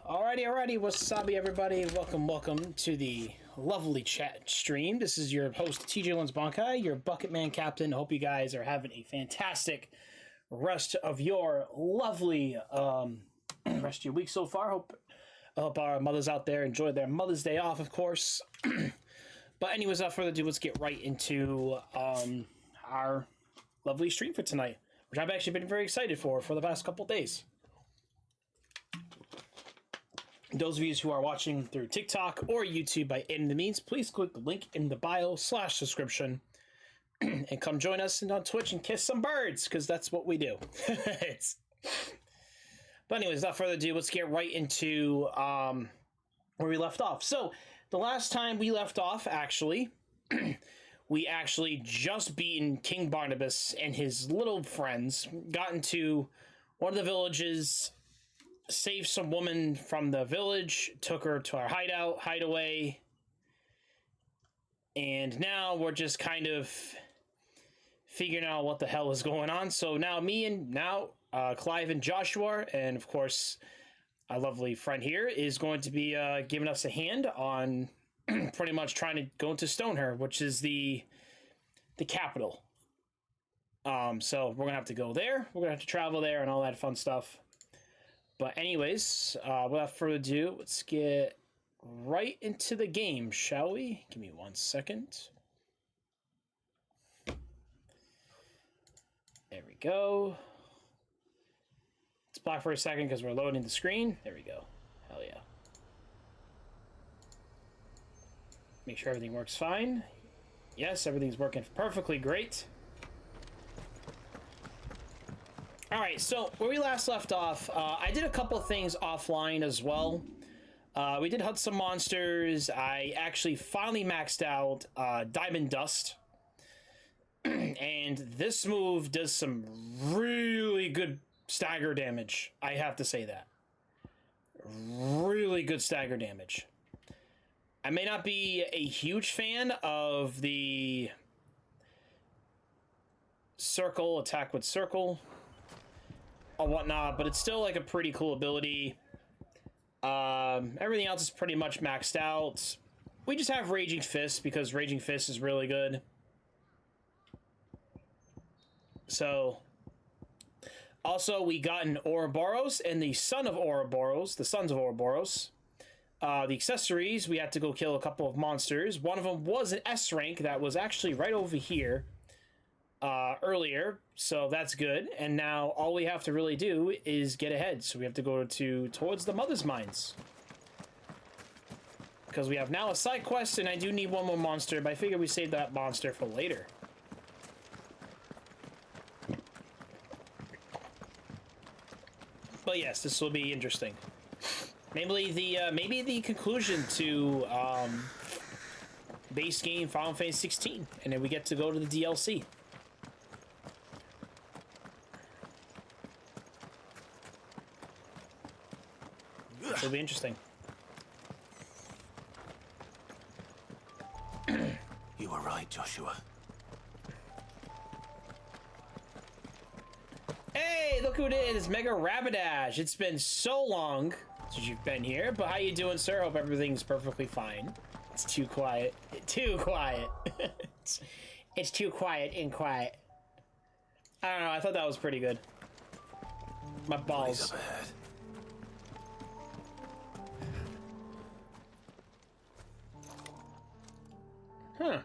Alrighty, wasabi everybody. Welcome to the lovely chat stream. This is your host, Tjlearnsbankai, your Bucketman captain. Hope you guys are having a fantastic rest of your lovely rest of your week so far. Hope our mothers out there enjoyed their Mother's Day off, of course. But anyways, without further ado, let's get right into our lovely stream for tonight, which I've actually been very excited for the past couple days. Those of you who are watching through TikTok or YouTube by any means, please click the link in the bio /subscription and come join us on Twitch and kiss some birds, because that's what we do. But anyways, without further ado, let's get right into where we left off. So the last time we left off, actually, we actually just beaten King Barnabas and his little friends, got into one of the villages, saved some woman from the village, took her to our hideaway, and now we're just kind of figuring out what the hell is going on. So now Clive and Joshua, and of course our lovely friend here, is going to be giving us a hand on pretty much trying to go into Stonehenge, which is the capital. So we're gonna have to go there. We're gonna have to travel there and all that fun stuff. But anyways, without further ado, let's get right into the game, shall we? Give me 1 second. There we go. It's black for a second because we're loading the screen. There we go. Hell yeah. Make sure everything works fine. Yes, everything's working perfectly great. Alright, so where we last left off, I did a couple of things offline as well. We did hunt some monsters. I actually finally maxed out Diamond Dust. And this move does some really good stagger damage. I have to say that. Really good stagger damage. I may not be a huge fan of the circle, attack with circle, or whatnot, but it's still like a pretty cool ability. Everything else is pretty much maxed out. We just have Raging Fist because Raging Fist is really good. So also we got an Ouroboros and the Sons of Ouroboros. The accessories, we had to go kill a couple of monsters. One of them was an S rank that was actually right over here earlier, so that's good. And now all we have to really do is get ahead. So we have to go towards the Mother's Mines, because we have now a side quest, and I do need one more monster, but I figure we save that monster for later. But yes, this will be interesting. Maybe the conclusion to base game Final Fantasy 16, and then we get to go to the DLC. This will be interesting. You were right, Joshua. Hey, look who it is, Mega Rapidash. It's been so long since you've been here, but how you doing, sir? Hope everything's perfectly fine. It's too quiet. Too quiet. It's too quiet and quiet. I don't know, I thought that was pretty good. My balls. Up ahead. Huh.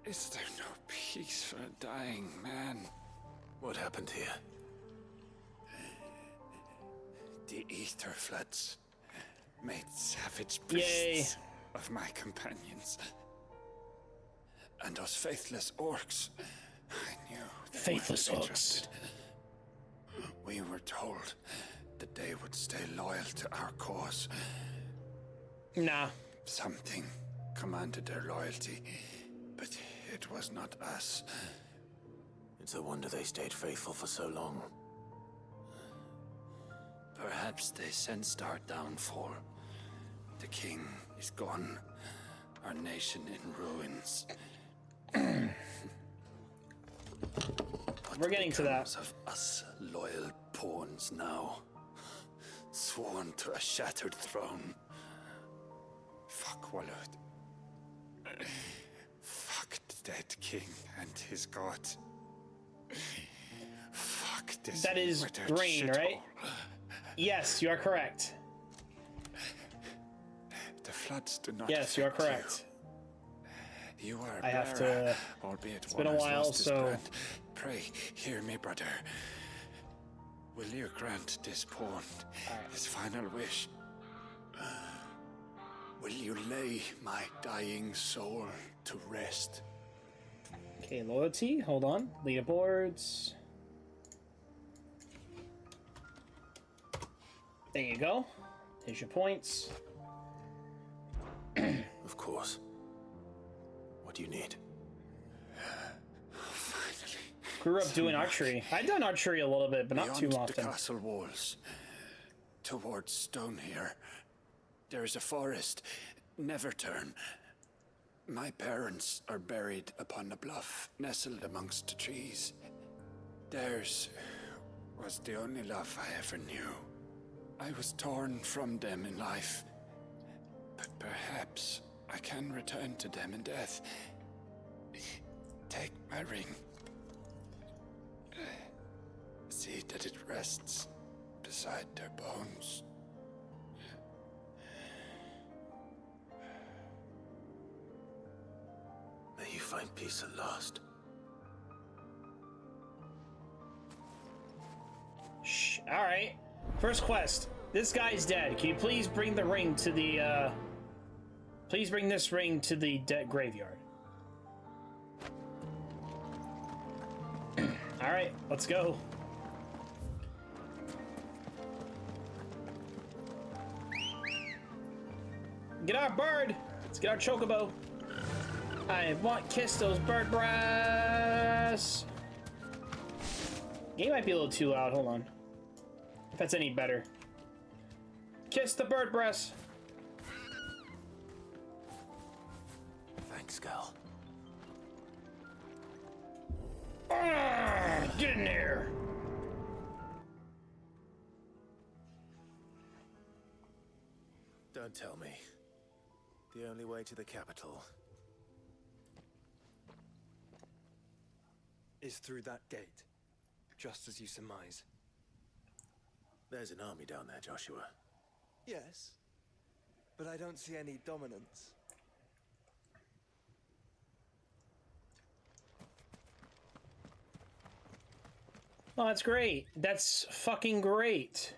Is there no peace for a dying man? What happened here? The ether floods made savage beasts of my companions. And those faithless orcs, I knew they Faithless wouldn't be orcs. trusted. We were told that they would stay loyal to our cause. Nah. Something commanded their loyalty, but it was not us. It's a wonder they stayed faithful for so long. Perhaps they sensed our downfall. The king is gone, our nation in ruins. We're getting to that. Of us loyal pawns now. sworn to a shattered throne. Fuck Walud. Fuck the dead king and his god. Fuck this. That is grain, right? Yes, you are correct. The floods do not. Yes, you are correct. You are. I have to. Albeit It's been a while, so. Pray, hear me, brother. Will you grant this pawn his final wish? Will you lay my dying soul to rest? Okay, loyalty. Hold on. Leaderboards. There you go. Here's your points. Of course. What do you need? Finally. Grew up doing archery. I've done archery a little bit, but not too Beyond often. the castle walls, towards Stone here, there is a forest. Never turn. My parents are buried upon a bluff, nestled amongst the trees. Theirs was the only love I ever knew. I was torn from them in life, but perhaps I can return to them in death. Take my ring. See that it rests beside their bones. May you find peace at last. Shh. All right. First quest. This guy's dead. Can you please bring the ring to the, Please bring this ring to the graveyard. All right, let's go. Get our bird. Let's get our chocobo. I want kiss those bird brass. Game might be a little too loud. Hold on. If that's any better. Kiss the bird breast. Thanks, Gal. Get in there. Don't tell me. The only way to the capital is through that gate, just as you surmise. There's an army down there, Joshua. Yes, but I don't see any dominance. Oh, that's great. That's fucking great.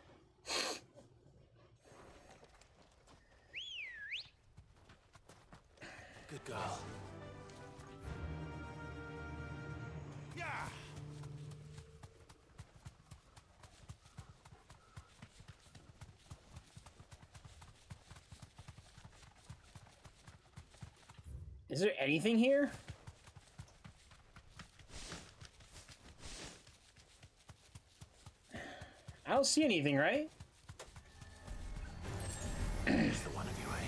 Good girl. Is there anything here? I don't see anything, right? Here's the one of you, eh?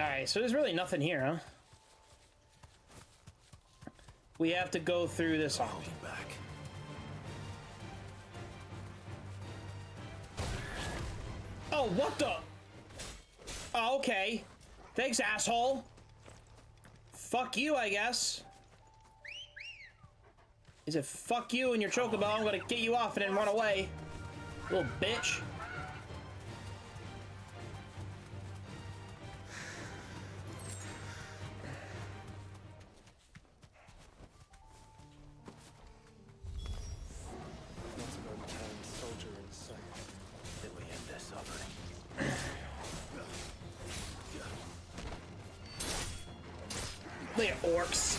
Alright, so there's really nothing here, huh? We have to go through this hall. Holding back. Oh, what the? Oh, okay. Thanks, asshole. Fuck you, I guess. Is it fuck you and your chocobo? I'm gonna get you off and then run away. Little bitch. Not an unturned soldier in sight. Then we end their suffering. Look at orcs.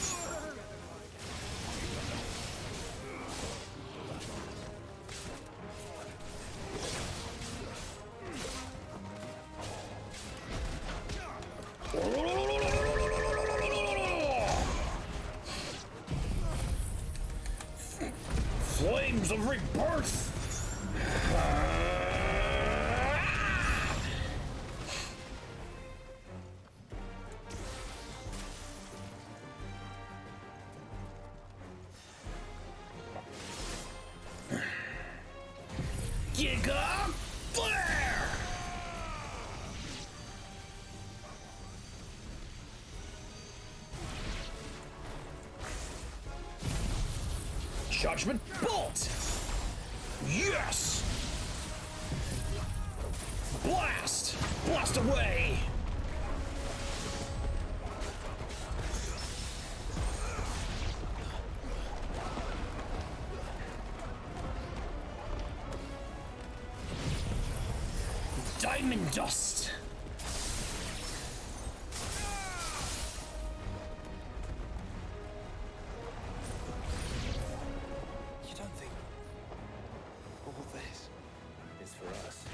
Flames of rebirth! Giga Flare! Judgment Bolt! Yes! Blast! Blast away! Diamond Dust! You don't think all this It's for us.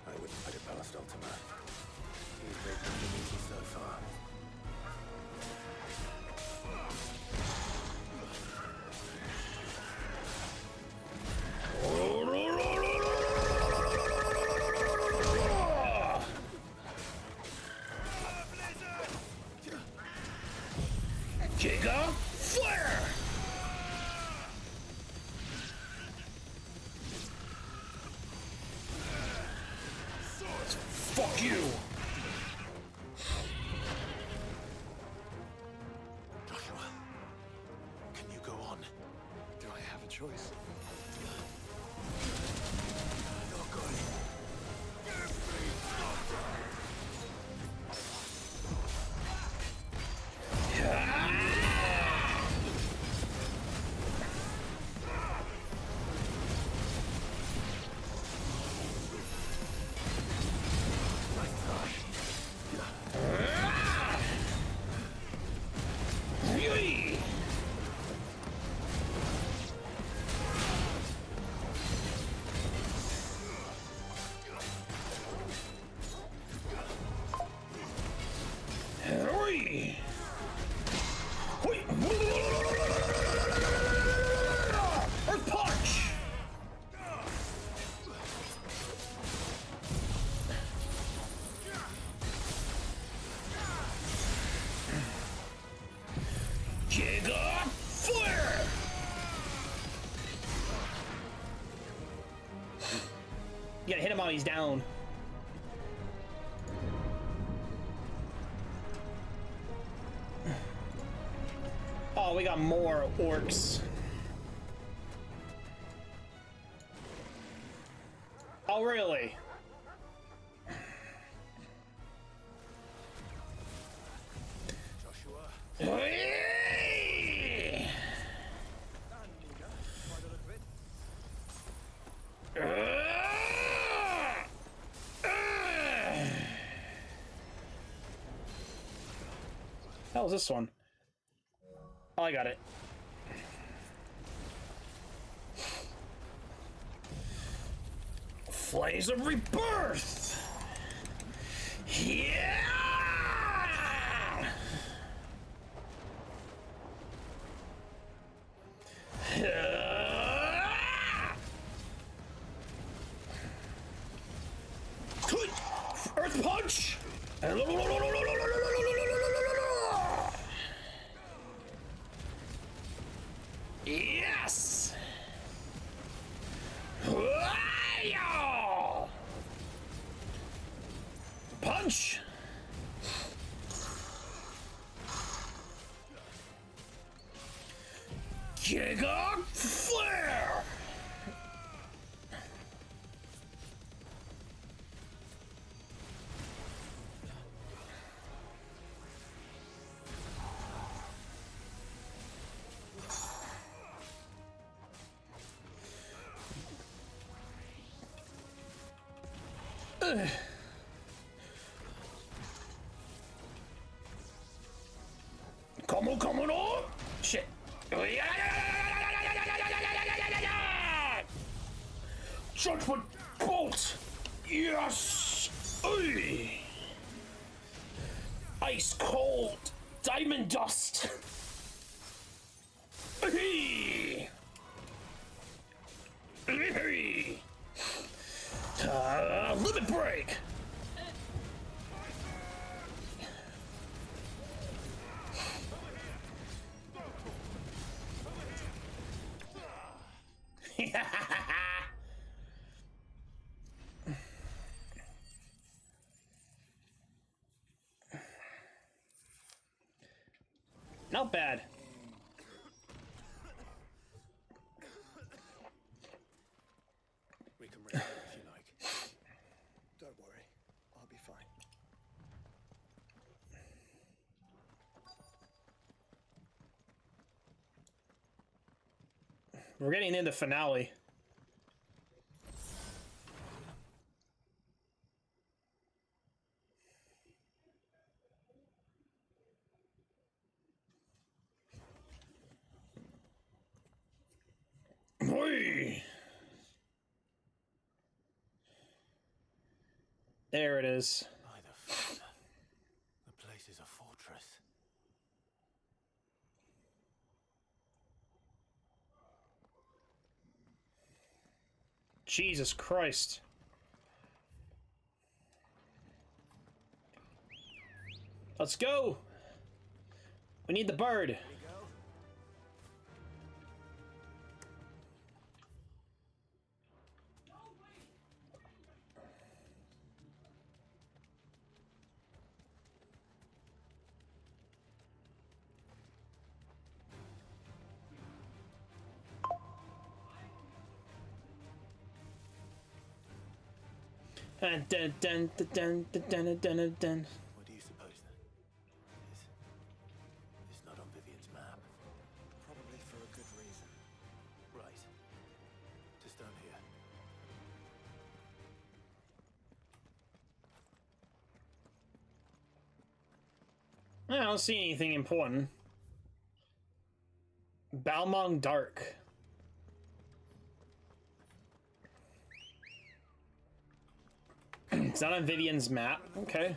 I wouldn't put it past Ultima. He's made nothing easy so far. Giga Flare! Fuck you! Joshua, can you go on? do I have a choice? Not good. Yee! Hurry! Wait! Earth Punch! Giga Flare! You gotta hit him while he's down. Oh, we got more orcs. Oh, really? Joshua, Hey! How was this one? Oh, I got it. Flames of Rebirth! Yeah! Earth Punch! Yes! Punch! Giga Flare! Come on! Shit! Judgment Bolt! Yes! Oi. ice cold diamond dust. Limit break. Not bad. We can return if you like. Don't worry, I'll be fine. We're getting into finale. Whee! There it is. By the Father, the place is a fortress. Jesus Christ. Let's go. We need the bird. Dun, dun, dun, dun, dun, dun, dun, dun, dun. What do you suppose then? It's not on Vivian's map. Probably for a good reason. Right. Just down here. I don't see anything important. Balmong Dark. It's not on Vivian's map. Okay.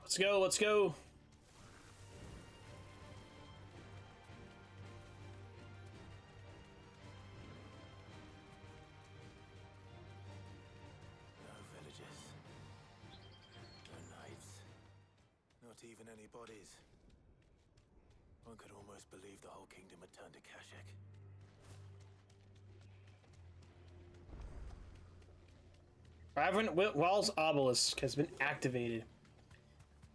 Let's go, let's go. No villages. No knights. Not even any bodies. One could almost believe the whole kingdom had turned to Kashyyyk. Well's obelisk has been activated.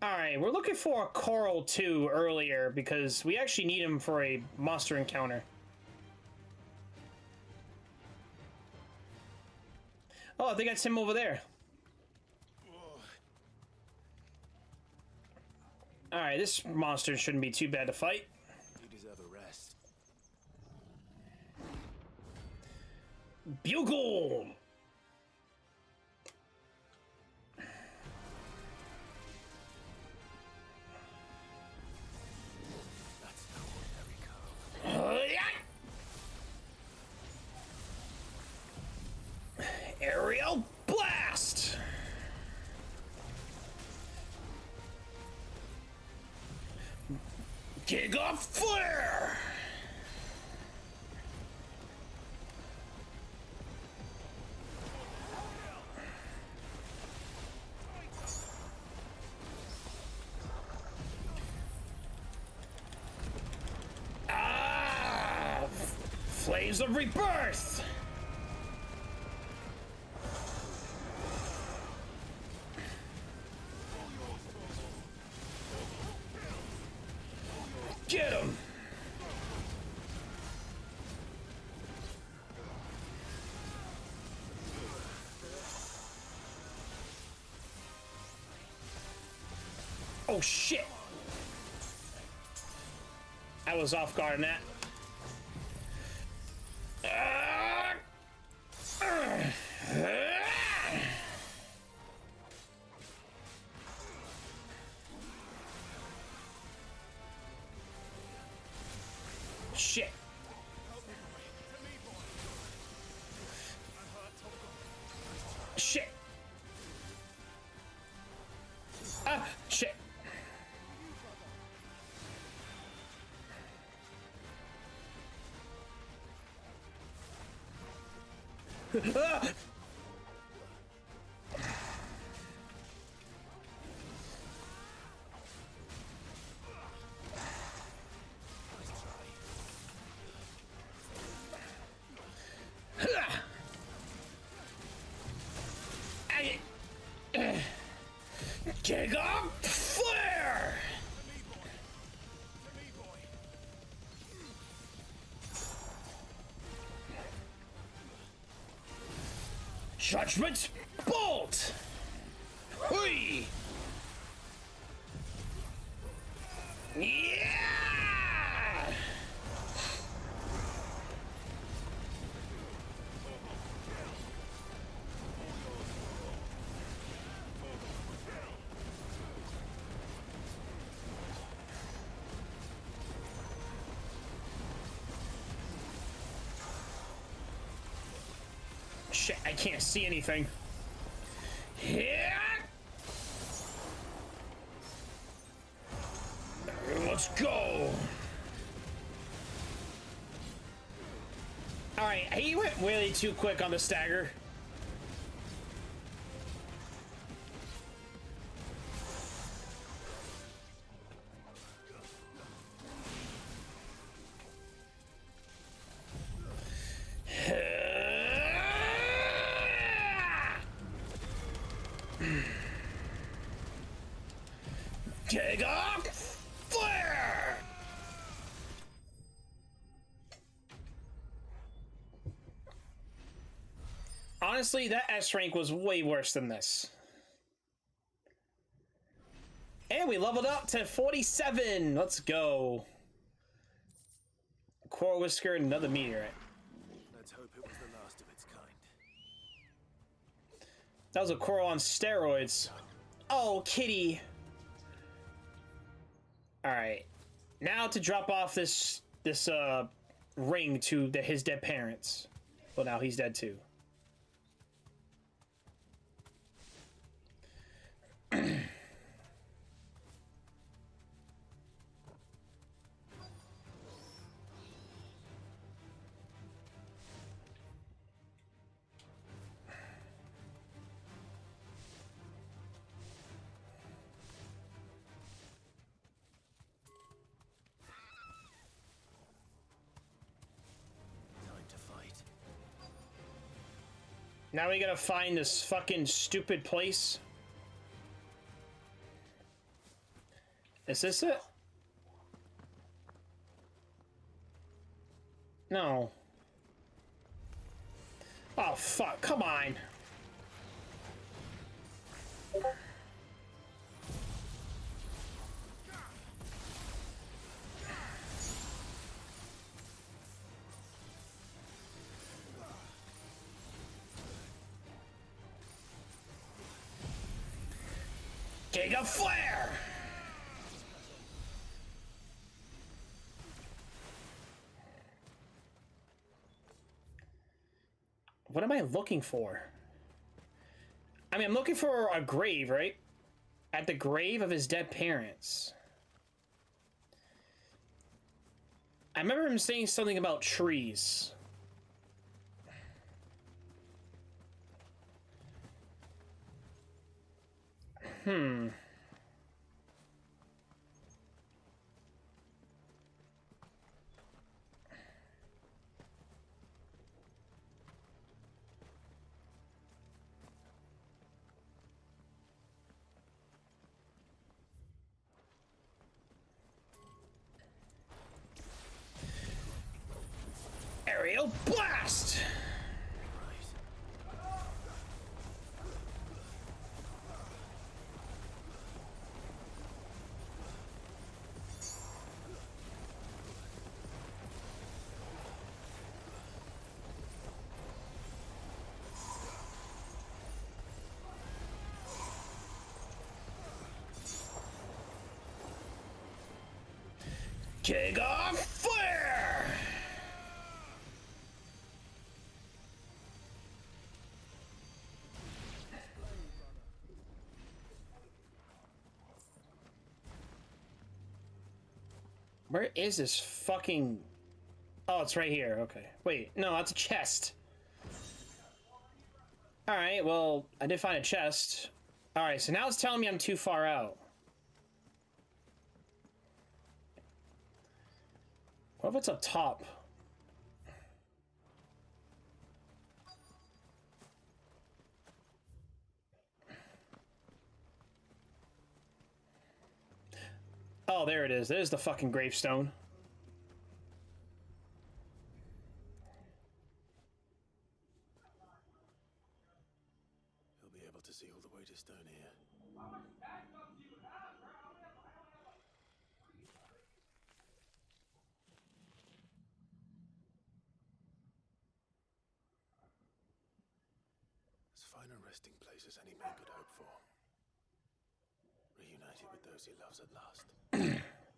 Alright, we're looking for a Coral 2 earlier because we actually need him for a monster encounter. Oh, I think that's him over there. Alright, this monster shouldn't be too bad to fight. You deserve a rest. Bugle! That's no ordinary cove. Aerial blast! Gig of flare! Flames of rebirth! Get him! Oh shit! I was off guard on that. Shit. Take off flare! Judgment bolt! Hui! Yeah! Shit, I can't see anything. Yeah. Let's go. All right, he went way too quick on the stagger. Take off flare! Honestly, that S rank was way worse than this. And we leveled up to 47. Let's go. Coral Whisker and another meteorite. Let's hope it was the last of its kind. That was a coral on steroids. Oh, kitty. All right, now to drop off this ring to his dead parents. Well, now he's dead too. Time to fight. Now we gotta find this fucking stupid place. Is this it? No. Oh, fuck. Come on. Giga Flare! What am I looking for? I mean, I'm looking for a grave, right? At the grave of his dead parents. I remember him saying something about trees. Aerial blast! Kick off flare! Where is this fucking... Oh, it's right here. Okay. Wait, no, that's a chest. Alright, well, I did find a chest. Alright, so now it's telling me I'm too far out. What if it's up top? Oh, there it is. There's the fucking gravestone. He'll be able to see all the way to stone here. As fine a resting place as any man could hope for. Reunited with those he loves at last.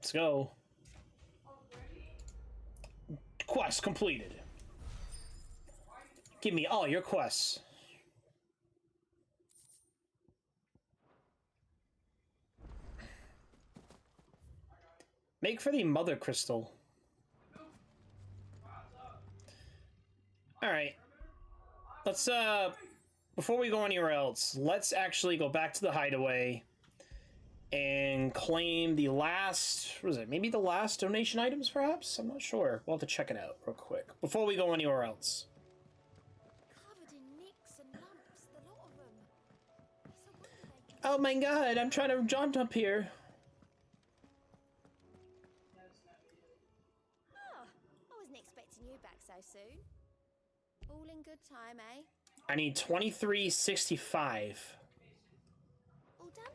Let's go. Quest completed. Give me all your quests. Make for the mother crystal. Alright. Let's, before we go anywhere else, let's actually go back to the hideaway and claim the last, what is it, maybe the last donation items, perhaps? I'm not sure. We'll have to check it out real quick before we go anywhere else. Covered in nicks and lumps, the lot of them. It's a wonder they can... Oh my god, I'm trying to jaunt up here. Oh, I wasn't expecting you back so soon. All in good time, eh? I need 2365. All done?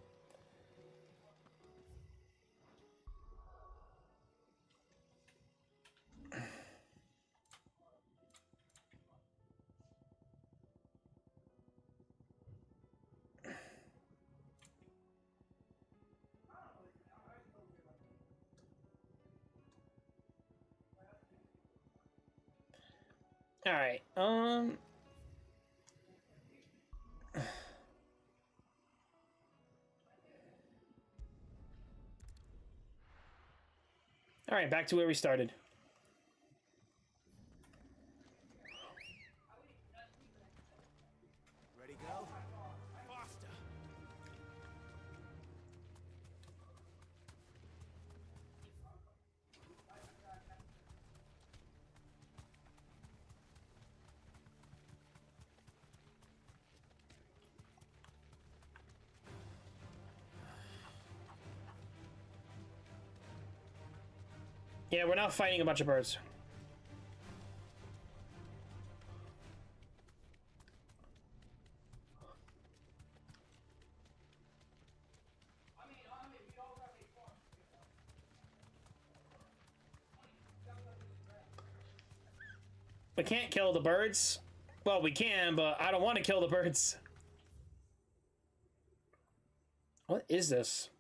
All right. All right, back to where we started. Ready, go? Faster! Yeah, we're not fighting a bunch of birds. We can't kill the birds. Well, we can, but I don't want to kill the birds. What is this?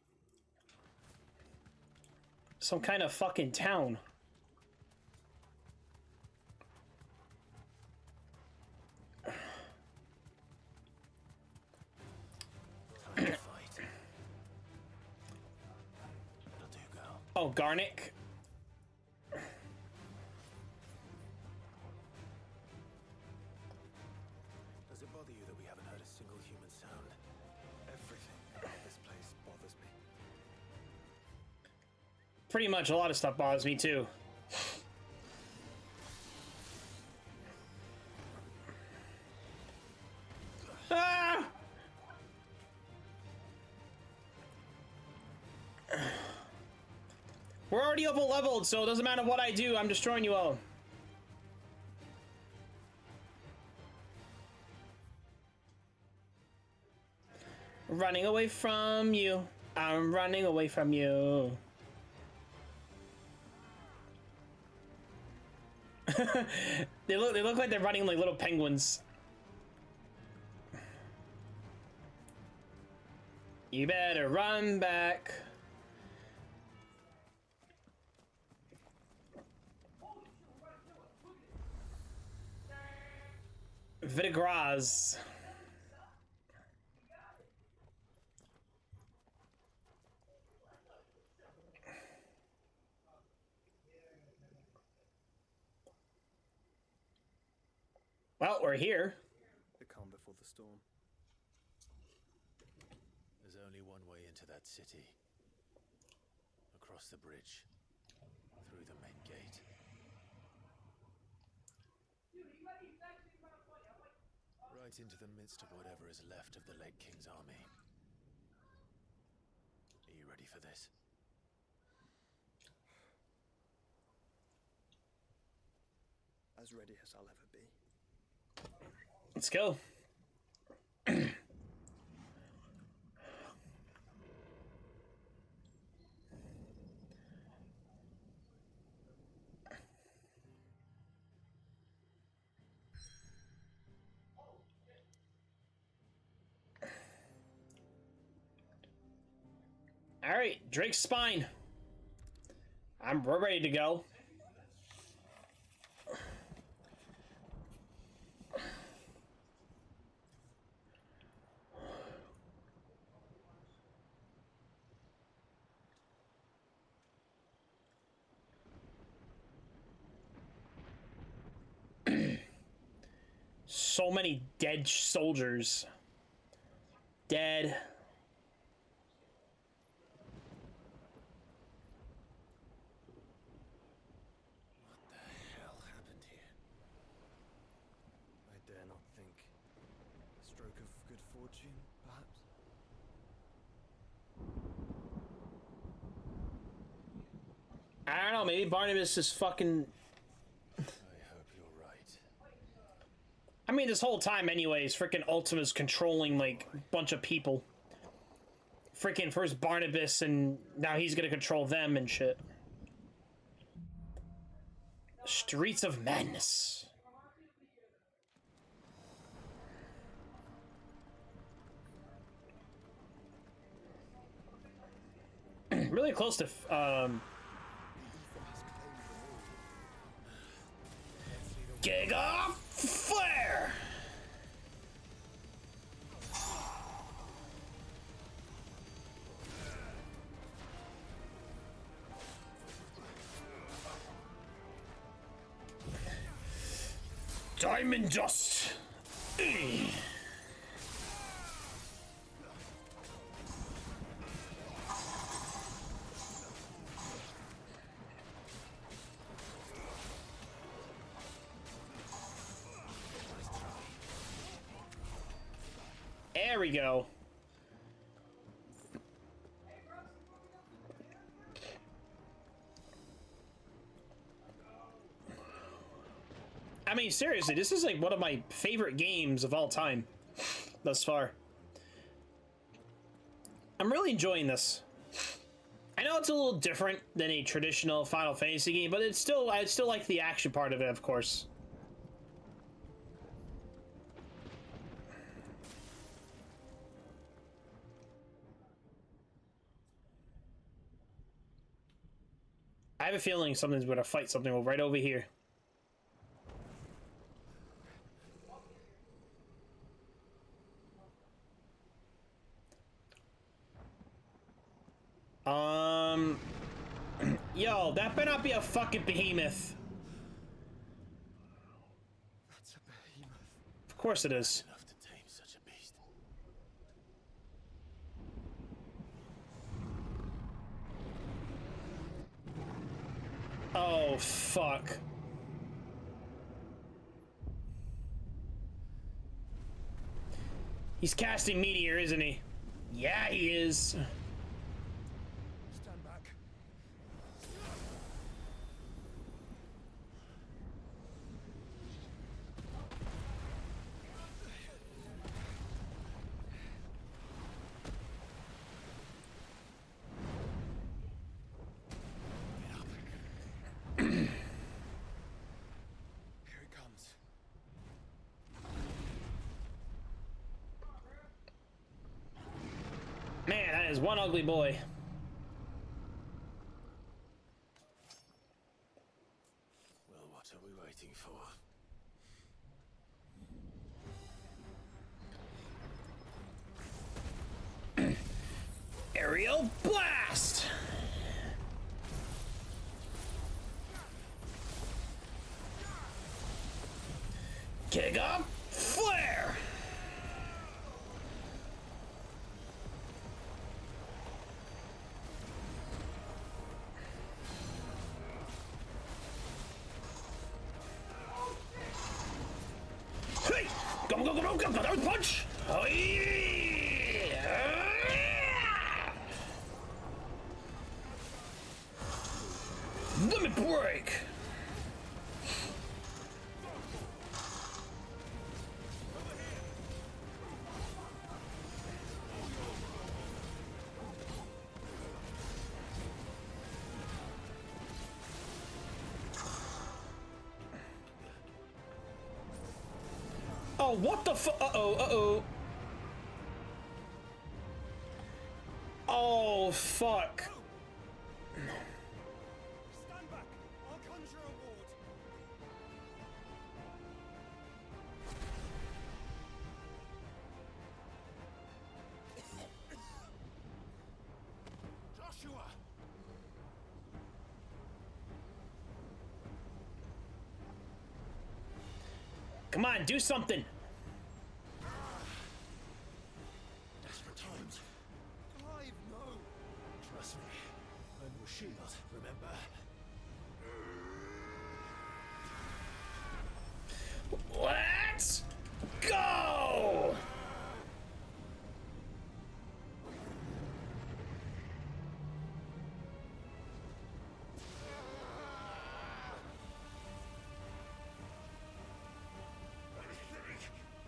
Some kind of fucking town. Time to fight. That'll do, girl. Oh, Garnick. Does it bother you that we haven't heard a single human sound? Everything about this place bothers me. Pretty much a lot of stuff bothers me too. Ah! We're already over leveled, so it doesn't matter what I do, I'm destroying you all. Running away from you. I'm running away from you. They look like they're running like little penguins. You better run back. Vitigraz. Well, we're here. The calm before the storm. There's only one way into that city. Across the bridge. Through the main gate. Right into the midst of whatever is left of the late King's army. Are you ready for this? As ready as I'll ever be. Let's go. All right, Drake's spine. We're ready to go. So many dead soldiers. Dead. What the hell happened here? I dare not think. A stroke of good fortune, perhaps? I don't know, maybe Barnabas is fucking... I hope you're right. I mean, this whole time anyways, freaking Ultima's controlling, like, a bunch of people. Freaking first Barnabas, and now he's gonna control them and shit. Streets of Madness. Really close to, Gig off flare! Diamond dust! There we go. I mean, seriously, this is like one of my favorite games of all time thus far. I'm really enjoying this. I know it's a little different than a traditional Final Fantasy game, but I still like the action part of it, of course. I have a feeling something's going to fight something right over here. Yo, that better not be a fucking behemoth. That's a behemoth. Of course it is. Enough to tame such a beast. Oh, fuck. He's casting Meteor, isn't he? Yeah, he is. Stand back. Here it comes. Man, that is one ugly boy. Well, what are we waiting for? Aerial blast! Kick up, flare! go, go, go, earth punch! Oh, yeah. Limit break! Oh, what the fu- uh-oh, uh-oh. Oh, fuck. Stand back! I'll conjure a ward! Joshua! Come on, do something. Desperate times. Clive, no! Trust me. I'm your shield, remember? Let's go!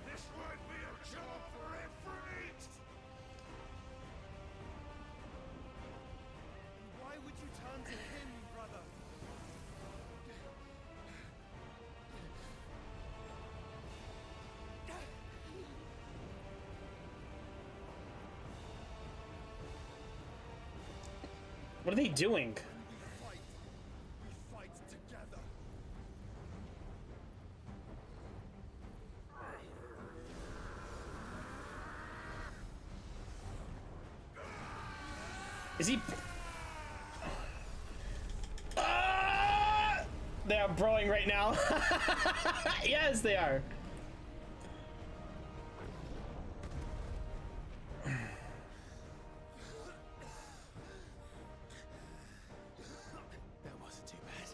This might be a job for Ifrit! Why would you turn to him, brother? What are they doing? We fight together. Is he? They are broing right now. Yes, they are. That wasn't too bad.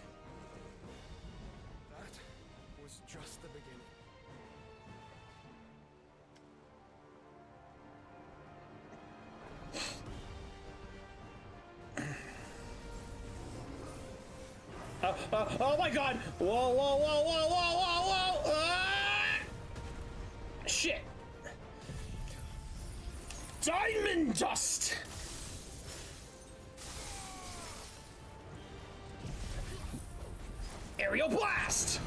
That was just the beginning. Oh my god! Whoa, whoa, whoa, whoa, whoa, whoa, whoa! Shit! Diamond dust! Aerial blast!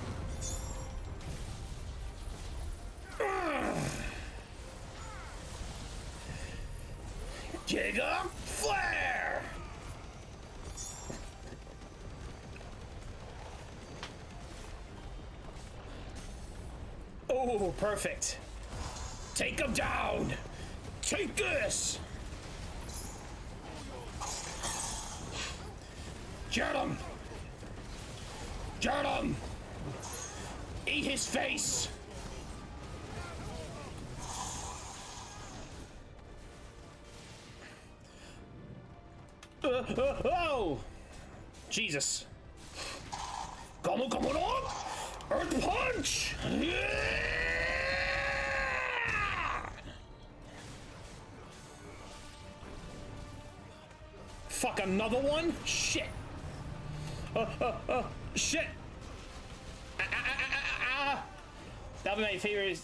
Giga flare! Oh, perfect. Take him down. Take this. Get him. Get him. Eat his face. Oh! Jesus. Come on, come on! Earth punch! Yeah! Fuck, another one? Shit. Shit. That'll be my favorite.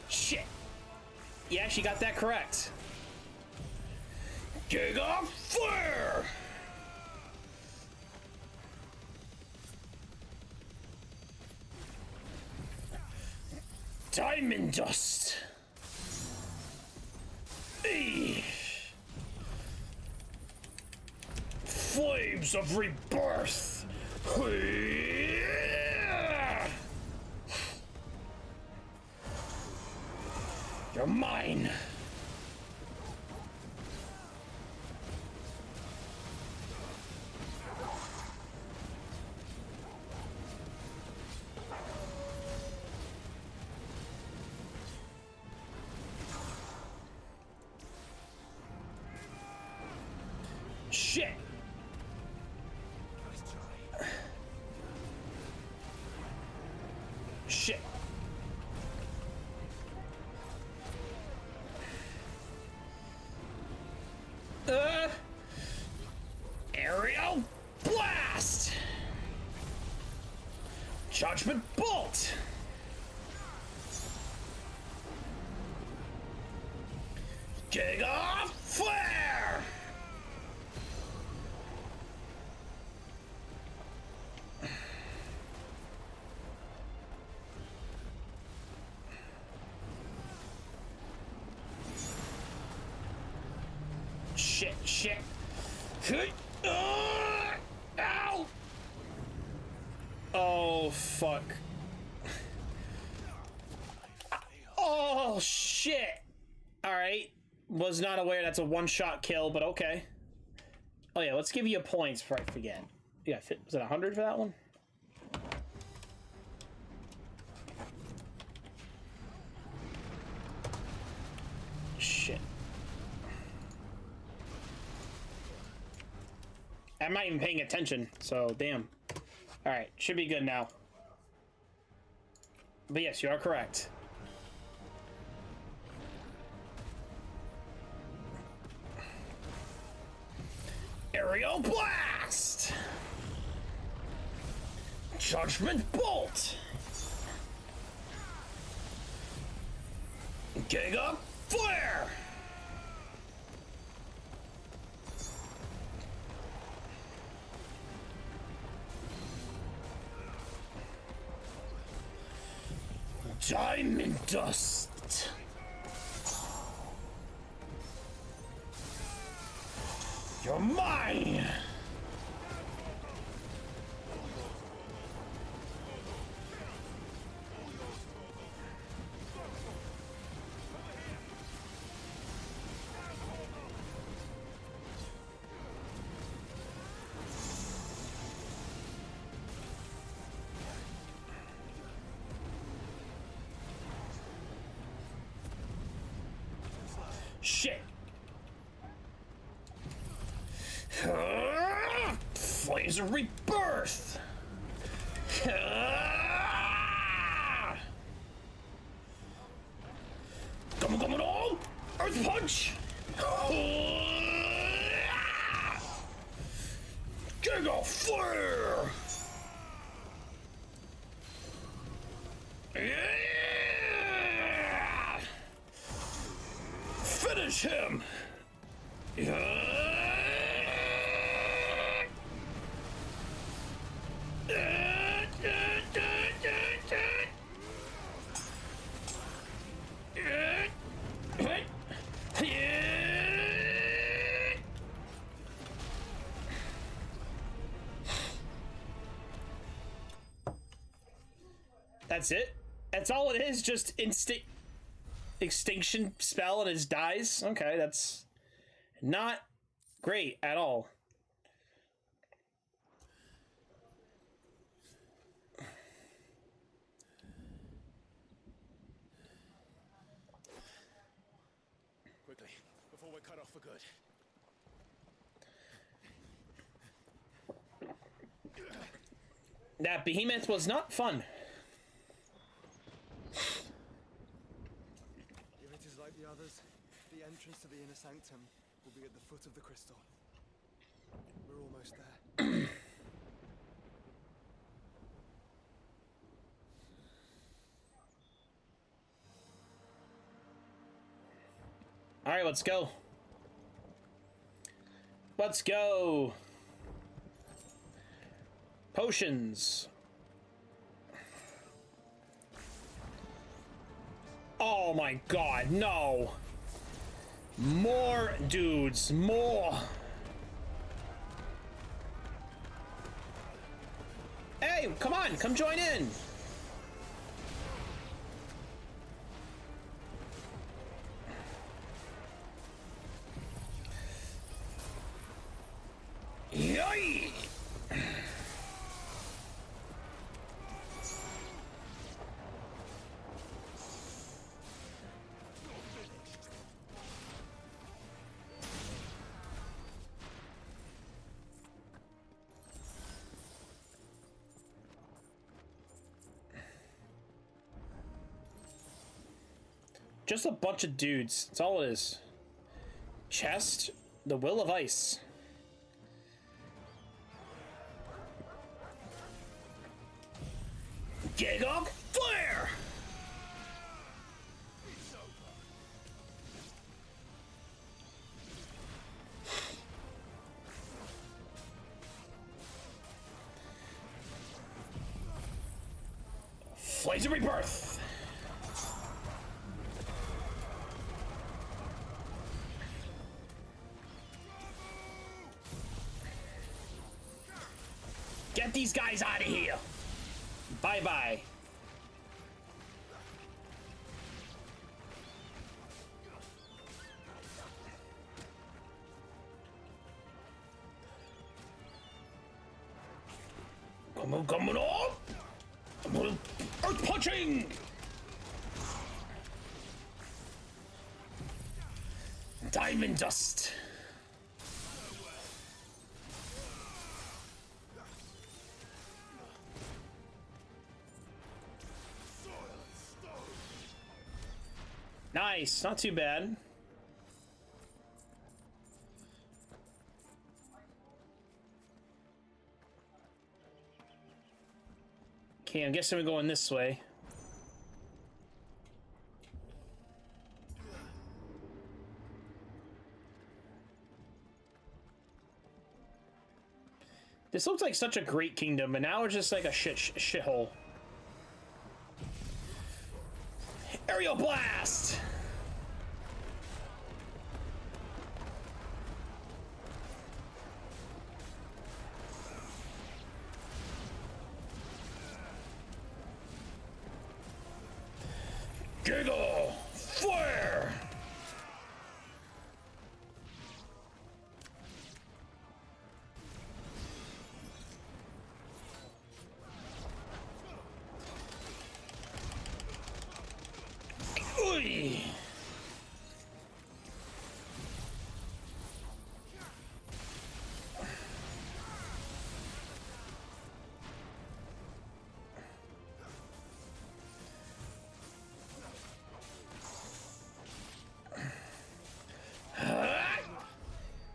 Shit. Yeah, she got that correct. Giga flare! Diamond dust! Eee. Flames of rebirth! You're mine! Shit! shit, shit. Ow! Oh, fuck. Oh, shit. Alright. Was not aware that's a one-shot kill, but okay. Oh, yeah, let's give you points before I forget. Yeah, was it 100 for that one? Shit. I'm not even paying attention, so damn. Alright, should be good now. But yes, you are correct. Aerial Blast! Judgment Bolt! Giga Flare! Diamond Dust! You're mine! Shit! Flames of Rebirth! Come on! Earth Punch! Giga Flare! Yeah! Finish him! That's it? That's all it is? Just extinction spell and it dies? Okay, that's not great at all. Quickly, before we're cut off for good. That behemoth was not fun. If it is like the others, the entrance to the inner sanctum will be at the foot of the crystal. We're almost there. All right, let's go. Let's go. Potions. Oh my god, no. More dudes, more. Hey, come on, come join in. Yay! Just a bunch of dudes. That's all it is. Chest, the Will of Ice. Giga Flare! Flames of Rebirth! Get these guys out of here. Bye-bye. Come on! Earth punching! Diamond dust. Nice, not too bad. Okay, I'm guessing we're going this way. This looks like such a great kingdom, and now it's just like a shithole. Aerial blast! Giggle! Flare! Oy!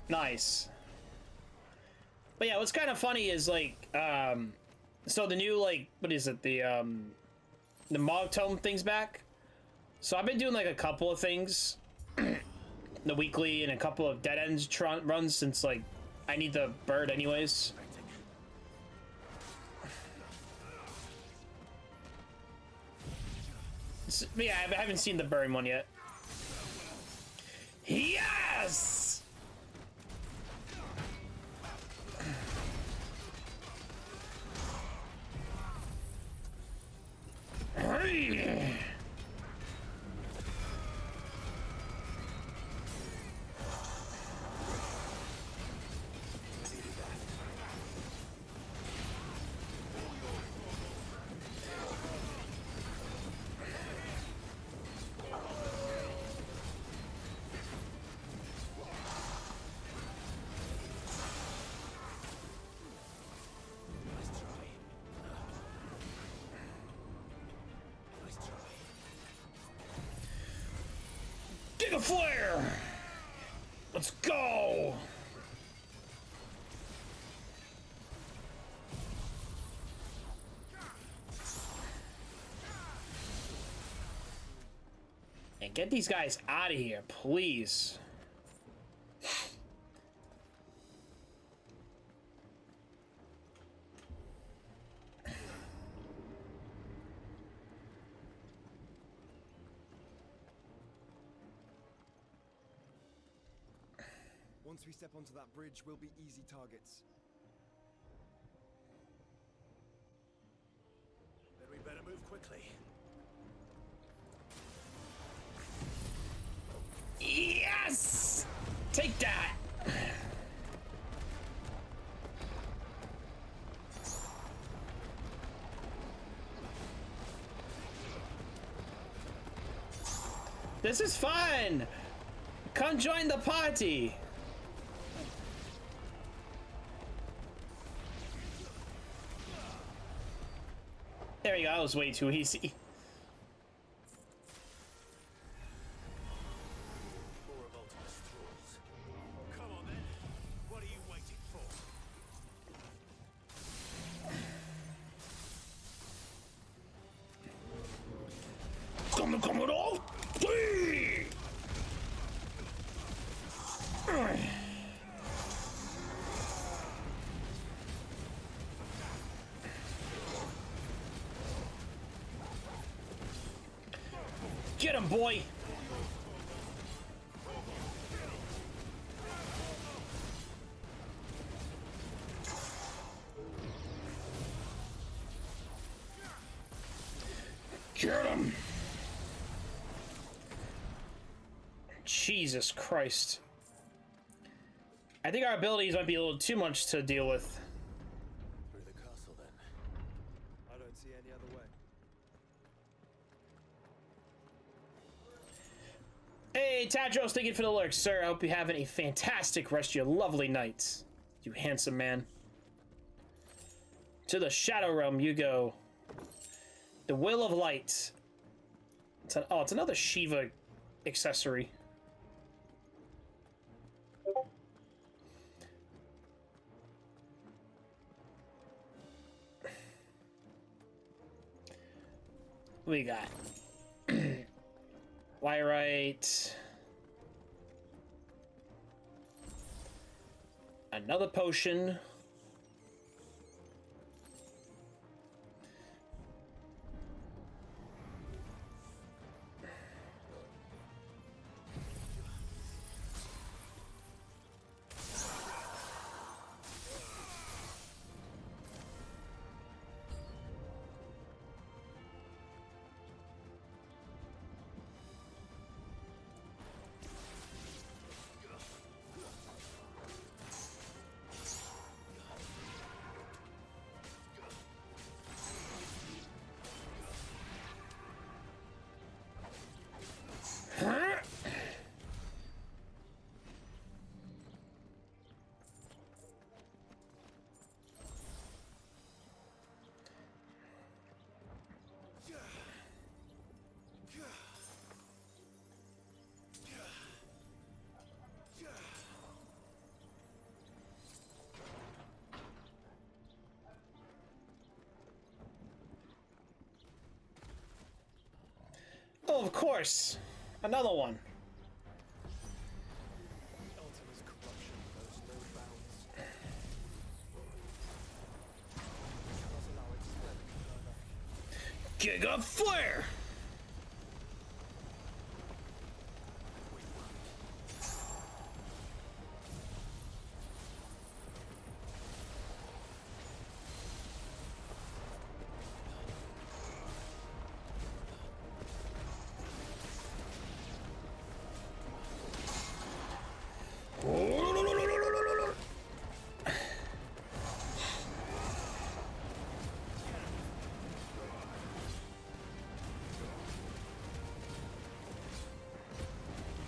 Nice. But yeah, what's kind of funny is like, so the new, like, what is it, the Mog Tome thing's back. So I've been doing like a couple of things, the weekly and a couple of dead ends runs since like I need the bird anyways. So, yeah, I haven't seen the burn one yet. Yes! Hey! Giga Flare! Let's go! And get these guys out of here, please. Once we step onto that bridge, we'll be easy targets. Then we better move quickly. Yes! Take that! This is fun! Come join the party! There you go, that was way too easy. More revolting thralls. Come on then. What are you waiting for? Come on, all! Three! Get him, boy! Get him! Jesus Christ. I think our abilities might be a little too much to deal with. Through the castle, then. I don't see any other way. Hey, Tadros, thank you for the lurk, sir. I hope you're having a fantastic rest of your lovely night. You handsome man. To the Shadow Realm you go. The Will of Light. It's another Shiva accessory. We got Wyrite. Another potion. Oh, of course. Another one. Ultima's corruption knows no bounds. Must allow it to spread any further. Giga Flare!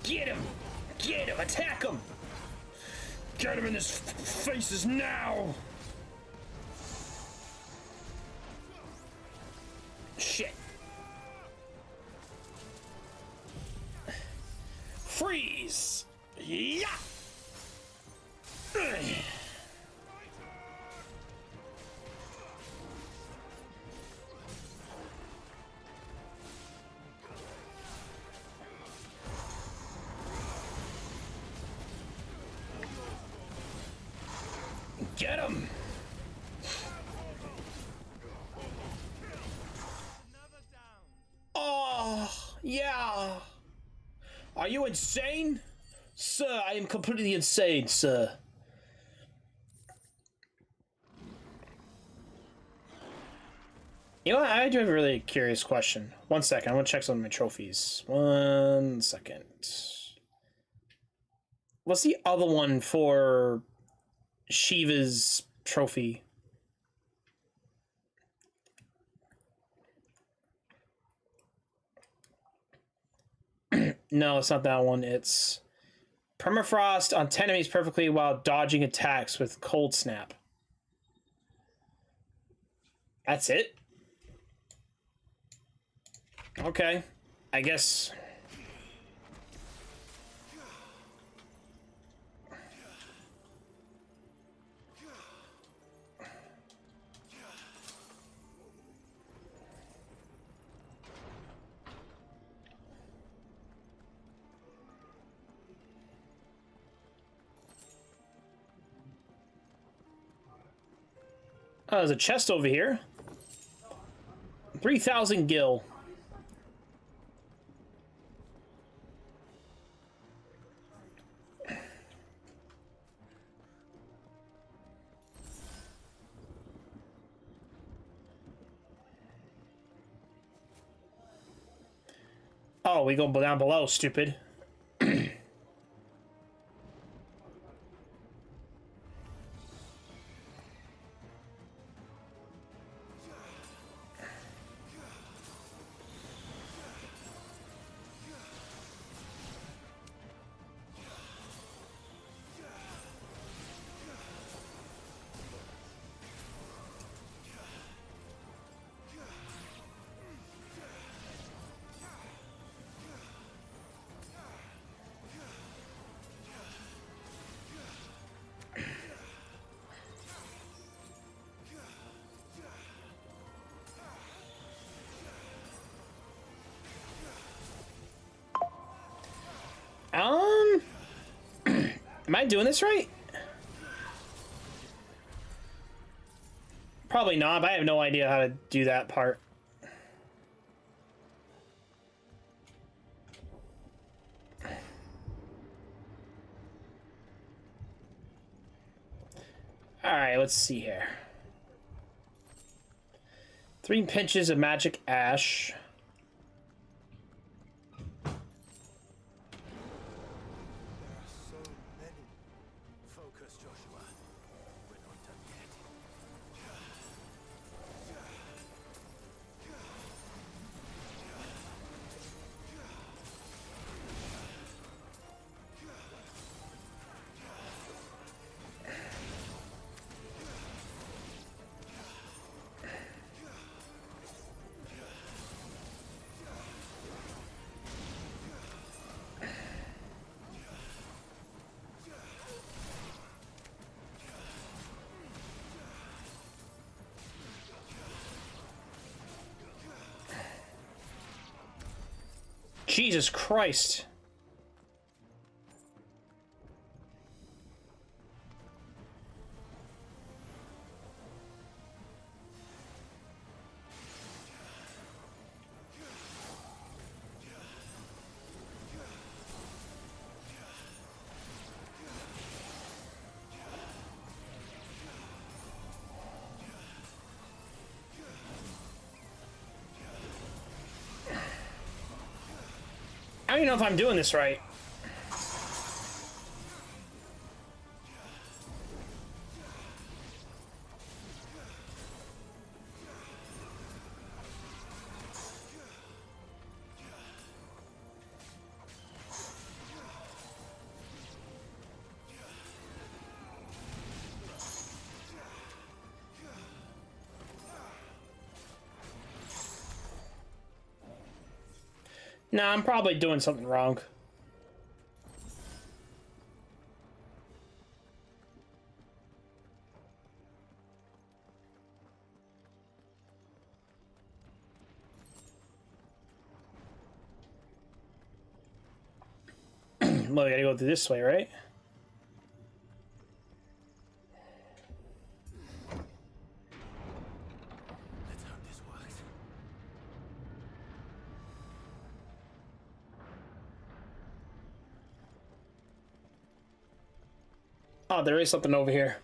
Get him! Get him! Attack him! Get him in his faces now! Shit. Freeze! Yeah! Get him! Oh, yeah. Are you insane? Sir, I am completely insane, sir. You know what? I do have a really curious question. 1 second. I want to check some of my trophies. 1 second. What's the other one for Shiva's trophy? No, it's not that one. It's permafrost on 10 enemies perfectly while dodging attacks with cold snap. That's it? Okay. I guess. Oh, there's a chest over here. 3,000 gil. Oh, we go down below, stupid. Am I doing this right? Probably not, but I have no idea how to do that part. Alright, let's see here. 3 pinches of magic ash. So many. Focus, Joshua. We're not done yet. Jesus Christ. I don't even know if I'm doing this right. Nah, I'm probably doing something wrong. Well, we gotta go through this way, right? Let's hope this works. Oh, there is something over here.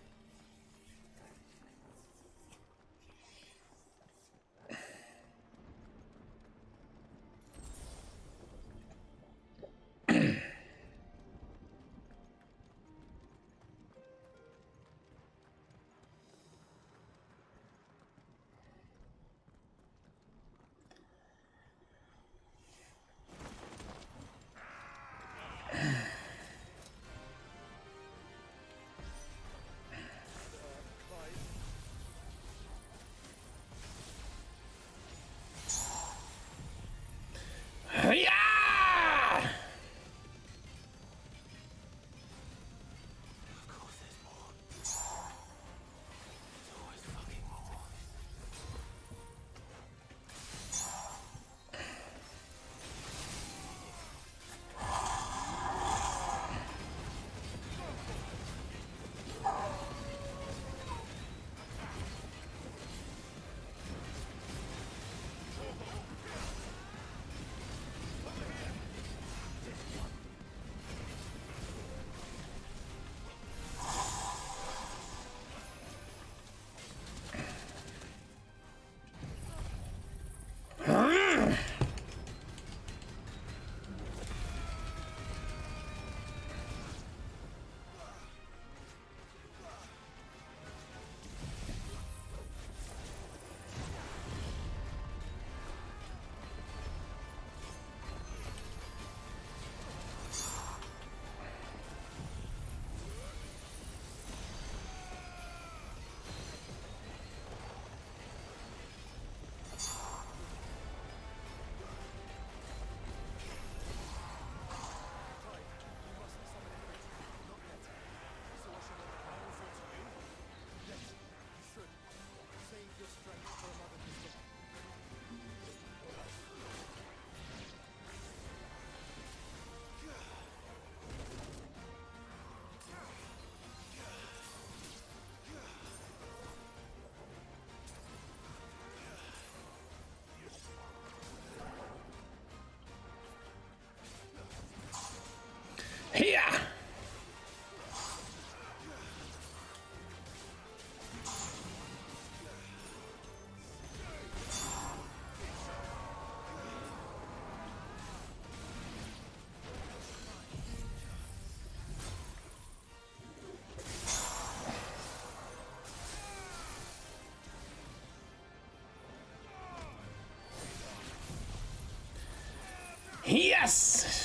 Blast!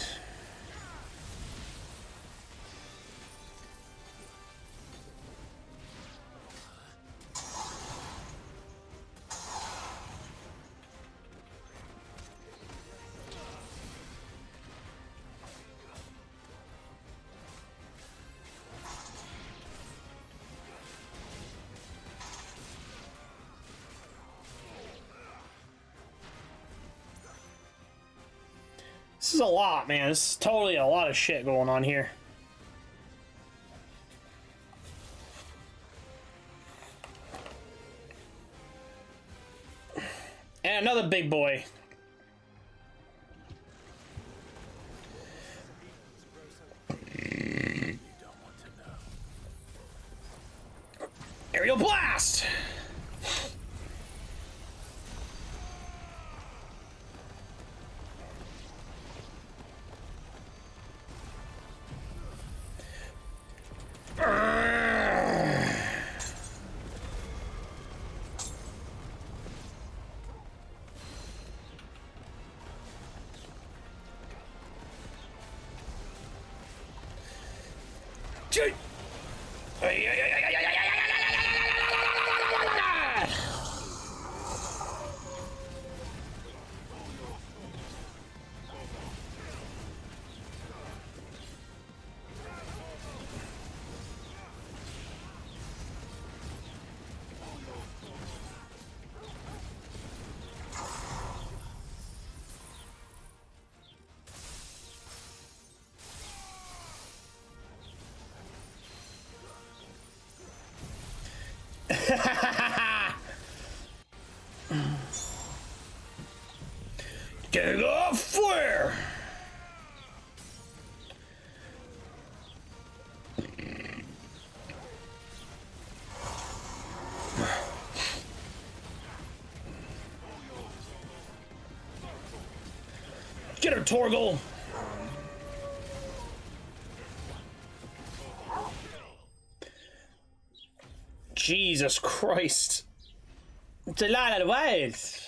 This is a lot, man. This is totally a lot of shit going on here. And another big boy. Aerial blast! Get off flare! Get her, Torgal! Jesus Christ. It's a lot of ways.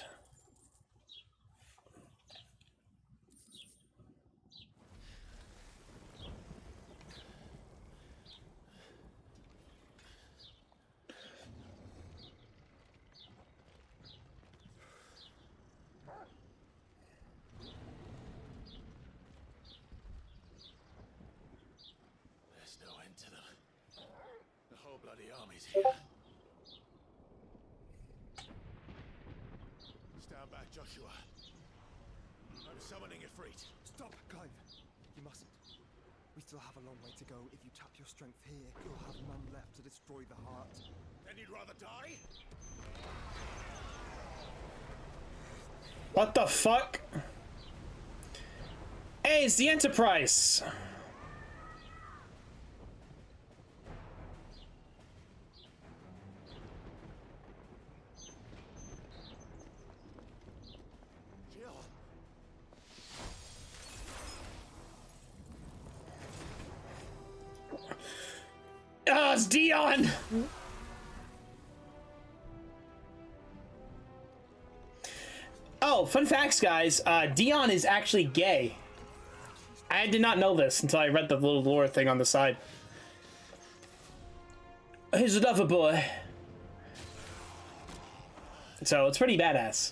There's no end to them. The whole bloody army's here. Stand back, Joshua. I'm summoning Ifrit. Stop, Clive. You mustn't. We still have a long way to go. If you tap your strength here, you'll have none left to destroy the heart. Then you'd rather die? What the fuck? Hey, it's the Enterprise! Jill. Oh, it's Dion! Oh, fun facts, guys. Dion is actually gay. I did not know this until I read the little lore thing on the side. He's a lover boy. So it's pretty badass.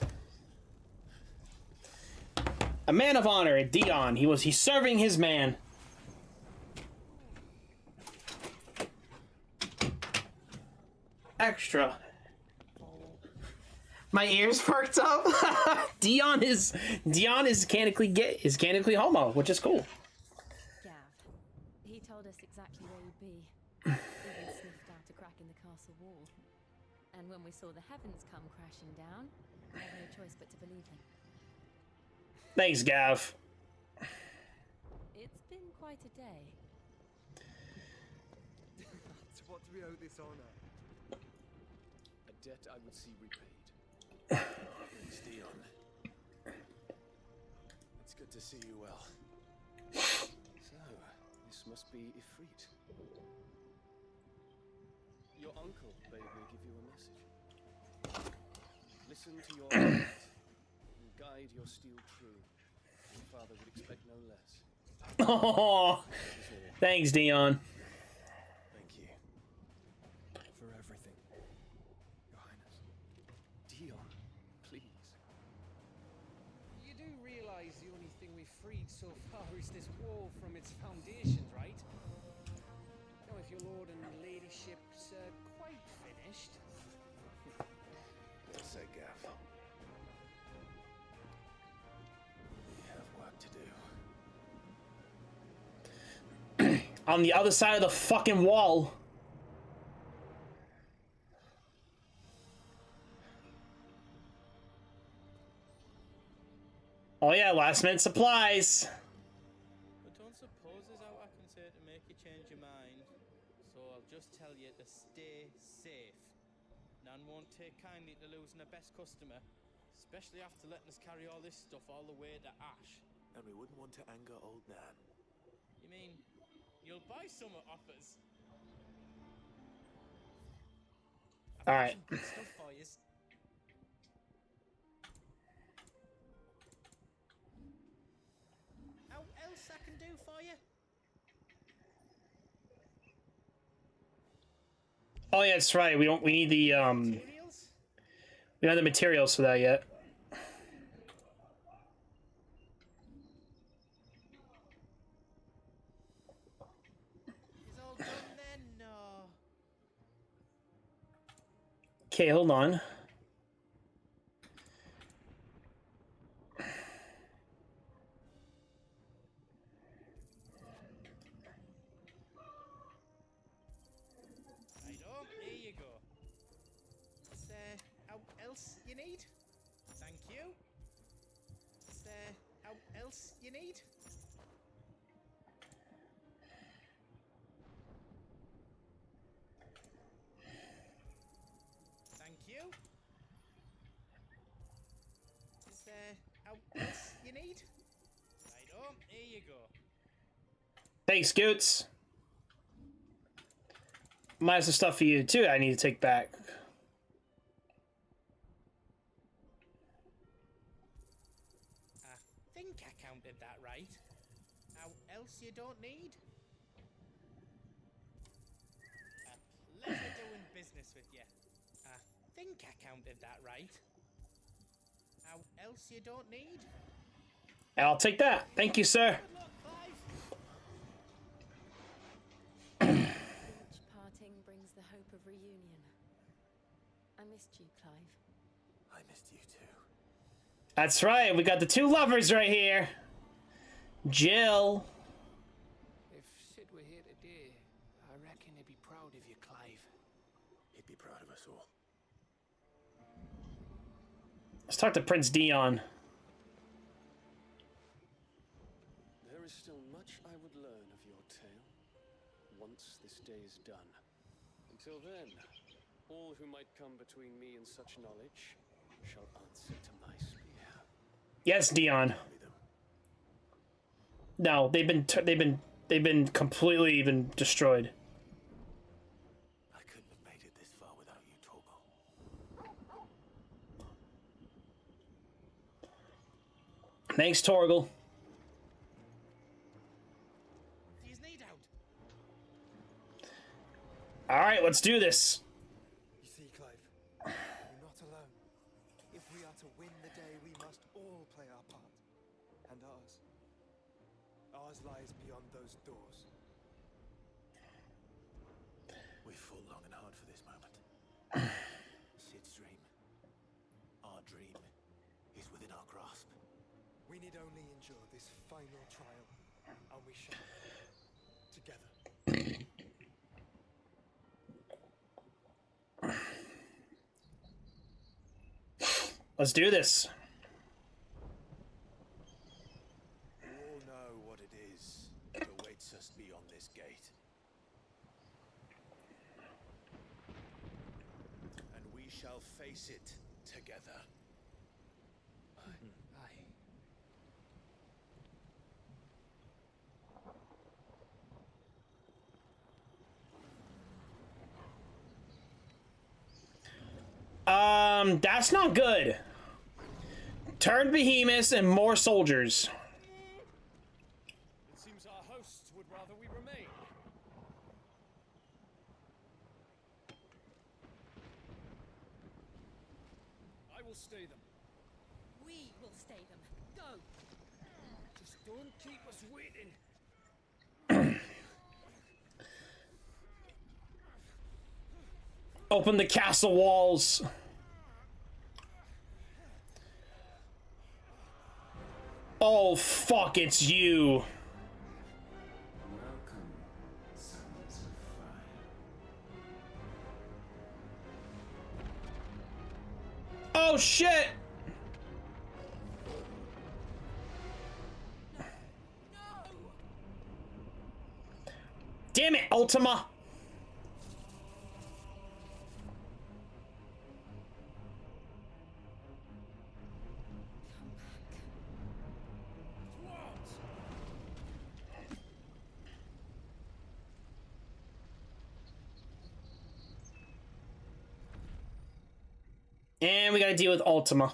A man of honor, Dion. He's serving his man. Extra. My ears perked up. Dion is canonically gay, is canonically homo, which is cool. Gav, he told us exactly where you'd be. Even sniffed out a crack in the castle wall. And when we saw the heavens come crashing down, I had no choice but to believe him. Thanks, Gav. It's been quite a day. To what do we owe this honor? A debt I would see repaid. It's Dion. It's good to see you well. So, this must be Ifrit. Your uncle bade me give you a message. Listen to your heart and guide your steel true. Your father would expect no less. Oh, thanks, Dion. Thank you. For everything. Your Highness. Dion, please. You do realize the only thing we've freed so far is this wall from its foundations, right? Now, if your lord and ladyship's quite finished. Well said, Gav. We have work to do. On the other side of the fucking wall. Oh yeah, last minute supplies. But don't suppose there's how I can say to make you change your mind. So I'll just tell you to stay safe. Nan won't take kindly to losing her best customer, especially after letting us carry all this stuff all the way to Ash. And we wouldn't want to anger old Nan. You mean you'll buy some off us? All right. Some good stuff for you. How else I can do for you? Oh yeah, that's right. We need the Materials? we don't have the materials for that yet. Is all done then? No. Okay, hold on. Right, here you go. Is there how else you need? Thank you. Is there how else you need? Thank you. Is there how else you need? Right, here you go. Thanks, Scoots. Might have some stuff for you too. I need to take back. I think I counted that right. How else you don't need? A pleasure doing business with you. I think I counted that right. How else you don't need? I'll take that. Thank you, sir. Good luck, Clive. Each parting brings the hope of reunion. I missed you, Clive. I missed you too. That's right. We got the two lovers right here. Jill. If Sid were here today, I reckon he'd be proud of you, Clive. He'd be proud of us all. Let's talk to Prince Dion. There is still much I would learn of your tale, once this day is done. Until then, all who might come between me and such knowledge shall answer to my spear. Yes, Dion. No, they've been completely destroyed. I couldn't have made it this far without you, Torgal. Thanks, Torgal. Do you need out? All right, let's do this. You see, Clive, we're not alone. If we are to win the day, we must all play our part. And ours. Ours lies beyond those doors. We fought long and hard for this moment. Sid's dream, our dream, is within our grasp. We need only endure this final trial, and we shall. Together. Let's do this. You all know what it is that awaits us beyond this gate. And we shall face it together. Aye. That's not good. Turn behemoths and more soldiers. will stay them. We will stay them. Go! Just don't keep us waiting. Open the castle walls. Oh, fuck, it's you. Welcome, sons of fire. Oh, shit. Damn it, Ultima. And we gotta deal with Ultima.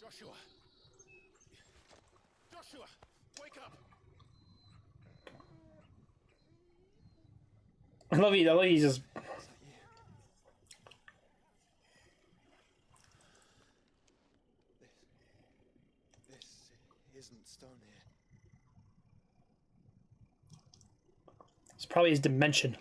Joshua! Joshua! Wake up! I love you just... Is that you? This isn't stone here. It's probably his dimension.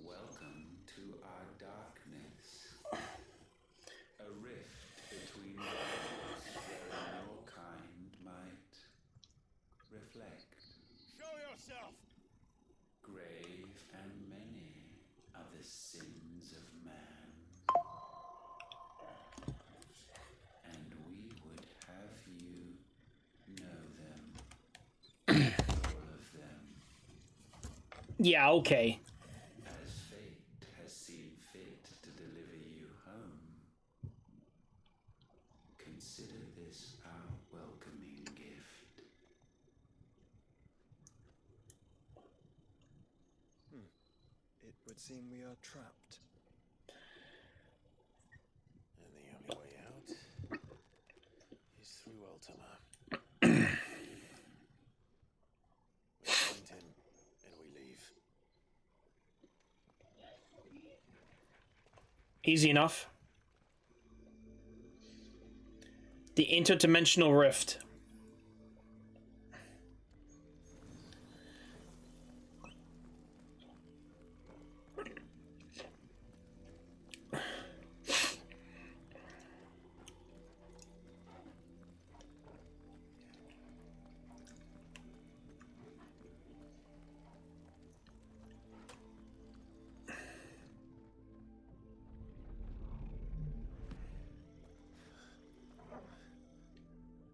Welcome to our darkness. A rift between worlds wherein your kind might reflect. Show yourself! Grave and many are the sins of man. And we would have you know them. All of them. Yeah, okay. As fate has seen fit to deliver you home, consider this our welcoming gift. It would seem we are trapped. And the only way out is through Ultima. We find him and we leave. Easy enough. The interdimensional rift.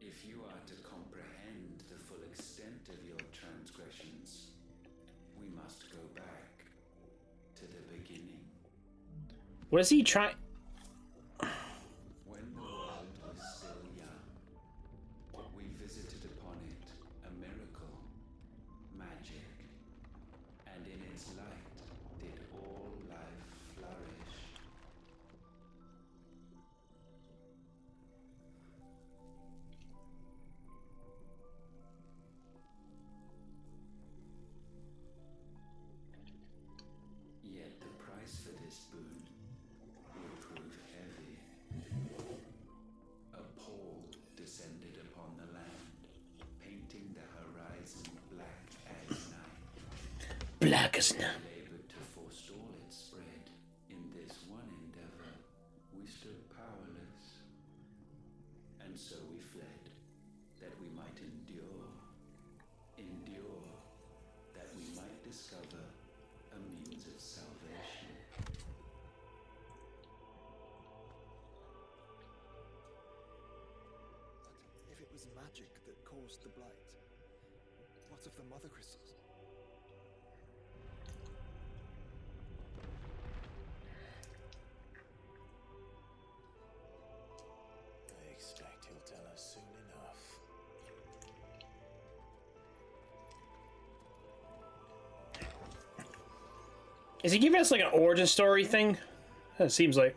If you are to comprehend the full extent of your transgressions, we must go back to the beginning. What is he trying? When the world was still young, we visited upon it a miracle, magic, and in its light did all life flourish. Yet the price for this boon would prove heavy. A pall descended upon the land, painting the horizon black as night. Black as night. We labored to forestall its spread. In this one endeavor, we stood powerless. And so we fled, that we might endure. Endure, that we might discover a means of salvation. But if it was magic that caused the blight, what of the mother crystals? Is he giving us like an origin story thing? It seems like.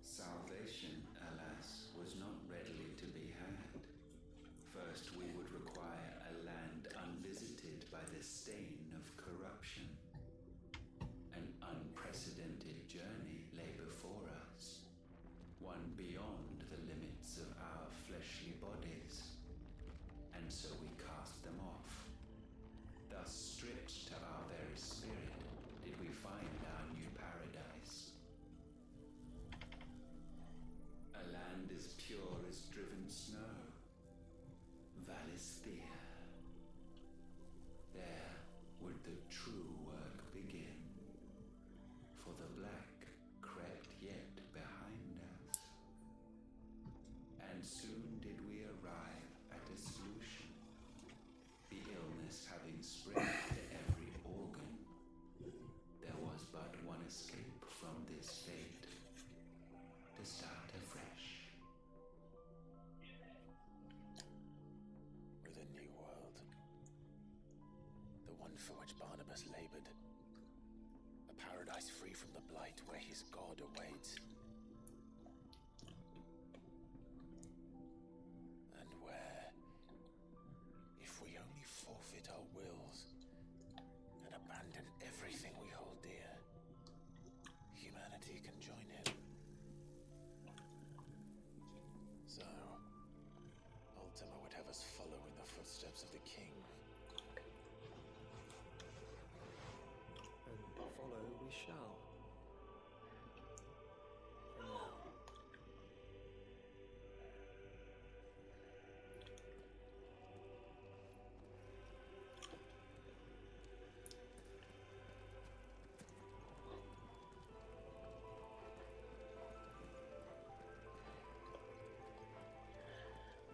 Salvation, alas, was not readily to be had. First, we would require a land unvisited by the stain of corruption. An unprecedented journey lay before us, one beyond the limits of our fleshly bodies. And so we cast them off. Thus, stripped to our very spirit, did we find our new paradise. A land as pure as driven snow. Valisthea. There would the true work begin. For the black crept yet behind us. And soon did we arrive at a solution. The illness having spread to every organ, there was but one escape from this fate. To start afresh. With a new world. The one for which Barnabas labored. A paradise free from the blight where his God awaits. And where, if we only forfeit our wills and abandon everything we hold dear, humanity can join him. So, Ultima would have us follow in the footsteps of the king. And follow we shall. For now.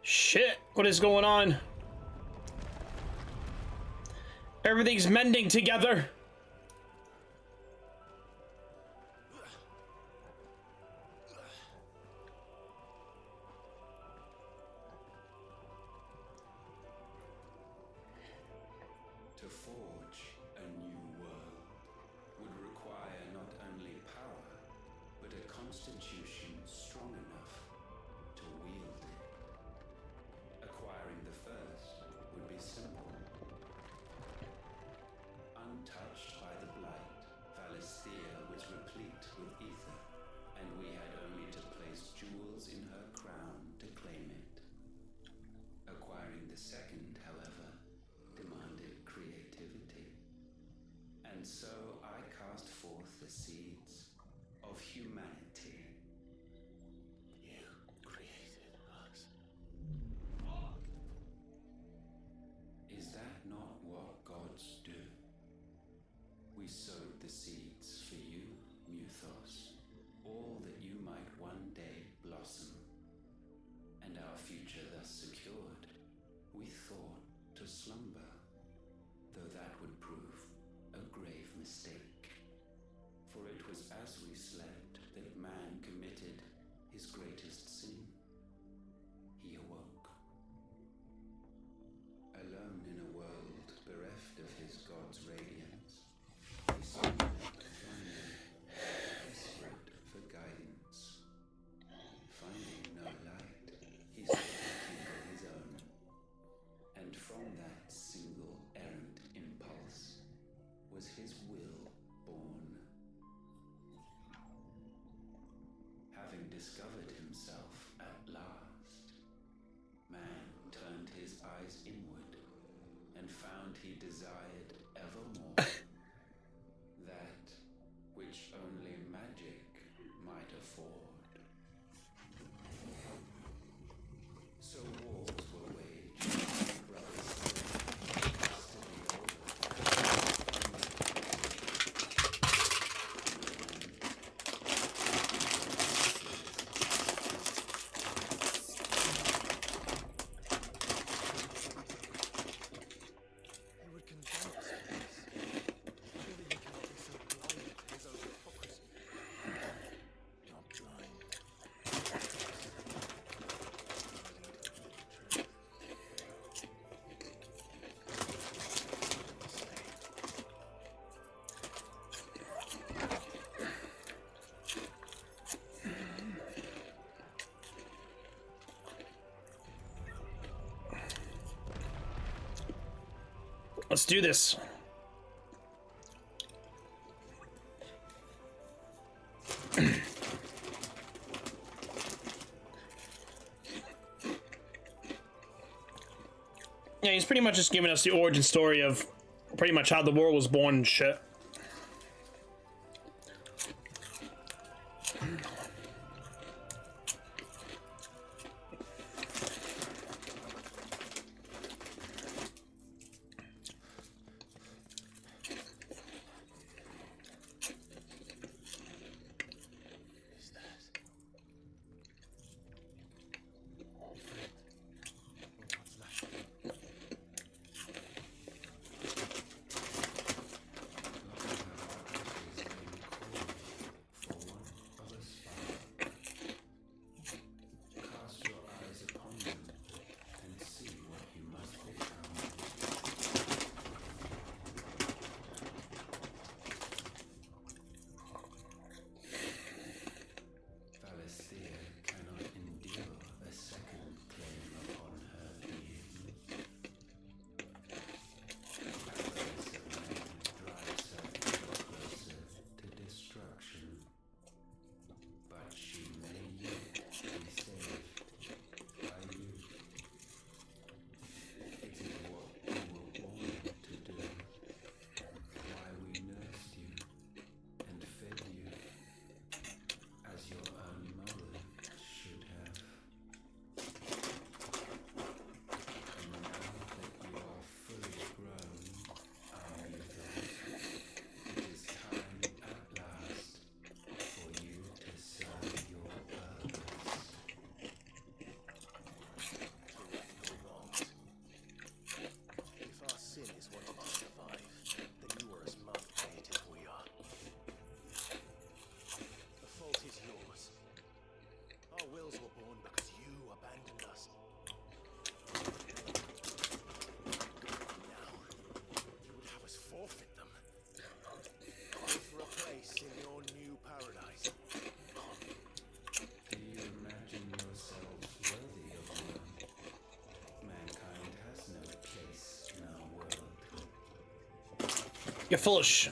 Shit, what is going on? Everything's mending together. To forge a new world would require not only power, but a constitution strong enough to wield it. Acquiring the first would be simple. Untouched by the blight, Valisthea was replete with ether, and we had only to place jewels in her crown to claim it. Acquiring the second, however, demanded creativity. And so I cast forth the seeds of humanity. You created us. Is that not what gods do? We sowed the seeds for you, Muthos, all that you might one day blossom. And our future thus secured, we thought to slumber, though that would prove a grave mistake. For it was as we slept that man committed his greatest sin. He awoke. Alone in a world bereft of his God's radiance, he summoned finding, desperate for guidance. Finding no light, he sought to kindle his own. And from that single errant impulse was his will born. Having discovered himself at last, man turned his eyes inward and found he desired evermore that which only magic might afford. So wars were waged, Let's do this. Yeah, he's pretty much just giving us the origin story of pretty much how the world was born and shit. You're full of sh.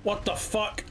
What the fuck?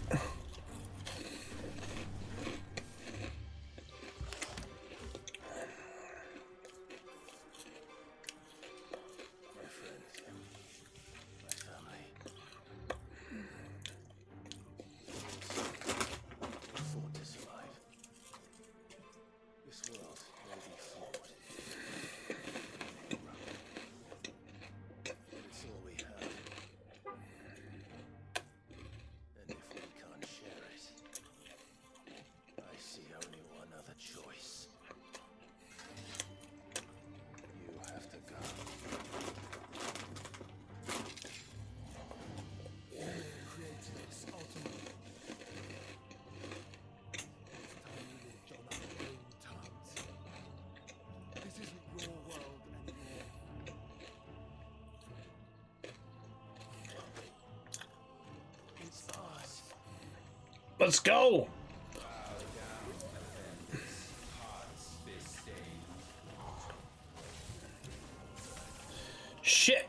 Let's go. Shit.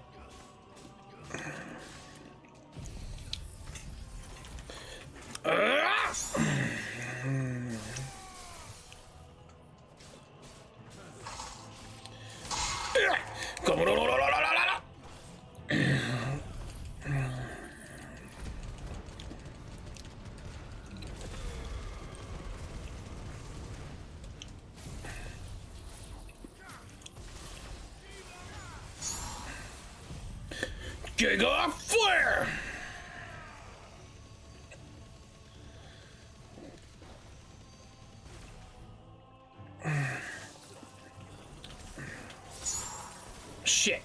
Come on. Giga flare! Shit.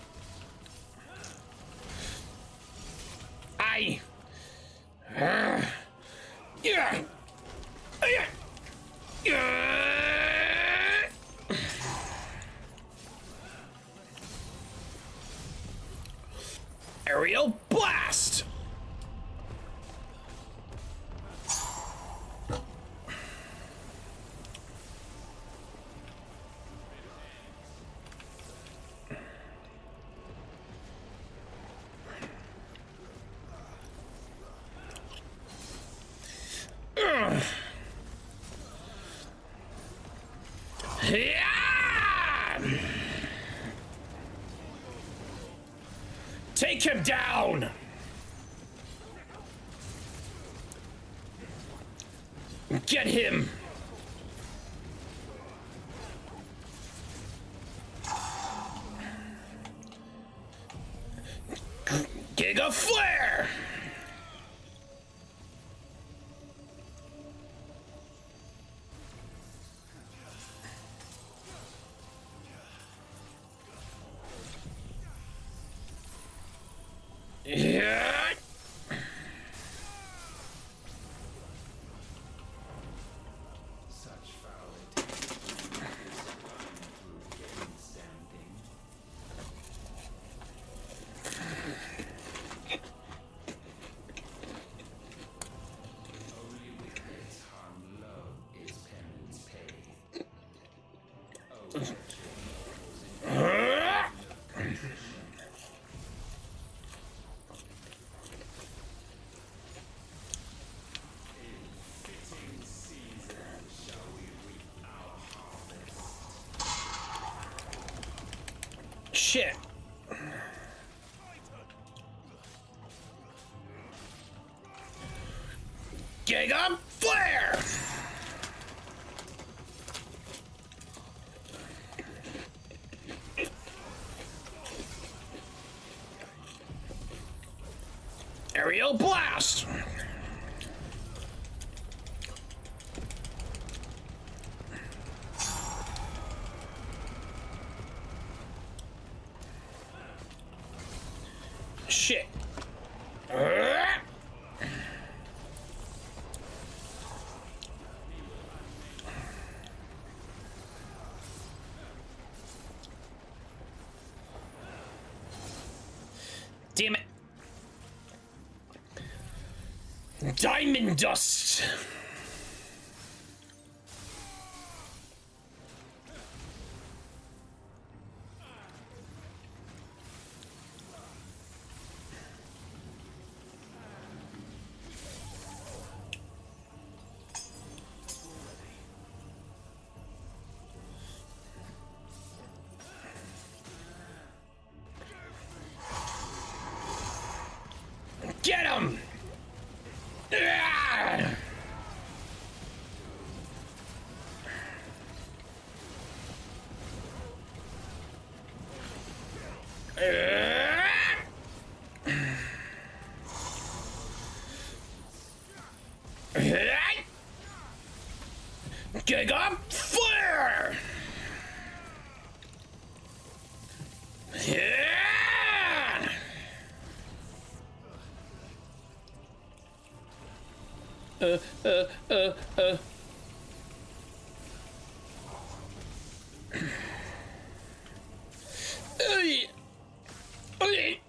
I. Yeah. Yeah. Yeah. Aerial blast. Yeah! Take him down! Get him! Giga flare! Yeah. Such foul intent. Standing. Only wicked's hung low is penance paid. Oh, Shit. Giga flare! Aerial blast! Shit. Damn it. Diamond dust. Get him! Ah! Giga flare! Yeah! Hey. Hey.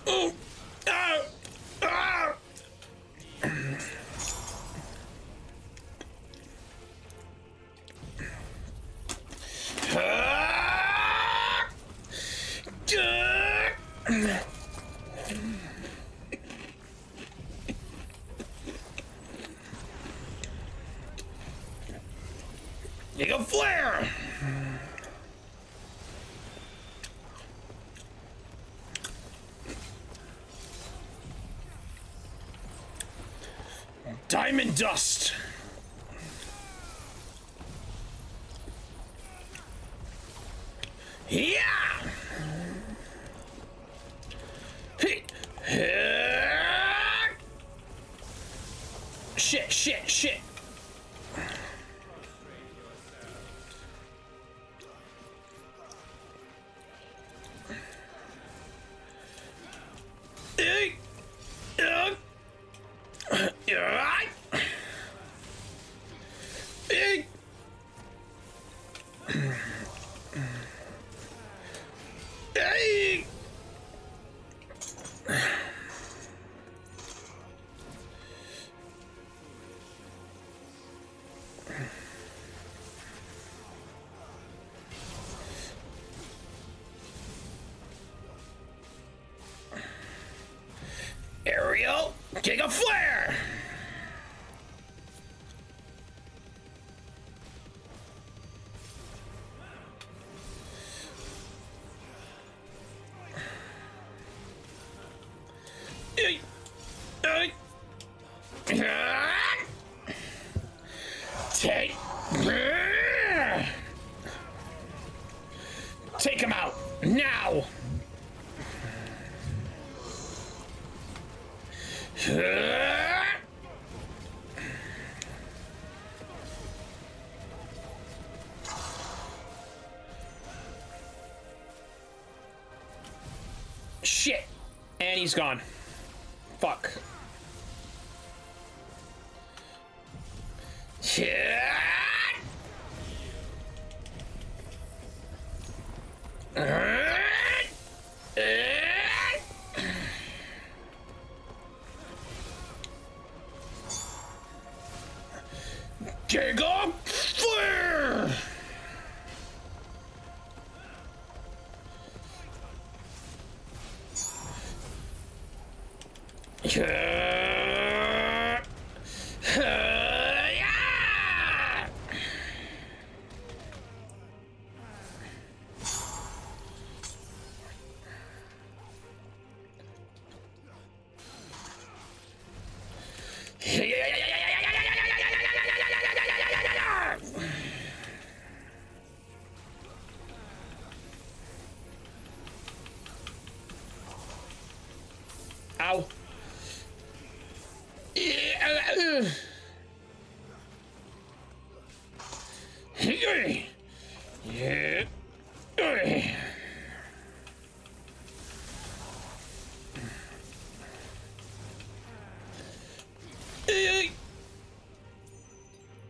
Oh! Ah! Ah! You go flare! Diamond dust! Yeah! Shit, shit, shit! Aerial, Giga Flare! Take him out now. Shit. And he's gone. Fuck. Giga Flare! Ow.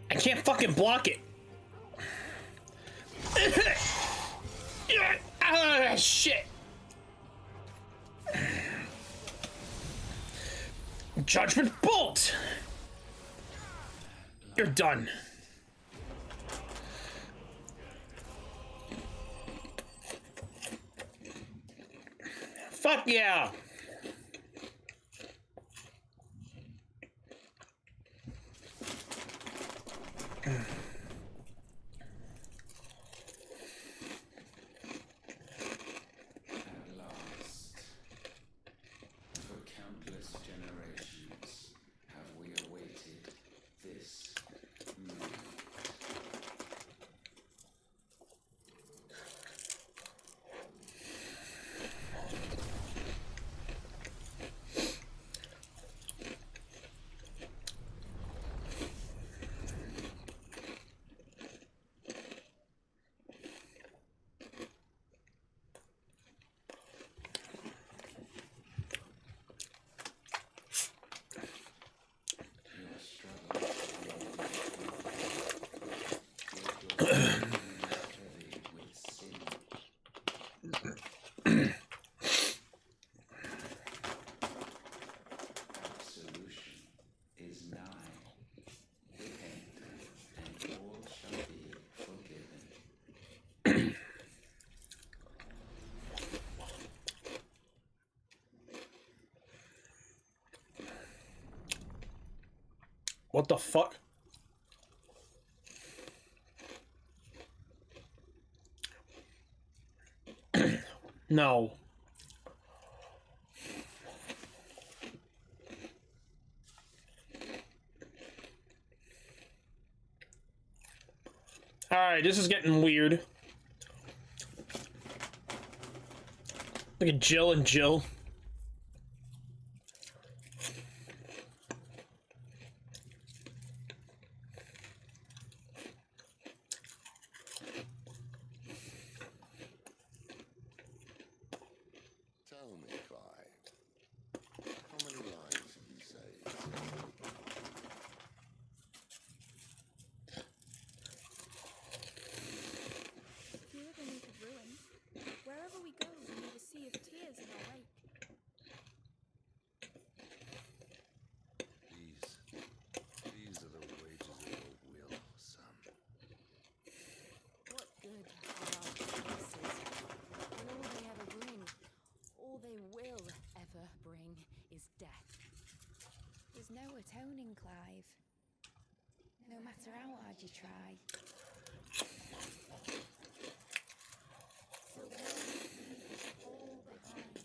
I can't fucking block it. Ah, shit. Judgment Bolt! You're done. Fuck yeah! For countless generations have we awaited this moment. What the fuck? No. Alright, this is getting weird. Look at Jill and Jill. Tell me, Clive, how many lives have you saved? Fewer than we could ruin. Wherever we go, we leave a sea of tears in our wake. These are the wages of your will, son. What good are our choices? When all they ever bring, all they will ever bring, is death. There's no atoning, Clive. No matter how hard you try. So we'll leave all behind.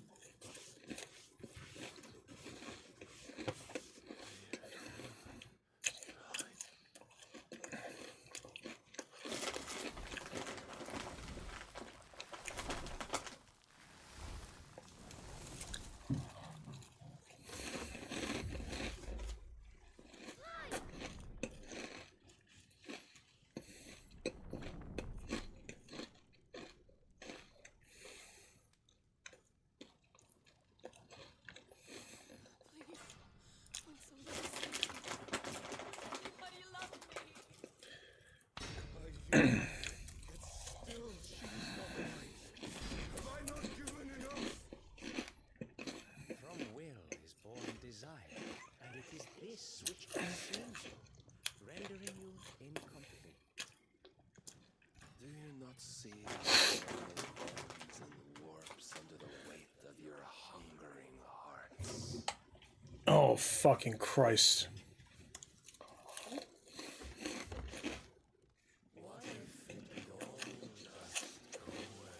From will is born desire, and it is this which consumes you, rendering you incomplete. Do you not see the bends and warps under the weight of your hungering hearts? Oh, fucking Christ. What if it all just go away?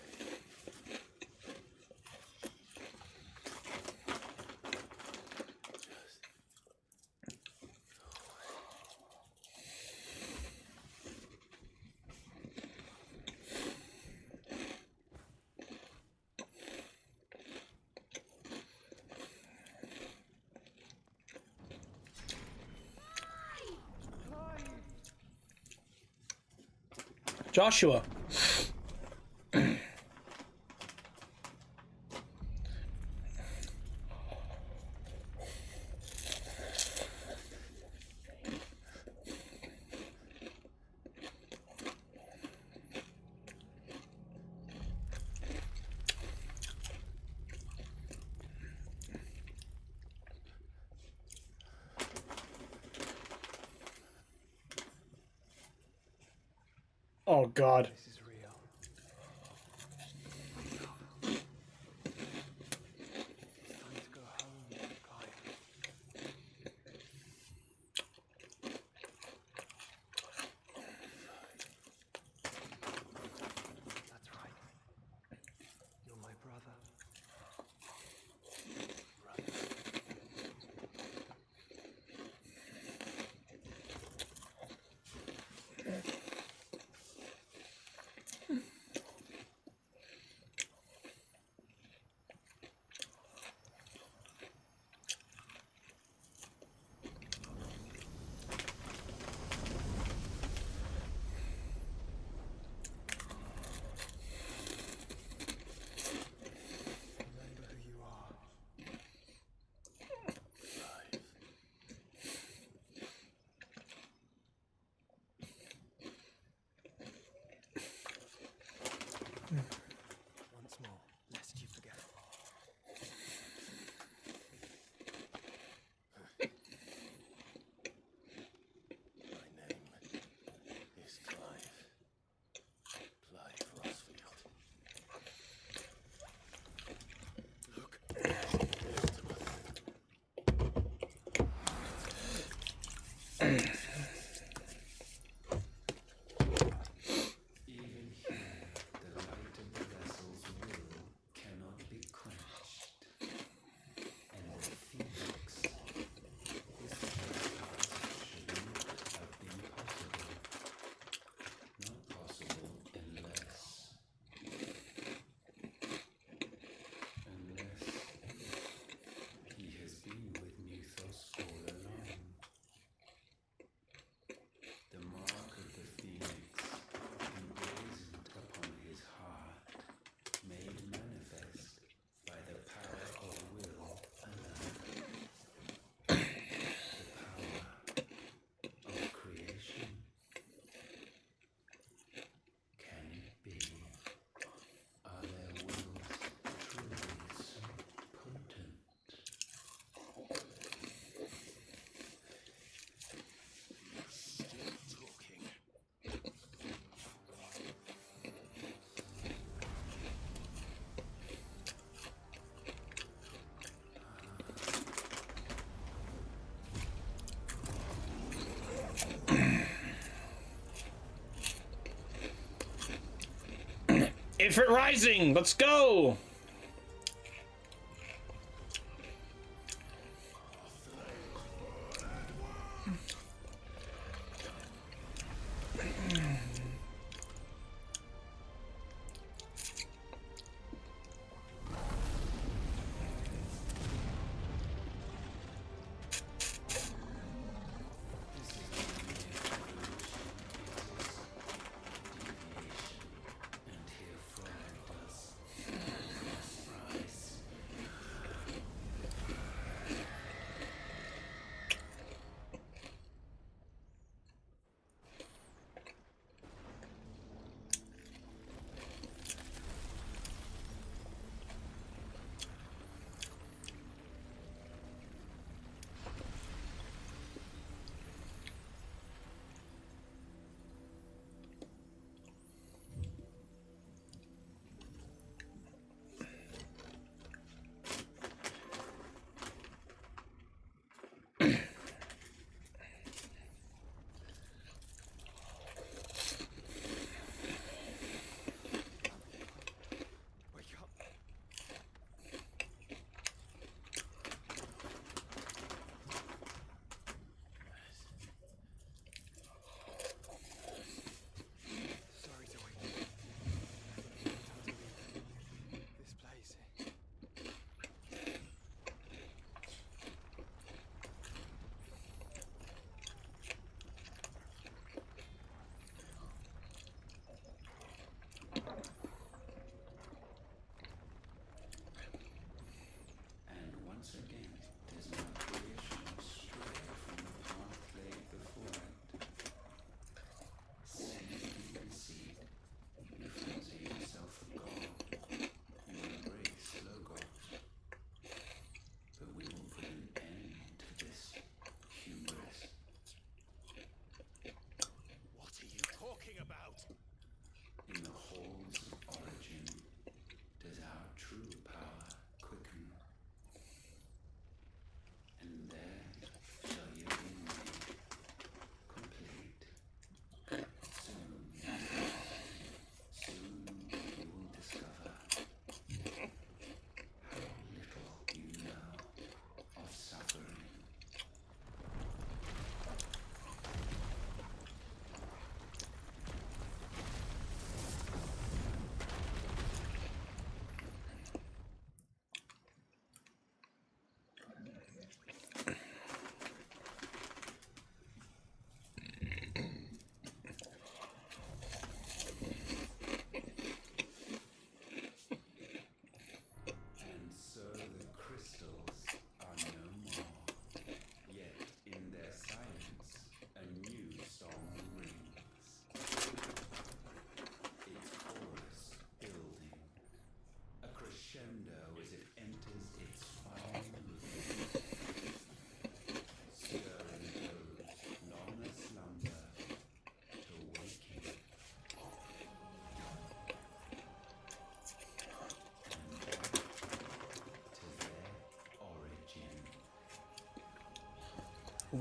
Joshua. Oh, God. This is real. It's time to go home, Clive. That's right. You're my brother. Ifrit Rising, let's go!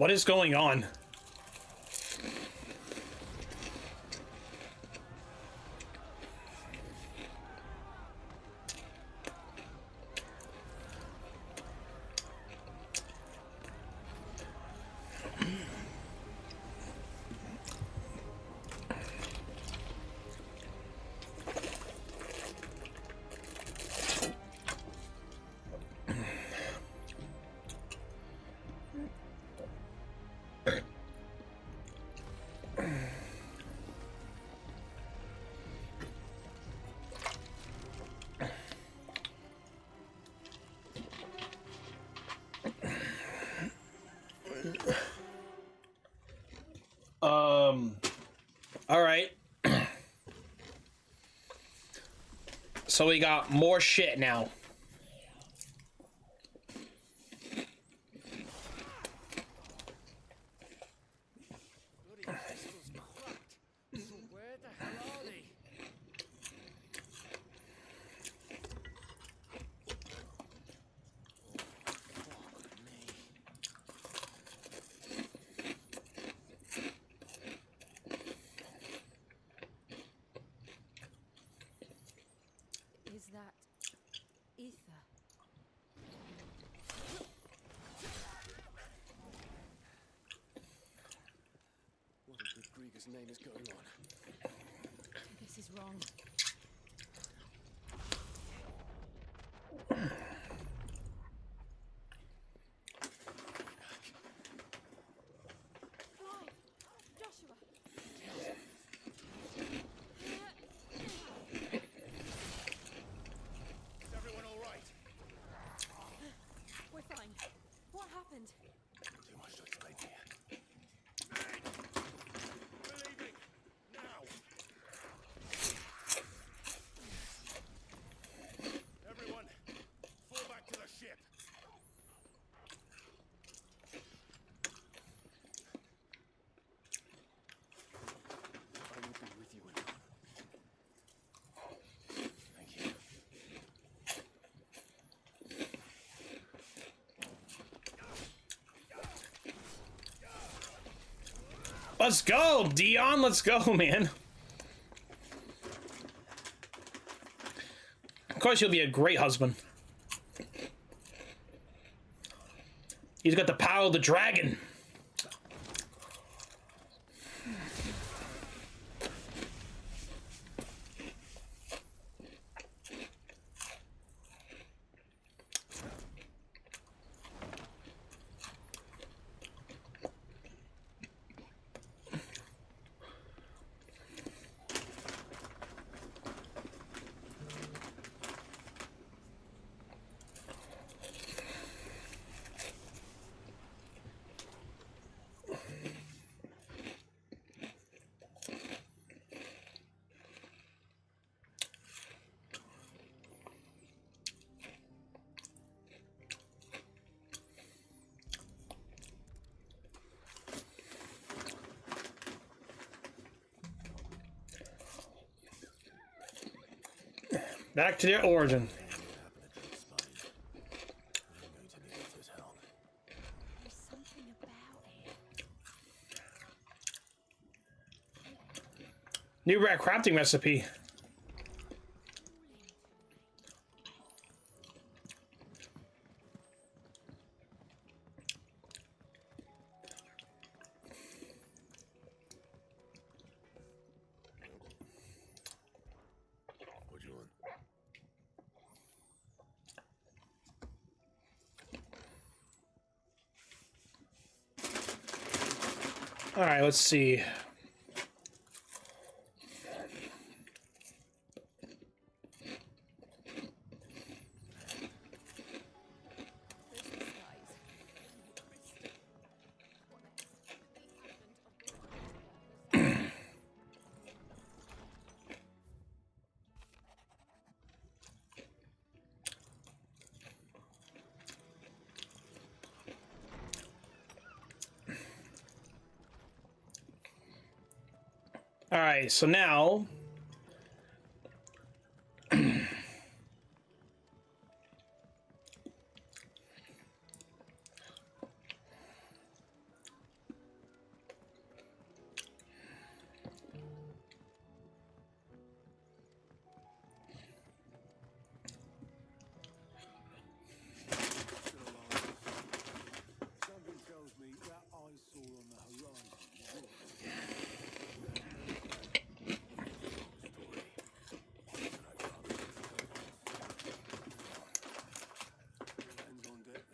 What is going on? All right. So we got more shit now. Bloody crystal's cracked. So where the hell are they? name is going on? This is wrong. Clive! Joshua! Is everyone all right? We're fine. What happened? Too much to explain here. We're leaving! Now! Everyone, fall back to the ship! I will be with you, Anon. Thank you. Let's go, Dion. Let's go, man. Of course, he'll be a great husband. He's got the power of the dragon. Back to their origin. There's something about it. New rat crafting recipe. What do you want? All right, let's see. All right, so now Something tells me that I saw on the horizon was yours. Hands on deck.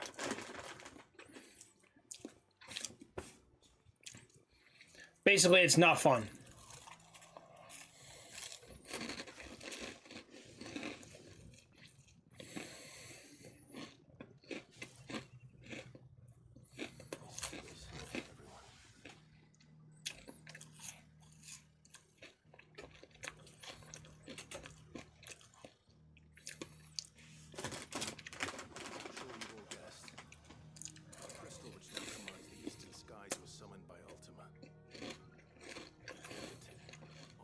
basically it's not fun. Sure you've all guessed. The crystal which now commands the eastern skies was summoned by Ultima.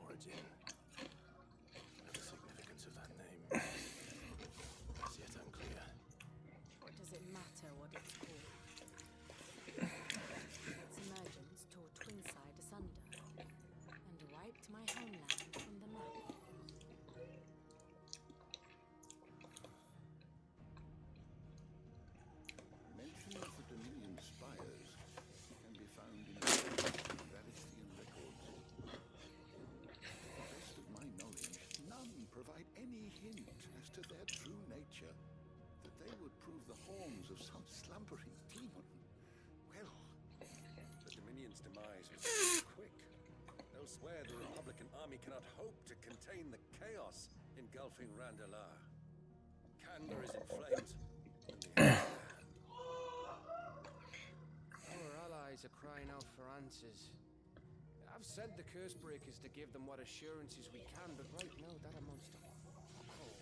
Origin. And the significance of that name is yet unclear. What does it matter what it's called? Its emergence tore Twinside asunder and wiped my homeland from the map. Mention of the Dominion spires can be found in the Valician records. Elsewhere, the Republican army cannot hope to contain the chaos engulfing Randalar. Kandor is in flames. Our allies are crying out for answers. I've sent the curse breakers to give them what assurances we can, but right now that amounts to fuck all.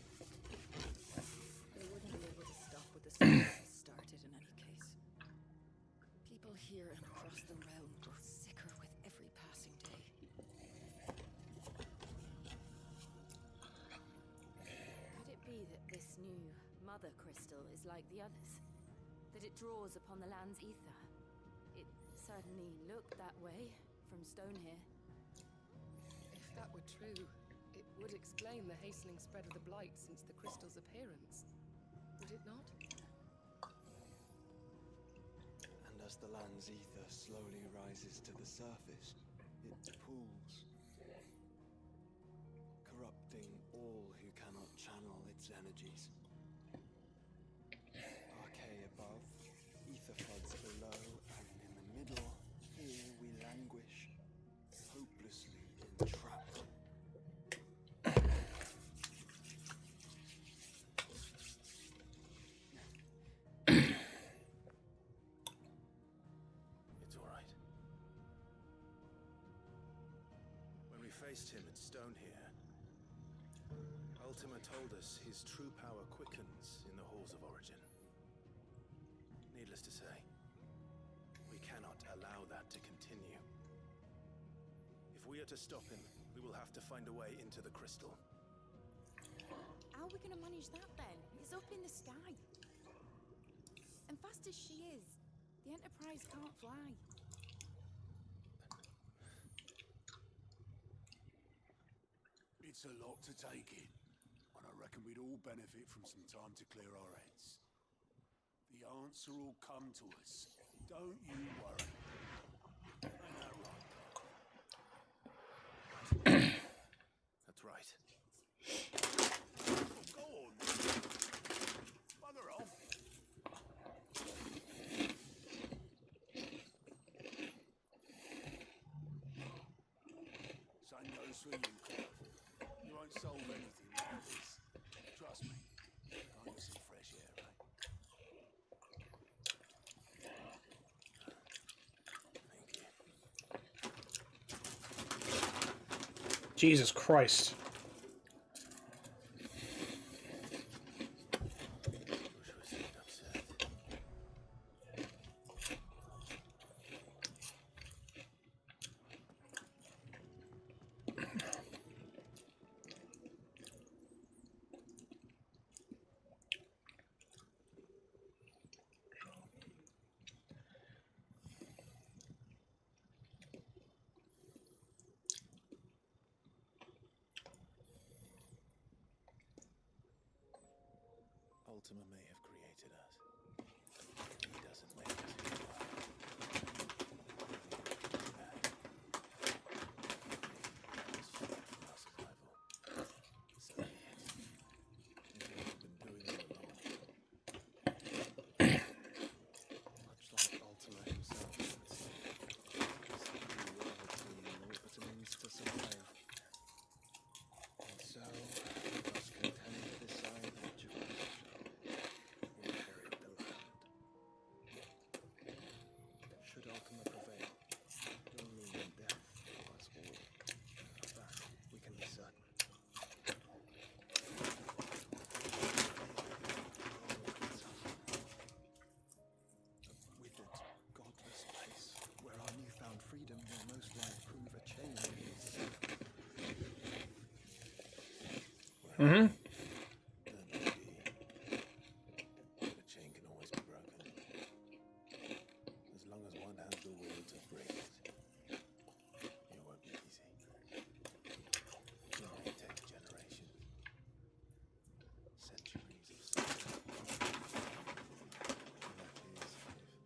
They wouldn't be able to stop what the Stormers started in any case. People here and across the realm grow sicker with every passing day. Could it be that this new mother crystal is like the others? That it draws upon the land's ether? It certainly looked that way from stone here. If that were true, it would explain the hastening spread of the blight since the crystal's appearance. Would it not? And as the land's ether slowly rises to the surface, it pools, corrupting all who cannot channel its energies. Archay above, ether floods below, and in the middle, here we languish, hopelessly entrapped. It's all right. When we faced him at Stone here, Ultima told us his true power quickens in the halls of origin. Needless to say, we cannot allow that to continue. If we are to stop him, we will have to find a way into the crystal. How are we going to manage that then? It's up in the sky. And fast as she is, the Enterprise can't fly. It's a lot to take in, and I reckon we'd all benefit from some time to clear our heads. The answer will come to us. Don't you worry. Ain't that right? That's right. Go on. Bugger off. Same goes for you, Clive. You won't solve anything like this. Trust me. I need some fresh air, eh? Jesus Christ. Ultima may have created us. He doesn't make us who we are. It's short from our survival. So be it. It's what we've been doing all along. Much like Ultima himself, I'd say. This new world to know what it means to survive. And so, we must contend to decide which of us shall inherit the land. Should Ultima prevail, it will mean the death of us all. Of that, we can be certain. A withered, godless place, where our newfound freedom will most likely prove a chain in itself. Mm-hmm. Then maybe the chain can always be broken. As long as one has the will to break it. It won't be easy. It may take generations. Centuries of suffering. And that is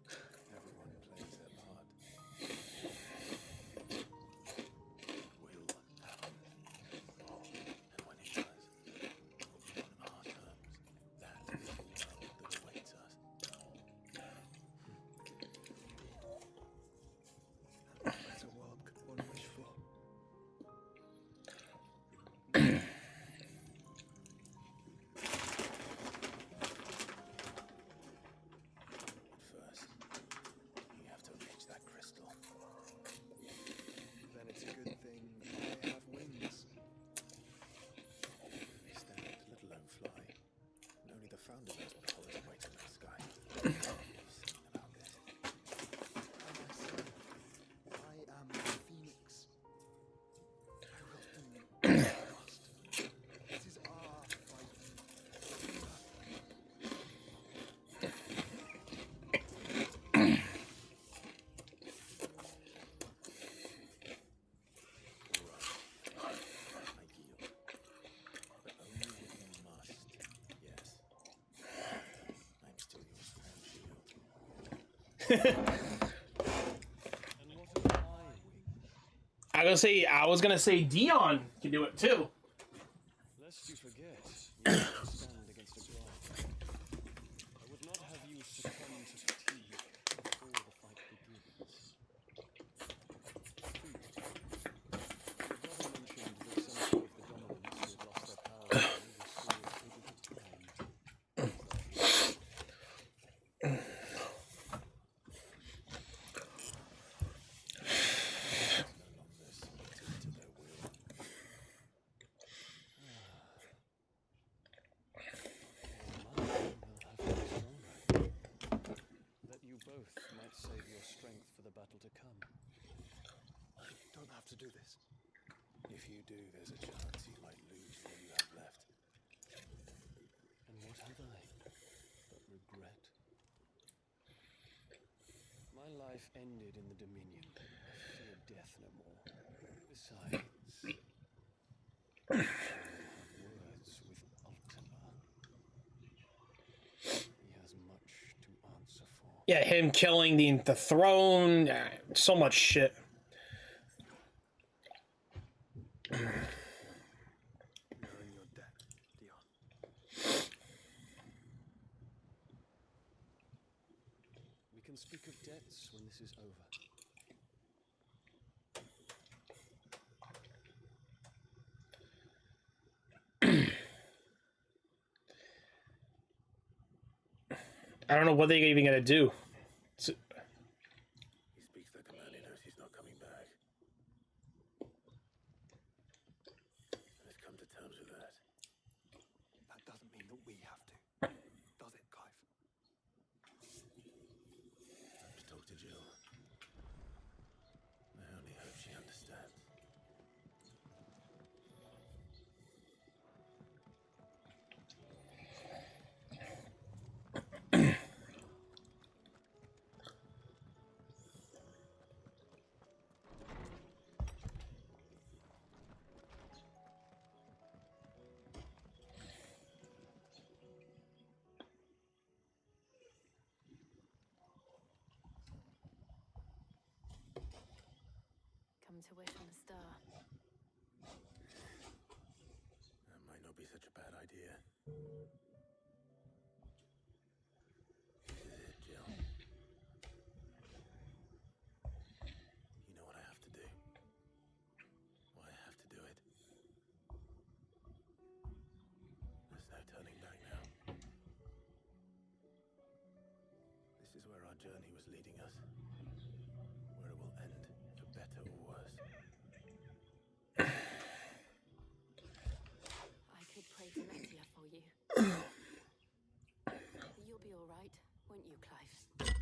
if everyone plays their part. It will happen. And when it does, I was gonna say Dion can do it too. Lest you forget, you must stand against a god. I would not have you succumb to fatigue before the fight begins. Food. Your brother mentioned that some of the dominants who had lost their power were still able to climb. Both might save your strength for the battle to come. You don't have to do this. If you do, there's a chance you might lose all you have left. And what have I but regret? My life ended in the Dominion. I fear death no more. Besides, I have words with Ultima. He has much to answer for. Yeah, him killing the throne, so much shit. We are in your debt, Dion. We can speak of debts when this is over. I don't know what they're even gonna do. He speaks like a man who knows he's not coming back. And has come to terms with that. That doesn't mean that we have to. Does it, Clive? Let's talk to Jill. I only hope she understands. Come to wish on a star. That might not be such a bad idea. This is it, Jill. You know what I have to do. Why I have to do it. There's no turning back now. This is where our journey was leading us. Where it will end, for better or worse. I could pray to Metia for you. You'll be all right, won't you, Clive?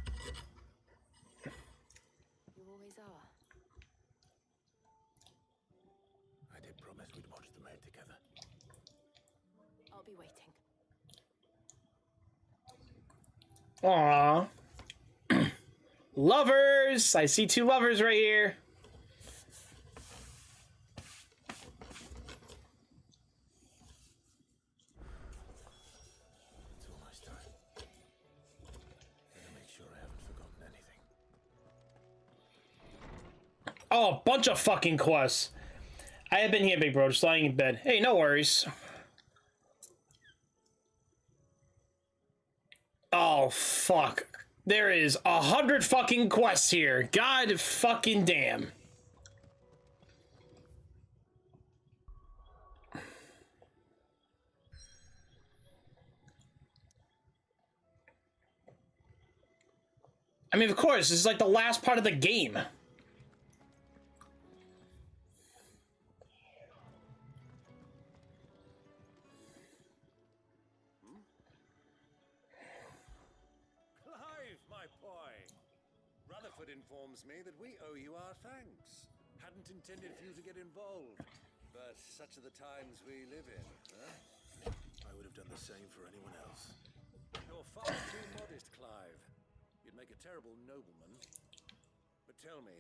You always are. I did promise we'd watch the moon together. I'll be waiting. Aww. Lovers! I see two lovers right here. It's almost time. Better make sure I haven't forgotten anything. Oh, a bunch of fucking quests. I have been here, big bro, just lying in bed. Hey, no worries. Oh, fuck. There is 100 fucking quests here. God fucking damn. I mean, of course, this is like the last part of the game. Clive, my boy. Rutherford informs me that we owe you our thanks. Hadn't intended for you to get involved, but such are the times we live in, huh? I would have done the same for anyone else. You're far too modest, Clive. You'd make a terrible nobleman. But tell me,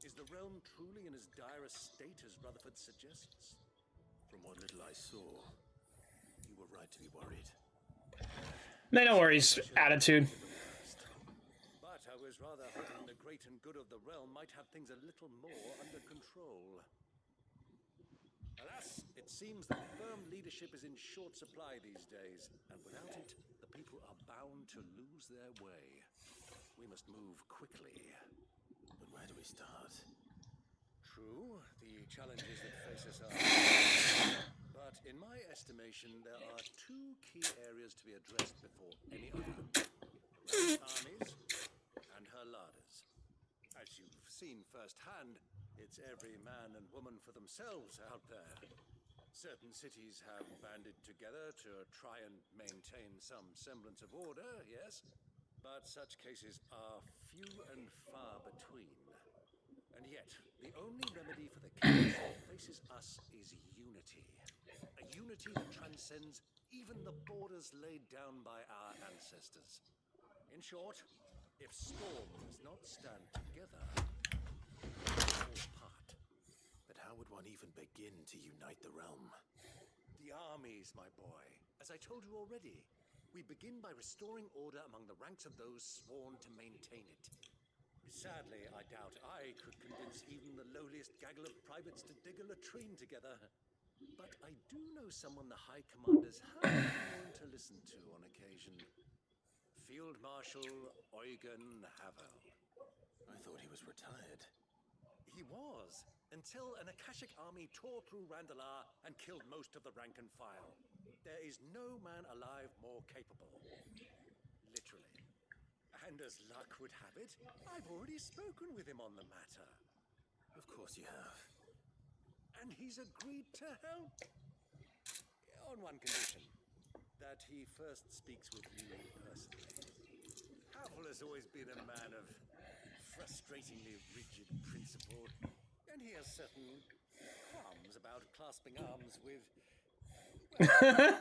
is the realm truly in as dire a state as Rutherford suggests? From what little I saw, you were right to be worried. No worries, attitude. But I was rather hoping the great and good of the realm might have things a little more under control. Alas, it seems that firm leadership is in short supply these days, and without it, the people are bound to lose their way. We must move quickly. But where do we start? True, the challenges that face us are... But in my estimation, there are two key areas to be addressed before any other. The armies and her larders. As you've seen firsthand, it's every man and woman for themselves out there. Certain cities have banded together to try and maintain some semblance of order, yes, but such cases are few and far between. And yet, the only remedy for the chaos that faces us is unity. A unity that transcends even the borders laid down by our ancestors. In short, if Storm does not stand together, we fall apart. But how would one even begin to unite the realm? The armies, my boy. As I told you already, we begin by restoring order among the ranks of those sworn to maintain it. Sadly, I doubt I could convince even the lowliest gaggle of privates to dig a latrine together. But I do know someone the High Commanders have been known to listen to on occasion. Field Marshal Eugen Havel. I thought he was retired. He was, until an Akashic army tore through Randalar and killed most of the rank and file. There is no man alive more capable. Literally. And as luck would have it, I've already spoken with him on the matter. Of course you have. And he's agreed to help. On one condition. That he first speaks with you personally. Havel has always been a man of frustratingly rigid principle, and he has certain qualms about clasping arms with... well,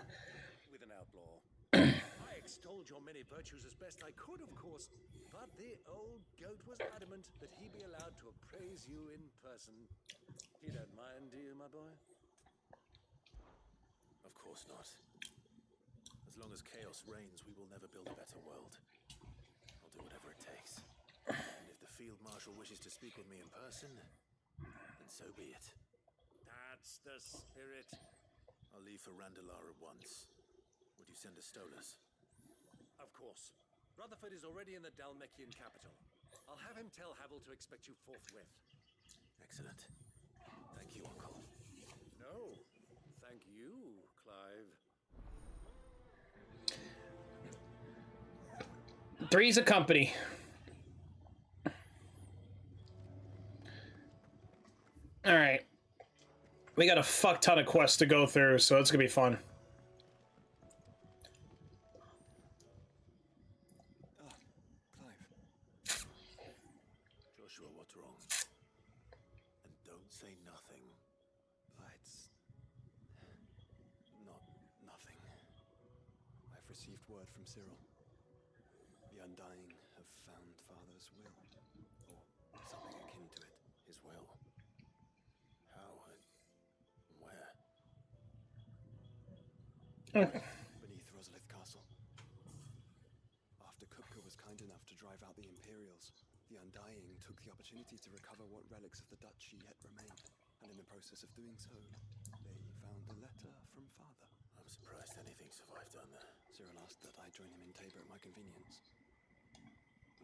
with an outlaw. I extolled your many virtues as best I could, of course, but the old goat was adamant that he be allowed to appraise you in person. You don't mind, do you, my boy? Of course not. As long as chaos reigns, we will never build a better world. I'll do whatever it takes. And if the Field Marshal wishes to speak with me in person, then so be it. That's the spirit. I'll leave for Randalar at once. Would you send a Stolas? Of course. Rutherford is already in the Dalmekian capital. I'll have him tell Havel to expect you forthwith. Excellent. Thank you, Uncle. No, thank you, Clive. Three's a company. All right. We got a fuck ton of quests to go through, so it's gonna be fun. Clive. Joshua, what's wrong? And don't say nothing. It's not nothing. I've received word from Cyril. The Undying have found Father's will, or something akin to it. His will? How and where? Beneath Rosalith Castle. After Kupka was kind enough to drive out the Imperials, the Undying took the opportunity to recover what relics of the Duchy yet remained, and in the process of doing so, they found a letter from Father. I'm surprised anything survived down there. Cyril asked that I join him in Tabor at my convenience.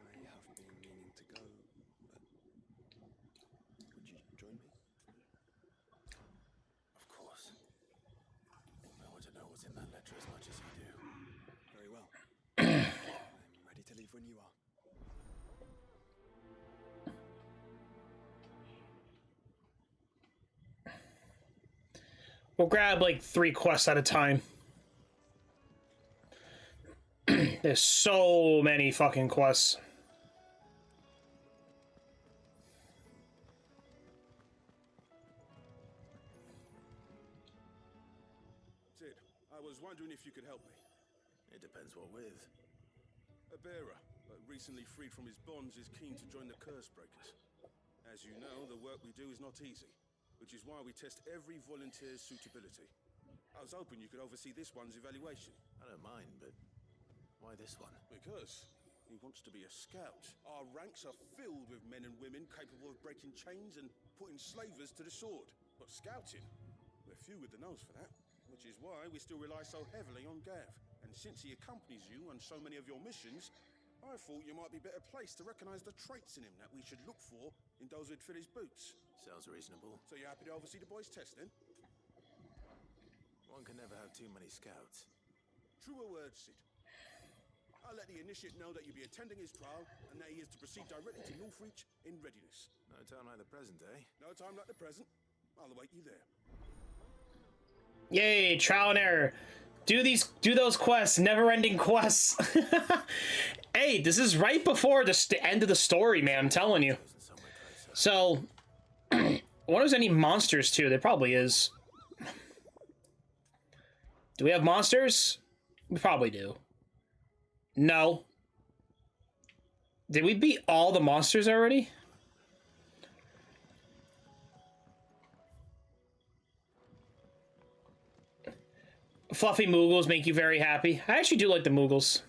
I have been meaning to go, but would you join me? Of course. I want to know what's in that letter as much as you do. Very well. I'm ready to leave when you are. We'll grab like 3 quests at a time. There's so many fucking quests. Sid, I was wondering if you could help me. It depends what with. A bearer, but recently freed from his bonds, is keen to join the Curse Breakers. As you know, the work we do is not easy, which is why we test every volunteer's suitability. I was hoping you could oversee this one's evaluation. I don't mind, but why this one? Because He wants to be a scout. Our ranks are filled with men and women capable of breaking chains and putting slavers to the sword. But scouting? We're few with the nose for that, which is why we still rely so heavily on Gav. And since he accompanies you on so many of your missions, I thought you might be better placed to recognize the traits in him that we should look for in those who'd fill his boots. Sounds reasonable. So you're happy to oversee the boys' test, then? One can never have too many scouts. Truer words, Sid. I'll let the initiate know that you'll be attending his trial and that he is to proceed directly to Northreach in readiness. No time like the present, eh? No time like the present. I'll await you there. Yay, trial and error. Do those quests, never-ending quests. Hey, this is right before the end of the story, man, I'm telling you. So, I wonder if there's any monsters, too. There probably is. Do we have monsters? We probably do. No. Did we beat all the monsters already? Fluffy Moogles make you very happy. I actually do like the Moogles.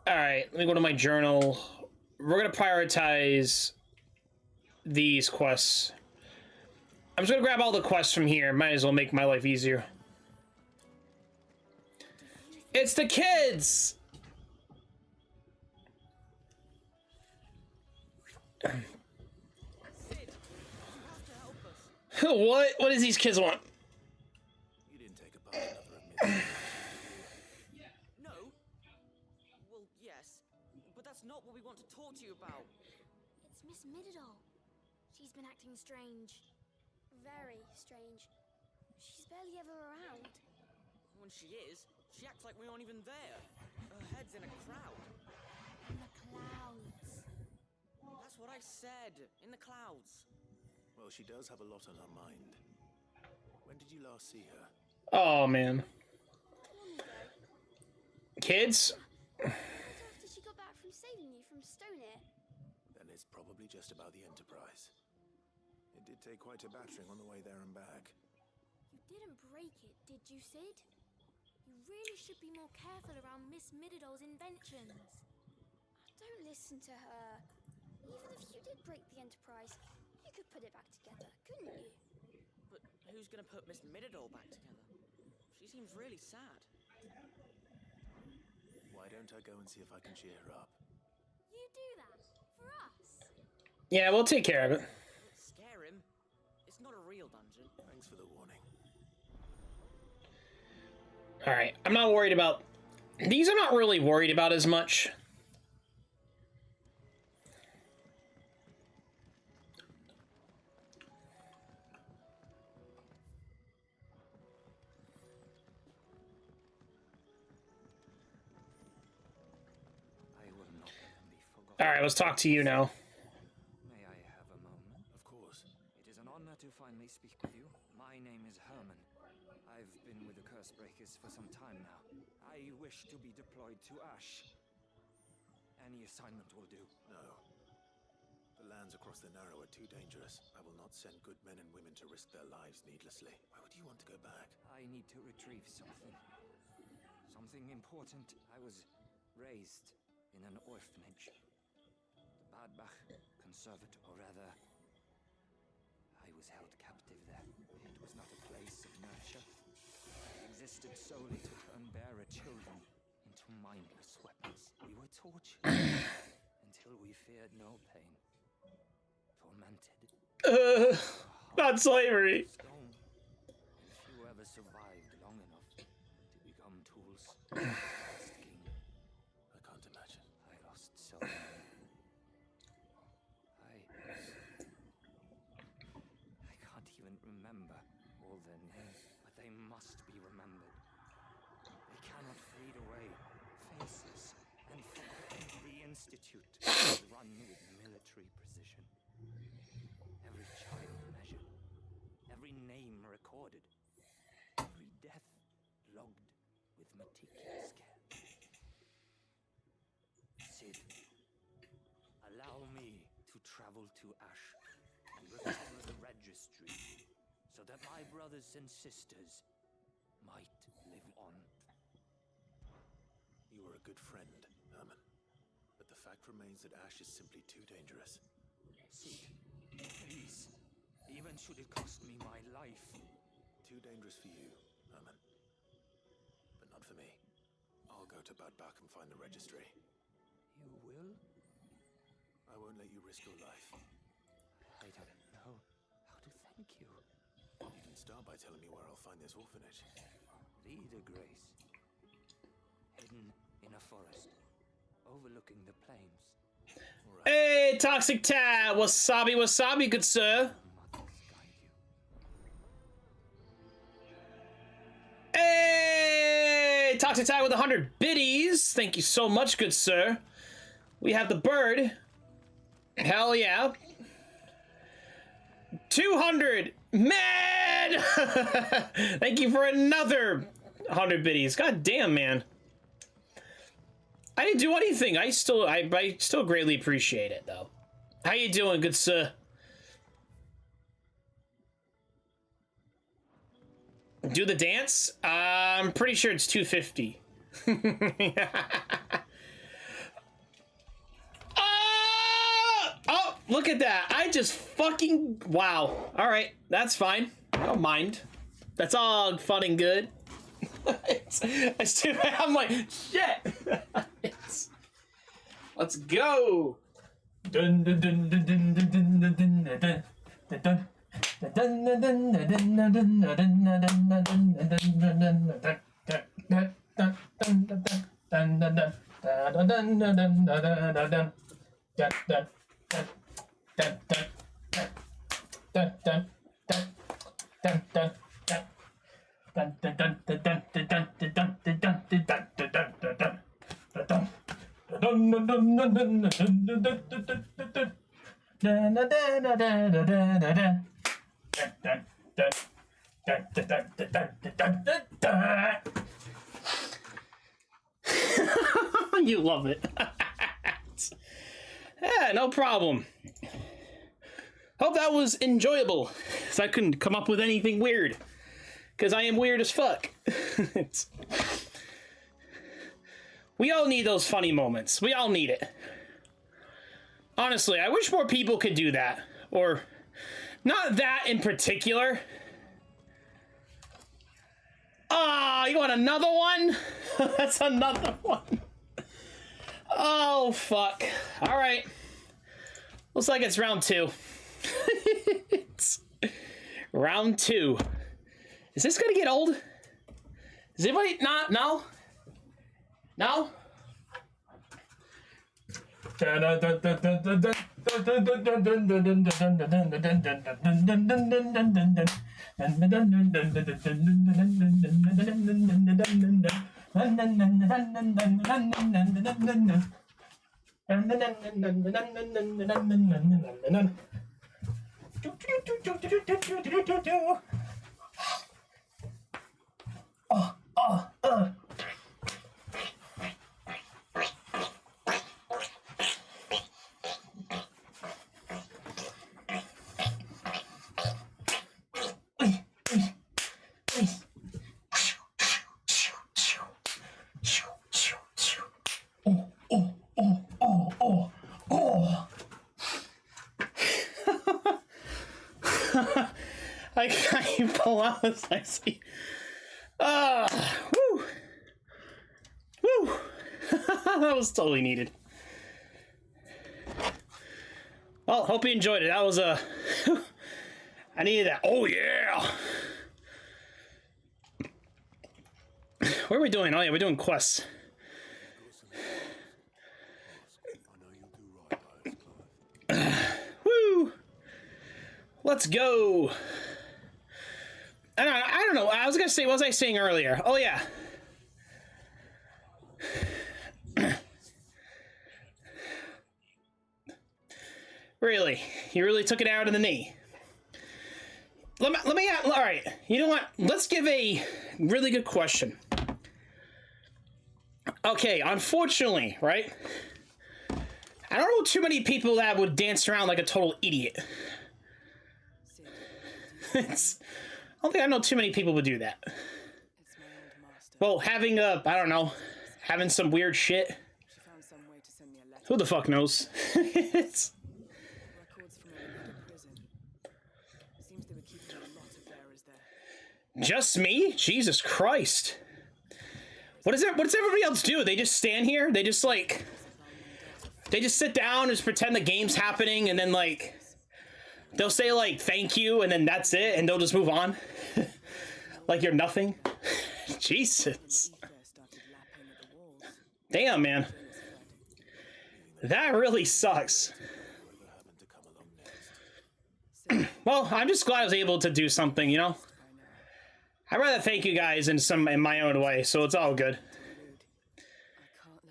Alright, let me go to my journal. We're gonna prioritize these quests. I'm just gonna grab all the quests from here. Might as well make my life easier. It's the kids! What? What does these kids want? You didn't take a part in another admission. No? Well, yes. But that's not what we want to talk to you about. It's Miss Mididol. She's been acting strange. Very strange. She's barely ever around. When she is, she acts like we aren't even there. Her head's in a crowd. In the clouds. That's what I said. In the clouds. Well, she does have a lot on her mind. When did you last see her? Oh, man. Kids? After she got back from saving you from Stonehenge. Then it's probably just about the Enterprise. It did take quite a battering on the way there and back. You didn't break it, did you, Sid? You really should be more careful around Miss Mididol's inventions. Don't listen to her. Even if you did break the Enterprise, you could put it back together, couldn't you? But who's gonna put Miss Mididol back together? She seems really sad. Why don't I go and see if I can cheer her up? You do that for us. Yeah, we'll take care of it. Scare him. It's not a real dungeon. Thanks for the warning. Alright, I'm not worried about... These I'm not really worried about as much. Alright, let's talk to you now. May I have a moment? Of course. It is an honor to finally speak with you. My name is Herman. I've been with the Curse-Breakers for some time now. I wish to be deployed to Ash. Any assignment will do. No. The lands across the Narrow are too dangerous. I will not send good men and women to risk their lives needlessly. Why would you want to go back? I need to retrieve something. Something important. I was raised in an orphanage. Badbach Conservator, or rather, I was held captive there. It was not a place of nurture. It existed solely to turn bearer children into mindless weapons. We were tortured until we feared no pain. Tormented. Not slavery. Stone. And few ever survived long enough to become tools. I can't imagine. I lost so many. I can't even remember all their names, but they must be remembered. They cannot fade away, faceless and forgotten. The Institute is run with military precision. Every child measured, every name recorded, every death logged with meticulous care. Sid, allow me to travel to Ash and recover the registry so that my brothers and sisters might live on. You You were a good friend, Herman. But the fact remains that Ash is simply too dangerous. Sid, please. Even should it cost me my life. Too dangerous for you, Herman. But not for me. I'll go to Bucketman and find the registry. You will? I won't let you risk your life. I don't know how to thank you. You can start by telling me where I'll find this orphanage. Lead a grace. Hidden in a forest, overlooking the plains. Hey, Toxic Tab! Wasabi, wasabi, good sir. Hey, Toxic Tab with 100 biddies. Thank you so much, good sir. We have the bird. Hell yeah. 200 man. Thank you for another 100 biddies. God damn, man. I didn't do anything. I still greatly appreciate it, though. How you doing, good sir? Do the dance? I'm pretty sure it's 250. Oh, look at that. I just fucking... Wow. All right. That's fine. I don't mind. That's all fun and good. it's too bad. I'm like, shit. Let's go. Dun, dun, dun, dun, dun, dun, dun, dun, dun, dun, dun. You love it. Yeah, no problem. Hope that was enjoyable, because I couldn't come up with anything weird, because I am weird as fuck. We all need those funny moments. We all need it. Honestly, I wish more people could do that. Or, not that in particular. Ah, you want another one? That's another one. Oh, fuck. All right. Looks like it's round 2. It's round 2. Is this gonna get old? Is anybody not? No? No? I can't pull out as I see. Woo! Woo! That was totally needed. Well, hope you enjoyed it. That was a... I needed that. Oh, yeah! What are we doing? Oh, yeah, we're doing quests. Woo! Let's go! I don't know. I was gonna say, what was I saying earlier? Oh, yeah. Really? You really took it out of the knee? Let me all right. You know what? Let's give a really good question. Okay, unfortunately, right? I don't know too many people that would dance around like a total idiot. I don't think I know too many people would do that. Well, having a, I don't know, having some weird shit. She found some way to send me a letter. Who the fuck knows? It's... Records from a Renedo prison. Seems they were keeping a lot of bearers there. Just me? Jesus Christ. What does everybody else do? They just stand here? They just like... They just sit down and just pretend the game's happening and then like... They'll say like, thank you, and then that's it, and they'll just move on. Like you're nothing. Jesus. Damn, man. That really sucks. Well, I'm just glad I was able to do something, you know? I'd rather thank you guys in my own way, so it's all good.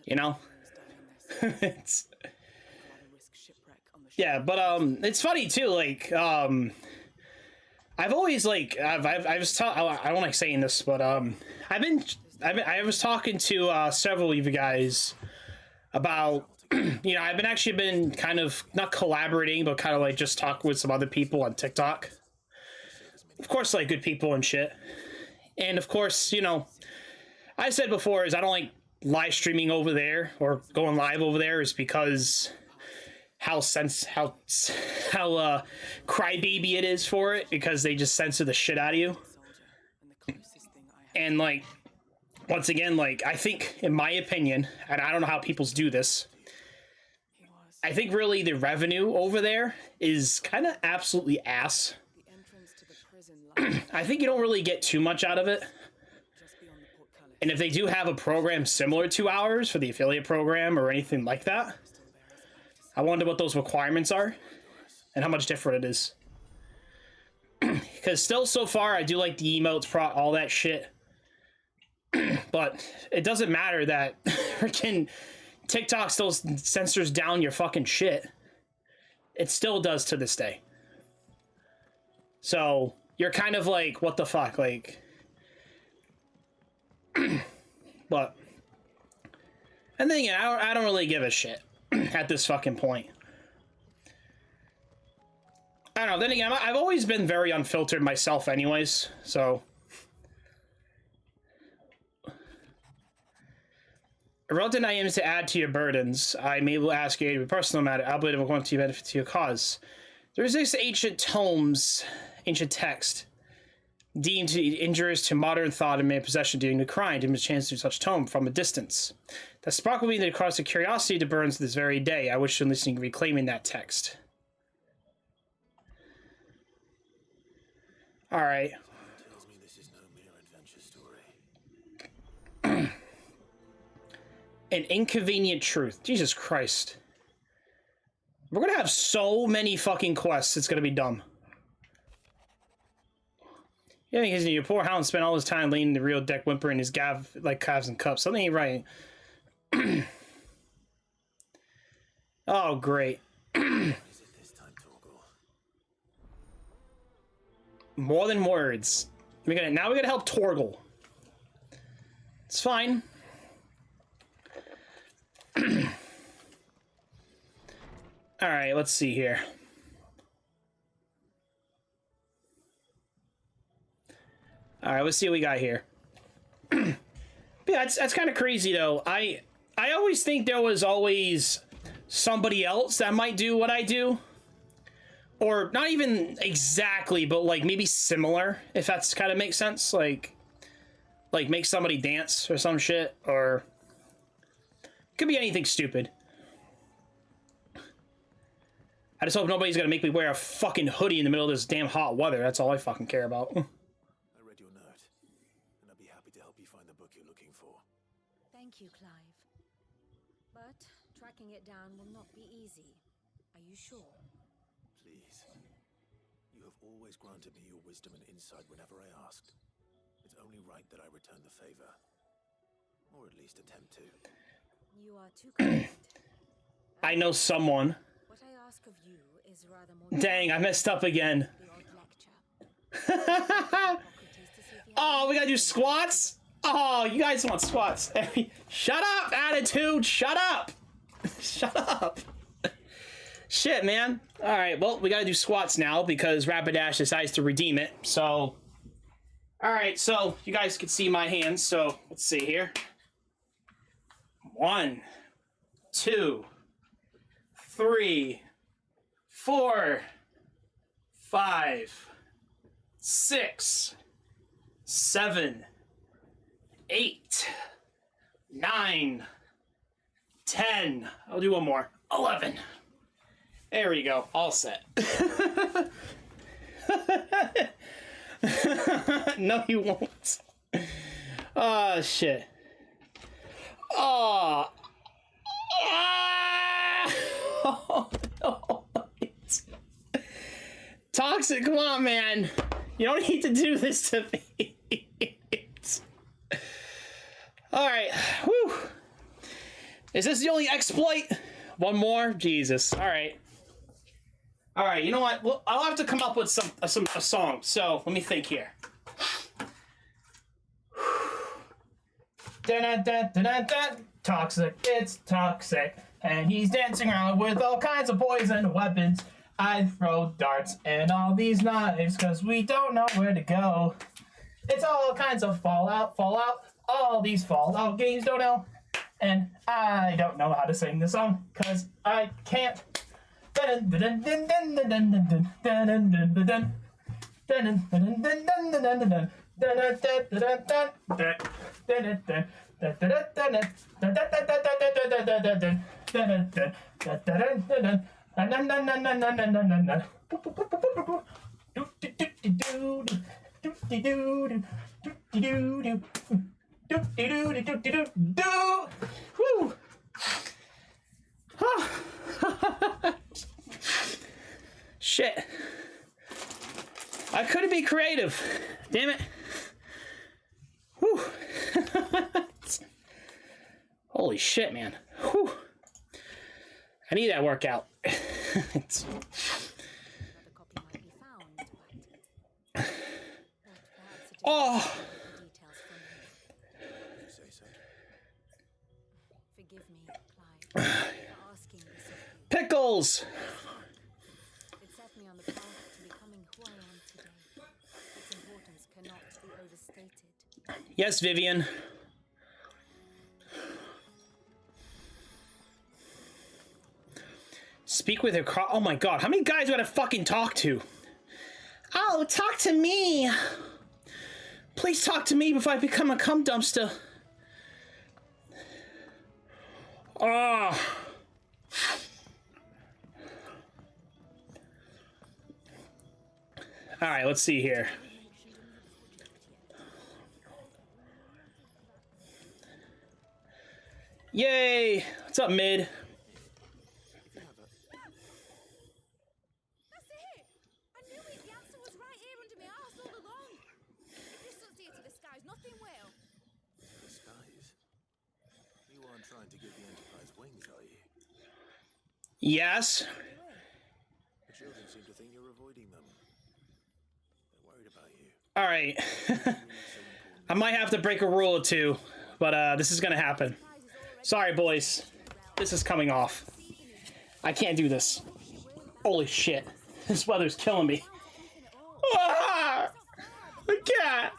You know? It's... Yeah, but it's funny too, like, I've always like I don't like saying this, but I was talking to several of you guys about you know, I've been kind of not collaborating, but kind of like just talking with some other people on TikTok. Of course, like good people and shit. And of course, you know, I said before is I don't like live streaming over there or going live over there is because how crybaby it is for it, because they just censor the shit out of you. And like, once again, like I think in my opinion, and I don't know how people's do this, I think really the revenue over there is kind of absolutely ass. I think you don't really get too much out of it. And if they do have a program similar to ours for the affiliate program or anything like that, I wonder what those requirements are and how much different it is. Because still so far, I do like the emotes, all that shit. But it doesn't matter that freaking TikTok still censors down your fucking shit. It still does to this day. So you're kind of like, what the fuck? Like, but, and then again, I don't really give a shit at this fucking point. I don't know. Then again, I've always been very unfiltered myself anyways, so. A relative I am to add to your burdens, I may will ask you to be personal matter, albeit it will come to your benefit to your cause. There is this ancient text, deemed to injurious to modern thought and made possession during the crime, given a chance to such tome from a distance. That sparkle me that caused the curiosity to burns this very day. I wish to listen to reclaiming that text. All right. Tells me this is no mere adventure story. An inconvenient truth. Jesus Christ. We're gonna have so many fucking quests, it's gonna be dumb. Yeah, because your poor hound spent all his time laying in the real deck whimpering his like calves and cups. Something ain't right. Oh, great. More than words. Now we gotta help Torgal. It's fine. All right, let's see here. All right, let's see what we got here. Yeah, that's kind of crazy though. I always think there was always somebody else that might do what I do, or not even exactly, but like maybe similar, if that's kind of makes sense. Like make somebody dance or some shit, or could be anything stupid. I just hope nobody's gonna make me wear a fucking hoodie in the middle of this damn hot weather. That's all I fucking care about. I read your note, and I'd be happy to help you find the book you're looking for. Thank you, Clive. But tracking it down will not be easy. Are you sure? Please. You have always granted me your wisdom and insight whenever I asked. It's only right that I return the favor. Or at least attempt to. You are too kind. I know someone. What I ask of you is rather more. Dang, I messed up again. Oh, we gotta do squats? Oh, you guys want squats. Shut up, attitude. Shut up. Shut up. Shit, man. All right, well, we gotta do squats now because Rapidash decides to redeem it. So, all right, so you guys can see my hands. So let's see here. 1, 2, 3, 4, 5, 6, 7, 8, 9, 10. I'll do one more. 11. There we go. All set. No, you won't. Oh, shit. Oh. Oh, no. Toxic, come on, man. You don't need to do this to me. Alright. Whew. Is this the only exploit? One more? Jesus. Alright. Alright, you know what? Well, I'll have to come up with a song. So, let me think here. Toxic, it's toxic. And he's dancing around with all kinds of poison weapons. I throw darts and all these knives because we don't know where to go. It's all kinds of Fallout. All these Fallout games don't know. And I don't know how to sing the song because I can't. Woo! Shit. I couldn't be creative. Damn it. Whew. Holy shit, man. Whew. I need that workout. Oh. Forgive me, Clive, for asking this of you. Pickles. It set me on the path to becoming who I am today. Its importance cannot be overstated. Yes, Vivian. Speak with her car. Oh my god, how many guys do I gotta fucking talk to? Oh, talk to me. Please talk to me before I become a cum dumpster. Oh. Alright, let's see here. Yay! What's up, mid? That's it! I knew it! The answer was right here under my arse all along! If this looks dear to the skies, nothing will! The skies? You aren't trying to give the Enterprise wings, are you? Yes. The children seem to think you're avoiding them. They're worried about you. Alright. I might have to break a rule or two, but this is gonna happen. Sorry, boys. This is coming off. I can't do this. Holy shit. This weather's killing me. Ah! I can't.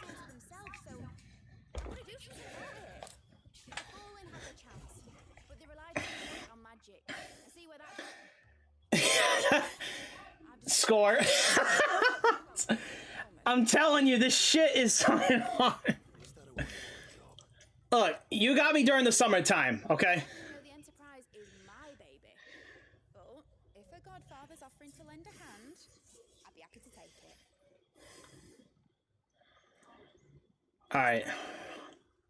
Score. I'm telling you, this shit is something hard. Look, you got me during the summertime, okay? The Enterprise is my baby. But if a godfather's offering to lend a hand, I'd be happy to take it. Alright.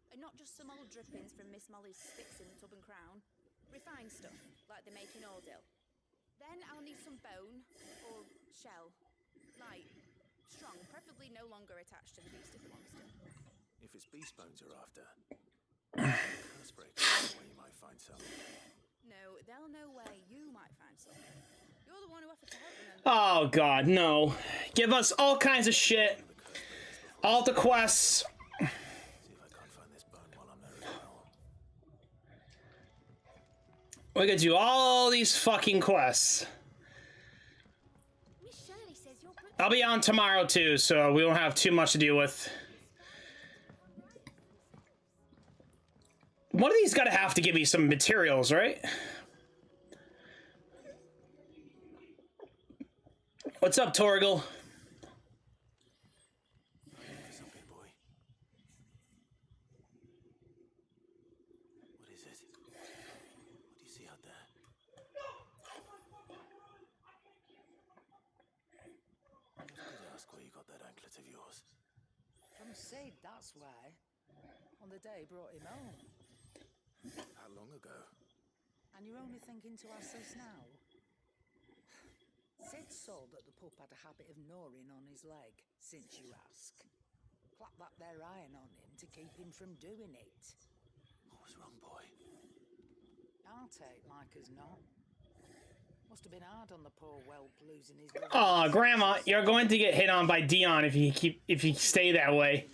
And not just some old drippings from Miss Molly's sticks in the tub and crown. Refined stuff, like they make in Orville. Then I'll need some bone, or shell. Light, strong, preferably no longer attached to the beast it belongs to. If it's beast bones you're after, curse breakers, where you might find some. No, they'll know where you might find some. You're the one who offered to help them. Oh god, no. Give us all kinds of shit. All the quests. See if I can't find this bone while I'm there as well. We're gonna do all these fucking quests. I'll be on tomorrow too, so we don't have too much to deal with. One of these gotta have to give me some materials, right? What's up, Torgal? Something, boy. What is it? What do you see out there? I did ask where you got that anklet of yours. From Sid, that's why. On the day brought him home. How long ago? And you're only thinking to ask this now? Sid saw that the pup had a habit of gnawing on his leg, since you ask. Clap that there iron on him to keep him from doing it. What was wrong, boy? I'll take like as not. Must have been hard on the poor whelp losing his... Aw, Grandma, you're going to get hit on by Dion if you stay that way.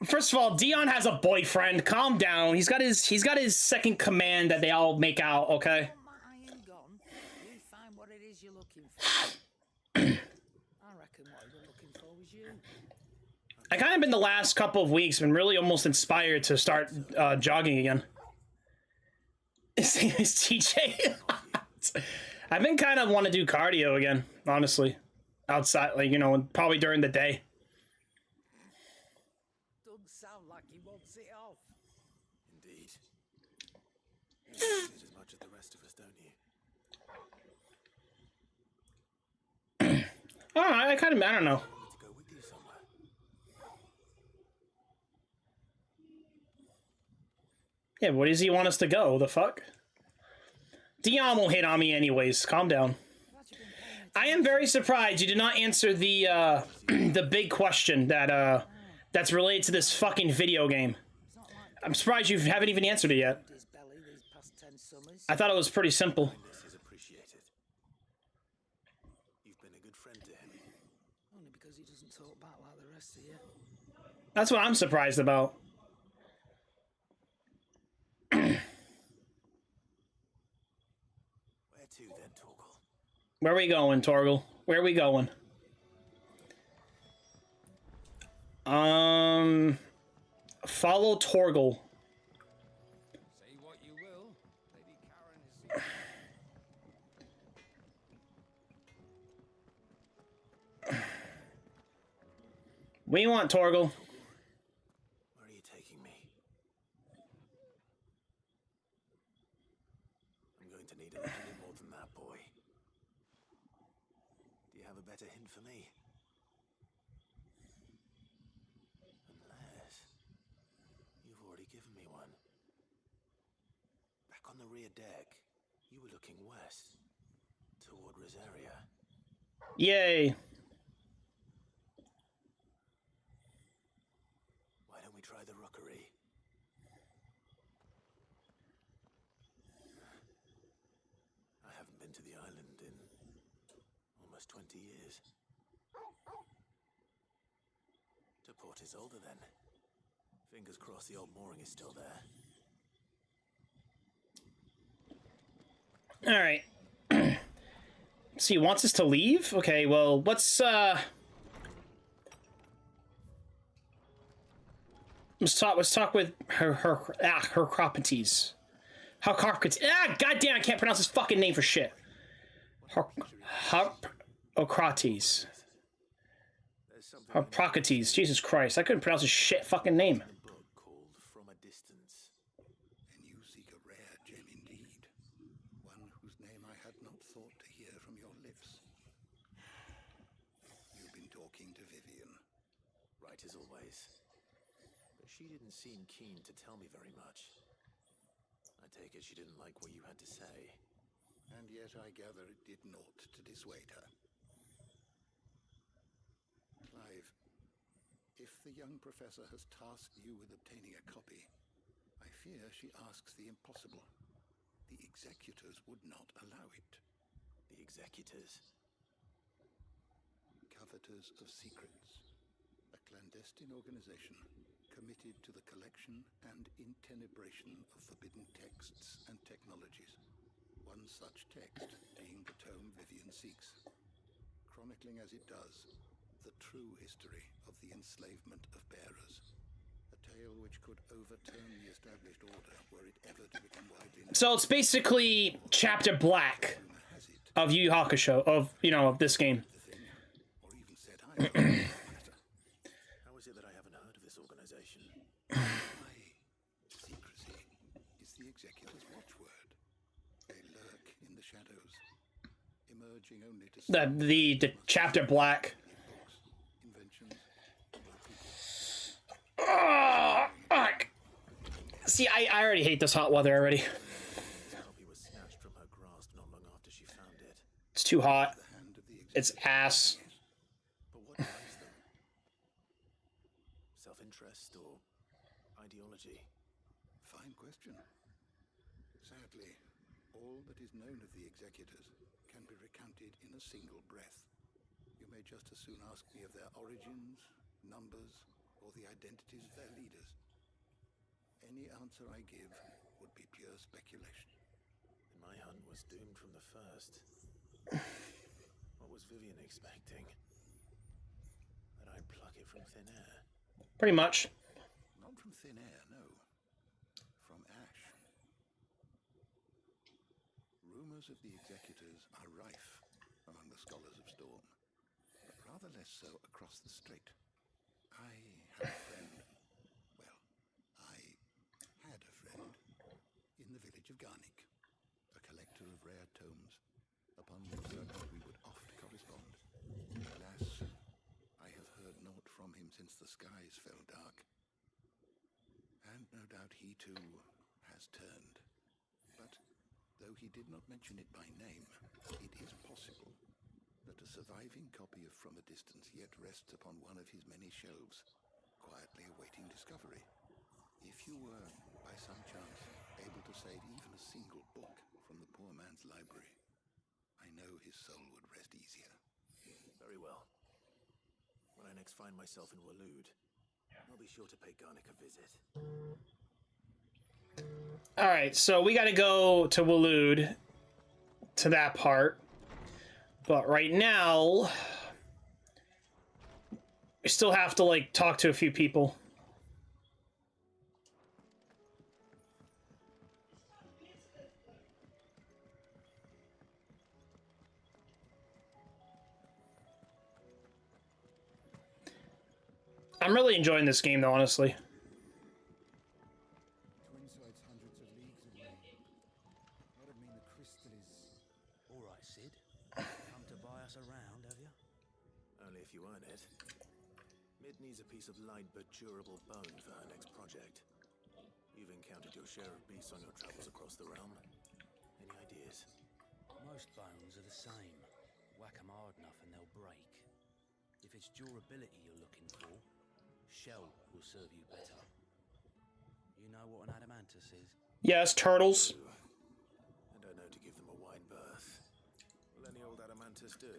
First of all, Dion has a boyfriend. Calm down. He's got his second command that they all make out, okay? You find what it is you're looking for. I reckon what you're looking for was you. I kind of been the last couple of weeks been really almost inspired to start jogging again. His name is TJ. I've been kind of want to do cardio again, honestly. Outside, like, you know, probably during the day. Doesn't sound like he wants it off. Indeed. You need it as much as the rest of us, don't you? I don't know. To go with you somewhere. Yeah, where does he want us to go? The fuck? Dion will hit on me anyways. Calm down. I am very surprised you did not answer the the big question that that's related to this fucking video game. I'm surprised you haven't even answered it yet. I thought it was pretty simple. This is appreciated. You've been a good friend to him. Only because he doesn't talk back like the rest of you. That's what I'm surprised about. Where to then, Torgal? Where we going, Torgal? Where we going? Follow Torgal. Say what you will. Lady Karen is... What do you want, Torgal? Where are you taking me? I'm going to need a little bit more than that, boy. Do you have a better hint for me? Unless you've already given me one. Back on the rear deck, you were looking west, toward Rosaria. Yay. Why don't we try the rookery? I haven't been to the island in almost 20 years. To Port Isolde, then. Fingers crossed the old mooring is still there. All right. So he wants us to leave? Okay, well, let's talk with her Hercropites. Goddamn, I can't pronounce his fucking name for shit. Hercropites. Hercropites. Jesus Christ, I couldn't pronounce his shit fucking name. From a distance. And you seek a rare gem indeed. One whose name I had not thought to hear from your lips. You've been talking to Vivian. Right as always. But she didn't seem keen to tell me very much. I take it she didn't like what you had to say. And yet I gather it did naught to dissuade her. Clive, if the young professor has tasked you with obtaining a copy, I fear she asks the impossible. The executors would not allow it. The executors? Coveters of secrets. A clandestine organization committed to the collection and intenebration of forbidden texts and technologies. One such text being the tome Vivian seeks, chronicling as it does the true history of the enslavement of bearers, a tale which could overturn the established order were it ever to become widely known. So it's basically Chapter Black of Yu Yu Hakusho, of, you know, of this game. How is it that I haven't heard of this organization? Secrecy is the Executor's watchword. They lurk in the shadows, emerging only to The Chapter Black. See, I already hate this hot weather already. It's too hot. It's ass. But what drives them? Self-interest or ideology? Fine question. Sadly, all that is known of the Executors can be recounted in a single breath. You may just as soon ask me of their origins, numbers, or the identities of their leaders. Any answer I give would be pure speculation. My hunt was doomed from the first. What was Vivian expecting? That I'd pluck it from thin air? Pretty much. Not from thin air, no. From ash. Rumors of the Executors are rife among the scholars of Storm, but rather less so across the strait. I have a friend. Well, I had a friend in the village of Garnik, a collector of rare tomes, upon which we would oft correspond. Alas, I have heard naught from him since the skies fell dark. And no doubt he too has turned. But though he did not mention it by name, it is possible that a surviving copy of From a Distance yet rests upon one of his many shelves, quietly awaiting discovery. If you were, by some chance, able to save even a single book from the poor man's library, I know his soul would rest easier. Very well. When I next find myself in Waloed, I'll be sure to pay Garnik a visit. Alright, so we gotta go to Waloed, to that part. But right now, we still have to, like, talk to a few people. I'm really enjoying this game, though, honestly. Twinside's hundreds of leagues away. That'd mean the crystal is... All right, Sid. Come to buy us around, have you? Only if you earn it. Mid needs a piece of light but durable bone for her next project. You've encountered your share of beasts on your travels across the realm. Any ideas? Most bones are the same. Whack 'em hard enough and they'll break. If it's durability you're looking for, shell will serve you better. You know what an adamantus is? Yes, turtles. And I know to give them a wide berth. Will any old adamantus do?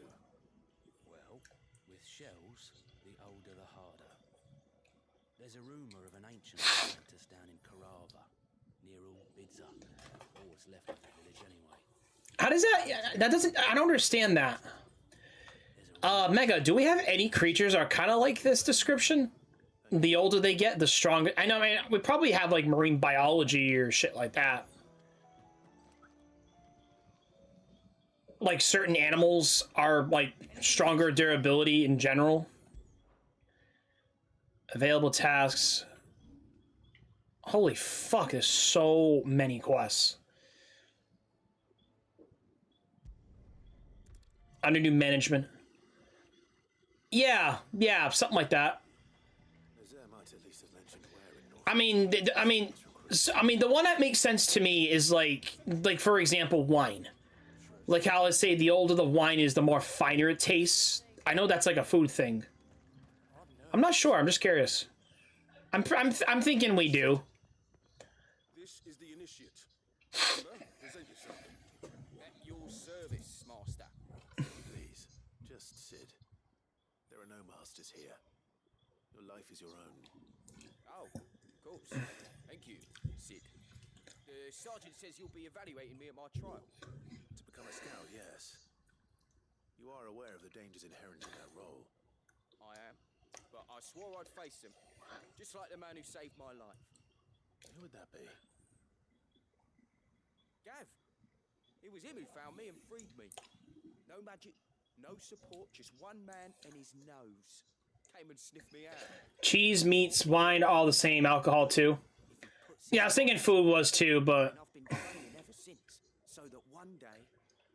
Well, with shells, the older the harder. There's a rumour of an ancient adamantus down in Karava, near Ulbidza, or what's left of the village anyway. How does that... That doesn't... I don't understand that. Mega, do we have any creatures that are kind of like this description? The older they get, the stronger... I know, we probably have, like, marine biology or shit like that. Like, certain animals are, like, stronger durability in general. Available tasks. Holy fuck, there's so many quests. Under new management. Yeah, something like that. I mean, the one that makes sense to me is like for example, wine. Like how I say, the older the wine is, the more finer it tastes. I know that's like a food thing. I'm not sure. I'm just curious. I'm thinking we do. This is the initiate. Present yourself. At your service, Master. Please, just Sid. There are no masters here. Your life is your own. Oh, of course. Thank you, Sid. The sergeant says you'll be evaluating me at my trial. To become a scout, yes. You are aware of the dangers inherent in that role. I am, but I swore I'd face him. Just like the man who saved my life. Who would that be? Gav. It was him who found me and freed me. No magic, no support, just one man and his nose. Came and sniffed me out. Cheese, meats, wine, all the same. Alcohol too. Yeah, I was thinking food was too, but I've been training ever since, so that one day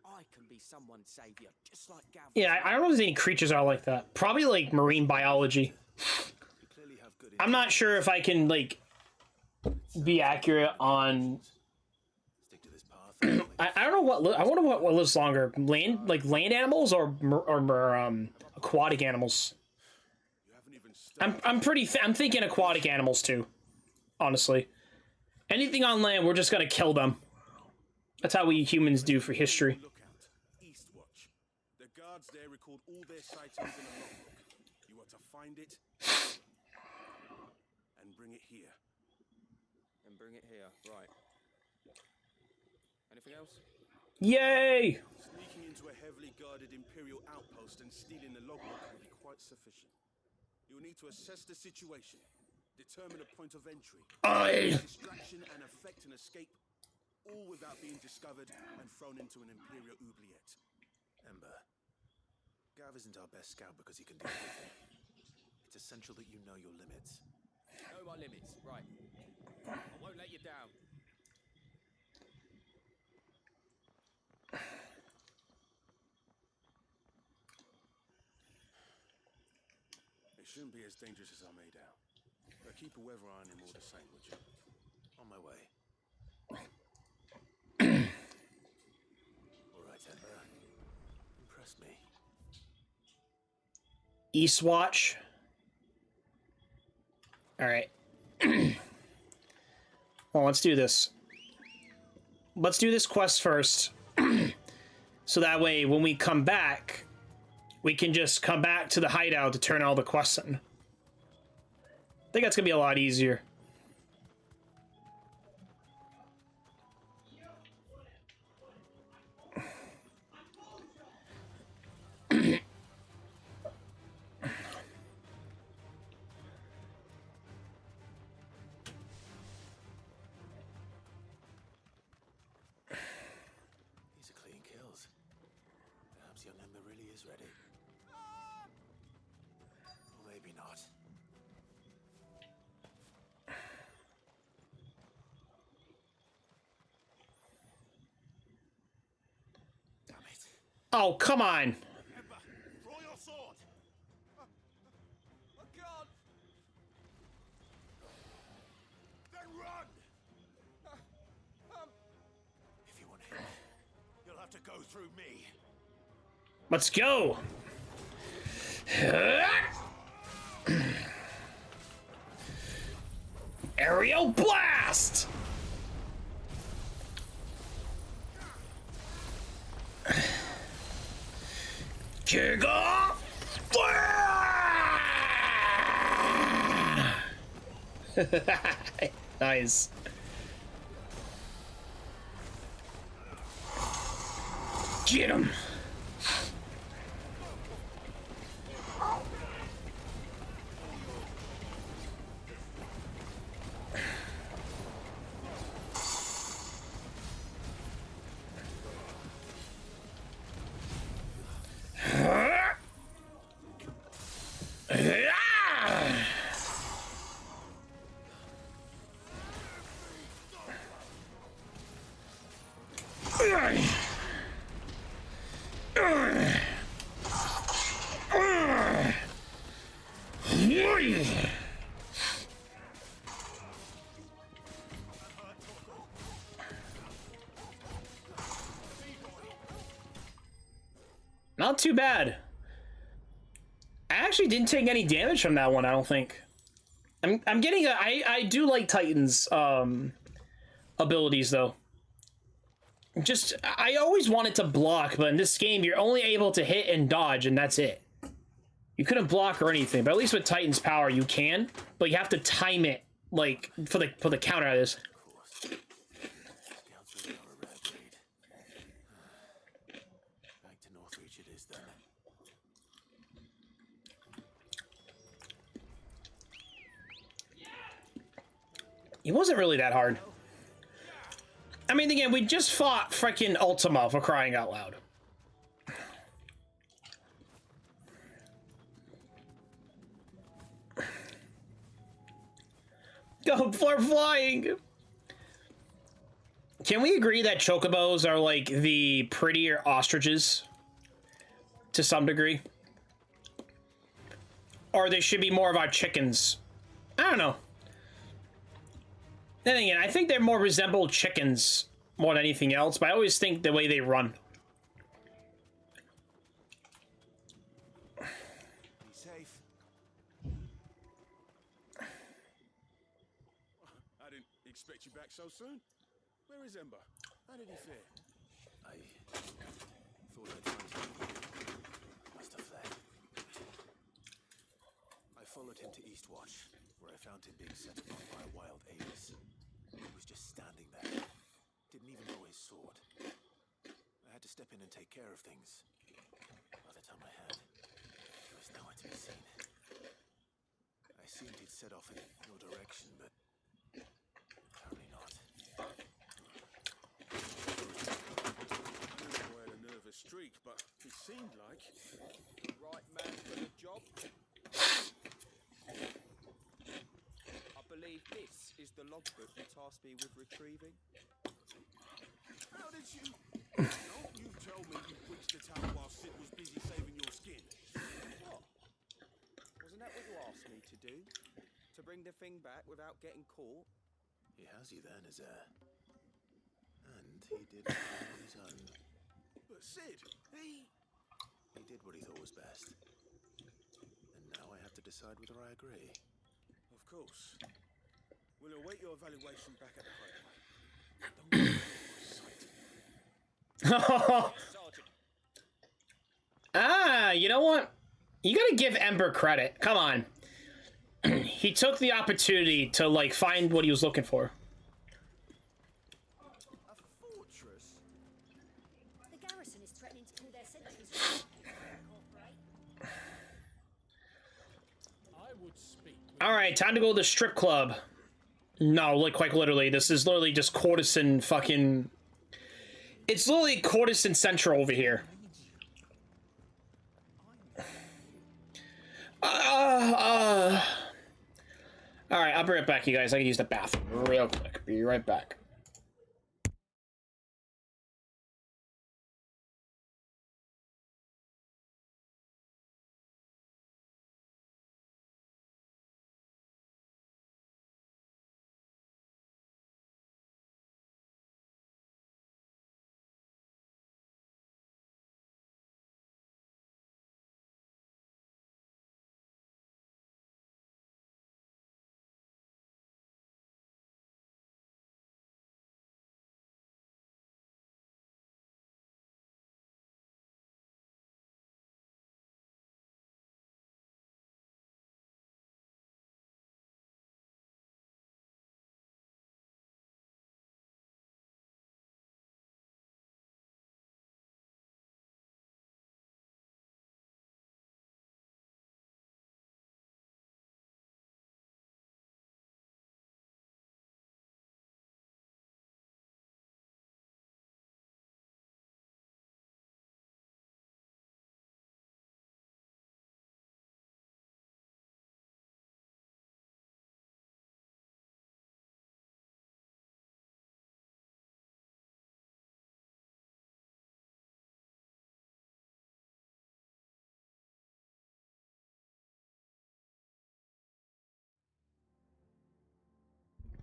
I can be someone's savior, just like Gav. yeah, I don't know if there's any creatures are like that. Probably like marine biology. I'm not sure if I can like be accurate on. I don't know what I wonder what lives longer, land animals or aquatic animals. I'm thinking aquatic animals too, honestly. Anything on land, we're just gonna kill them. That's how we humans do for history. Eastwatch. The guards there record all their sightings in a logbook. You are to find it and bring it here. And bring it here, right. Anything else? Yay! Sneaking into a heavily guarded Imperial outpost and stealing the logbook will be quite sufficient. You'll need to assess the situation, determine a point of entry, distraction and effect an escape, all without being discovered and thrown into an Imperial oubliette. Ember, Gav isn't our best scout because he can do everything. It's essential that you know your limits. Know my limits, right. I won't let you down. It shouldn't be as dangerous as I made out. But keep a weather eye on him all the same, would you? On my way. All right, Ember. Impress me. Eastwatch. All right. Well, let's do this. Let's do this quest first. So that way, when we come back, we can just come back to the hideout to turn all the quests in. I think that's gonna be a lot easier. These are clean kills. Perhaps young Ember really is ready. Or maybe not. Damn it. Oh, come on. Ember, draw your sword! I can't! Then run! If you want him, you'll have to go through me. Let's go. Aerial blast. Kick off. Nice. Get him. Not too bad. I actually didn't take any damage from that one, I don't think. I'm getting a I do like Titan's abilities though. Just I always wanted to block, but in this game you're only able to hit and dodge and that's it. You couldn't block or anything, but at least with Titan's power you can, but you have to time it like for the counter of this. Back to Northreach it is then. He wasn't really that hard. I mean, again, we just fought freaking Ultima, for crying out loud. Go for flying! Can we agree that chocobos are like the prettier ostriches? To some degree? Or they should be more of our chickens? I don't know. Then again, I think they more resemble chickens more than anything else, but I always think the way they run. Be safe. I didn't expect you back so soon. Where is Ember? How did he fare? I thought I'd found him. Must have fled. I followed him to Eastwatch, where I found him being set upon by a wild Avis. He was just standing there. Didn't even draw his sword. I had to step in and take care of things. By the time I had, he was nowhere to be seen. I assumed he'd set off in your direction, but apparently not. I had a nervous streak, but it seemed like The right man for the job. I believe this is the logbook you tasked me with retrieving. How did you... Don't you tell me you breached the tower while Sid was busy saving your skin. What? Wasn't that what you asked me to do? To bring the thing back without getting caught? He has you then as heir. And he did it on his own. But Sid, he did what he thought was best. And now I have to decide whether I agree. Of course. We'll await your evaluation back at the crate. Ah, you know what? You gotta give Ember credit. Come on. He took the opportunity to, like, find what he was looking for. A fortress? The garrison is threatening to pull their sentries. Alright, time to go to the strip club. No, like, quite literally. This is literally just courtesan fucking... It's literally courtesan central over here. Alright, I'll be right back, you guys. I can use the bathroom real quick. Be right back.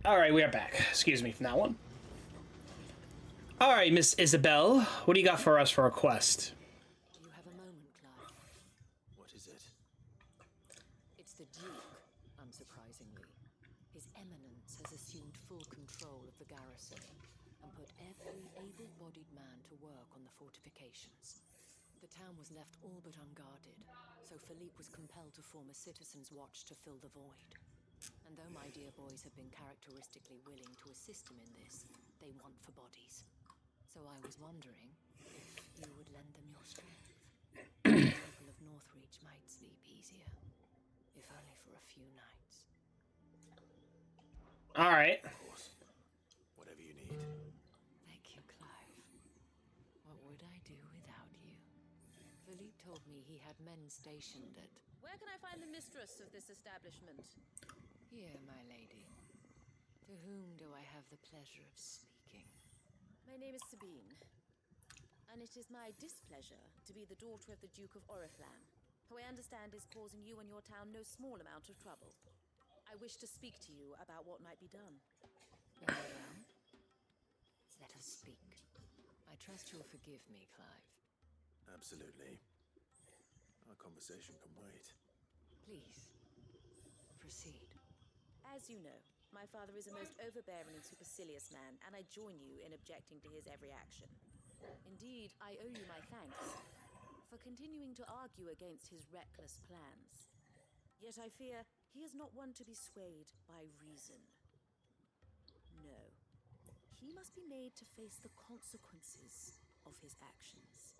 Alright, we are back. Excuse me from that one. Alright, Miss Isabel, what do you got for us for a quest? You have a moment, Clive. What is it? It's the Duke, unsurprisingly. His Eminence has assumed full control of the garrison and put every able-bodied man to work on the fortifications. The town was left all but unguarded, so Philippe was compelled to form a citizens' watch to fill the void. And though my dear boys have been characteristically willing to assist him in this, they want for bodies. So I was wondering if you would lend them your strength. The people of Northreach might sleep easier, if only for a few nights. All right. Of course. Whatever you need. Thank you, Clive. What would I do without you? Philippe told me he had men stationed at... Where can I find the mistress of this establishment? Here, my lady. To whom do I have the pleasure of speaking? My name is Sabine, and it is my displeasure to be the daughter of the Duke of Oriflamme, who I understand is causing you and your town no small amount of trouble. I wish to speak to you about what might be done. Very well. Let us speak. I trust you'll forgive me, Clive. Absolutely. Our conversation can wait. Please, proceed. As you know, my father is a most overbearing and supercilious man, and I join you in objecting to his every action. Indeed, I owe you my thanks for continuing to argue against his reckless plans. Yet I fear he is not one to be swayed by reason. No. He must be made to face the consequences of his actions.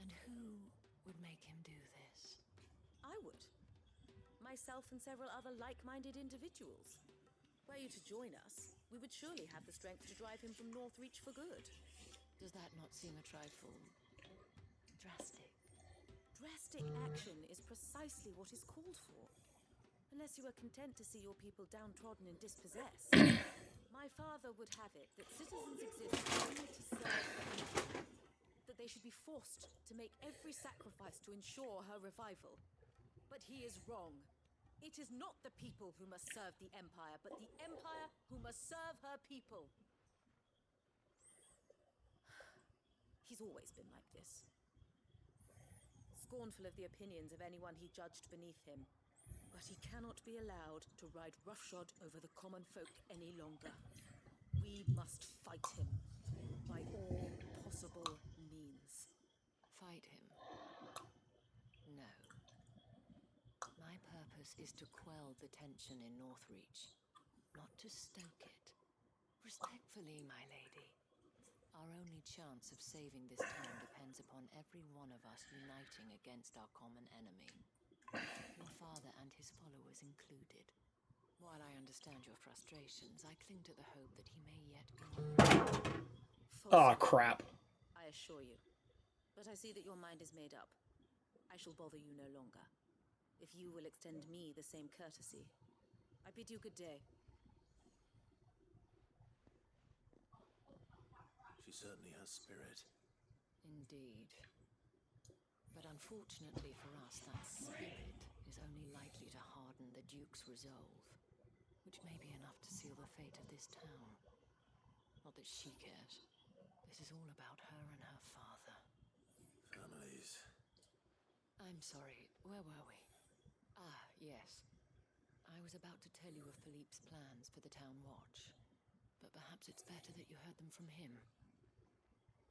And who would make him do this? I would. Myself and several other like-minded individuals. Were you to join us, we would surely have the strength to drive him from Northreach for good. Does that not seem a trifle... drastic? Drastic action is precisely what is called for. Unless you are content to see your people downtrodden and dispossessed. My father would have it that citizens exist only to serve the Empire. That they should be forced to make every sacrifice to ensure her revival. But he is wrong. It is not the people who must serve the Empire, but the Empire who must serve her people. He's always been like this. Scornful of the opinions of anyone he judged beneath him. But he cannot be allowed to ride roughshod over the common folk any longer. We must fight him by all possible means. Fight him? No. My purpose is to quell the tension in Northreach, not to stoke it. Respectfully, my lady. Our only chance of saving this town depends upon every one of us uniting against our common enemy. Your father and his followers included. While I understand your frustrations, I cling to the hope that he may yet be... Oh, crap. I assure you. But I see that your mind is made up. I shall bother you no longer. If you will extend me the same courtesy. I bid you good day. She certainly has spirit. Indeed. But unfortunately for us, that spirit is only likely to harden the Duke's resolve, which may be enough to seal the fate of this town. Not that she cares. This is all about her and her father. Families. I'm sorry, where were we? Ah, yes. I was about to tell you of Philippe's plans for the town watch, but perhaps it's better that you heard them from him.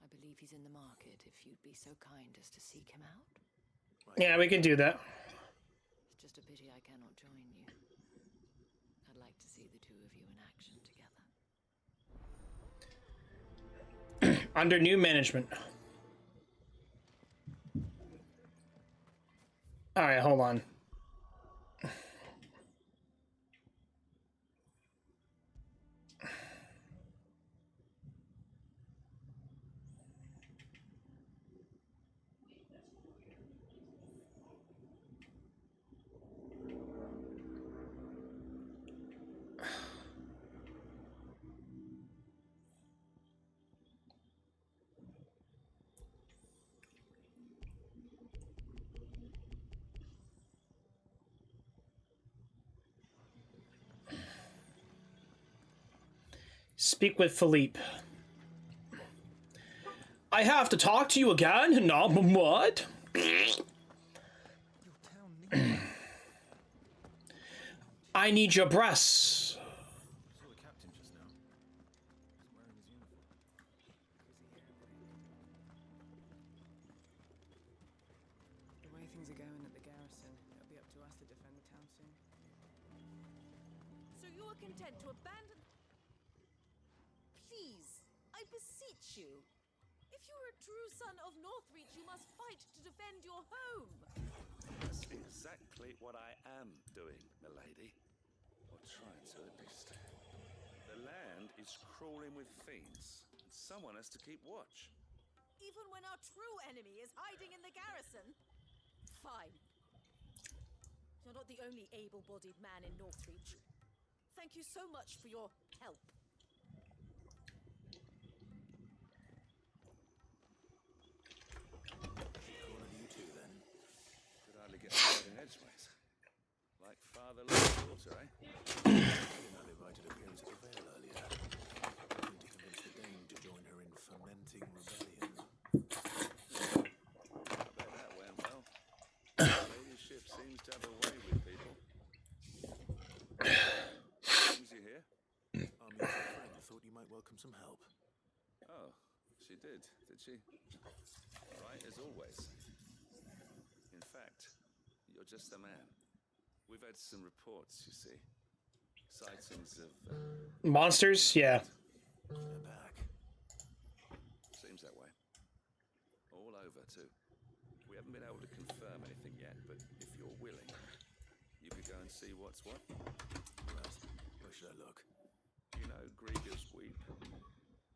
I believe he's in the market, if you'd be so kind as to seek him out. Yeah, we can do that. It's just a pity I cannot join you. I'd like to see the two of you in action together. Under new management. Alright, hold on. Speak with Philippe. I have to talk to you again? No, what? I need your breasts. Saw the captain just now. He's wearing his uniform. The way things are going at the garrison, it'll be up to us to defend the town soon. So you are content to abandon... Please, I beseech you. If you are a true son of Northreach, you must fight to defend your home. That's exactly what I am doing, milady. Or trying to, at least. The land is crawling with fiends, and someone has to keep watch. Even when our true enemy is hiding in the garrison? Fine. You're not the only able-bodied man in Northreach. Thank you so much for your help. Corner you two, then. Could hardly get a word in edgeways. Like father like daughter, eh? I've invited appearance at the Vale earlier. Hoping to convince the Dane to join her in fomenting rebellion. I bet that went well. Ladyship seems to have a way with people. Brings you here? Our mutual friend thought you might welcome some help. Oh, she did she? Right as always. In fact, you're just the man. We've had some reports, you see. Sightings of... monsters? Yeah. They're back. Seems that way. All over, too. We haven't been able to confirm anything yet, but if you're willing, you could go and see what's what. Right. Where should I look? You know Grieger's Weep?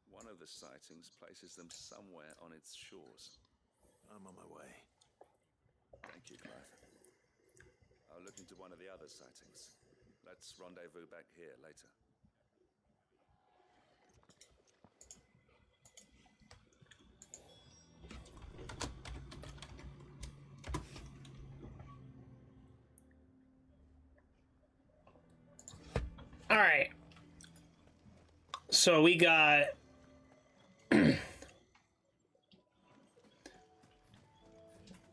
One of the sightings places them somewhere on its shores. I'm on my way. Thank you, Clive. I'll look into one of the other sightings. Let's rendezvous back here later. All right. So we got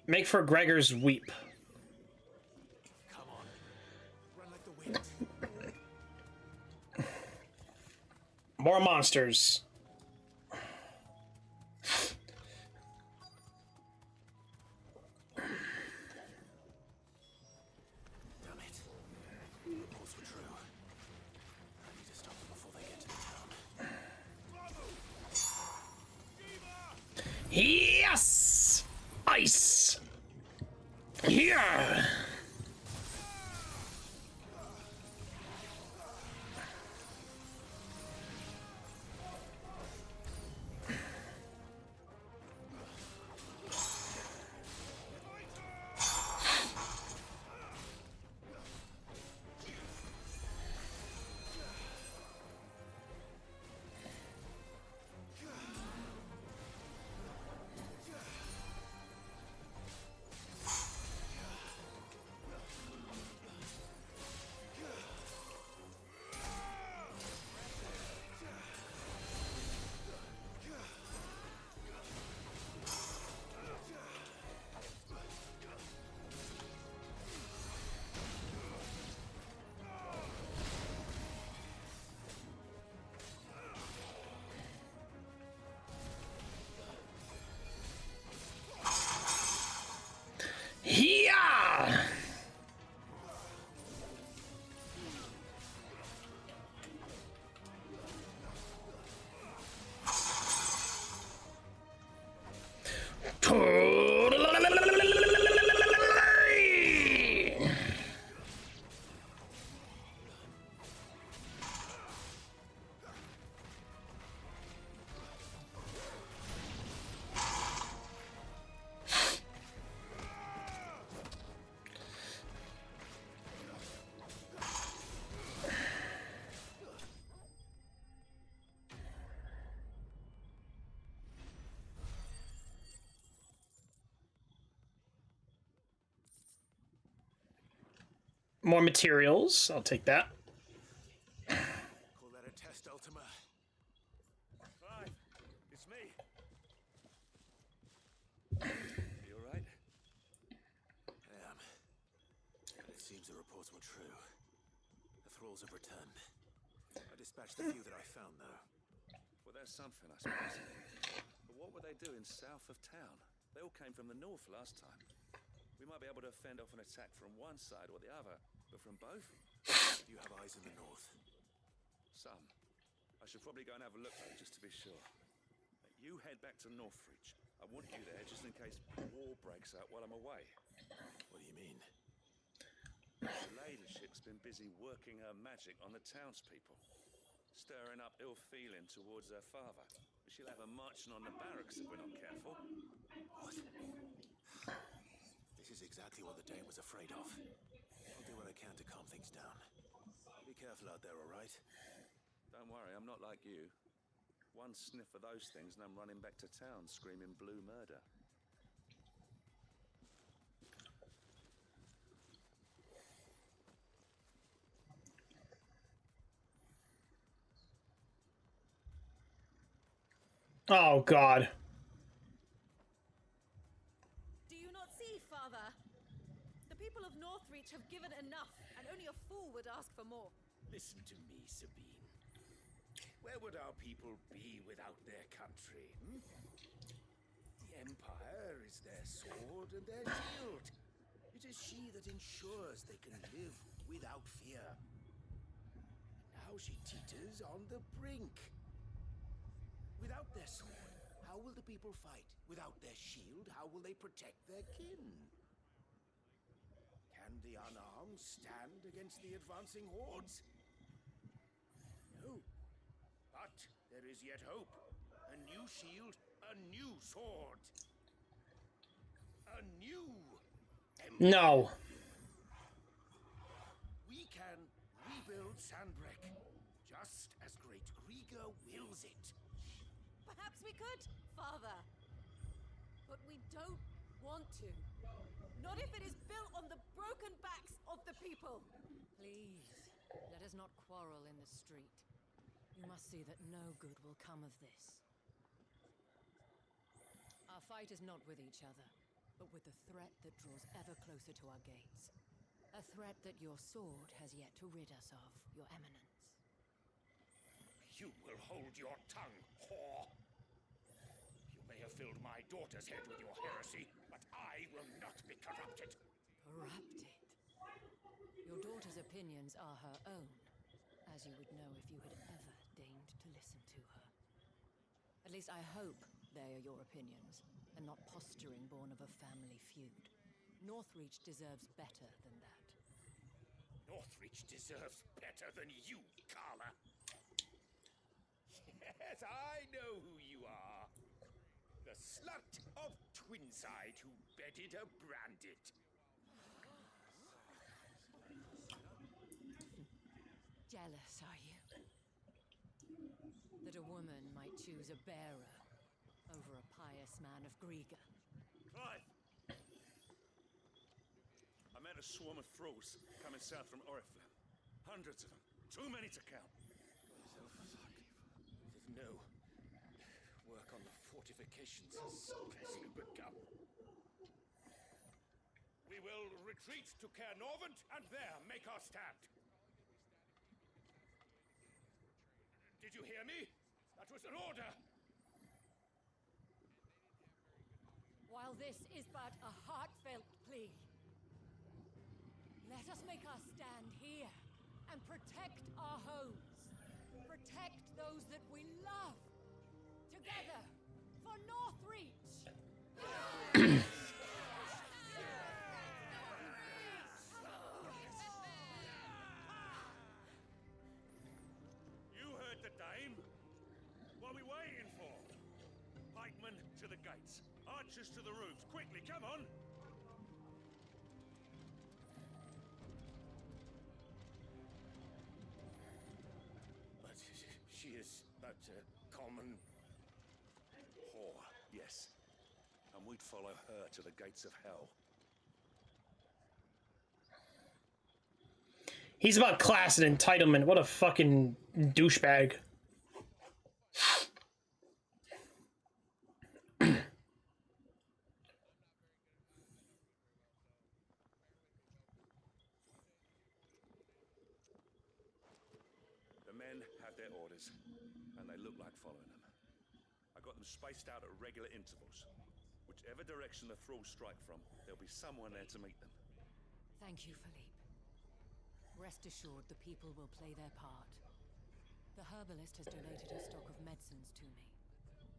make for Gregor's Weep. Come on. Run like the wind. More monsters. Damn it. Reports were true. I need to stop them before they get to the town. Yes! Ice! Yeah! Yeah! More materials. I'll take that. Call that a test, Ultima. Clive, it's me. You all right? I am. And it seems the reports were true. The thralls have returned. I dispatched the few that I found, though. Well, there's something, I suppose. But what were they doing south of town? They all came from the north last time. We might be able to fend off an attack from one side or the other, but from both? You have eyes in the north? Some. I should probably go and have a look, though, just to be sure. You head back to Northreach. I want you there just in case war breaks out while I'm away. What do you mean? The ladyship's been busy working her magic on the townspeople. stirring up ill feeling towards her father. She'll have her marching on the barracks if we're not careful. What? This is exactly what the Dame was afraid of. I'll do what I can to calm things down. Be careful out there, all right? Don't worry, I'm not like you. One sniff of those things and I'm running back to town screaming blue murder. Oh, God. Do you not see, Father? The people of Northreach have given enough, and only a fool would ask for more. Listen to me, Sabine. Where would our people be without their country? The Empire is their sword and their shield. It is she that ensures they can live without fear. Now she teeters on the brink. Without their sword, how will the people fight? Without their shield, how will they protect their kin? Can the unarmed stand against the advancing hordes? No. But there is yet hope. A new shield, a new sword. A new empire. No. We can rebuild Sandbreck, just as Great Grieger wills it. Perhaps we could, Father. But we don't want to. Not if it is built on the broken backs of the people. Please, let us not quarrel in the street. You must see that no good will come of this. Our fight is not with each other, but with the threat that draws ever closer to our gates. A threat that your sword has yet to rid us of, Your Eminence. You will hold your tongue, whore. You may have filled my daughter's head with your heresy, but I will not be corrupted. Corrupted? Your daughter's opinions are her own, as you would know if you had ever deigned to listen to her. At least I hope they are your opinions, and not posturing born of a family feud. Northreach deserves better than that. Northreach deserves better than you, Carla. Yes, I know who you are. The slut of Twinside who bedded a Brandit. Jealous, are you? That a woman might choose a bearer over a pious man of Grieger. Clive! I met a swarm of thralls coming south from Oriflamme. Hundreds of them. Too many to count. With no work on the fortifications has begun. We will retreat to Caernarvon and there make our stand. Did you hear me? That was an order. While this is but a heartfelt plea, let us make our stand here and protect our homes. Protect those that we love. Together for Northreach. You heard the dame. What are we waiting for? Pikemen to the gates. Archers to the roofs. Quickly, come on! But she is but a common whore, yes. And we'd follow her to the gates of hell. He's about class and entitlement. What a fucking douchebag. The men have their orders, and they look like following them. I got them spaced out at regular intervals. Whichever direction the thralls strike from, there'll be someone there to meet them. Thank you, Philippe. Rest assured the people will play their part. The herbalist has donated her stock of medicines to me.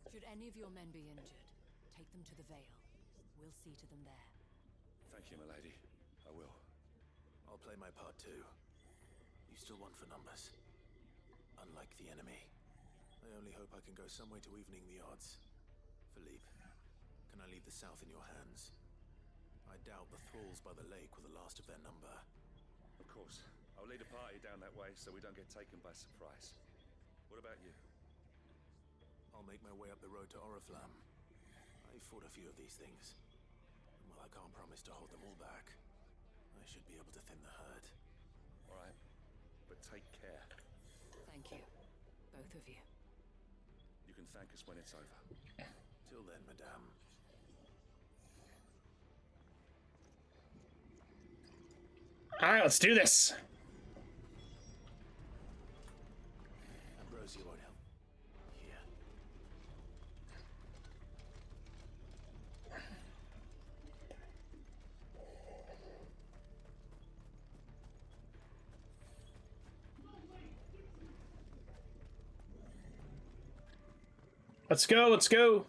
Should any of your men be injured, take them to the Vale. We'll see to them there. Thank you, milady. I will. I'll play my part too. You still want for numbers? unlike the enemy. I only hope I can go some way to evening the odds. Philippe, can I leave the south in your hands? I doubt the thralls by the lake were the last of their number. Of course. I'll lead a party down that way so we don't get taken by surprise. What about you? I'll make my way up the road to Oriflamme. I fought a few of these things. And while I can't promise to hold them all back, I should be able to thin the herd. All right. But take care. Thank you, both of you. You can thank us when it's over. Till then, madame. All right, let's do this. Ambrosia won't help. Here. Let's go, let's go.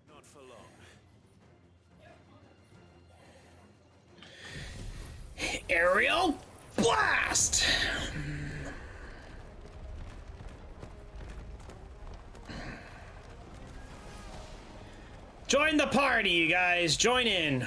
Not for long. Aerial blast! Join the party, you guys. Join in.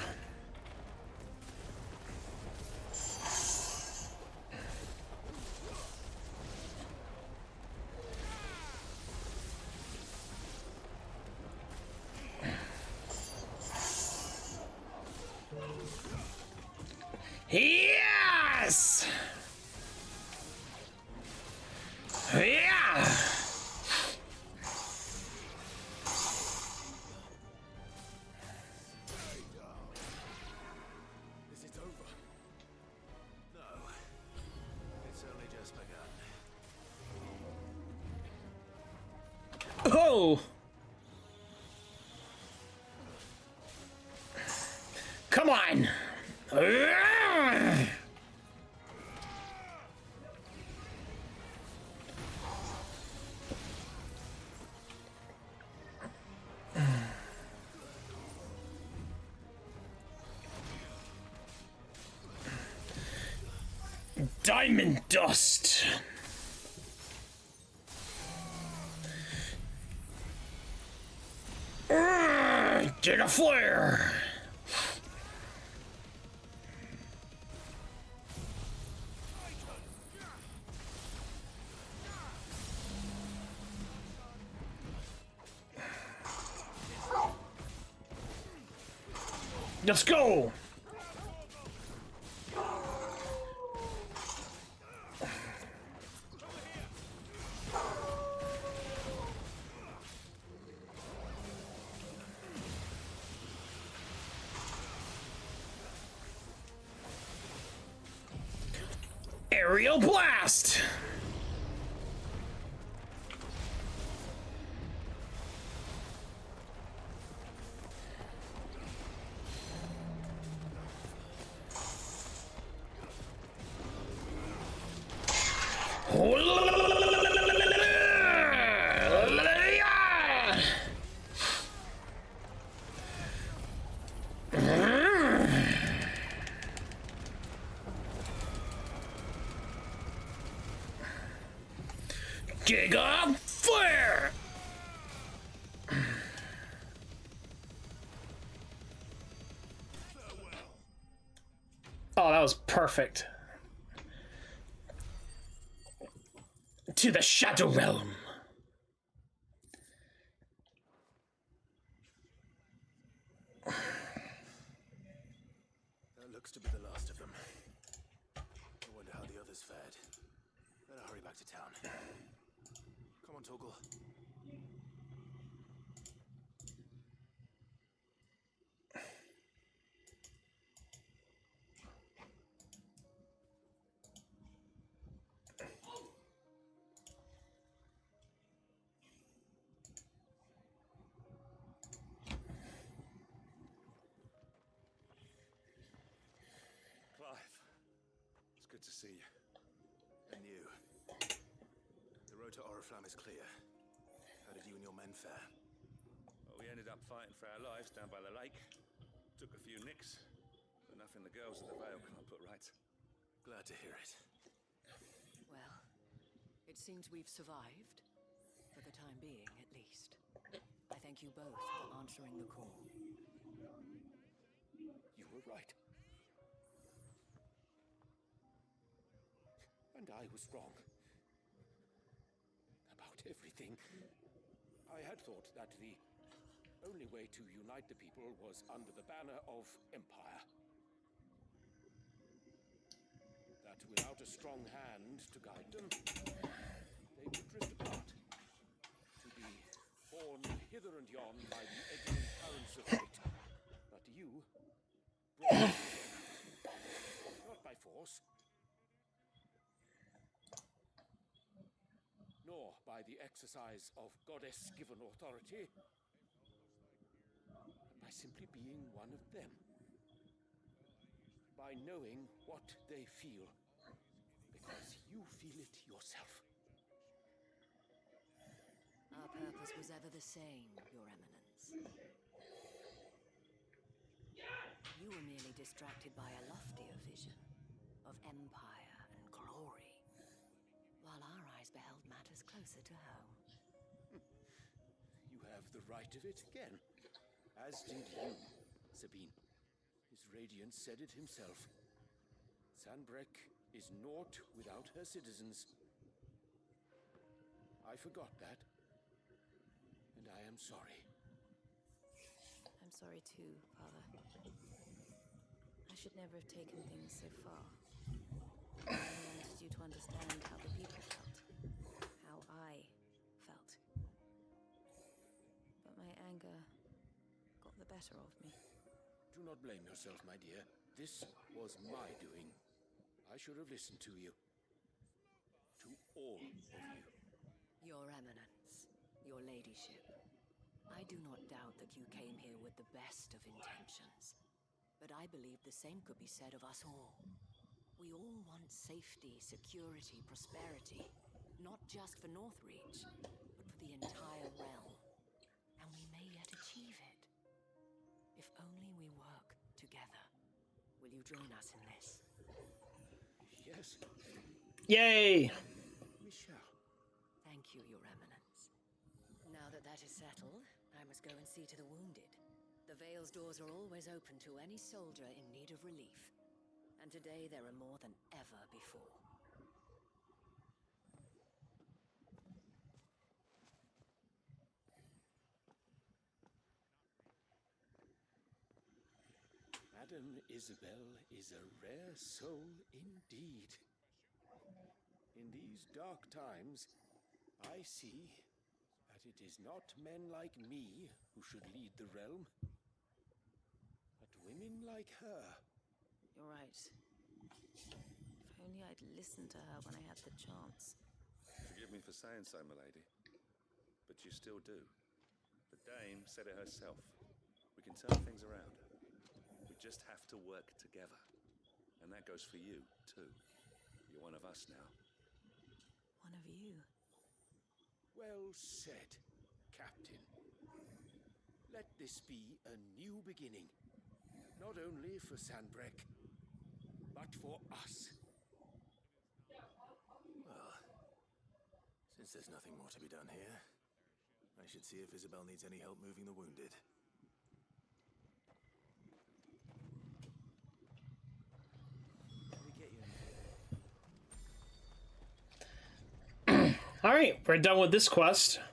Yes! Yeah! Is it over? No. It's only just begun. Oh! Come on! Diamond dust! Get a flare! Let's go! Aerial blast! Giga flare! Oh, that was perfect. To the Shadow Realm. That looks to be the last of them. I wonder how the others fared. Better hurry back to town. Come on, Torgal. Clive, it's good to see you. And you. road to Oriflamme is clear. How did you and your men fare? Well, we ended up fighting for our lives down by the lake. Took a few nicks, but nothing the girls at the Vale can't put right. Glad to hear it. Well, it seems we've survived. For the time being, at least. I thank you both for answering the call. You were right. And I was wrong. About everything. I had thought that the only way to unite the people was under the banner of Empire. That without a strong hand to guide them, they would drift apart. To be borne hither and yon by the eddying currents of fate. But you brought them together. Not by force, nor by the exercise of goddess-given authority, but by simply being one of them. By knowing what they feel, because you feel it yourself. Our purpose was ever the same, Your Eminence. You were merely distracted by a loftier vision of empire and glory, while our eyes beheld matters closer to home. You have the right of it again, as did you, Sabine. His radiance said it himself. Sanbreque is naught without her citizens. I forgot that, and I am sorry. I'm sorry too, Father. I should never have taken things so far. I wanted you to understand how the people felt. How I felt. But my anger got the better of me. Do not blame yourself, my dear. This was my doing. I should have listened to you. To all of you. Your Eminence, your Ladyship, I do not doubt that you came here with the best of intentions. But I believe the same could be said of us all. We all want safety, security, prosperity. Not just for Northreach, but for the entire realm. And we may yet achieve it. If only we work together. Will you join us in this? Yes. Yay! We shall. Thank you, Your Eminence. Now that that is settled, I must go and see to the wounded. The Vale's doors are always open to any soldier in need of relief. And today there are more than ever before. Madame Isabel is a rare soul indeed. In these dark times, I see that it is not men like me who should lead the realm, but women like her. You're right. If only I'd listened to her when I had the chance. Forgive me for saying so, my lady, but you still do. The Dame said it herself. We can turn things around. We just have to work together. And that goes for you, too. You're one of us now. One of you. Well said, Captain. Let this be a new beginning. Not only for Sanbreque, but for us. Well, since there's nothing more to be done here, I should see if Isabel needs any help moving the wounded. All right, we're done with this quest.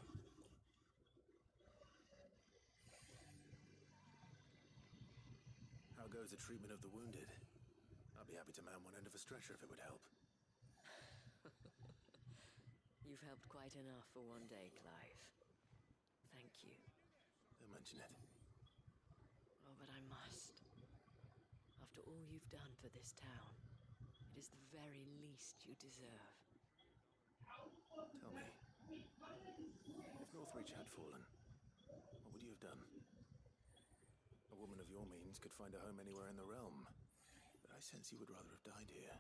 How goes the treatment of the wounded? I'd be happy to man one end of a stretcher if it would help. You've helped quite enough for one day, Clive. Thank you. Don't mention it. Oh, but I must. After all you've done for this town, it is the very least you deserve. Tell me, if Northreach had fallen, what would you have done? A woman of your means could find a home anywhere in the realm, but I sense you would rather have died here.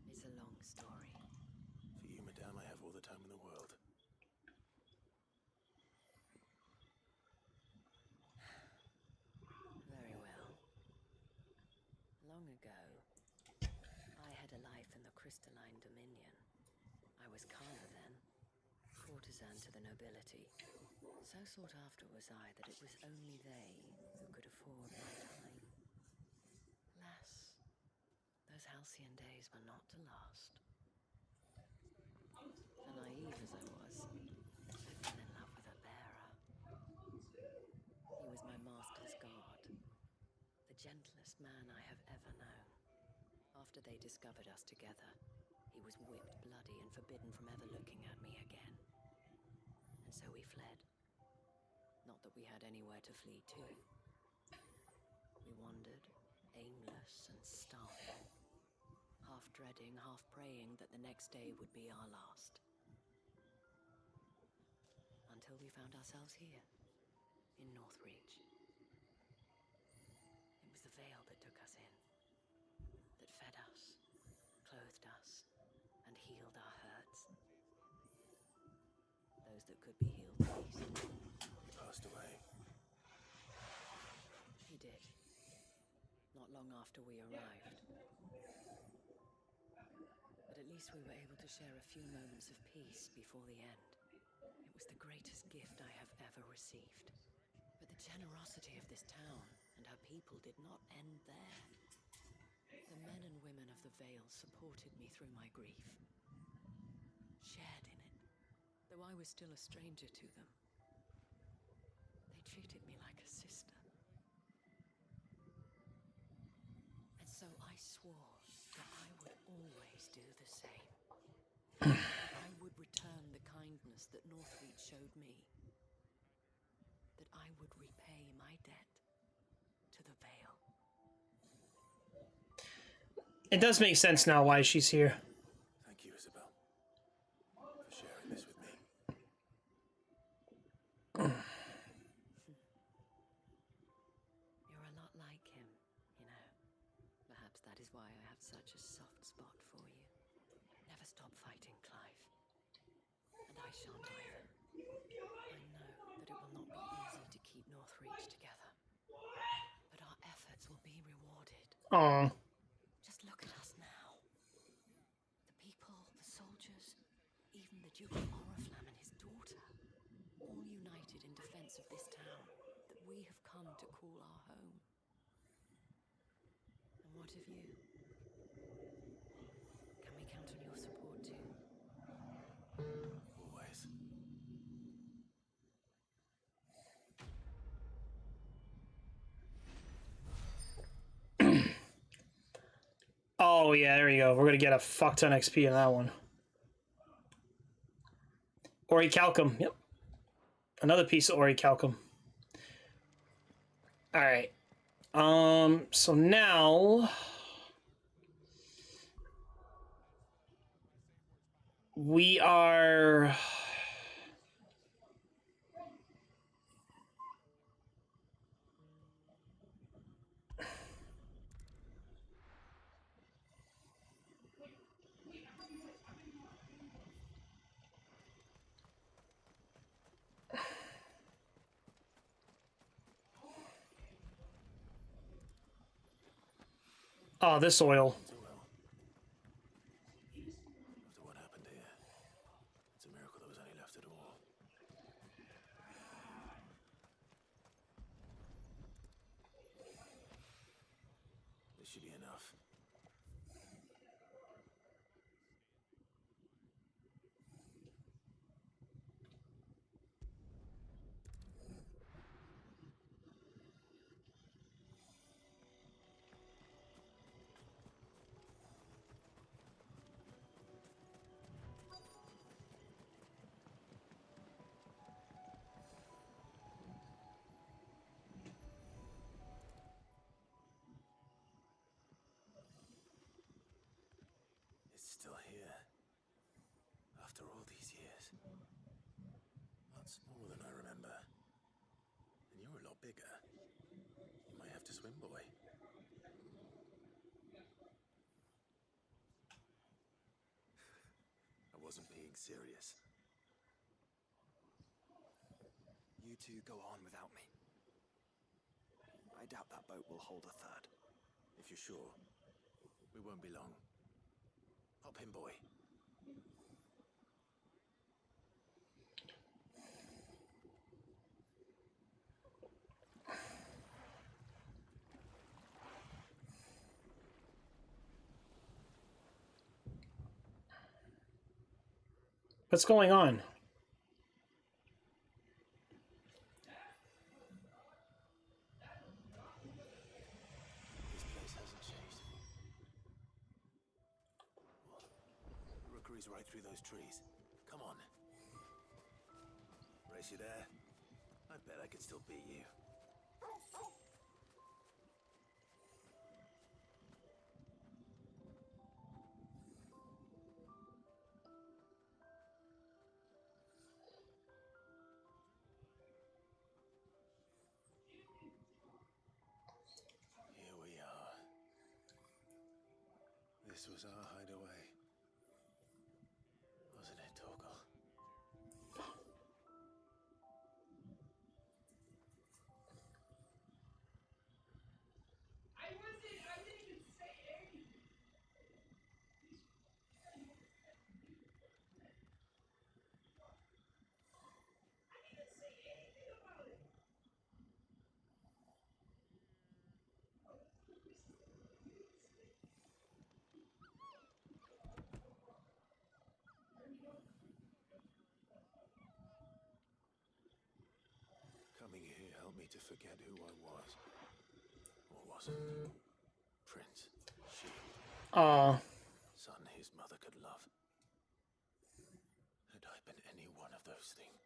It's a long story. crystalline dominion. I was Kana then, courtesan to the nobility. So sought after was I that it was only they who could afford my time. Alas, those halcyon days were not to last. For naive as I was, I fell in love with a bearer. He was my master's guard, the gentlest man I have ever known. After they discovered us together, he was whipped bloody and forbidden from ever looking at me again. And so we fled. Not that we had anywhere to flee to. We wandered, aimless and starving, half dreading, half praying that the next day would be our last. Until we found ourselves here, in Northreach. It was the veil that took us in, that fed us, clothed us, and healed our hurts. Those that could be healed at least. He passed away. He did. Not long after we arrived. But at least we were able to share a few moments of peace before the end. It was the greatest gift I have ever received. But the generosity of this town and her people did not end there. The men and women of the Vale supported me through my grief, shared in it, though I was still a stranger to them. They treated me like a sister. And so I swore that I would always do the same. That I would return the kindness that Northreach showed me. That I would repay my debt to the Vale. It does make sense now why she's here. Thank you, Isabel, for sharing this with me. You're a lot like him, you know. Perhaps that is why I have such a soft spot for you. Never stop fighting, Clive. And I shan't either. I know that it will not be easy to keep Northreach together. But our efforts will be rewarded. Aww. Just look at us now. The people, the soldiers, even the Duke of Oriflamme and his daughter. All united in defense of this town that we have come to call our home. And what of you? Can we count on your support too? Always. Oh yeah, there you go. We're gonna get a fuck ton XP in that one. Orichalcum, yep. Another piece of Orichalcum. Alright. So now we are oh, this oil. After what happened here, it's a miracle there was any left at all. This should be enough. It's still here. After all these years. A lot smaller than I remember. And you're a lot bigger. You might have to swim, boy. I wasn't being serious. You two go on without me. I doubt that boat will hold a third. If you're sure, we won't be long. Hop in, boy. What's going on? This place hasn't changed. What? The rookery's right through those trees. Come on. Brace you there. I bet I could still beat you. Here we are. This was our hideaway. Wasn't it, Torgal? I didn't even say anything. I didn't say anything about it. Coming here helped me to forget who I was. Or wasn't. Prince. Shield. Son his mother could love. Had I been any one of those things?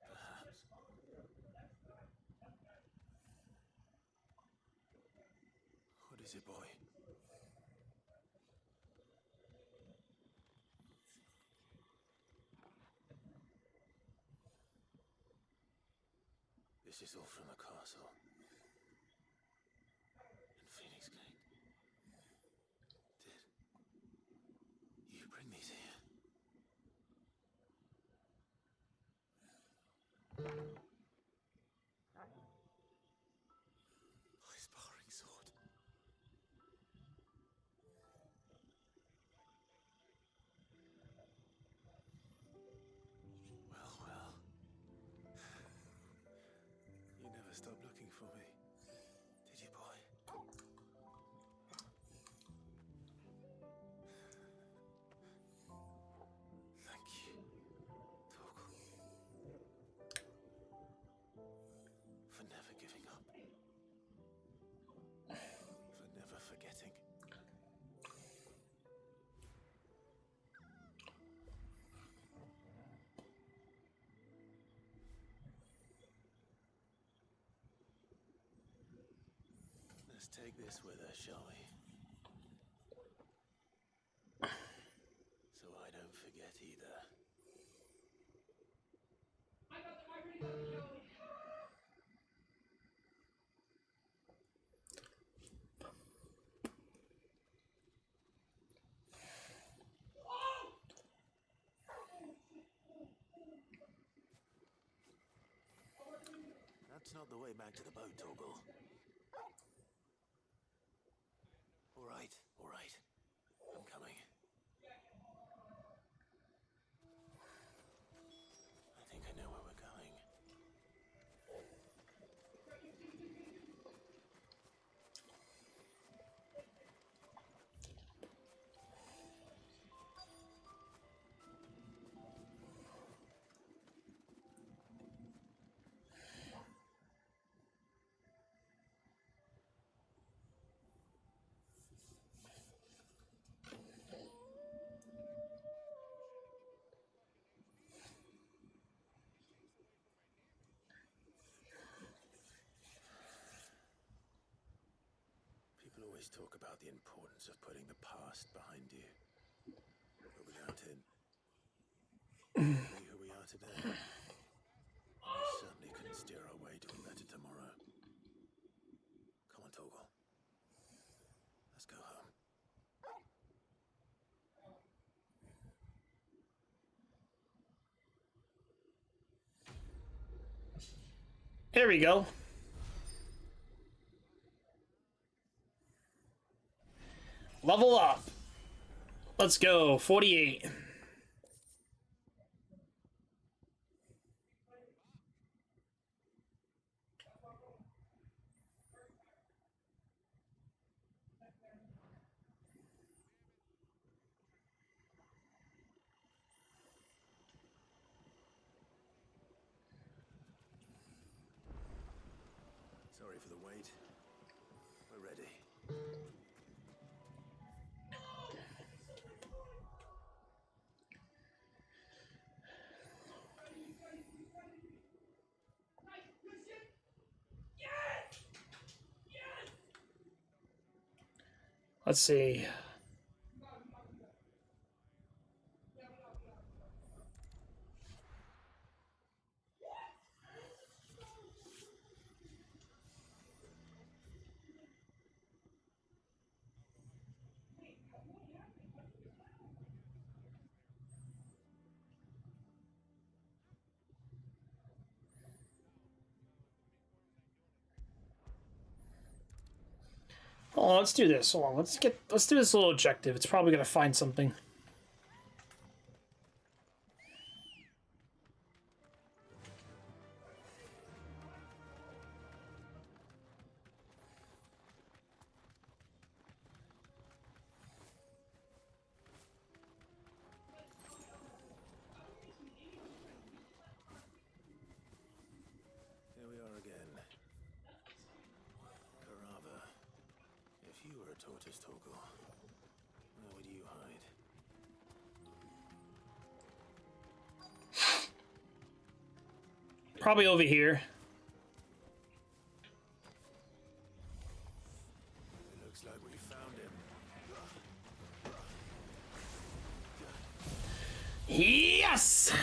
Perhaps. What is it, boy? This is all from the castle. In Phoenix Gate. Did you bring these here? My sparring sword. Well, well. You never stopped looking for me, did you, boy? Thank you, Torgal. For never giving up. For never forgetting. Let's take this with us, shall we? So I don't forget either. I really got to go. That's not the way back to the boat, Torgal. All right, all right. I'm coming. I think I know where we're going. People always talk about the importance of putting the past behind you. But without it, be who we are today. We certainly couldn't steer our way to a better tomorrow. Come on, Torgal. Let's go home. Here we go. Level up. Let's go. 48. Sorry for the wait. We're ready. Let's see. Hold on, let's do this. Hold on, let's do this little objective. It's probably gonna find something. Here we are again. Karava, if you were a tortoise Torgal, where would you hide? Probably over here. It looks like we found him. Yes!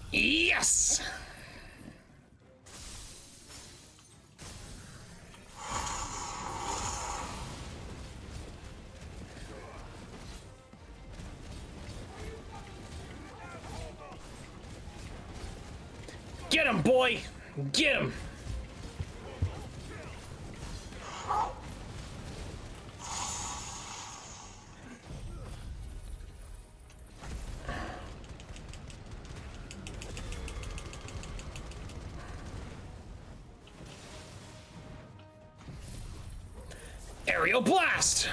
Yes! Get him, boy! Get him! Aerial blast!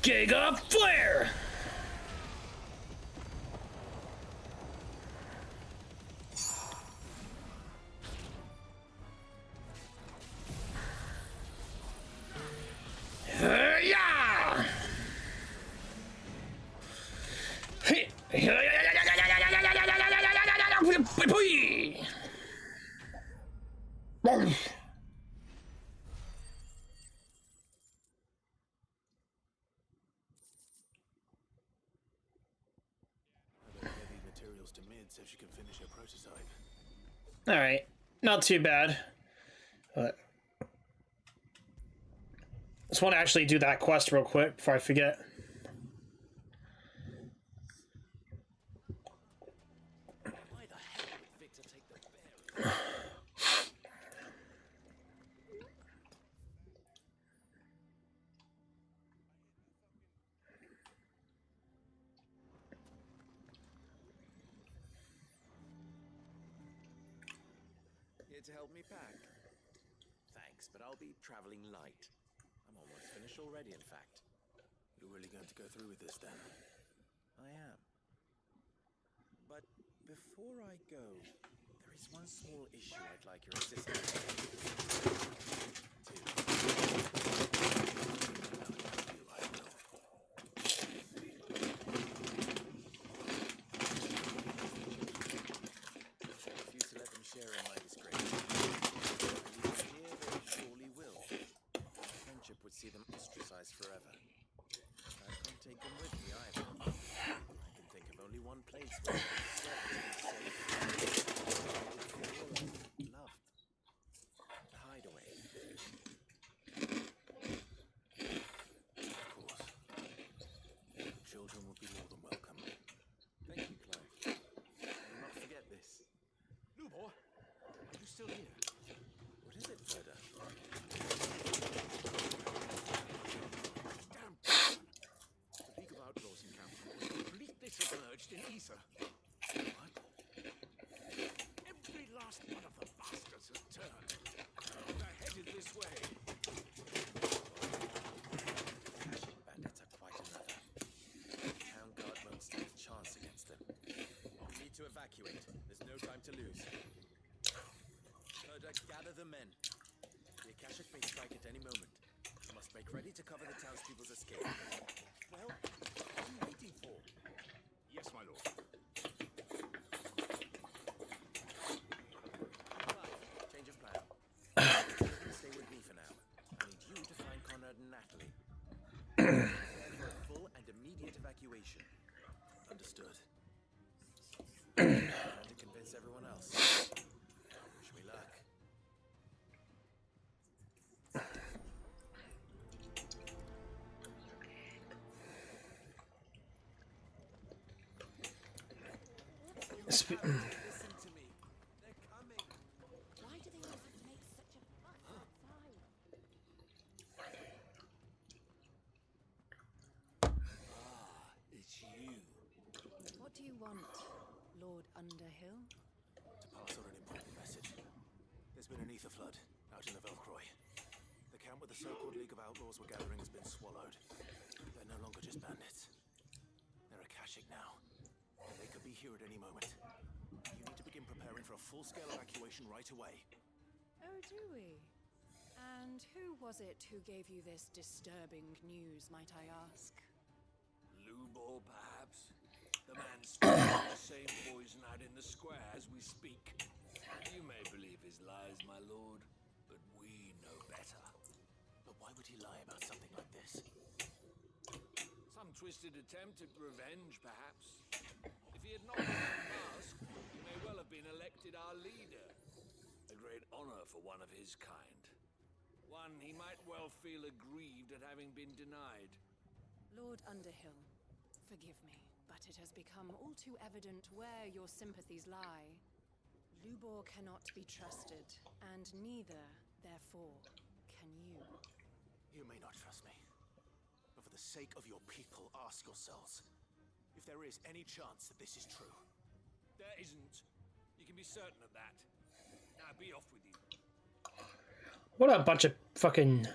Giga Flare! Yeah! Materials to mid so she can finish her prototype. Alright, not too bad. But just want to actually do that quest real quick before I forget. Why the hell would Victor take the bear? Here to help me pack? Thanks, but I'll be traveling light. I'm almost finished already, in fact. You're really going to go through with this then? I am. But before I go, there is one small issue I'd like your assistance one place where it's safe, loved. Hideaway. Of course. Children would be more than welcome. Thank you, Clive. I'll not forget this. Lubor, are you still here? What is it, Frodo? Damn! The League of Outlaws encampment was completely submerged in ether. What? Every last one of the bastards has turned. They're headed this way. Cashing bandits are quite another. The town guard won't stand a chance against them. We need to evacuate. There's no time to lose. Herder, gather the men. The Akashic may strike at any moment. You must make ready to cover the townspeople's escape. Well, what are you waiting for? Yes, my lord. Right, change of plan. Stay with me for now. I need you to find Conrad and Natalie. Prepare for a full and immediate evacuation. Understood. Trying to convince everyone else. Wish me luck. Listen to me. They're coming. Why do they all have to make such a fuss outside? It's you. What do you want, Lord Underhill? To pass on an important message. There's been an ether flood out in the Velcroy. The camp where the so-called League of Outlaws were gathering has been swallowed. They're no longer just bandits. They're Akashic now. And they could be here at any moment. You need to begin preparing for a full-scale evacuation right away. Oh, do we? And who was it who gave you this disturbing news, might I ask? Lubor, perhaps? The man spewing the same poison out in the square as we speak. You may believe his lies, my lord, but we know better. But why would he lie about something like this? Some twisted attempt at revenge, perhaps. If he had not been unmasked, he may well have been elected our leader. A great honor for one of his kind. One he might well feel aggrieved at having been denied. Lord Underhill, forgive me, but it has become all too evident where your sympathies lie. Lubor cannot be trusted, and neither, therefore, can you. You may not trust me. But for the sake of your people, ask yourselves if there is any chance that this is true. There isn't. You can be certain of that. Now be off with you. What a bunch of fucking...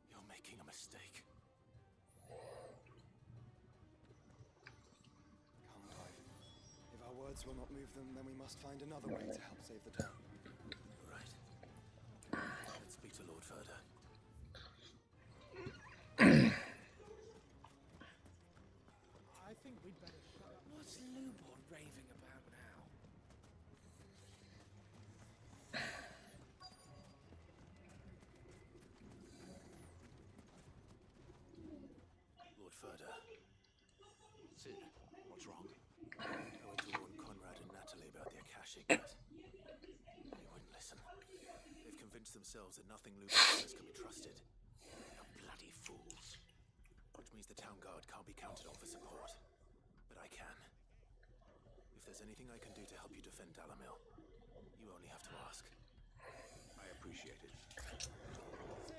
You're making a mistake. Come, Clive. If our words will not move them, then we must find another way to help save the town. Right. Let's speak to Lord Furder. I think we'd better shut up. What's Lubor raving about now? Lord Furder. Sid, what's wrong? I went to warn Conrad and Natalie about the Akashic, but they wouldn't listen. They've convinced themselves that nothing Lubor says can be trusted. They're bloody fools. Which means the town guard can't be counted on for support. But I can. If there's anything I can do to help you defend Dalamil, you only have to ask. I appreciate it.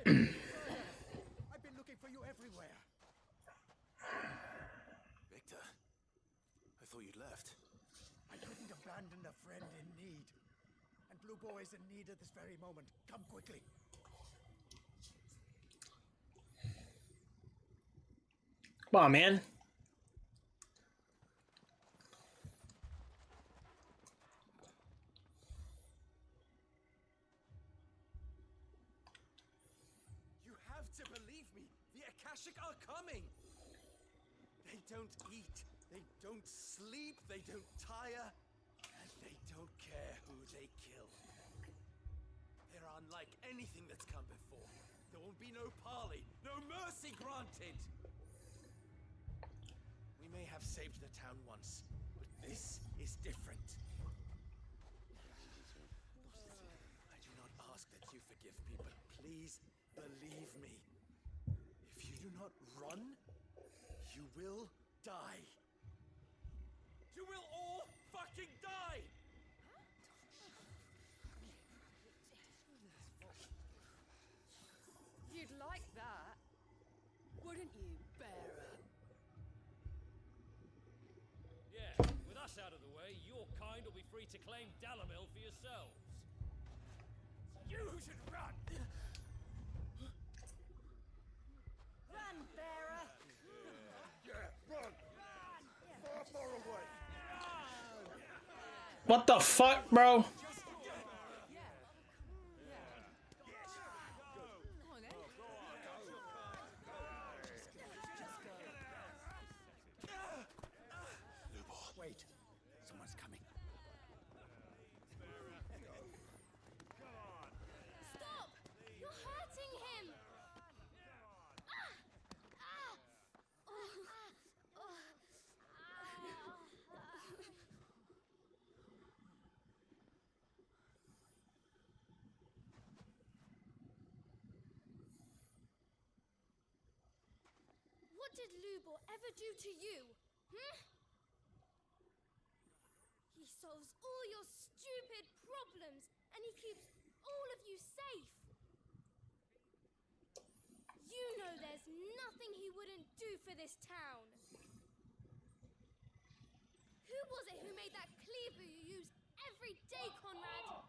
Sid! I've been looking for you everywhere. Victor, I thought you'd left. I couldn't abandon a friend in need. And Lubor is in need at this very moment. Come quickly. Come on, man. You have to believe me. The Akashic are coming. They don't eat. They don't sleep. They don't tire. And they don't care who they kill. They're unlike anything that's come before. There will be no parley, no mercy granted. We may have saved the town once, but this is different. I do not ask that you forgive me, but please believe me. If you do not run, you will die. You will all fucking die! You'd like that, wouldn't you, bearer? Yeah, with us out of the way, your kind will be free to claim Dalamil for yourselves. You should run! Run, bearer! Yeah, run! Far, far away! What the fuck, bro? Wait, someone's coming. Stop! You're hurting him! What did Lubor ever do to you? He solves all your stupid problems, and he keeps all of you safe. You know there's nothing he wouldn't do for this town. Who was it who made that cleaver you use every day, Conrad?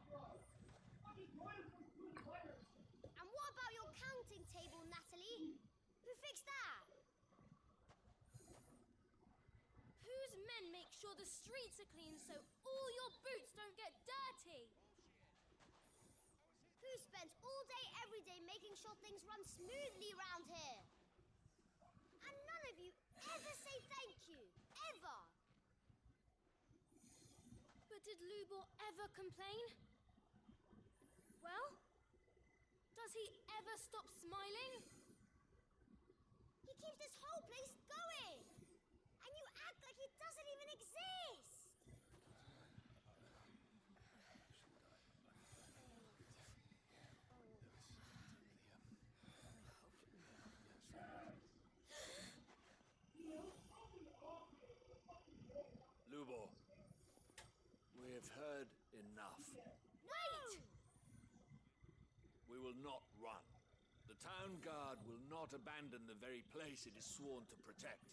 And what about your counting table, Natalie? Who fixed that? Whose men make sure the streets are clean so all your boots don't get dirty? Who spends all day every day making sure things run smoothly round here? And none of you ever say thank you, ever. But did Lubor ever complain? Well, does he ever stop smiling? He keeps this whole place going! And you act like he doesn't even exist! Lubor, we have heard enough. Wait! We will not run. The town guard will not abandon the very place it is sworn to protect.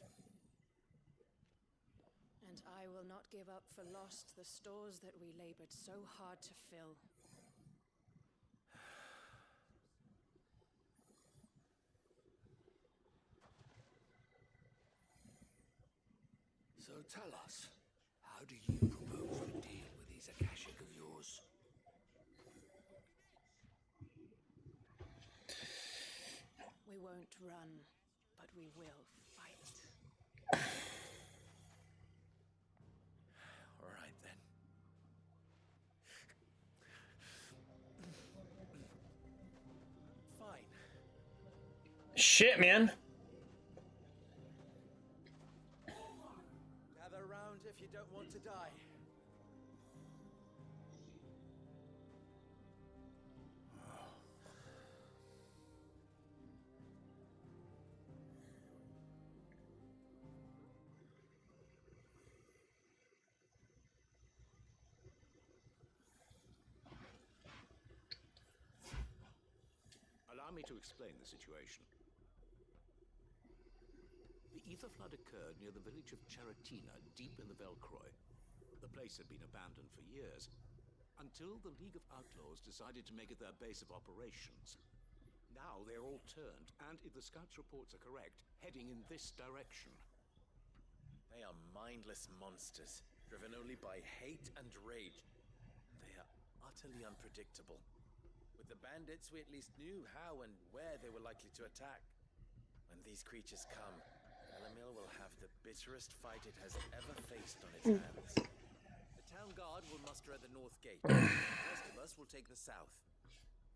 And I will not give up for lost the stores that we labored so hard to fill. So tell us, how do you propose to deal with these Akashic of yours? We won't run, but we will fight. All right, then. Fine. Shit, man. Gather round if you don't want to die. Allow me to explain the situation. The ether flood occurred near the village of Charatina, deep in the Velcroy. The place had been abandoned for years, until the League of Outlaws decided to make it their base of operations. Now they're all turned, and if the scouts' reports are correct, heading in this direction. They are mindless monsters, driven only by hate and rage. They are utterly unpredictable. With the bandits, we at least knew how and where they were likely to attack. When these creatures come, Dalamil will have the bitterest fight it has ever faced on its hands. The town guard will muster at the north gate. The rest of us will take the south.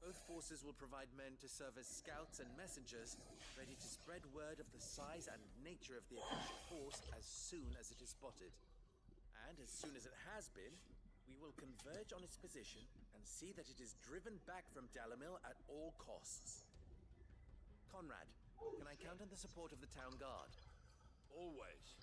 Both forces will provide men to serve as scouts and messengers, ready to spread word of the size and nature of the Akashic force as soon as it is spotted. And as soon as it has been, we will converge on its position and see that it is driven back from Dalamil at all costs. Conrad, can I count on the support of the town guard? Always.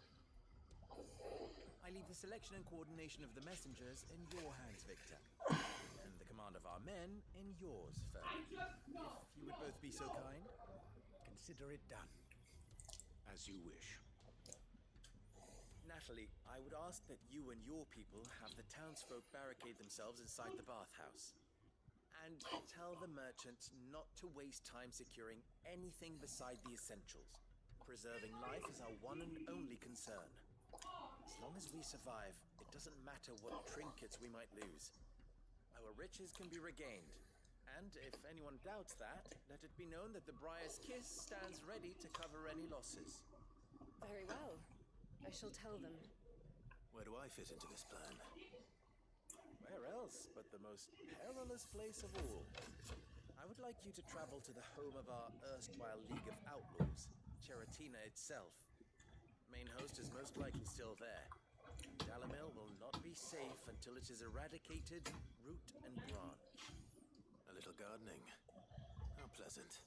I leave the selection and coordination of the messengers in your hands, Victor. And the command of our men in yours, Ferdy. If you would both be so kind, consider it done. As you wish. Natalie, I would ask that you and your people have the townsfolk barricade themselves inside the bathhouse. And tell the merchants not to waste time securing anything beside the essentials. Preserving life is our one and only concern. As long as we survive, it doesn't matter what trinkets we might lose. Our riches can be regained. And if anyone doubts that, let it be known that the Briar's Kiss stands ready to cover any losses. Very well. I shall tell them. Where do I fit into this plan? Where else but the most perilous place of all? I would like you to travel to the home of our erstwhile League of Outlaws, Charatina itself. Main host is most likely still there. Dalamil will not be safe until it is eradicated, root and branch. A little gardening. How pleasant.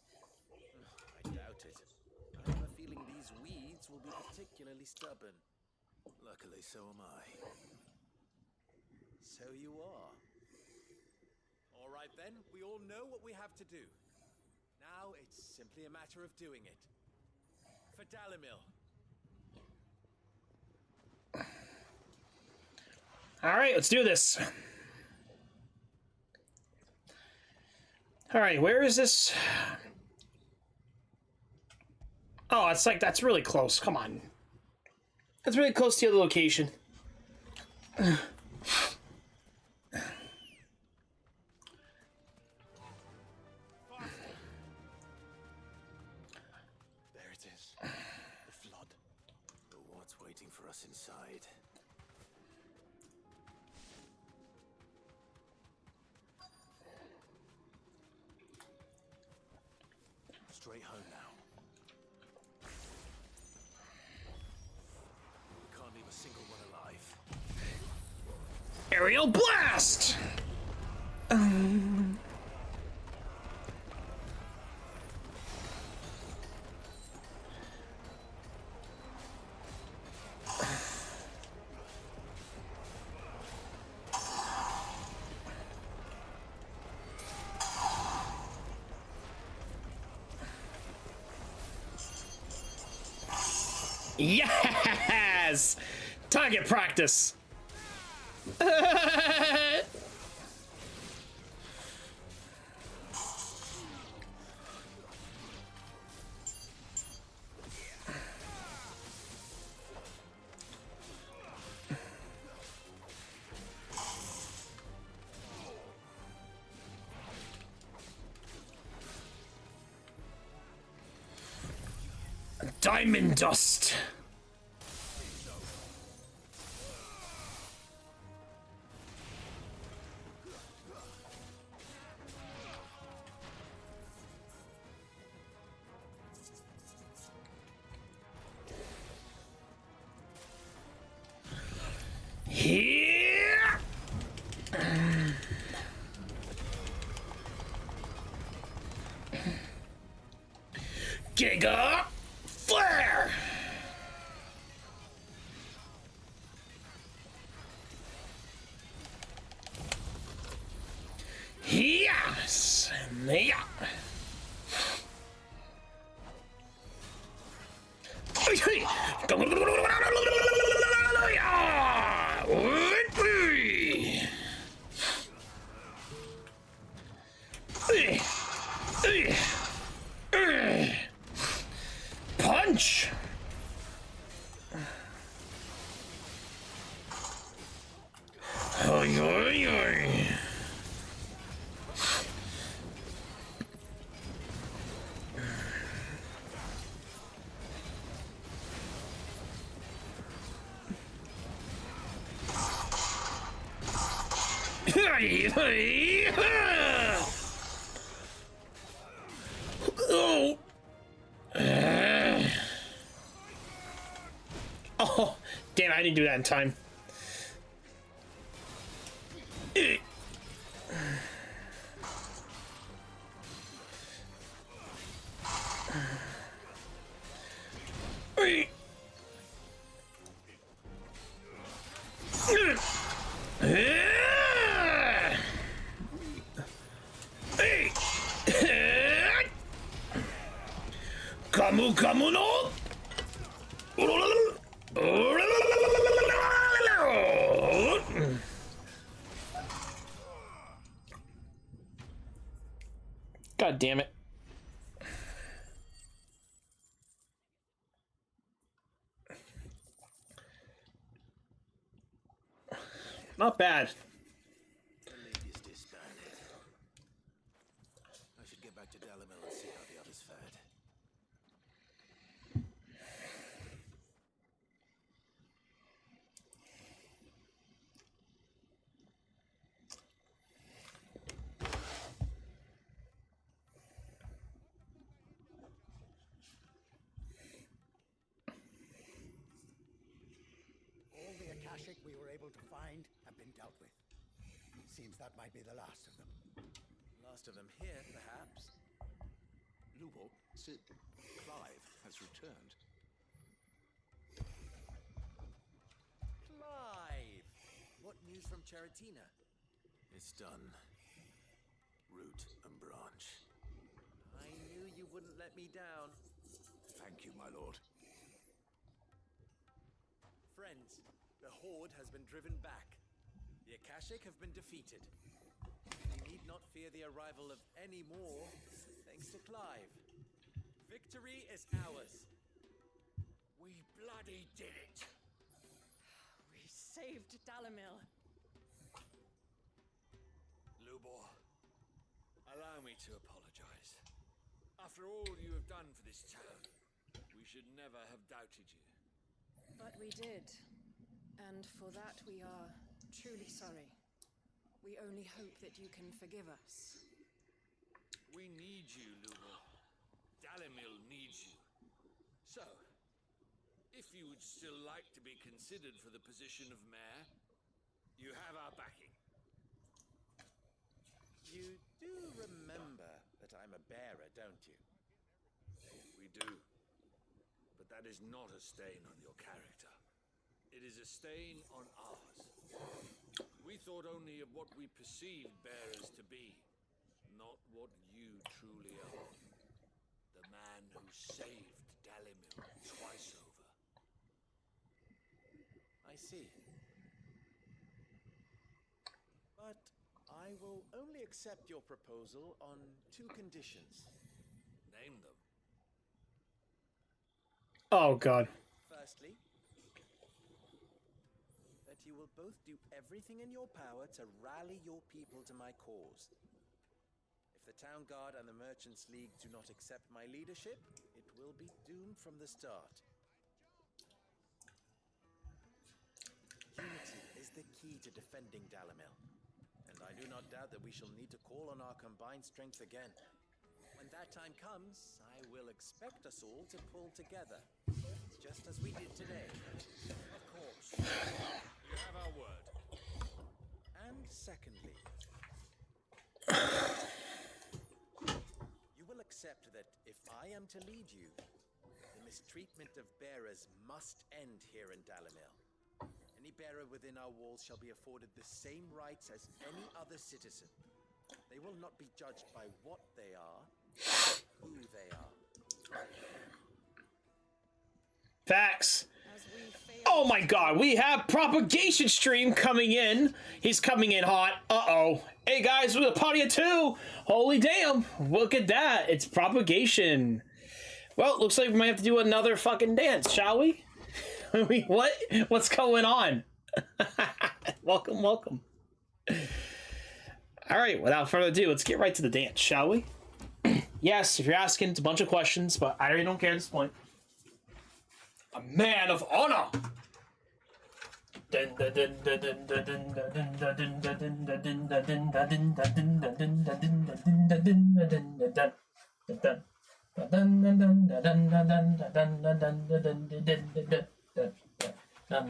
I doubt it. I have a feeling these weeds will be particularly stubborn. Luckily, so am I. So you are. All right then, we all know what we have to do. Now it's simply a matter of doing it. For Dalamil. All right, let's do this. All right, where is this? Oh, it's like, that's really close. Come on. That's really close to the other location. There it is. The flood. But what's waiting for us inside? Straight home now. We can't leave a single one alive. Aerial blast! Yes! Target practice. Diamond dust. Here. Giga flare. Yes. Yeah. Punch. Oy, oy, oy. I didn't do that in time. Kamu kamu no. God damn it. Not bad. The league is disbanded. I should get back to Dalamil and see how the others fared. All the Akashic we were able to find have been dealt with. Seems that might be the last of them. Last of them here, perhaps. Lubo, Sir Clive has returned. Clive! What news from Charatina? It's done. Root and branch. I knew you wouldn't let me down. Thank you, my lord. Friends, the Horde has been driven back. The Akashic have been defeated. We need not fear the arrival of any more, thanks to Clive. Victory is ours. We bloody did it. We saved Dalamil. Lubor, allow me to apologize. After all you have done for this town, we should never have doubted you. But we did. And for that we are truly sorry. We only hope that you can forgive us. We need you, Lubor. Dalamil needs you. So, if you would still like to be considered for the position of mayor, you have our backing. You do remember that I'm a bearer, don't you? We do. But that is not a stain on your character. It is a stain on ours. We thought only of what we perceived bearers to be, not what you truly are. The man who saved Dalamil twice over. I see. But I will only accept your proposal on 2 conditions. Name them. Oh god. Firstly, that you will both do everything in your power to rally your people to my cause. If the Town Guard and the Merchants League do not accept my leadership, it will be doomed from the start. Unity is the key to defending Dalamil, and I do not doubt that we shall need to call on our combined strength again. When that time comes, I will expect us all to pull together, just as we did today. Of course. You have our word. And secondly, you will accept that if I am to lead you, the mistreatment of bearers must end here in Dalamil. Any bearer within our walls shall be afforded the same rights as any other citizen. They will not be judged by what they are, but who they are. Facts. Oh my god, we have Propagation Stream coming in. He's coming in hot. Uh-oh. Hey guys, with a party of 2. Holy damn. Look at that. It's Propagation. Well, looks like we might have to do another fucking dance, shall we? What's going on? Welcome, welcome. All right, without further ado, let's get right to the dance, shall we? Yes, if you're asking, it's a bunch of questions, but I really don't care at this point. A man of honor. Woo!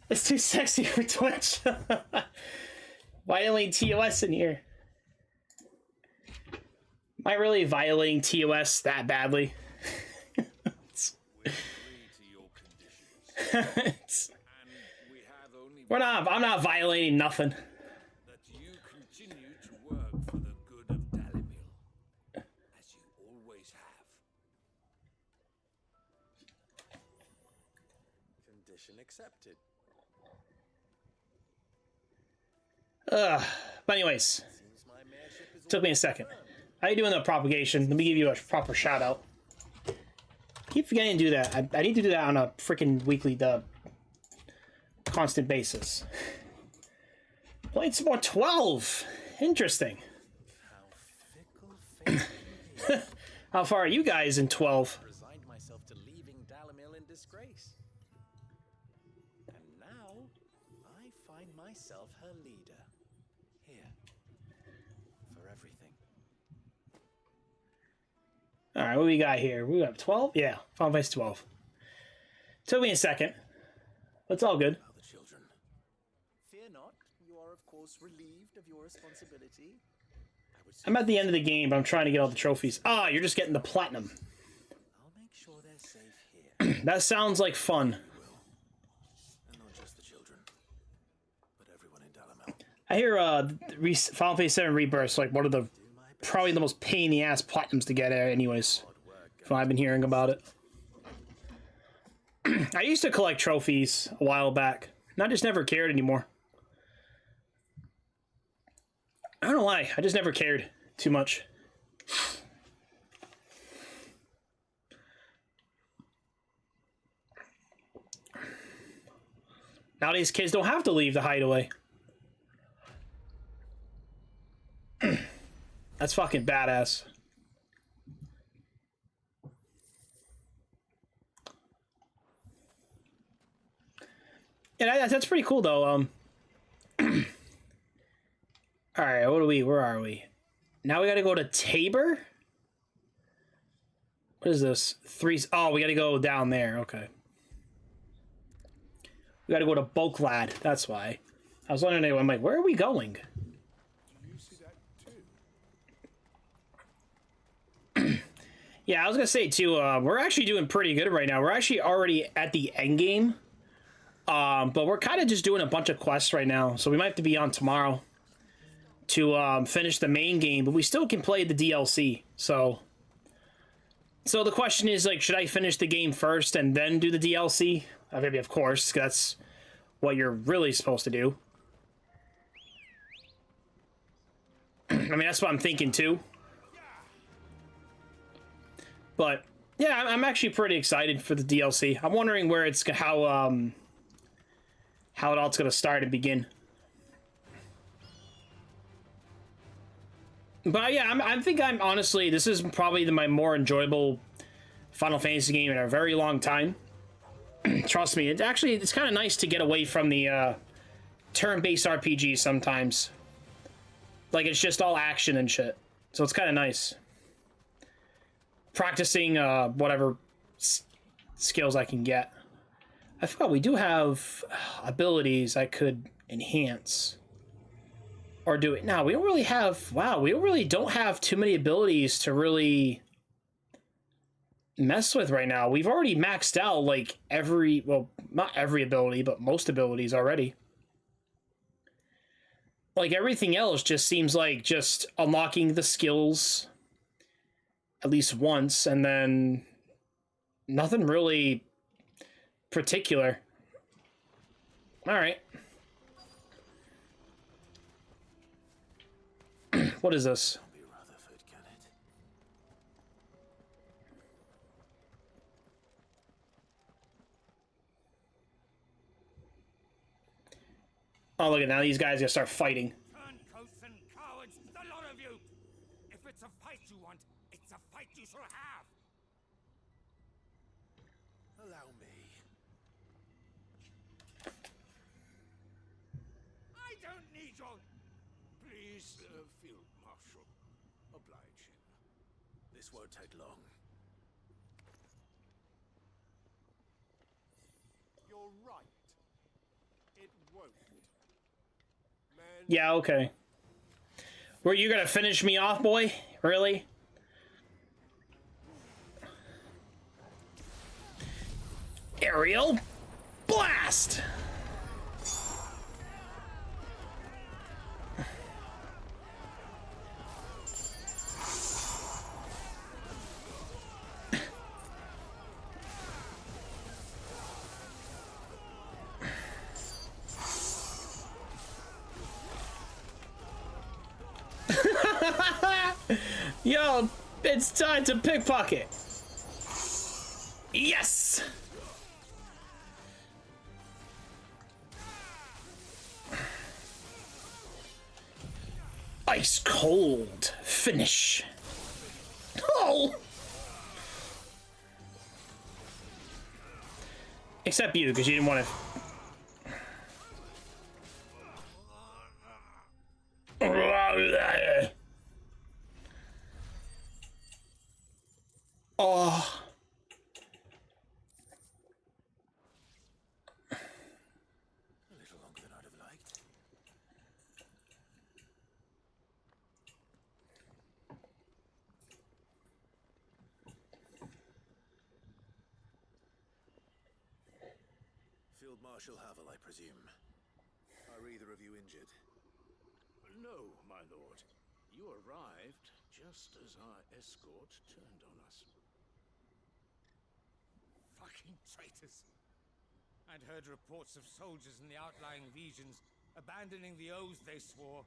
It's too sexy for Twitch. Violating TOS in here. Am I really violating TOS that badly? We're not. I'm not violating nothing. That you continue to work for the good of Dalimil, as you always have. Condition accepted. But anyways, took me a second. How you doing the propagation? Let me give you a proper shout out. Keep forgetting to do that. I need to do that on a freaking weekly, constant basis. Played some more 12. Interesting. How far are you guys in 12? Resigned myself to leaving Dalimil in disgrace. And now, I find myself her leader. Here. For everything. Alright, what we got here? We got 12? Yeah, Final Fantasy 12. Took me a second. It's all good. Fear not, you are of course relieved of your responsibility. I'm at the end of the game, but I'm trying to get all the trophies. Ah, you're just getting the platinum. I'll make sure they're safe here. That sounds like fun. And not just the children, but everyone in Dalimil. I hear Final Fantasy 7 Rebirth's like one of the probably the most pain in the ass platinums to get anyways. From what I've been hearing about it. I used to collect trophies a while back. And I just never cared anymore. I don't know why. I just never cared too much. Nowadays, kids don't have to leave the hideaway. That's fucking badass. Yeah, that's pretty cool though. All right, where are we? Now we got to go to Tabor. What is this? Oh, we got to go down there. Okay. We got to go to Boklad. That's why. I was wondering. I'm like, where are we going? Yeah, I was gonna say too. We're actually doing pretty good right now. We're actually already at the end game. But we're kind of just doing a bunch of quests right now, so we might have to be on tomorrow to finish the main game, but we still can play the DLC. So the question is, like, should I finish the game first and then do the DLC? Maybe, of course, 'cause that's what you're really supposed to do. I mean, that's what I'm thinking too. But yeah, I'm actually pretty excited for the DLC. I'm wondering where it's how it all's gonna start and begin. But yeah, I think I'm honestly, this is probably my more enjoyable Final Fantasy game in a very long time. Trust me, it's kind of nice to get away from the turn-based RPG sometimes. Like, it's just all action and shit. So it's kind of nice. Practicing whatever skills I can get. I forgot we do have abilities I could enhance. Or do it. No, we don't really have... Wow, we don't have too many abilities to really mess with right now. We've already maxed out, like, well, not every ability, but most abilities already. Like, everything else just seems like just unlocking the skills at least once, and then nothing really particular. Alright. What is this? Oh, look at now, these guys are gonna start fighting. Turncoats and cowards, the lot of you! If it's a fight you want, it's a fight you shall have! John. Please, Field Marshal. Oblige him. This won't take long. You're right. It won't. Men, Yeah, okay. Were you gonna finish me off, boy? Really? Aerial blast! Yo, it's time to pickpocket. Yes! Ice cold finish. Oh! Except you, because you didn't want to. Oh. A little longer than I'd have liked. Field Marshal Havel, I presume. Are either of you injured? No, my lord. You arrived just as our escort turned on us. Fucking traitors. I'd heard reports of soldiers in the outlying regions abandoning the oaths they swore.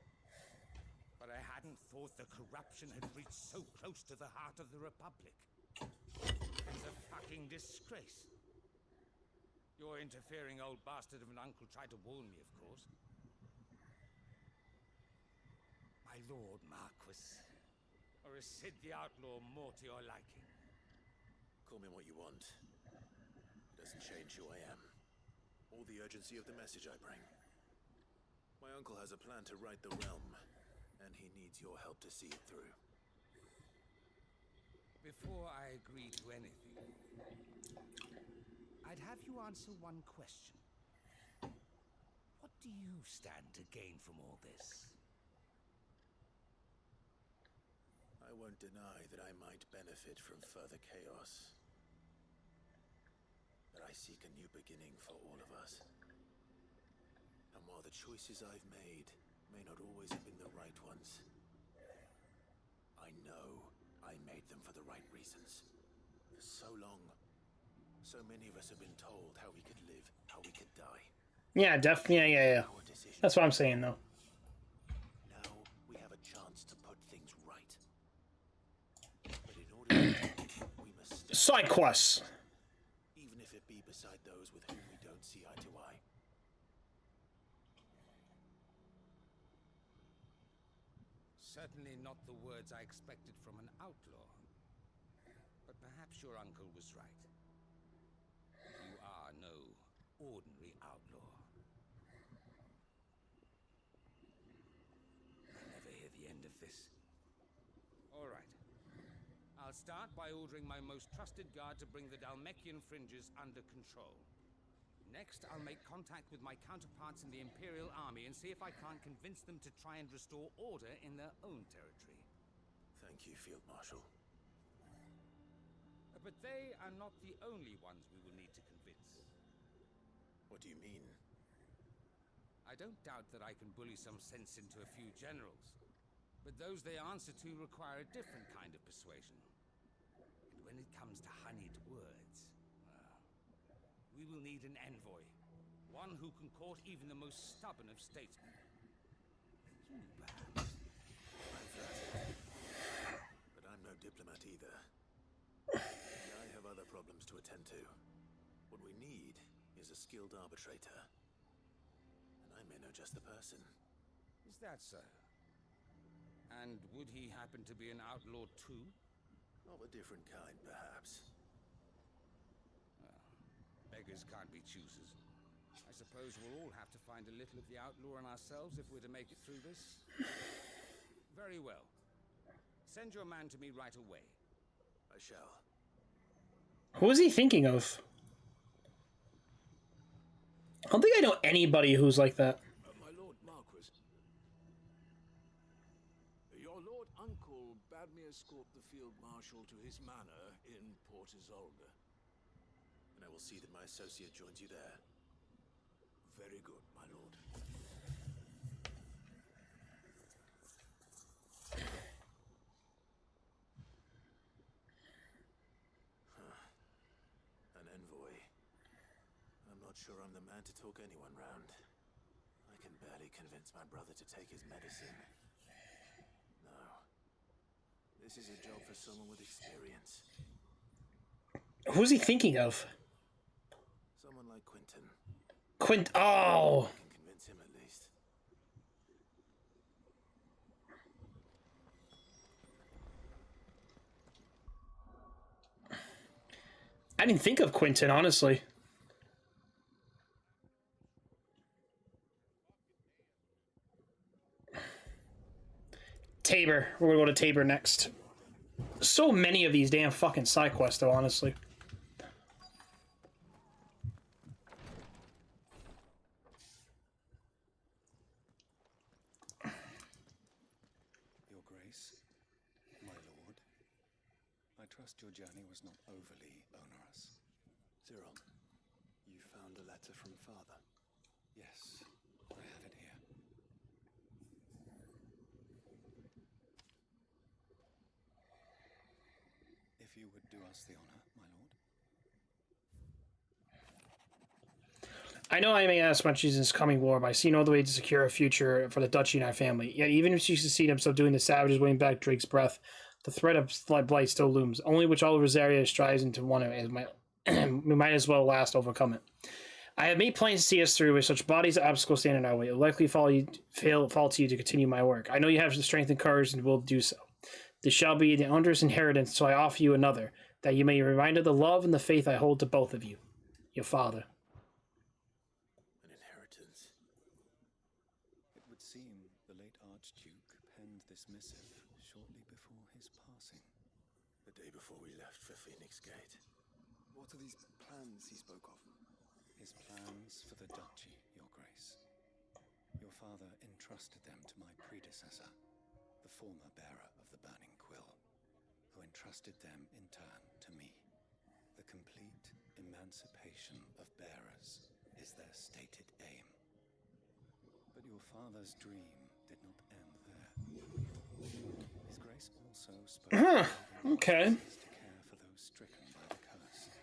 But I hadn't thought the corruption had reached so close to the heart of the Republic. It's a fucking disgrace. Your interfering old bastard of an uncle tried to warn me, of course. My lord Marquis, or is Sid the Outlaw more to your liking? Call me what you want. It doesn't change who I am, or the urgency of the message I bring. My uncle has a plan to right the realm, and he needs your help to see it through. Before I agree to anything, I'd have you answer one question. What do you stand to gain from all this? I won't deny that I might benefit from further chaos. But I seek a new beginning for all of us. And while the choices I've made may not always have been the right ones, I know I made them for the right reasons. For so long, so many of us have been told how we could live, how we could die. Yeah, definitely. Yeah. That's what I'm saying, though. Now we have a chance to put things right. But in order to do it, we must Side quests. Even if it be beside those with whom we don't see eye to eye. Certainly not the words I expected from an outlaw. But perhaps your uncle was right. You are no ordinary outlaw. I'll never hear the end of this. All right. I'll start by ordering my most trusted guard to bring the Dhalmekian fringes under control. Next, I'll make contact with my counterparts in the Imperial Army and see if I can't convince them to try and restore order in their own territory. Thank you, Field Marshal. But they are not the only ones we will need to convince. What do you mean? I don't doubt that I can bully some sense into a few generals, but those they answer to require a different kind of persuasion. And when it comes to honeyed words, we will need an envoy. One who can court even the most stubborn of statesmen. You, perhaps. I'm flattered. But I'm no diplomat either. And I have other problems to attend to. What we need is a skilled arbitrator. And I may know just the person. Is that so? And would he happen to be an outlaw too? Of a different kind, perhaps. Beggars can't be choosers. I suppose we'll all have to find a little of the outlaw in ourselves if we're to make it through this. Very well. Send your man to me right away. I shall. Who is he thinking of? I don't think I know anybody who's like that. My lord Marquis. Your lord uncle bade me escort the field marshal to his manor in Port Isolde. And I will see that my associate joins you there. Very good, my lord. An envoy. I'm not sure I'm the man to talk anyone round. I can barely convince my brother to take his medicine. No. This is a job for someone with experience. Who's he thinking of? Someone like Quentin. Oh! I can convince him at least. I didn't think of Quentin, honestly. Tabor. We're gonna go to Tabor next. So many of these damn fucking side quests, though, honestly. Your Grace, my lord, I trust your journey was not overly onerous. Cyril, you found a letter from father? Yes, I have it here. If you would do us the honor, my lord. I know I may ask much in this coming war, but I see no other way to secure a future for the duchy and our family. Yet even if she succeed in subduing the savages weighing back Drake's breath, the threat of blight still looms, only which all Rosaria strives into one of we might as well last overcome it. I have made plans to see us through with such bodies of obstacles standing in our way. It will likely fall to you to continue my work. I know you have the strength and courage and will do so. This shall be the onerous inheritance, so I offer you another, that you may be reminded of the love and the faith I hold to both of you. Your father. An inheritance? It would seem the late Archduke penned this missive shortly before his passing. The day before we left for Phoenix Gate. What are these plans he spoke of? His plans for the duchy, Your Grace. Your father entrusted them to my predecessor, the former bearer of the Burning Quill, who entrusted them in turn to me. The complete emancipation of bearers is their stated aim. But your father's dream did not end there. His Grace also spoke okay. to care for those stricken by the curse,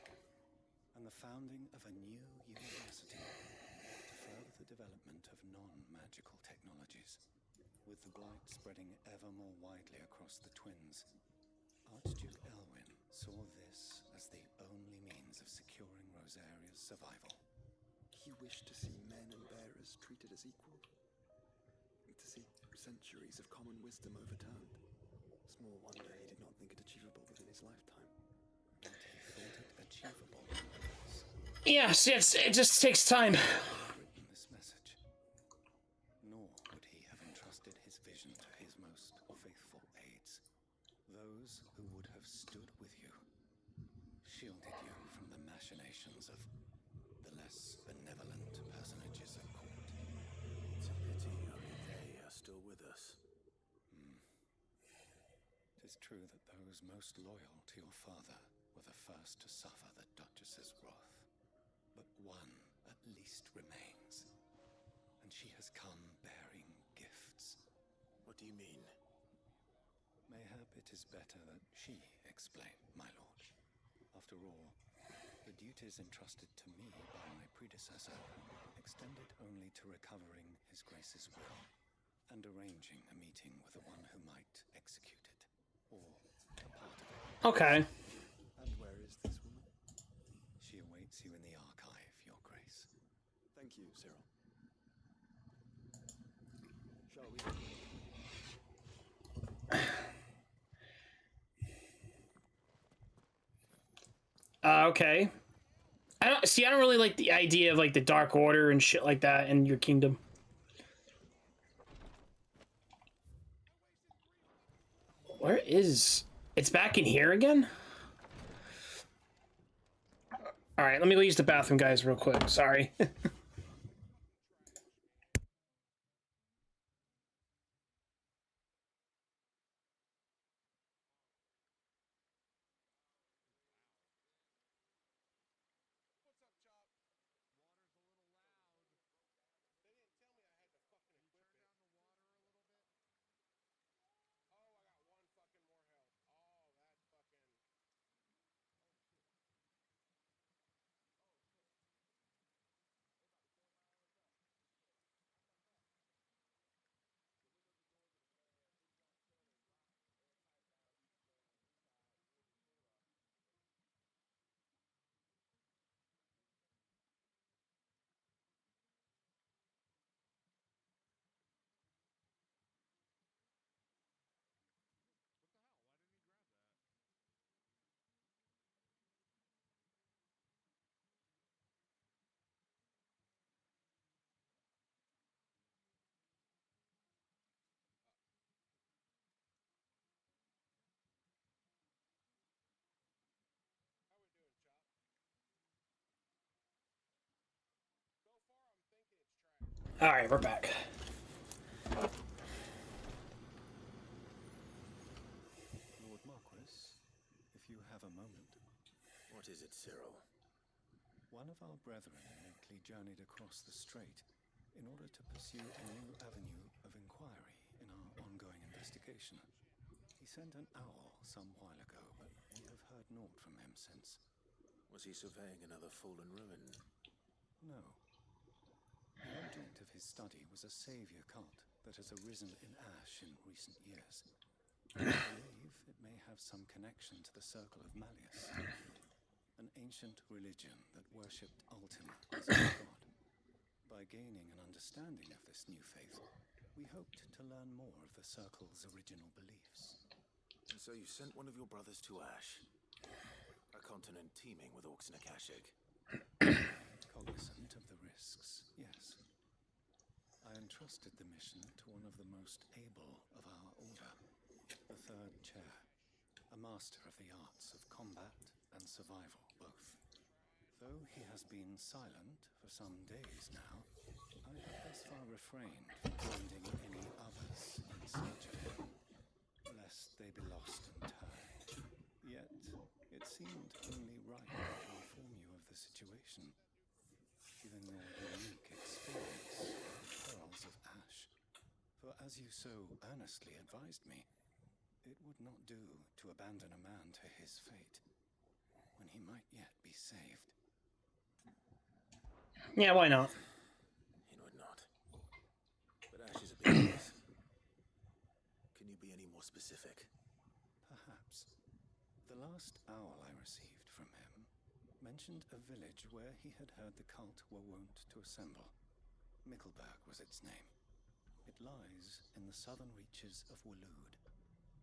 and the founding of a new university to further the development of non-magical technologies. With the blight spreading ever more widely across the twins, Archduke Elwyn saw this as the only means of securing Rosaria's survival. He wished to see men and bearers treated as equal, to see centuries of common wisdom overturned. Small wonder he did not think it achievable within his lifetime. And he thought it achievable. Yes, it just takes time. Written this message. Nor would he have entrusted his vision to his most faithful aides, those who would have stood with you, shielded you from the machinations of the less benevolent personages at court. It's a pity only they are still with us. It is true that those most loyal to your father were the first to suffer the Duchess's wrath. But one at least remains, and she has come bearing gifts. What do you mean? Mayhap it is better that she explain, my lord. After all, the duties entrusted to me by my predecessor extended only to recovering His Grace's will and arranging a meeting with the one who might execute it, or a part of it. Okay. And where is this woman? She awaits you in the archive, Your Grace. Thank you, Cyril. Shall we? Okay. I don't see. I don't really like the idea of like the Dark Order and shit like that in your kingdom. Where is? It's back in here again? All right, let me go use the bathroom, guys, real quick. Sorry. All right, we're back. Lord Marquis, if you have a moment. What is it, Cyril? One of our brethren lately journeyed across the strait in order to pursue a new avenue of inquiry in our ongoing investigation. He sent an owl some while ago, but we have heard naught from him since. Was he surveying another fallen ruin? No. The object of his study was a savior cult that has arisen in Ash in recent years. I believe it may have some connection to the Circle of Malleus, an ancient religion that worshipped Ultima as a god. By gaining an understanding of this new faith, we hoped to learn more of the Circle's original beliefs. And so you sent one of your brothers to Ash, a continent teeming with orcs and Akashic. Cognizant of the risks, yes. I entrusted the mission to one of the most able of our order, the Third Chair, a master of the arts of combat and survival both. Though he has been silent for some days now, I have thus far refrained from sending any others in search of him, lest they be lost and turned. Yet, it seemed only right to inform you of the situation, given your unique experience with the perils of Ash. For as you so earnestly advised me, it would not do to abandon a man to his fate, when he might yet be saved. Yeah, why not? It would not. But Ash is a big place. Can you be any more specific? Perhaps. The last owl I received from him mentioned a village where he had heard the cult were wont to assemble. Mickleburg was its name. It lies in the southern reaches of Waloed.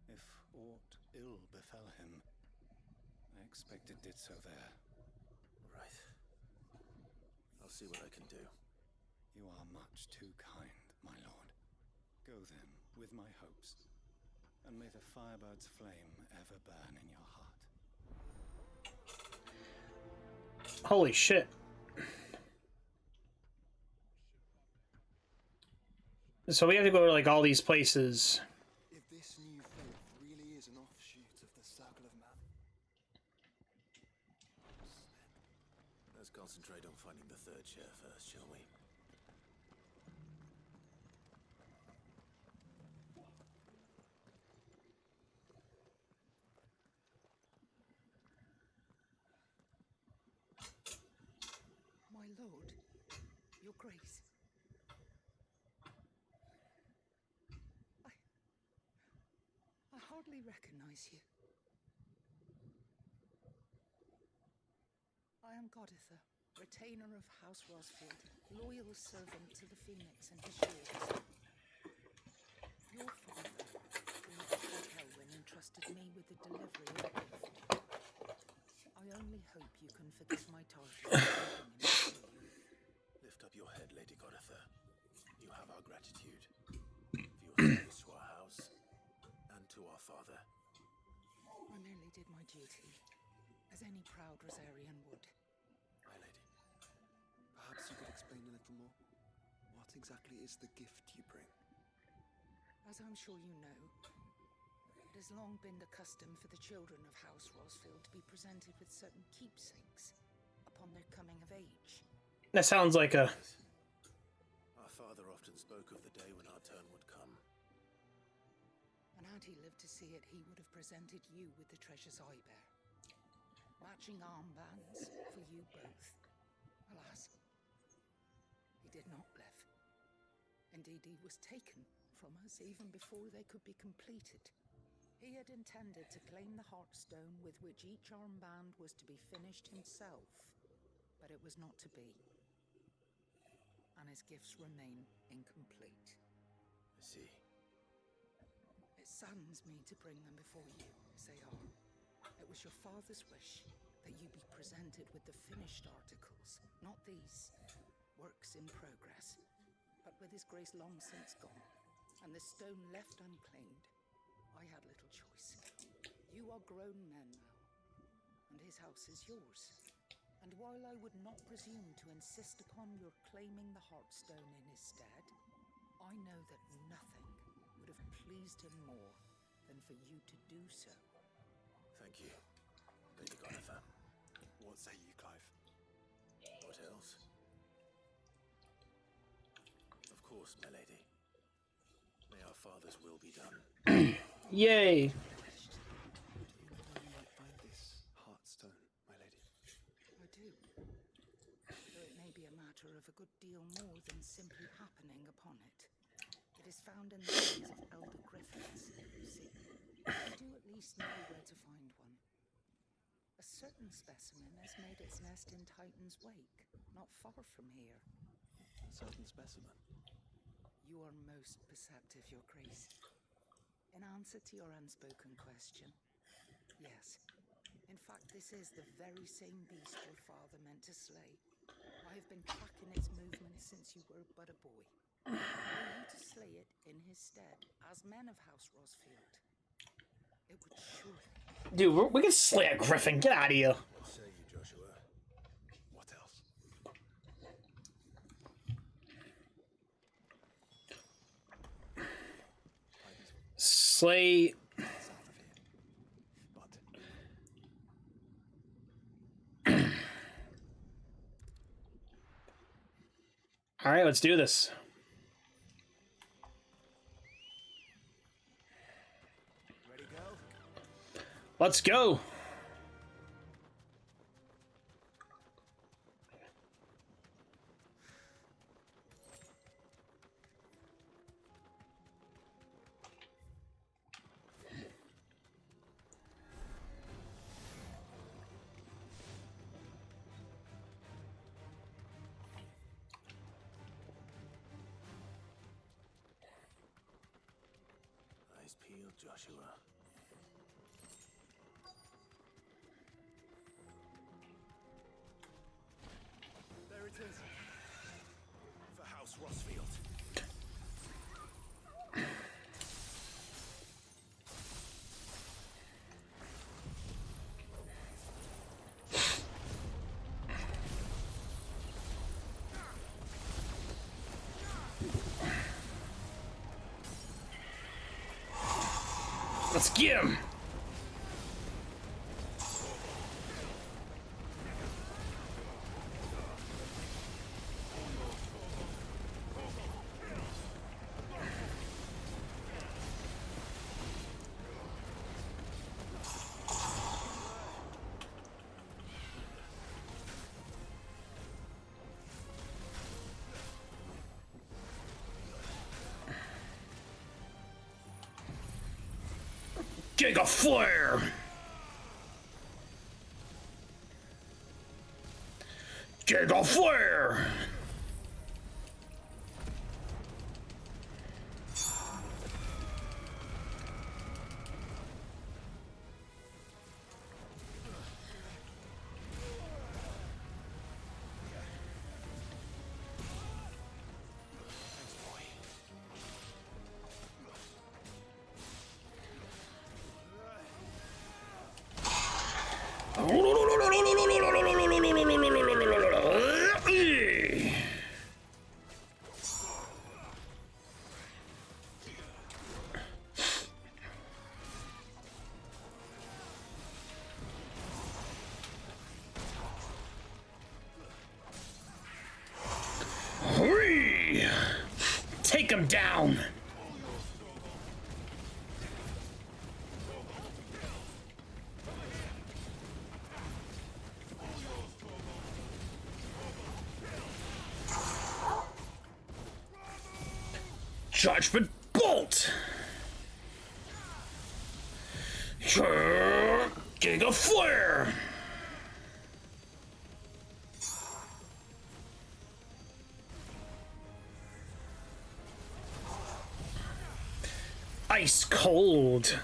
If aught ill befell him, I expect it did so there. Right. I'll see what I can do. You are much too kind, my lord. Go then, with my hopes, and may the firebird's flame ever burn in your heart. Holy shit. So we have to go to like all these places. If this new faith really is an offshoot of the Circle of Man. Let's concentrate on finding the third chair first, shall we? My lord, your grace. I hardly recognize you. I am Goditha, retainer of House Rosfield, loyal servant to the Phoenix and his shields. Your father, Lord Elwyn, entrusted me with the delivery of a gift. I I only hope you can forgive my target. Lift up your head, Lady Goditha. You have our gratitude for your service to our house and to our father. I merely did my duty, as any proud Rosarian would. My lady, perhaps you could explain a little more? What exactly is the gift you bring? As I'm sure you know, it has long been the custom for the children of House Rosfield to be presented with certain keepsakes upon their coming of age. That sounds like a... Our father often spoke of the day when our turn would come. And had he lived to see it, he would have presented you with the treasures I bear. Matching armbands for you both. Alas, he did not live. Indeed, he was taken from us even before they could be completed. He had intended to claim the Heartstone with which each armband was to be finished himself, but it was not to be. And his gifts remain incomplete. I see. It saddens me to bring them before you, as they are. It was your father's wish that you be presented with the finished articles, not these, works in progress. But with his grace long since gone, and the stone left unclaimed, I had little choice. You are grown men now, and his house is yours. And while I would not presume to insist upon your claiming the Heartstone in his stead, I know that nothing would have pleased him more than for you to do so. Thank you, Lady Goditha. What say you, Clive? What else? Of course, my lady. May our father's will be done. Yay! Do you might find this Heartstone, my lady? I do. Though it may be a matter of a good deal more than simply happening upon it. It is found in the hands of elder griffins, you see. I do at least know where to find one. A certain specimen has made its nest in Titan's Wake, not far from here. A certain specimen? You are most perceptive, Your Grace. In answer to your unspoken question, yes. In fact, this is the very same beast your father meant to slay. I have been tracking its movements since you were but a boy. Were you to slay it in his stead, as men of House Rosfield, it would surely... Dude, we can slay a griffin. Get out of here. What say you, Joshua? What else? Slay... Alright, let's do this. Ready, go? Let's go! Eyes peeled, Joshua. There it is. For House Rosfield. Let's get him! Giga Flare! Giga Flare! him down! Judgment Bolt! Giga Flare! Ice Cold!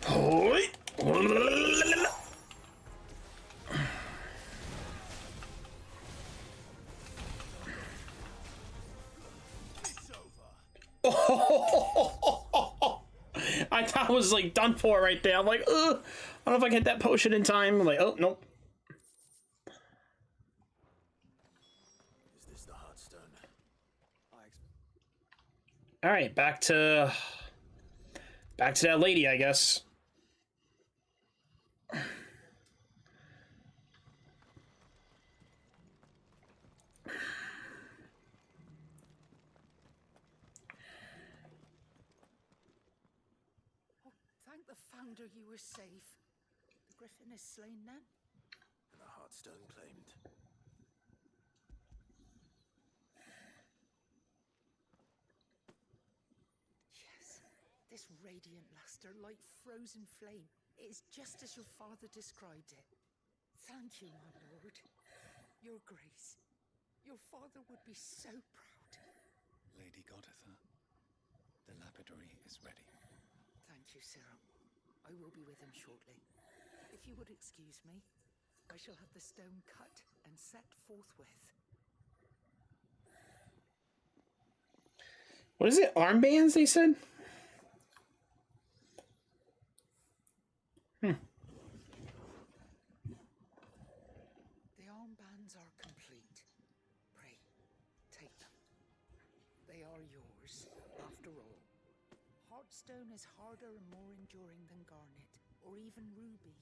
Hoi! I thought I was like done for right there. I'm like, ugh. I don't know if I can hit that potion in time. I'm like, oh, nope. Is this the Heartstone? All right, back to that lady, I guess. Thank the Founder you were safe. The Griffin is slain then? And the Heartstone claimed. Yes. This radiant luster, like frozen flame. It is just as your father described it. Thank you, my lord. Your grace. Your father would be so proud. Lady Goditha, the lapidary is ready. Thank you, Cyril. I will be with him shortly. If you would excuse me, I shall have the stone cut and set forthwith. What is it? Armbands, they said? The armbands are complete. Pray, take them. They are yours, after all. Heartstone is harder and more enduring than garnet, or even ruby.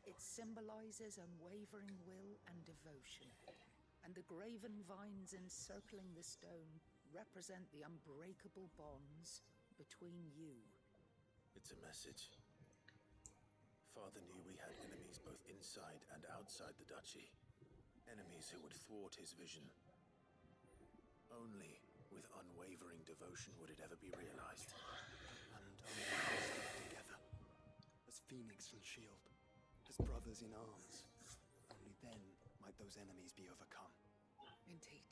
It symbolizes unwavering will and devotion, and the graven vines encircling the stone represent the unbreakable bonds between you. It's a message. Father knew we had enemies both inside and outside the duchy. Enemies who would thwart his vision. Only with unwavering devotion would it ever be realized. And only if we stick together, as Phoenix and Shield, as brothers in arms, only then might those enemies be overcome. Indeed.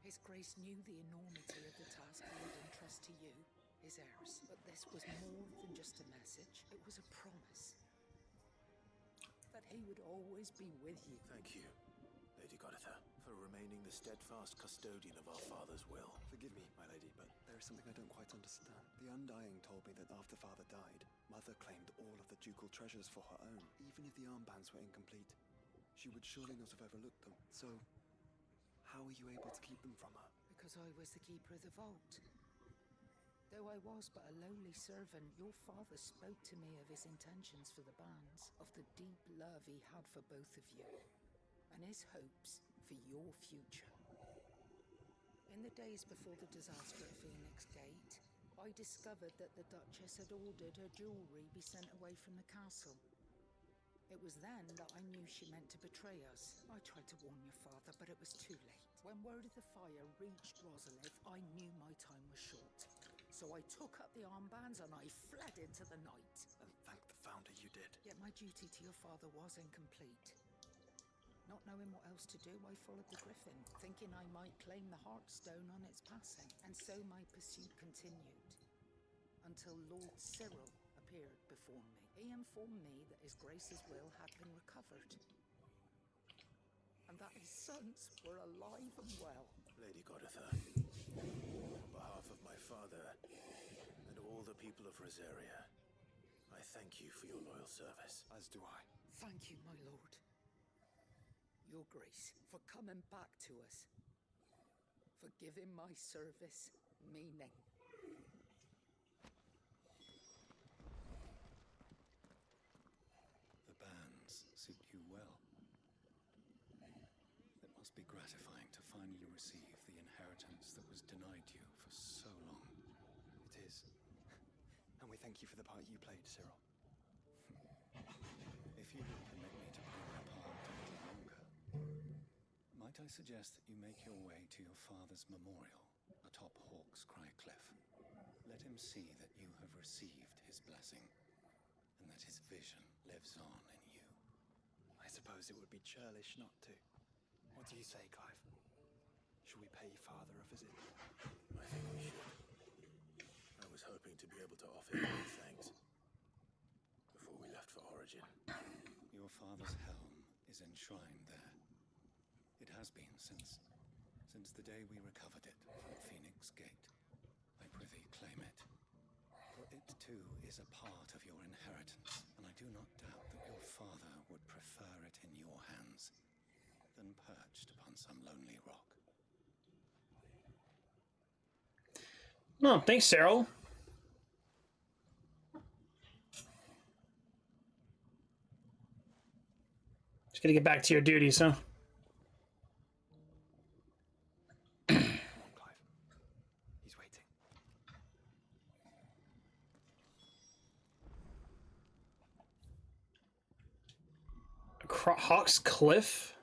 His Grace knew the enormity of the task he would entrust to you, his heirs. But this was more than just a message. It was a promise. That he would always be with you. Thank you, Lady Goditha, for remaining the steadfast custodian of our father's will. Forgive me, my lady, but there is something I don't quite understand. The Undying told me that after father died, Mother claimed all of the ducal treasures for her own. Even if the armbands were incomplete, she would surely not have overlooked them. So, how were you able to keep them from her? Because I was the keeper of the vault. Though I was but a lowly servant, your father spoke to me of his intentions for the bands, of the deep love he had for both of you, and his hopes for your future. In the days before the disaster at Phoenix Gate, I discovered that the Duchess had ordered her jewelry be sent away from the castle. It was then that I knew she meant to betray us. I tried to warn your father, but it was too late. When word of the fire reached Rosalith, I knew my time was short. So I took up the armbands and I fled into the night. And thank the Founder you did. Yet my duty to your father was incomplete. Not knowing what else to do, I followed the Griffin, thinking I might claim the Heartstone on its passing. And so my pursuit continued, until Lord Cyril appeared before me. He informed me that his Grace's will had been recovered, and that his sons were alive and well. Lady Goditha, on behalf of my father and all the people of Rosaria, I thank you for your loyal service. As do I. Thank you, my lord. Your Grace, for coming back to us, for giving my service meaning. The bands suit you well. must be gratifying to finally receive the inheritance that was denied you for so long. It is. And we thank you for the part you played, Cyril. If you would permit me to play my part a little longer, might I suggest that you make your way to your father's memorial atop Hawk's Cry Cliff? Let him see that you have received his blessing, and that his vision lives on in you. I suppose it would be churlish not to. What do you say, Clive? Should we pay Father a visit? I think we should. I was hoping to be able to offer him my thanks before we left for Origin. Your father's helm is enshrined there. It has been since the day we recovered it from Phoenix Gate. I prithee claim it. For it too is a part of your inheritance, and I do not doubt that your father would prefer it in your hands than perched upon some lonely rock. No, thanks, Cyril. Just gonna get back to your duties, huh? Come on, Clive. He's waiting. Hawk's Cliff?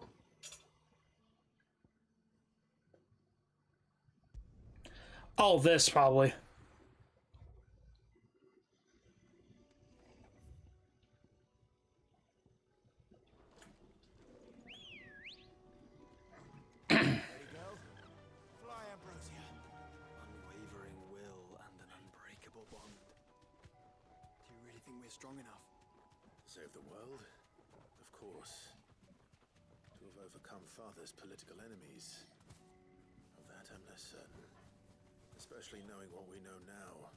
Oh, this probably. Unwavering will and an unbreakable bond. Do you really think we're strong enough? Save the world? Of course. To have overcome Father's political enemies. Of that I'm less certain. Especially knowing what we know now.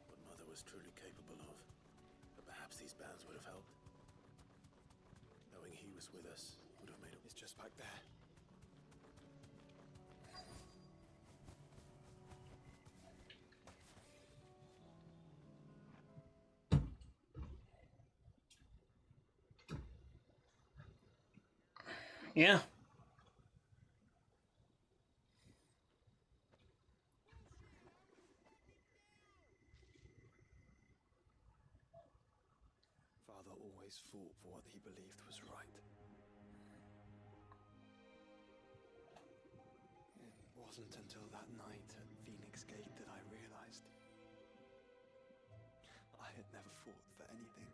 What Mother was truly capable of. But perhaps these bands would have helped. Knowing he was with us would have made it. It's just back there. Yeah. Father always fought for what he believed was right. It wasn't until that night at Phoenix Gate that I realized I had never fought for anything.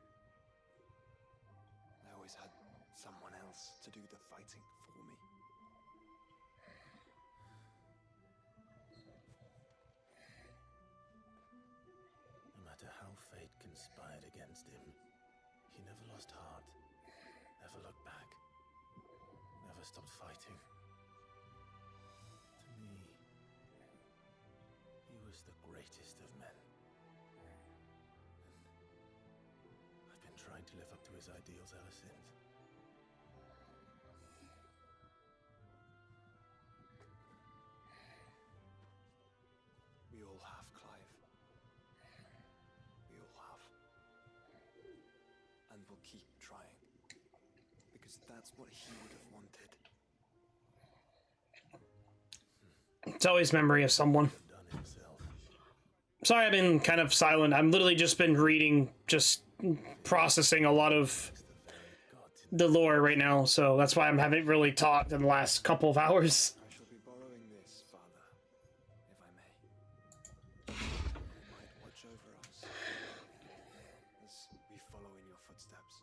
I always had someone else to do the fighting for me. No matter how fate conspired against him, he never lost heart, never looked back, never stopped fighting. To me, he was the greatest of men. And I've been trying to live up to his ideals ever since. We all have, Clive. We all have. And we'll keep trying. Because that's what he would have wanted. It's always memory of someone. Sorry, I've been kind of silent. I've literally just been reading, just processing a lot of the lore right now, so that's why I haven't really talked in the last couple of hours. I shall be borrowing this, Father, if I may. You might watch over us as we follow in your footsteps.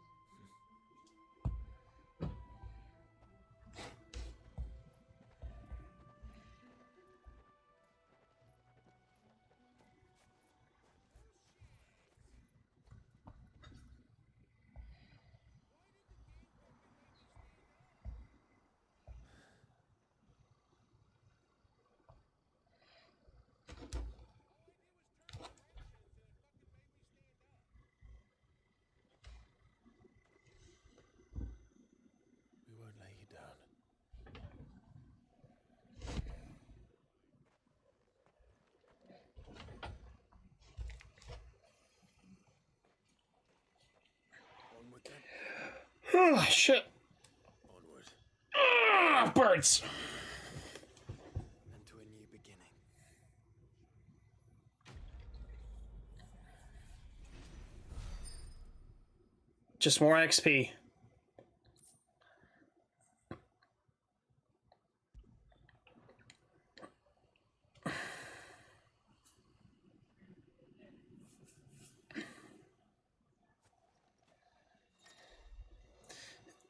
We won't lay you down. Onward then. Oh, shit. Onward. Ah, birds! And to a new beginning. Just more XP.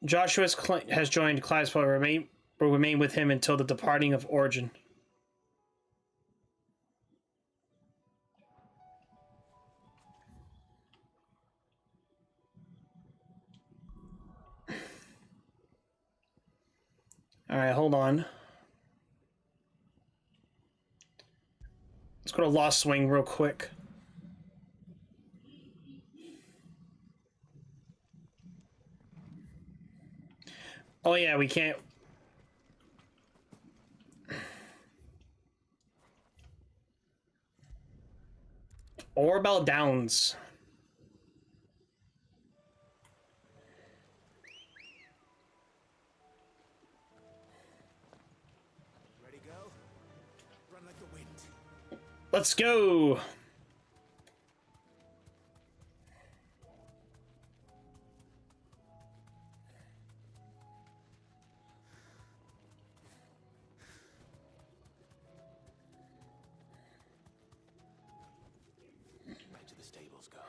Joshua has joined Clive's but will remain with him until the departing of Origin. Alright, hold on. Let's go to Lost Swing real quick. Oh yeah, we can't... Orbell Downs. Ready, go? Run like the wind. Let's go! Back to the stables, girl.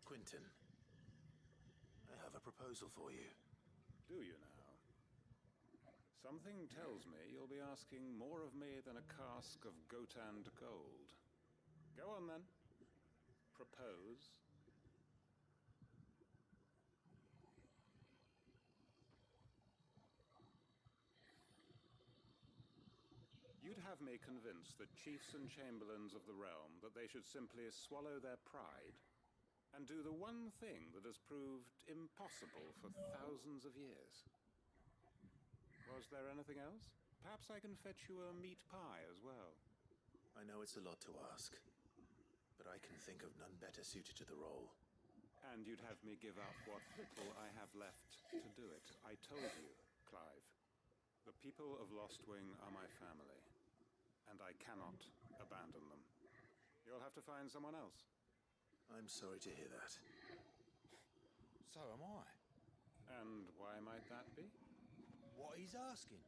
Quentin, I have a proposal for you. Do you now? Something tells me you'll be asking more of me than a cask of Gotand gold. Go on then. Propose. You'd have me convince the chiefs and chamberlains of the realm that they should simply swallow their pride and do the one thing that has proved impossible for thousands of years. Was there anything else? Perhaps I can fetch you a meat pie as well. I know it's a lot to ask, but I can think of none better suited to the role. And you'd have me give up what little I have left to do it. I told you, Clive. The people of Lostwing are my family, and I cannot abandon them. You'll have to find someone else. I'm sorry to hear that. So am I. And why might that be? What he's asking.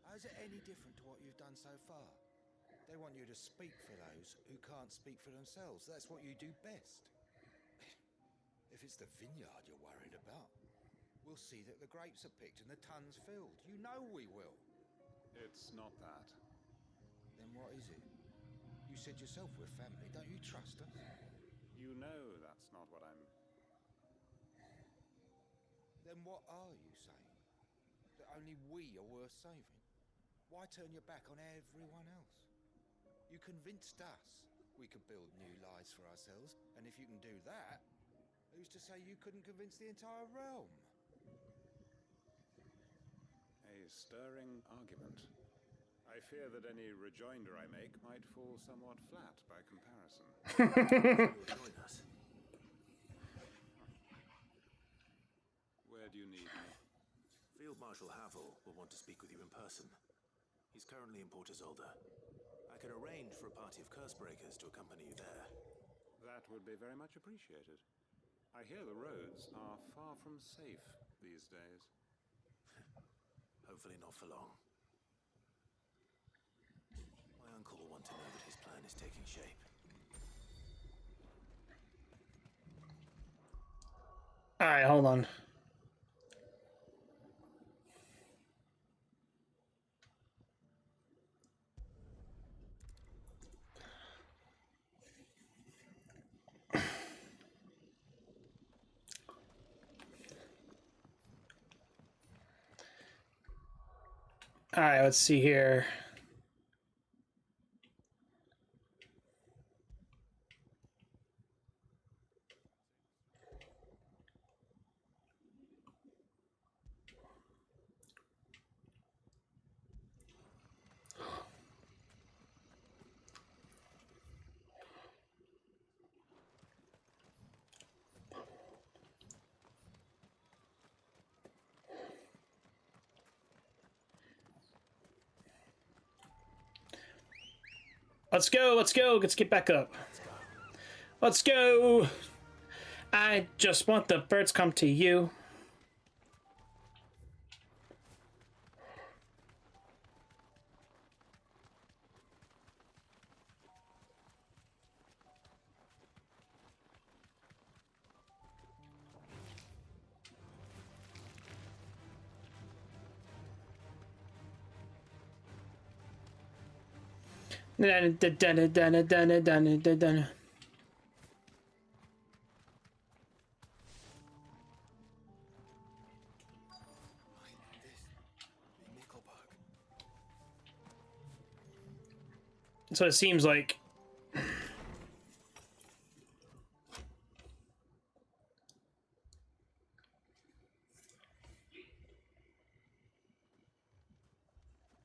How's it any different to what you've done so far? They want you to speak for those who can't speak for themselves. That's what you do best. If it's the vineyard you're worried about, we'll see that the grapes are picked and the tons filled. You know we will. It's not that. Then what is it? You said yourself we're family. Don't you trust us? You know that's not what I'm... Then what are you saying? That only we are worth saving? Why turn your back on everyone else? You convinced us we could build new lives for ourselves, and if you can do that, who's to say you couldn't convince the entire realm? A stirring argument. I fear that any rejoinder I make might fall somewhat flat by comparison. You'll join us. Where do you need me? Field Marshal Havel will want to speak with you in person. He's currently in Port Isolde. I can arrange for a party of Cursebreakers to accompany you there. That would be very much appreciated. I hear the roads are far from safe these days. Hopefully not for long. My uncle will want to know that his plan is taking shape. Alright, hold on. Alright, let's see here. Let's go, let's go, let's get back up. Let's go. I just want the birds come to you. So it seems like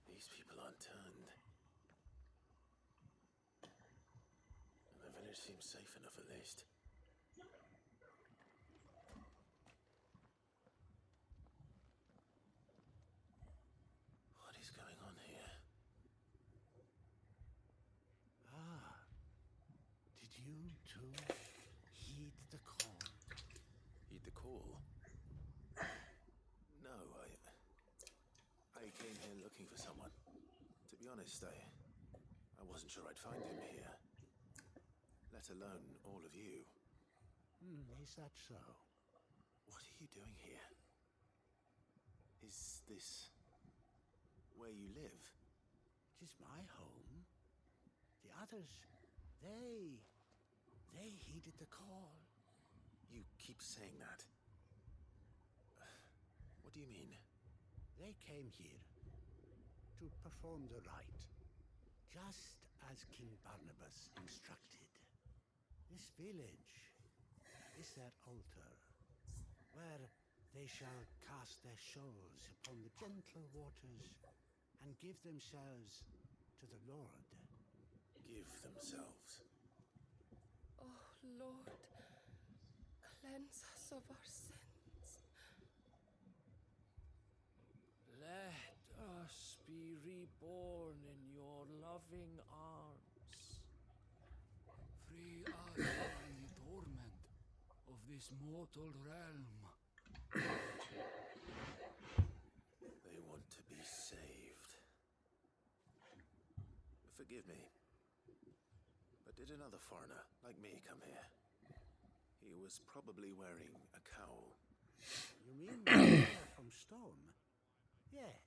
These people aren't turned. And the village seems safe enough at least. What is going on here? Ah, did you too heed the call? Heed the call? No, I came here looking for someone. To be honest, I wasn't sure I'd find him here. Let alone all of you. Is that so? What are you doing here? Is this where you live? It is my home. The others, they heeded the call. You keep saying that. What do you mean? They came here to perform the rite, just as King Barnabas instructed. This village is their altar, where they shall cast their souls upon the gentle waters and give themselves to the Lord. Give themselves? Oh, Lord, cleanse us of our sins. Let us be reborn in your loving arms. Free us from the torment of this mortal realm. They want to be saved. Forgive me, but did another foreigner like me come here? He was probably wearing a cowl. You mean the man from Stone? Yes.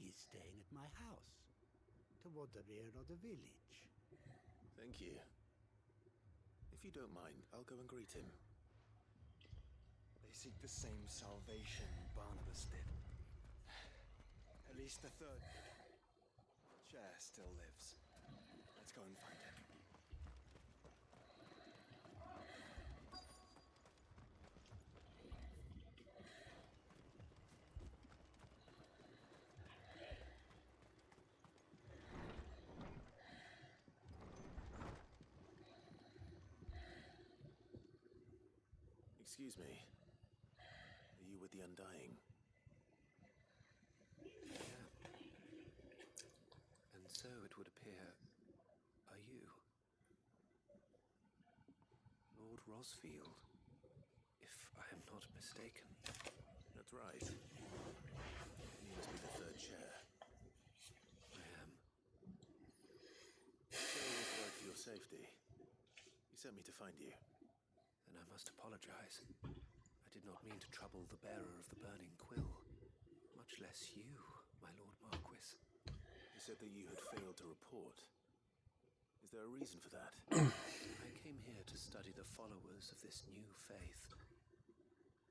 He's staying at my house, toward the rear of the village. Thank you. If you don't mind, I'll go and greet him. They seek the same salvation Barnabas did. At least the third chair still lives. Let's go and find him. Excuse me. Are you with the Undying? Yeah. And so it would appear, are you? Lord Rosfield, if I am not mistaken. That's right. You must be the third chair. I am. So it was right for your safety. He sent me to find you. Then I must apologize. I did not mean to trouble the bearer of the burning quill, much less you, my Lord Marquis. You said that you had failed to report. Is there a reason for that? I came here to study the followers of this new faith.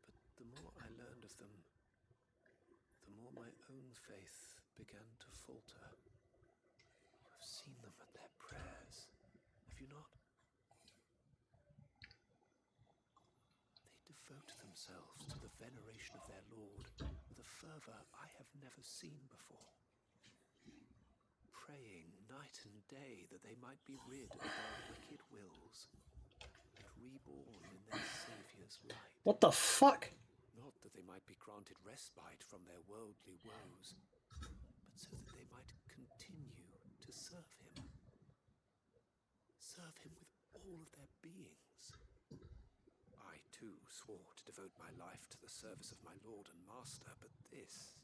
But the more I learned of them, the more my own faith began to falter. I've seen them at their prayers. Have you not? Devote themselves to the veneration of their Lord with a fervor I have never seen before. Praying night and day that they might be rid of their wicked wills and reborn in their Saviour's light. What the fuck? Not that they might be granted respite from their worldly woes, but so that they might continue to serve him. serve him with all of their beings. I, too, swore to devote my life to the service of my lord and master, but this...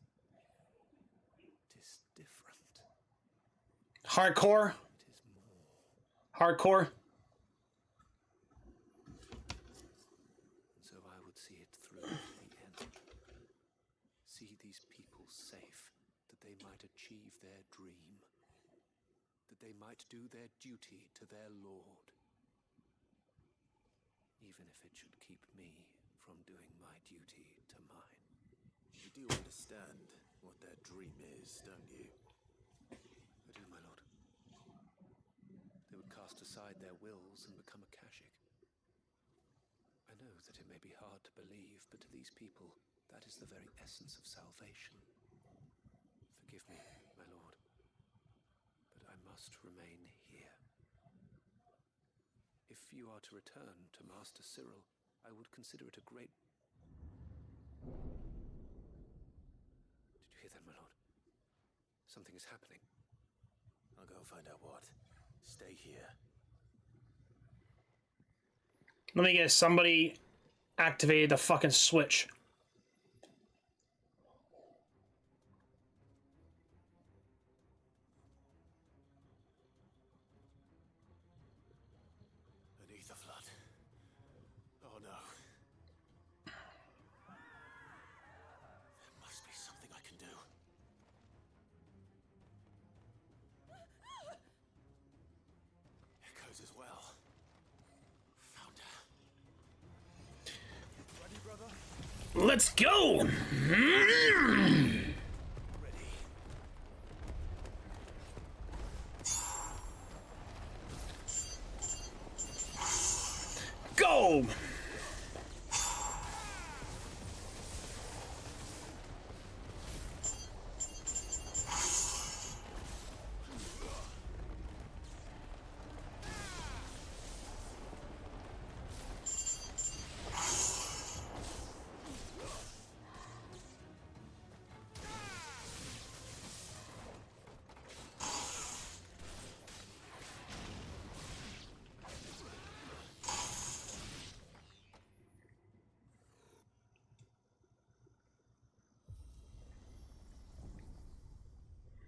it is different. Hardcore. It is more. Hardcore. And so I would see it through to the end. See these people safe, that they might achieve their dream. That they might do their duty to their lord. Even if it should keep me from doing my duty to mine. You do understand what their dream is, don't you? I do, my lord. They would cast aside their wills and become Akashic. I know that it may be hard to believe, but to these people, that is the very essence of salvation. Forgive me, my lord, but I must remain here. If you are to return to Master Cyril, I would consider it a great... Did you hear that, my lord? Something is happening. I'll go find out what. Stay here. Let me guess, somebody activated the fucking switch. An ether flood. Oh no. There must be something I can do. Echoes as well. Found her. Ready, brother? Let's go! Go!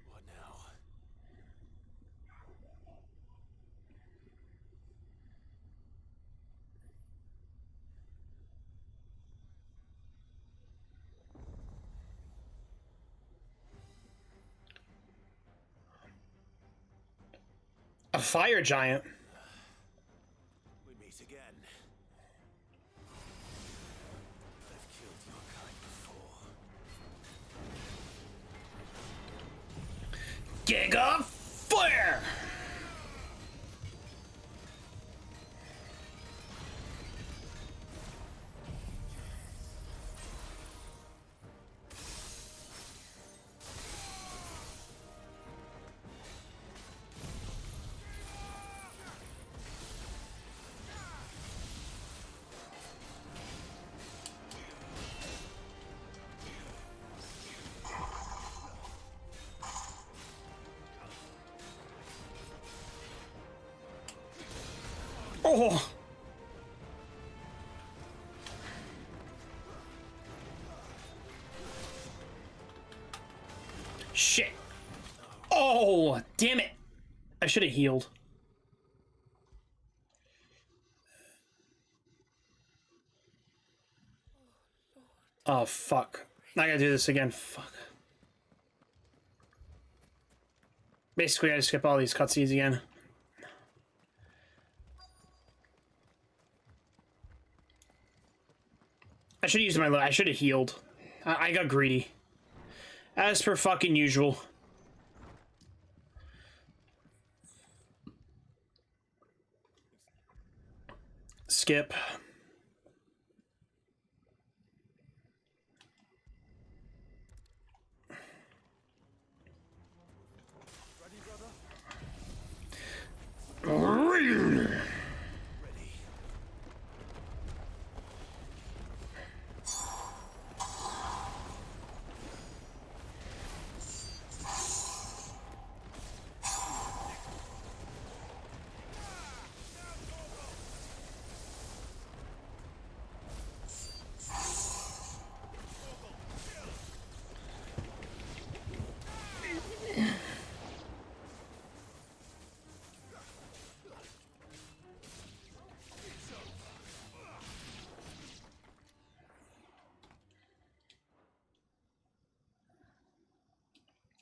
What now? A fire giant. We meet again. I've killed your kind before. Giga Flare! Oh! Shit. Oh, damn it. I should have healed. Oh, fuck. I gotta do this again. Fuck. Basically, I just skip all these cutscenes again. I should have used my... I should have healed. I got greedy. As per fucking usual. Skip.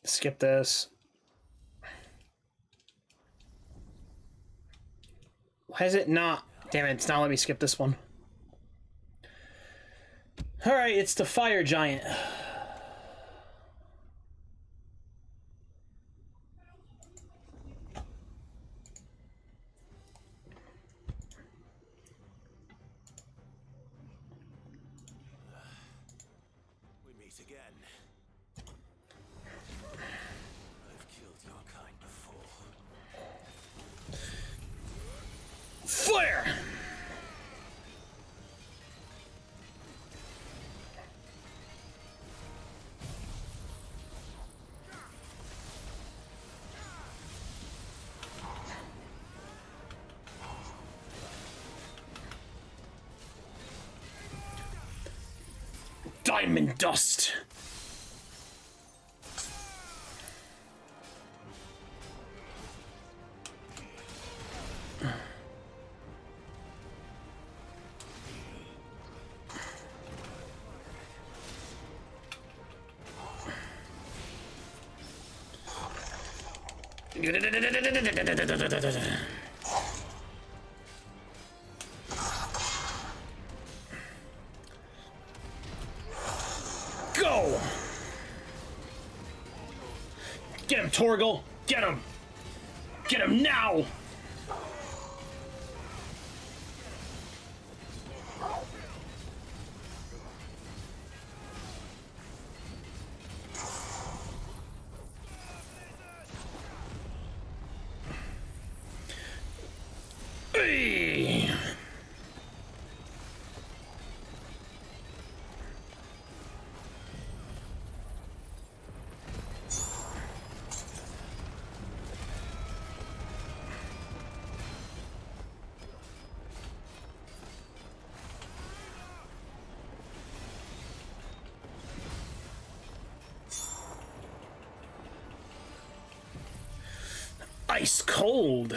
Skip this. Why is it not? Damn it, it's not letting me skip this one. Alright, it's the fire giant. We meet again. I've killed your kind before. Fire! Diamond dust. Go! Get him, Torgal! Get him! Get him now! Hey! Ice cold.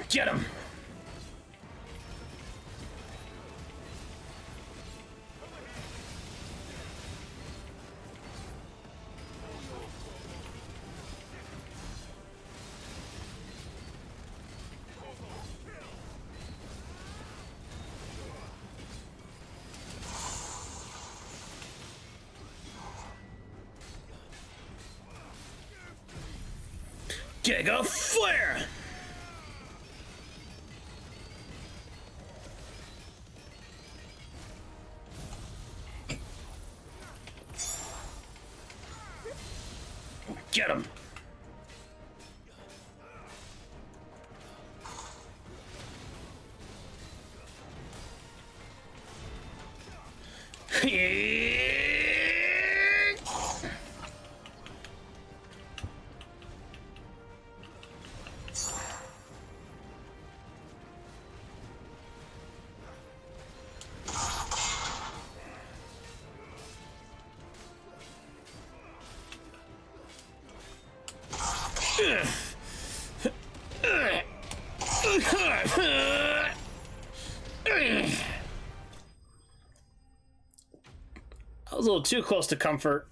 Get him. Giga flare. Get him. I was a little too close to comfort.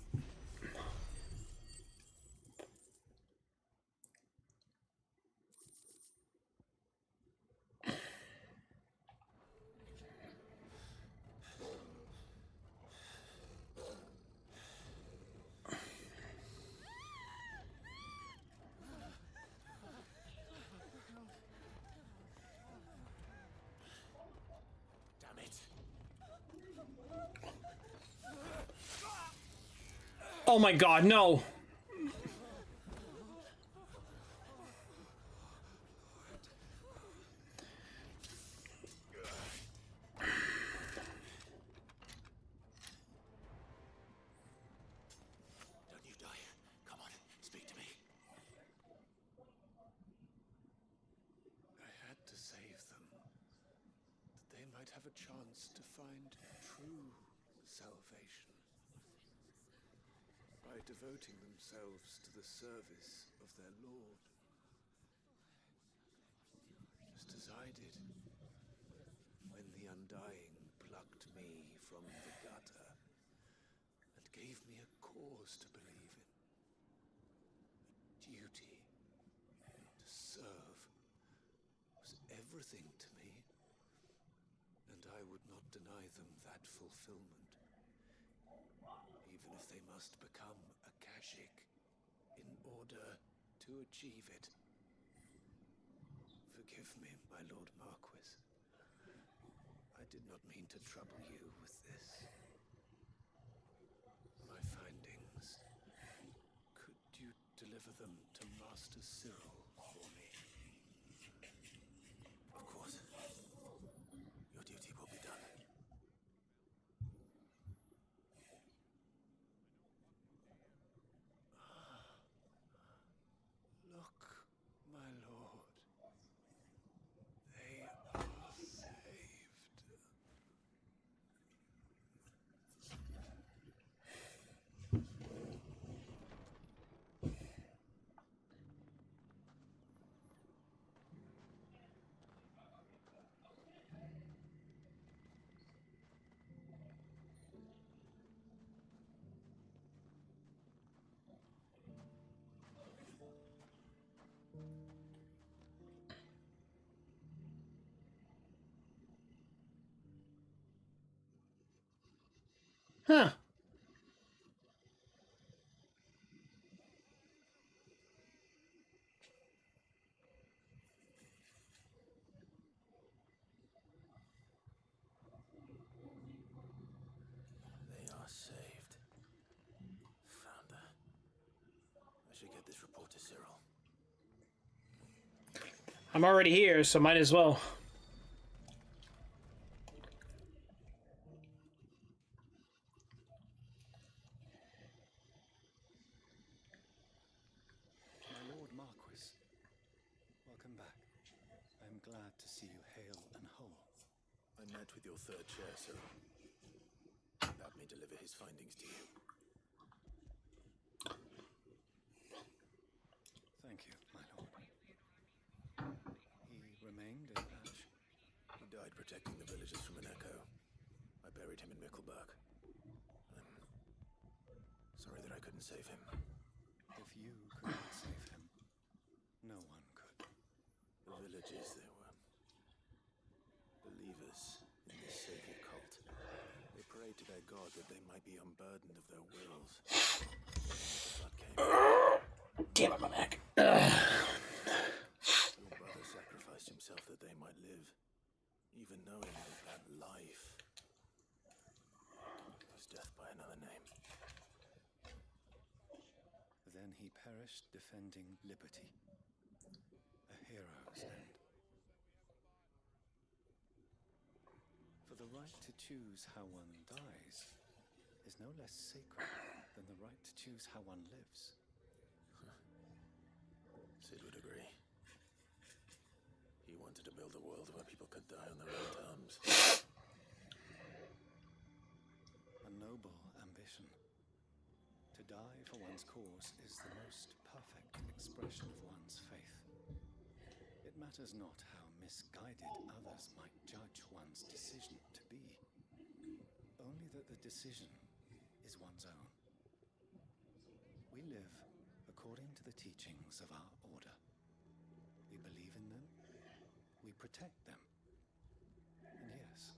Oh my god, no! Don't you die. Come on, speak to me. I had to save them, that they might have a chance to find true salvation. By devoting themselves to the service of their Lord. decided when the Undying plucked me from the gutter and gave me a cause to believe in. A duty to serve was everything to me, and I would not deny them that fulfillment, even if they must become Akashic in order to achieve it. Forgive me, my Lord Marquis. I did not mean to trouble you with this. My findings. Could you deliver them to Master Cyril for me? Of course. Your duty will be done. Look, my lord. They are saved. Huh. They are saved. Founder. I should get this report to Cyril. I'm already here, so might as well. My Lord Marquis, welcome back. I am glad to see you hale and whole. I met with your third chair, Cyril. He bade me deliver his findings to you. Thank you, my lord. He remained in Ash? He died protecting the villagers from an echo. I buried him in Mickleburg. I'm sorry that I couldn't save him. If you could not save him, no one could. The villagers, they were believers in this savior cult. They prayed to their god that they might be unburdened of their wills. The blood came. Damn it, my neck. Your brother sacrificed himself that they might live, even knowing that that life was death by another name. Then he perished defending liberty. A hero's end. For the right to choose how one dies is no less sacred than the right to choose how one lives. Sid would agree. He wanted to build a world where people could die on their own terms. A noble ambition. To die for one's cause is the most perfect expression of one's faith. It matters not how misguided others might judge one's decision to be, only that the decision is one's own. We live according to the teachings of our order. We believe in them, we protect them, and yes,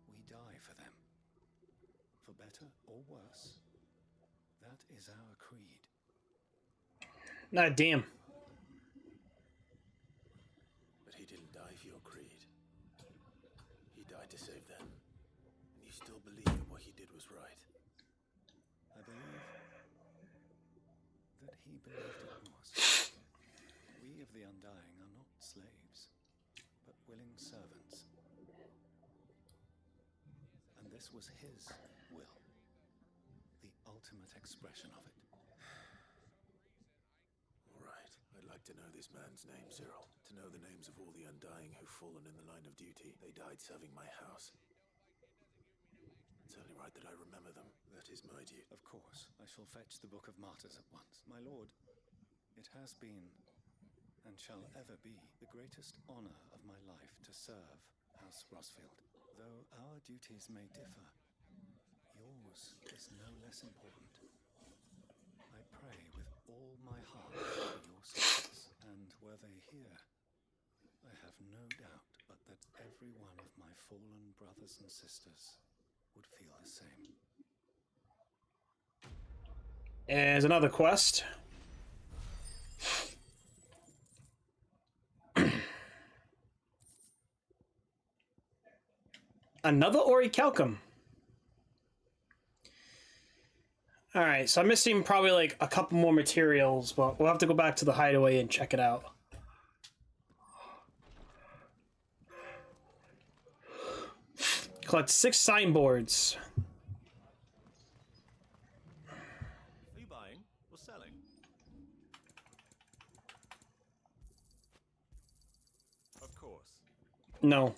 we die for them. For better or worse, that is our creed. Nah, damn. But he didn't die for your creed. He died to save them. And you still believe that what he did was right. I believe that he believed it was. We of the Undying are not slaves, but willing servants. And this was his will, the ultimate expression of it. All right. I'd like to know this man's name, Cyril. To know the names of all the Undying who've fallen in the line of duty. They died serving my house. It's only right that I remember them. That is my duty. Of course, I shall fetch the Book of Martyrs at once. My lord, it has been and shall ever be the greatest honor of my life to serve House Rosfield. Though our duties may differ, yours is no less important. I pray with all my heart for your success, and were they here, I have no doubt but that every one of my fallen brothers and sisters would feel the same. And there's another quest. Another orichalcum. Alright, so I'm missing probably like a couple more materials, but we'll have to go back to the hideaway and check it out. Collect 6 signboards. Are you buying or selling? Of course. No.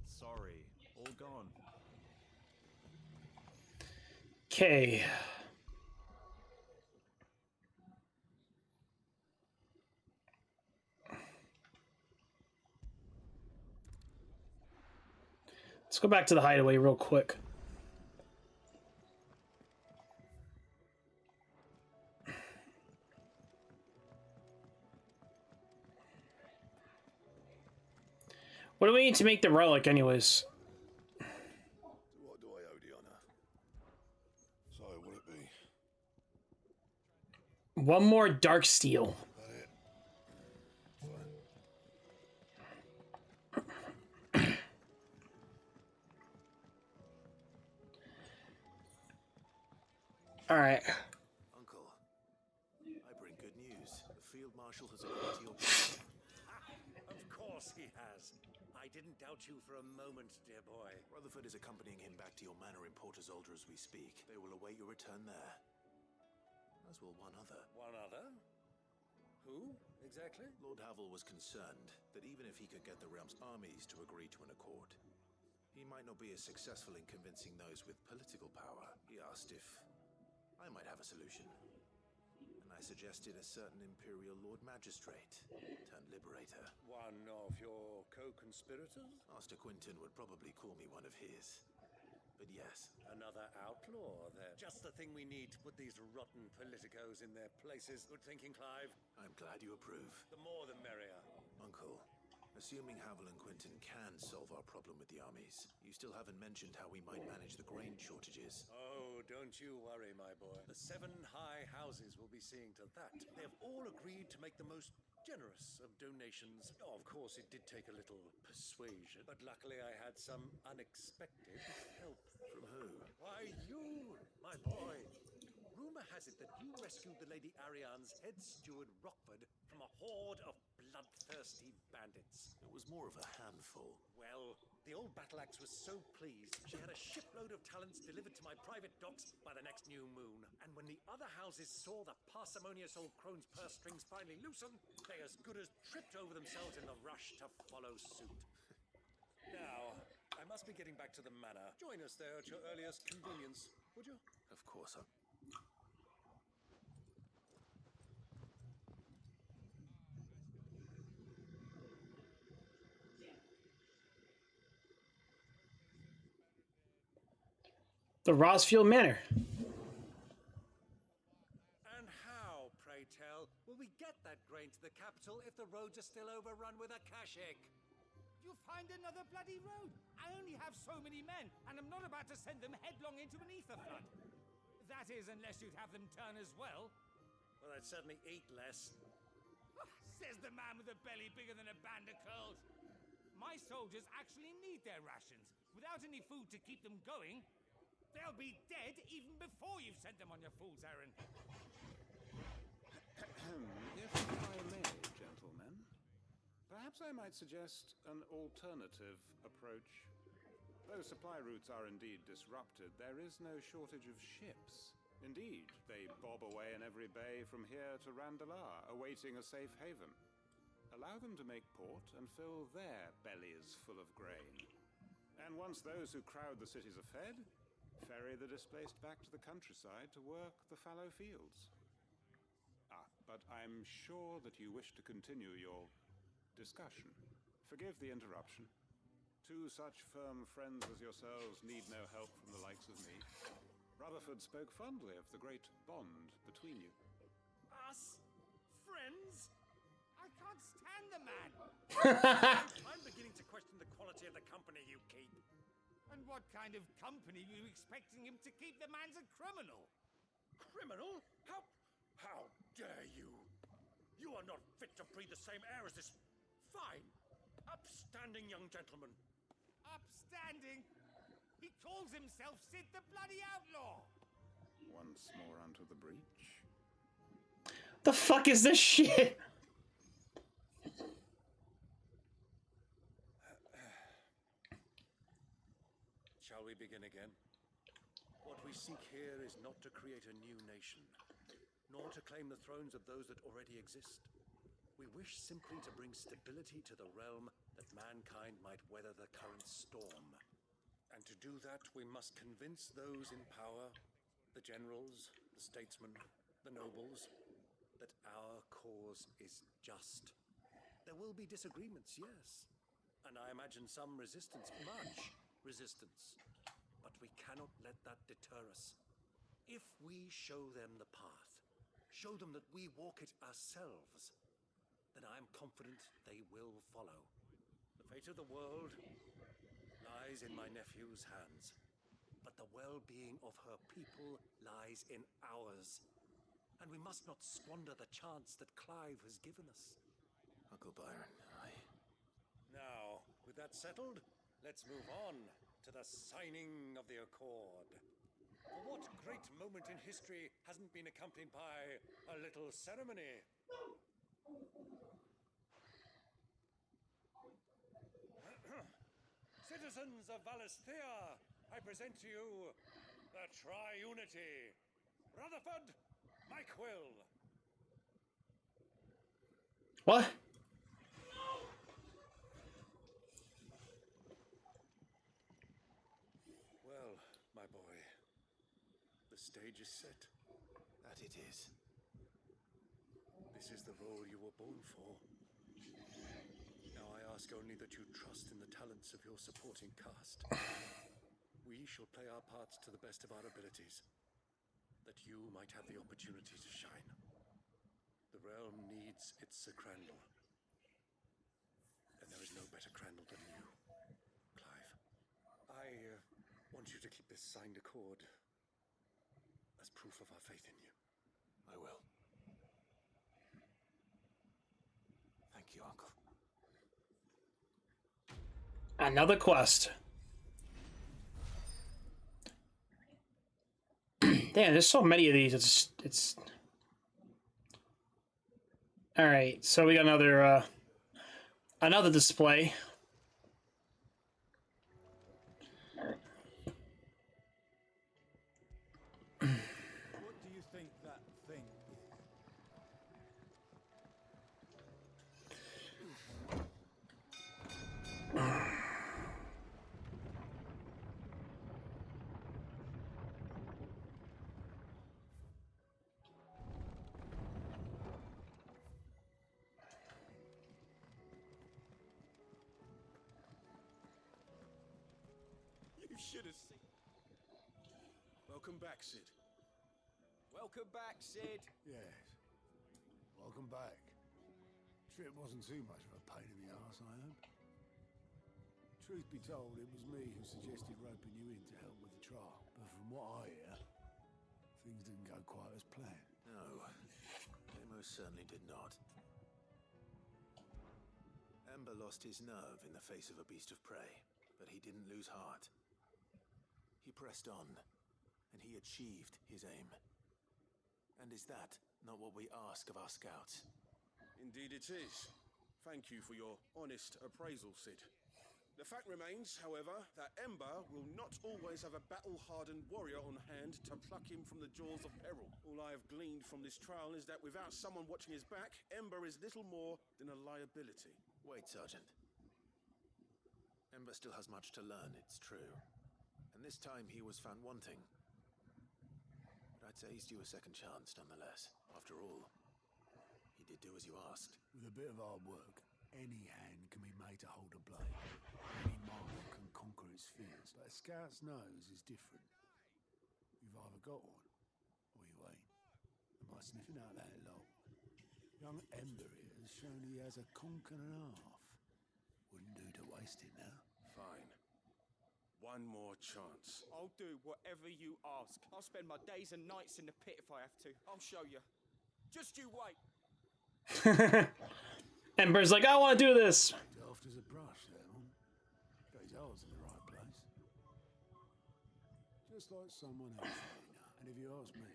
Sorry, all gone. Okay. Let's go back to the hideaway real quick. What do we need to make the relic anyways? What do I owe the honor? So, would it be? One more dark steel. All right. Uncle, I bring good news. The Field Marshal has agreed to your plan. Of course he has. I didn't doubt you for a moment, dear boy. Rutherford is accompanying him back to your manor in Porter's Alder as we speak. They will await your return there. As will one other. One other? Who, exactly? Lord Havel was concerned that even if he could get the realm's armies to agree to an accord, he might not be as successful in convincing those with political power. He asked if I might have a solution. And I suggested a certain Imperial Lord Magistrate turned Liberator. One of your co-conspirators? Master Quinton would probably call me one of his. But yes. Another outlaw, then. Just the thing we need to put these rotten politicos in their places. Good thinking, Clive. I'm glad you approve. The more the merrier. Uncle, assuming Havel and Quinton can solve our problem with the armies, you still haven't mentioned how we might manage the grain shortages. Oh, don't you worry, my boy. The 7 high houses will be seeing to that. They have all agreed to make the most generous of donations. Oh, of course, it did take a little persuasion, but luckily I had some unexpected help. From who? Why, you, my boy. Rumor has it that you rescued the Lady Ariane's head steward Rockford from a horde of bloodthirsty bandits. It was more of a handful. Well, the old battle axe was so pleased, she had a shipload of talents delivered to my private docks by the next new moon. And when the other houses saw the parsimonious old crone's purse strings finally loosened, they as good as tripped over themselves in the rush to follow suit. Now, I must be getting back to the manor. Join us there at your earliest convenience, would you? Of course, The Rosfield Manor. And how, pray tell, will we get that grain to the capital if the roads are still overrun with Akashic? You'll find another bloody road. I only have so many men, and I'm not about to send them headlong into an ether flood. That is, unless you'd have them turn as well. Well, I'd certainly eat less. Says the man with a belly bigger than a band of curls. My soldiers actually need their rations. Without any food to keep them going, they'll be dead even before you've sent them on your fool's errand. If I may, gentlemen, perhaps I might suggest an alternative approach. Though supply routes are indeed disrupted, there is no shortage of ships. Indeed, they bob away in every bay from here to Randalar, awaiting a safe haven. Allow them to make port and fill their bellies full of grain. And once those who crowd the cities are fed, ferry the displaced back to the countryside to work the fallow fields. but I'm sure that you wish to continue your discussion. Forgive the interruption. Two such firm friends as yourselves need no help from the likes of me. Rutherford spoke fondly of the great bond between you. Us? Friends? I can't stand the man! I'm beginning to question the quality of the company you keep. And what kind of company are you expecting him to keep? The man's a criminal! Criminal? How dare you? You are not fit to breathe the same air as this fine, upstanding young gentleman. Upstanding? He calls himself Sid the Bloody Outlaw! Once more onto the breach. The fuck is this shit? Shall we begin again? What we seek here is not to create a new nation, nor to claim the thrones of those that already exist. We wish simply to bring stability to the realm that mankind might weather the current storm. And to do that, we must convince those in power, the generals, the statesmen, the nobles, that our cause is just. There will be disagreements, yes. And I imagine some resistance, much resistance. But we cannot let that deter us. If we show them the path, show them that we walk it ourselves, then I am confident they will follow. The fate of the world lies in my nephew's hands, but the well-being of her people lies in ours. And we must not squander the chance that Clive has given us. Uncle Byron, Now, with that settled, let's move on to the signing of the Accord. For what great moment in history hasn't been accompanied by a little ceremony? Citizens of Valisthea, I present to you the Triunity. Rutherford, Mike Will. What? Well, my boy, the stage is set. that it is. This is the role you were born for. Now I ask only that you trust in the talents of your supporting cast. We shall play our parts to the best of our abilities, that you might have the opportunity to shine. The realm needs its Sir Crandall. And there is no better Crandall than you, Clive. I want you to keep this signed accord as proof of our faith in you. I will. Thank you, Uncle. Another quest. Damn, there's so many of these. It's. All right, so we got another display. What do you think that thing is? You should have seen. Welcome back, Sid. Welcome back, Sid. Yes. Welcome back. Trip wasn't too much of a pain in the arse, I hope. Truth be told, it was me who suggested roping you in to help with the trial. But from what I hear, things didn't go quite as planned. No, they most certainly did not. Ember lost his nerve in the face of a beast of prey, but he didn't lose heart. He pressed on, and he achieved his aim. And is that not what we ask of our scouts? Indeed it is. Thank you for your honest appraisal, Sid. The fact remains, however, that Ember will not always have a battle-hardened warrior on hand to pluck him from the jaws of peril. All I have gleaned from this trial is that without someone watching his back, Ember is little more than a liability. Wait, Sergeant. Ember still has much to learn, it's true. And this time he was found wanting. But I'd say he's due a second chance, nonetheless. After all, did do as you asked. With a bit of hard work, any hand can be made to hold a blade. Any mind can conquer its fears. But a scout's nose is different. You've either got one, or you ain't. And by sniffing out that lot, young Ember here has shown he has a conch and a half. Wouldn't do to waste it now. Fine. One more chance. I'll do whatever you ask. I'll spend my days and nights in the pit if I have to. I'll show you. Just you wait. Ember's like, I want to do this. Daft as a brush there, man. Got his heart's in the right place. Just like someone else, you know. And if you ask me,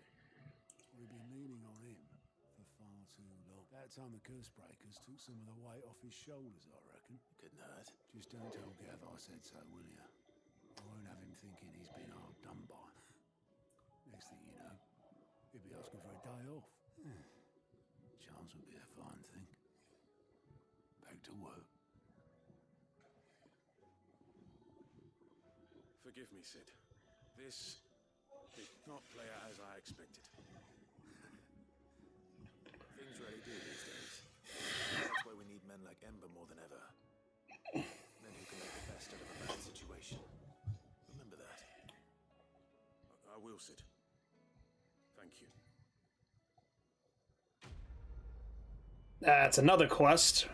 we've been leaning on him for far too long. That time the curse breakers took some of the weight off his shoulders, I reckon. Good nerd. Just don't tell Gav I said so, will you? I won't have him thinking he's been hard done by. Next thing you know, he'll be asking for a day off. Charms would be a fine thing. Back to work. Forgive me, Sid. This did not play out as I expected. Things really do these days. That's why we need men like Ember more than ever. Men who can make the best out of a bad situation. Remember that. I will, Sid. Thank you. That's another quest.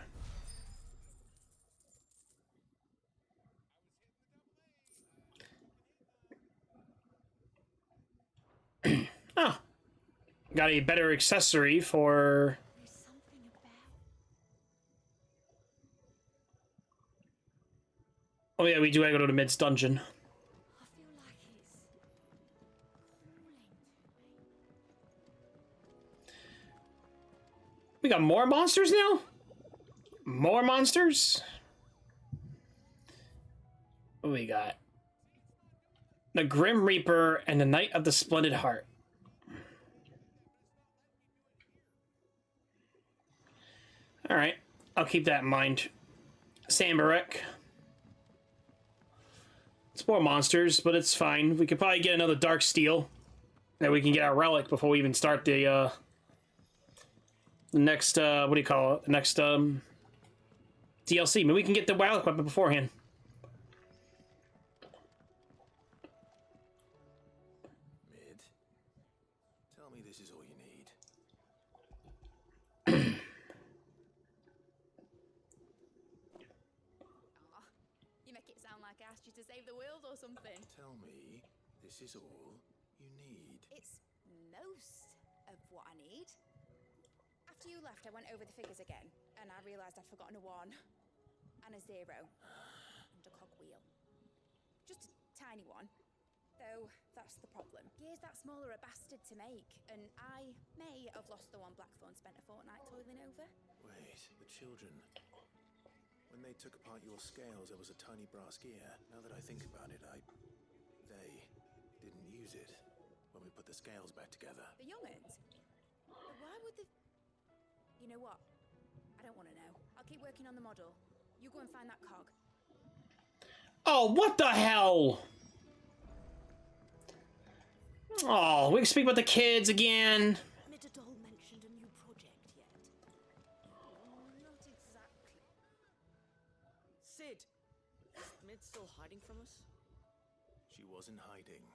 Oh. Got a better accessory for... Oh yeah, we do gotta go to the Mid's dungeon. We got more monsters now? More monsters? What we got? The Grim Reaper and the Knight of the Splendid Heart. Alright, I'll keep that in mind. Sambarek. It's more monsters, but it's fine. We could probably get another Dark Steel. That we can get our relic before we even start the next, what do you call it? The next, DLC. Maybe we can get the relic weapon beforehand. Mid, tell me this is all you need. You make it sound like I asked you to save the world or something. Tell me this is all you need. It's most of what I need. After you left, I went over the figures again, and I realised I'd forgotten a 1 and a 0 and a cogwheel. Just a tiny one, though that's the problem. Gears that small are a bastard to make, and I may have lost the one Blackthorn spent a fortnight toiling over. Wait, the children. When they took apart your scales, there was a tiny brass gear. Now that I think about it, they didn't use it when we put the scales back together. The young'uns? But why would the... You know what? I don't want to know. I'll keep working on the model. You go and find that cog. Oh, what the hell? Oh, we can speak about the kids again. Nid at all mentioned a new project yet? Not exactly. Sid! Is Mid still hiding from us? She wasn't hiding.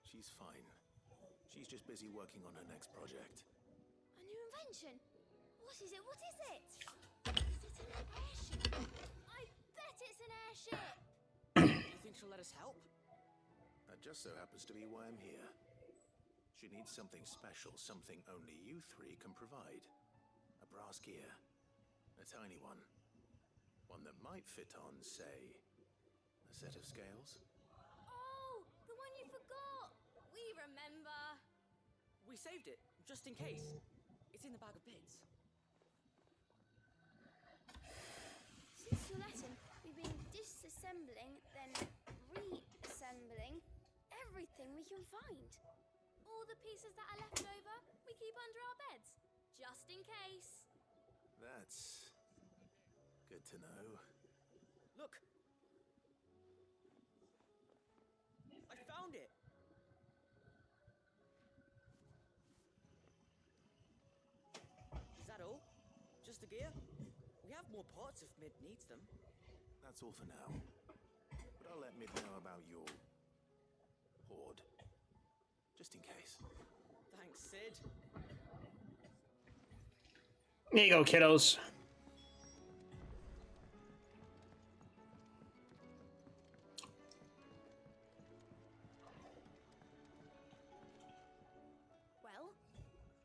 She's fine. She's just busy working on her next project. A new invention? What is it? What is it? Is it an airship? I bet it's an airship! Do you think she'll let us help? That just so happens to be why I'm here. She needs something special, something only you three can provide. A brass gear. A tiny one. One that might fit on, say, a set of scales. Oh, the one you forgot! We remember! We saved it, just in case. It's in the bag of bits. Since your lesson, we've been disassembling, then reassembling everything we can find. All the pieces that are left over, we keep under our beds, just in case. That's good to know. Look! I found it! Is that all? Master Gear? We have more parts if Mid needs them. That's all for now. But I'll let Mid know about your hoard. Just in case. Thanks, Sid. There you go, kiddos. Well,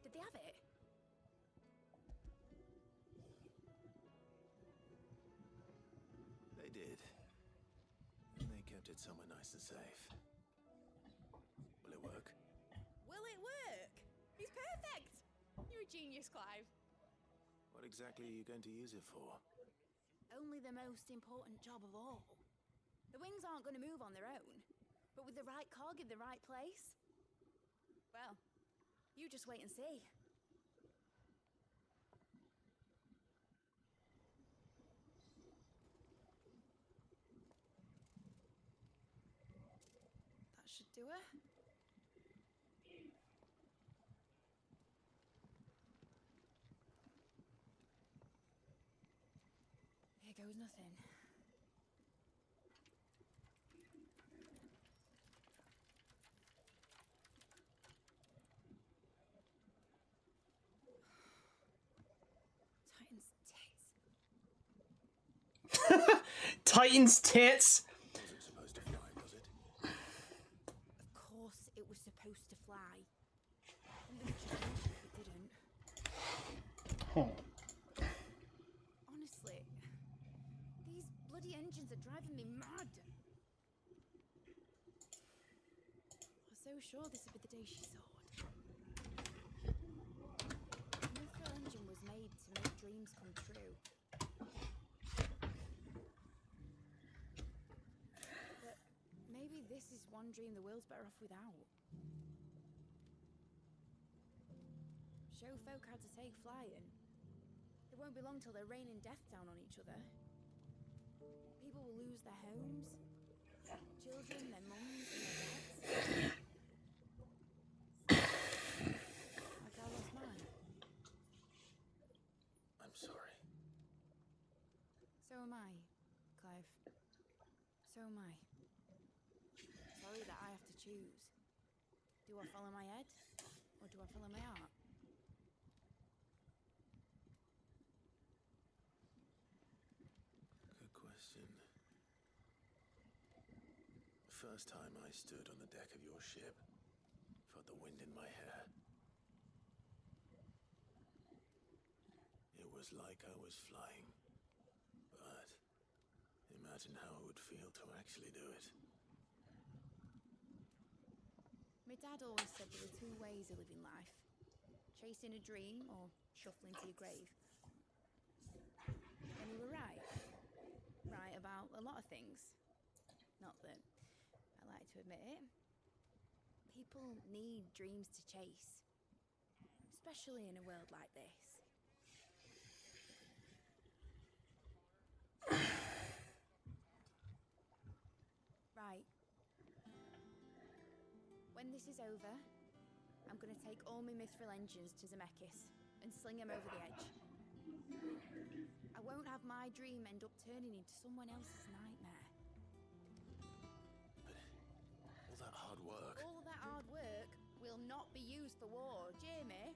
did they have it? They did. And they kept it somewhere nice and safe. Will it work? Will it work? He's perfect! You're a genius, Clive. What exactly are you going to use it for? Only the most important job of all. The wings aren't going to move on their own. But with the right cog in the right place... Well, you just wait and see. That should do it. Here goes nothing. Titan's tits. Titan's tits. Was it supposed to fly, was it? Of course it was supposed to fly. And there was just if it didn't. Oh. Honestly, these bloody engines are driving me mad. I was so sure this would be the day she soared. The mithril engine was made to make dreams come true. But maybe this is one dream the world's better off without. Show folk how to take flying. It won't be long till they're raining death down on each other. People will lose their homes, children, their mums, and their dads. Like I lost mine. I'm sorry. So am I, Clive. So am I. Sorry that I have to choose. Do I follow my head, or do I follow my heart? Good question. The first time I stood on the deck of your ship, felt the wind in my hair. It was like I was flying. But imagine how it would feel to actually do it. My dad always said there were two ways of living life. Chasing a dream or shuffling to your grave. And you were right. Right about a lot of things. Not that I like to admit it. People need dreams to chase. Especially in a world like this. Right. When this is over, I'm going to take all my mithril engines to Zemeckis and sling them over the edge. I won't have my dream end up turning into someone else's nightmare. All that hard work. All that hard work will not be used for war, Jamie.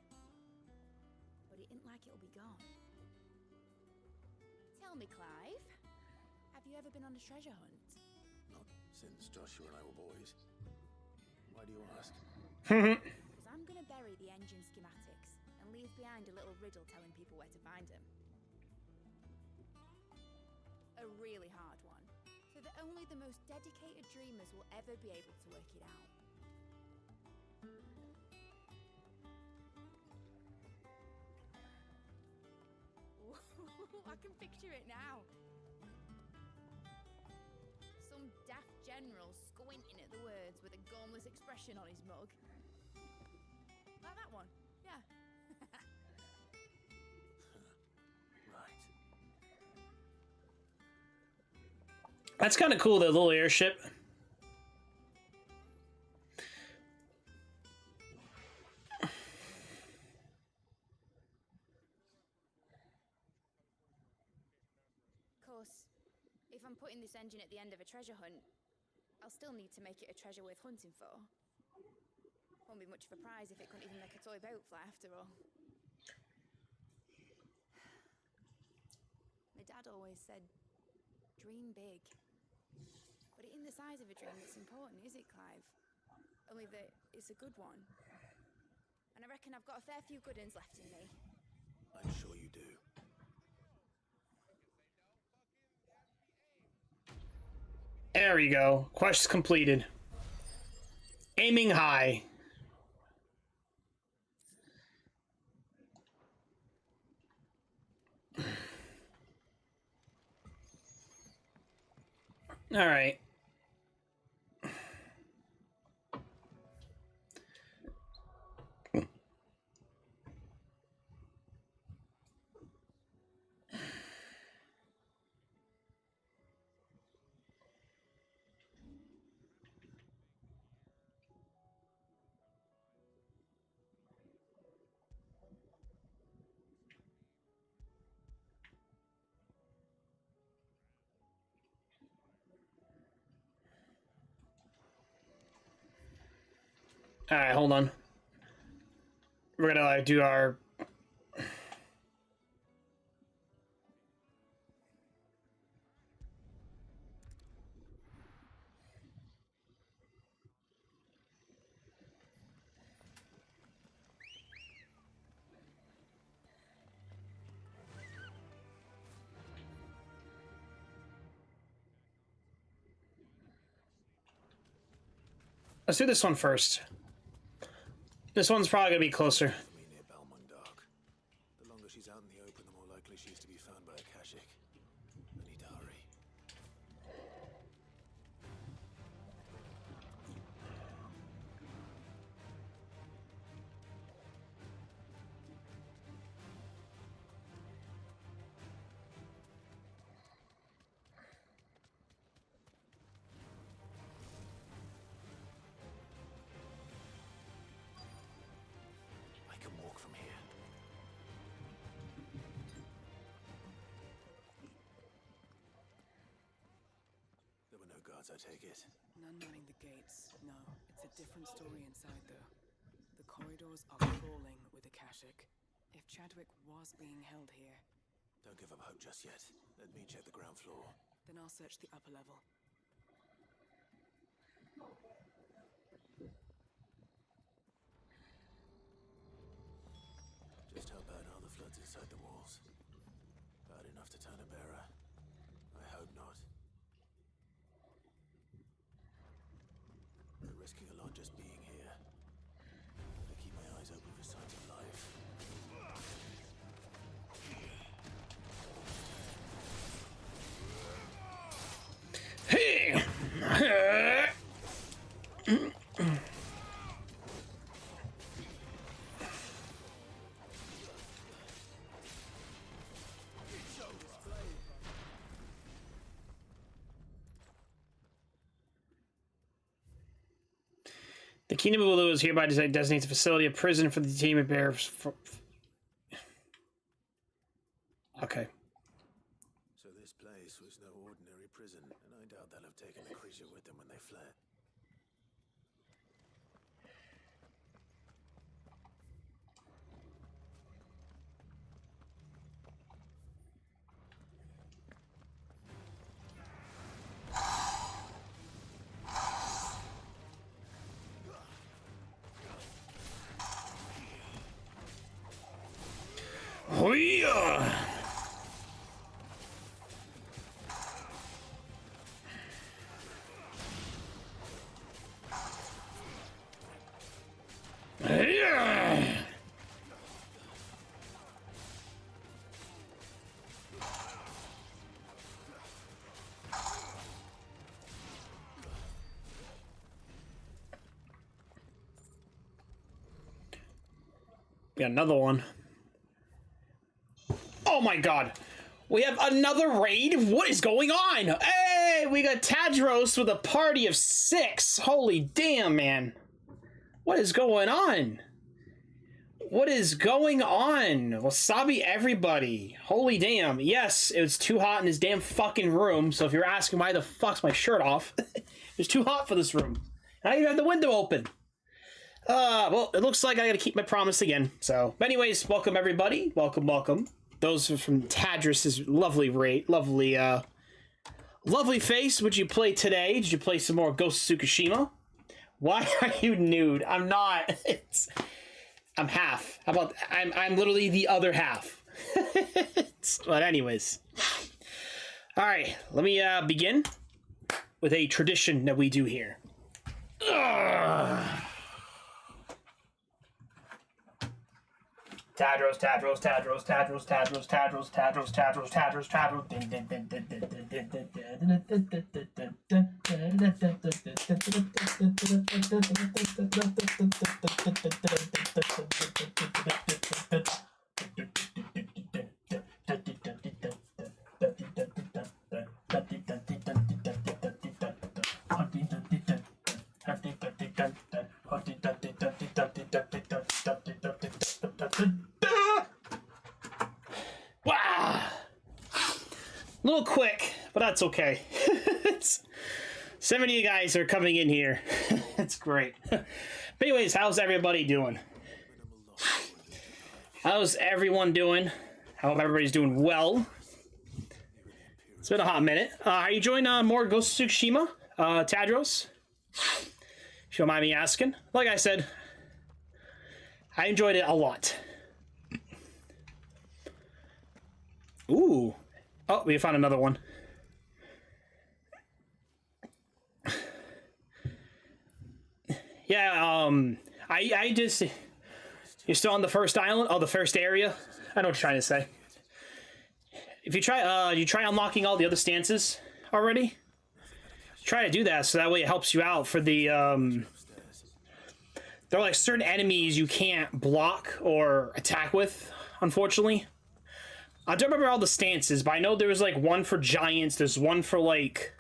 But it ain't like it'll be gone. Tell me, Clive, have you ever been on a treasure hunt? Not since Joshua and I were boys. Why do you ask? Because I'm going to bury the engine schematics and leave behind a little riddle telling people where to find them. A really hard one, so that only the most dedicated dreamers will ever be able to work it out. Ooh, I can picture it now. Some daft general squinting at the words with a gormless expression on his mug. Like that one, yeah. Right. That's kind of cool, that little airship. I'm putting this engine at the end of a treasure hunt, I'll still need to make it a treasure worth hunting for. Won't be much of a prize if it couldn't even make a toy boat fly after all. My dad always said, dream big. But it isn't the size of a dream that's important, is it, Clive? Only that it's a good one. And I reckon I've got a fair few good uns left in me. I'm sure you do. There we go. Quest completed. Aiming high. All right. All right, hold on. We're gonna do our. Let's do this one first. This one's probably gonna be closer. The longer she's out in the open, the more likely she is to be found by a Kashik. I need to hurry. I can walk from here. There were no guards, I take it. None manning the gates. No, it's a different story inside, though. The corridors are crawling with Akashic. If Chadwick was being held here... Don't give up hope just yet. Let me check the ground floor. Then I'll search the upper level. Just how bad are the floods inside the walls? Bad enough to turn a bearer? I hope not. We're risking a lot just being here. I keep my eyes open for signs of life. Hey! The Kingdom of Ulu is hereby designates a facility, a prison for the team of bears. Okay. So this place was no ordinary prison, and I doubt they'll have taken the creature with them when they fled. Hoi-ya! Yeah. Got another one. Oh my god. We have another raid? What is going on? Hey, we got Tadros with a party of 6. Holy damn, man. What is going on? What is going on? Wasabi everybody. Holy damn. Yes, it was too hot in this damn fucking room. So if you're asking why the fuck's my shirt off, it's too hot for this room. And I even have the window open. Well, it looks like I gotta keep my promise again. So, anyways, welcome everybody. Welcome, welcome. Those are from Tadris' lovely lovely face. Would you play today? Did you play some more Ghost of Tsukushima? Why are you nude? I'm not. I'm half. How about I'm literally the other half. But anyways. Alright, let me begin with a tradition that we do here. Tadros, Tadros, Tadros, Tadros, Tadros, Tadros, Tadros, Tadros, Tadros, Tadros. Wow! A little quick, but that's okay. Some of you guys are coming in here. It's great. But anyways, how's everybody doing? How's everyone doing? I hope everybody's doing well. It's been a hot minute. Are you enjoying more Ghost of Tsushima, Tadros? If you don't mind me asking. Like I said, I enjoyed it a lot. Ooh. Oh, we found another one. Yeah, I just... You're still on the first island? Oh, the first area? I know what you're trying to say. If you try, you try unlocking all the other stances already? Try to do that, so that way it helps you out for the, there are like certain enemies you can't block or attack with, unfortunately. I don't remember all the stances, but I know there was like one for giants, there's one for like...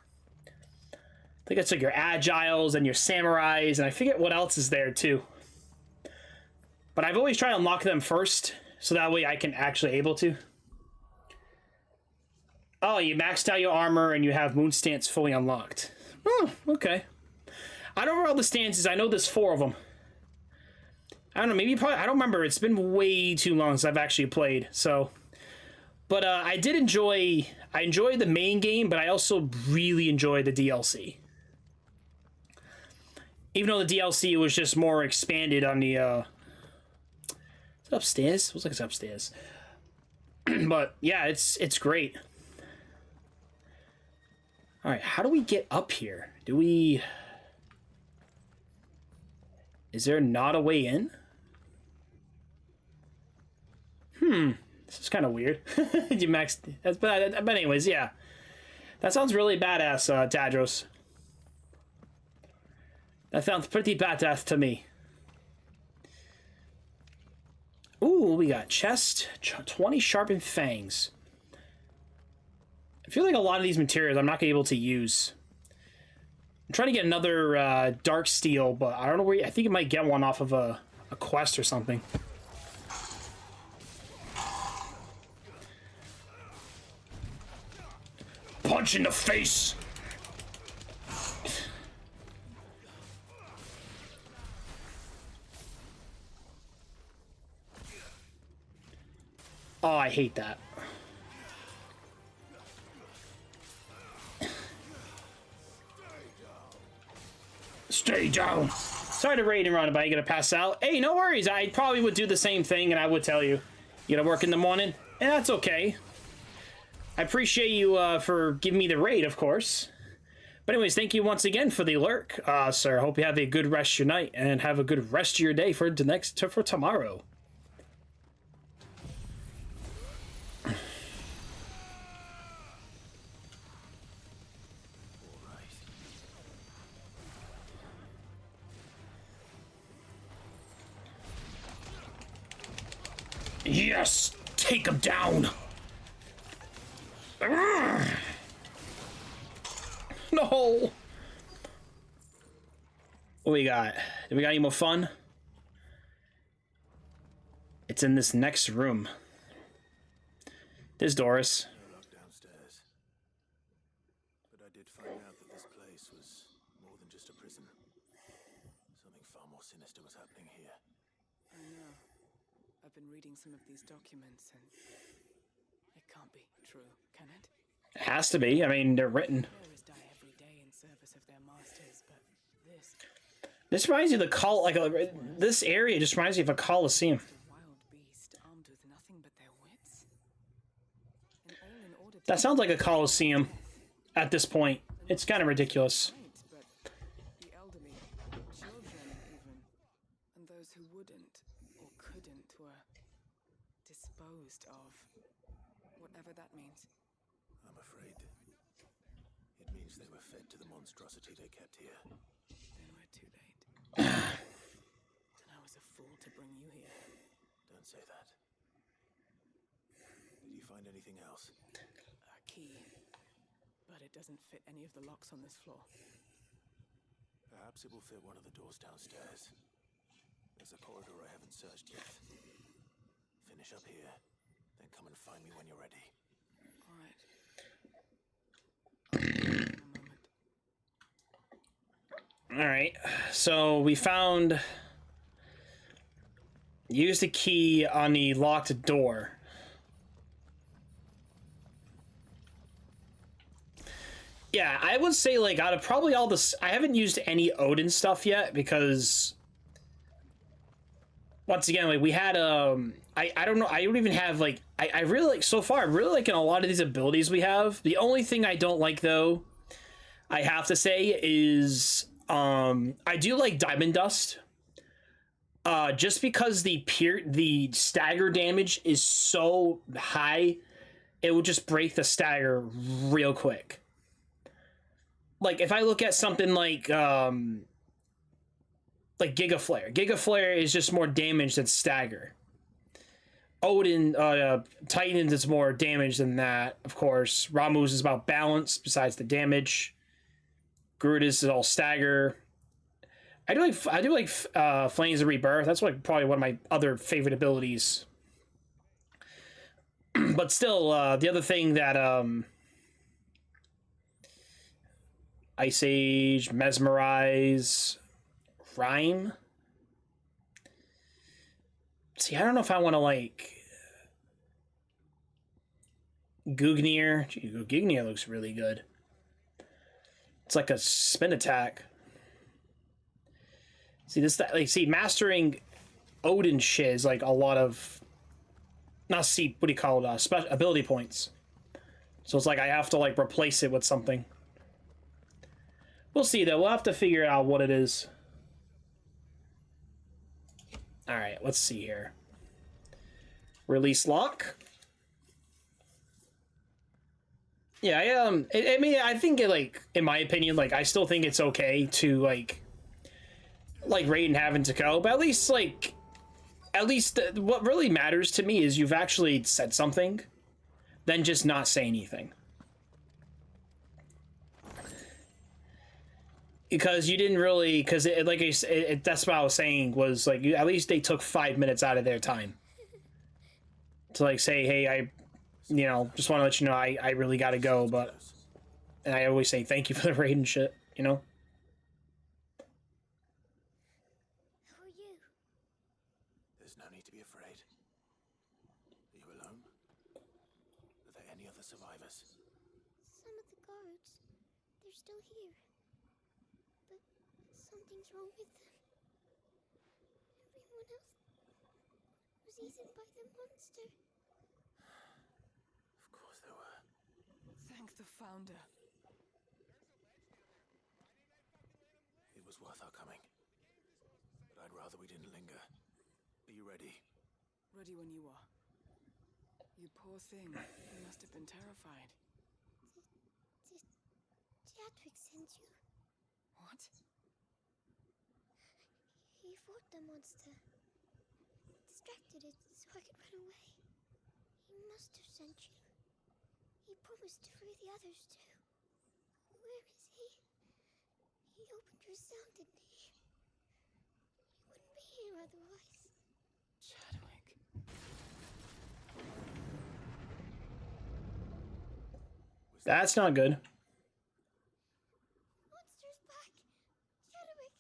I think it's like your agiles and your samurais, and I forget what else is there too. But I've always tried to unlock them first, so that way I can actually able to. Oh, you maxed out your armor and you have moon stance fully unlocked. Oh, okay. I don't remember all the stances, I know there's 4 of them. I don't know, maybe probably, I don't remember, it's been way too long since I've actually played, so... But I did enjoy the main game, but I also really enjoyed the DLC. Even though the DLC was just more expanded on the, is it upstairs? It looks like it's upstairs. But, yeah, it's great. Alright, how do we get up here? Do we... Is there not a way in? This is kind of weird. You maxed... But anyways, yeah. That sounds really badass, Tadros. That sounds pretty badass to me. Ooh, we got chest, 20 sharpened fangs. I feel like a lot of these materials I'm not gonna be able to use. I'm trying to get another dark steel, but I don't know where... I think you might get one off of a quest or something. Punch in the face! Oh, I hate that. Stay down. Sorry to raid and run, but you gonna pass out. Hey, no worries. I probably would do the same thing, and I would tell you. You gotta work in the morning? And that's okay. I appreciate you for giving me the raid, of course. But anyways, thank you once again for the lurk, sir. Hope you have a good rest of your night and have a good rest of your day for tomorrow. Yes! Take him down! No! What we got? Do we got any more fun? It's in this next room. There's Doris. No lock downstairs. But I did find out that this place was more than just a prison. Something far more sinister was happening here. I know. I've been reading some of these documents, and it can't be true, can it? It has to be. I mean, they're written. Heroes die every day in service of their masters, but this... This reminds you of the col. Like this area just reminds you of a coliseum. That sounds like a coliseum. At this point, it's kind of ridiculous. The elderly, children even, and those who wouldn't or couldn't were disposed of. Whatever that means. I'm afraid it means they were fed to the monstrosity they kept here. Then we're too late. And I was a fool to bring you here. Don't say that. Did you find anything else? A key. But it doesn't fit any of the locks on this floor. Perhaps it will fit one of the doors downstairs. There's a corridor I haven't searched yet. Finish up here, then come and find me when you're ready. All right. Alright, so we found... Use the key on the locked door. Yeah, I would say, like, out of probably all this... I haven't used any Odin stuff yet, because... Once again, like, we had, I don't know, I don't even have, like... I really like, so far, I really like in a lot of these abilities we have. The only thing I don't like, though, I have to say, is... I do like Diamond Dust. Just because the stagger damage is so high, it will just break the stagger real quick. Like, if I look at something like Giga Flare. Giga Flare is just more damage than stagger. Odin, Titan is more damage than that, of course. Ramu's is about balance, besides the damage. Garudis is all stagger. I do like Flames of Rebirth. That's like probably one of my other favorite abilities. But still, the other thing that Ice Age, Mesmerize, Rhyme. See, I don't know if I want to like Gugnir. Gee, Gugnir looks really good. It's like a spin attack. See this, like, see, mastering Odin shit is like a lot of, not see, what do you call it? Special ability points. So it's like I have to like replace it with something. We'll see though. We'll have to figure out what it is. All right, let's see here. Release lock. Yeah, I mean, I think it, like, in my opinion, like, I still think it's okay to like Raiden having to go, but at least what really matters to me is you've actually said something, than just not say anything. Because you didn't really, because like that's what I was saying, was like, at least they took 5 minutes out of their time to like say, hey, I just want to let you know I really gotta go, but, and I always say thank you for the raid and shit, you know? Who are you? There's no need to be afraid. Are you alone? Are there any other survivors? Some of the guards, they're still here. But something's wrong with them. Everyone else was eaten by the monster. Of course there were. Thank the Founder. It was worth our coming. But I'd rather we didn't linger. Are you ready? Ready when you are. You poor thing. You must have been terrified. Tjadwick sent you. What? He fought the monster. Distracted it so I could run away. He must have sent you. He promised to free the others too. Where is he? He opened your cell, didn't he? You wouldn't be here otherwise. Chadwick. That's not good. Monster's back! Chadwick,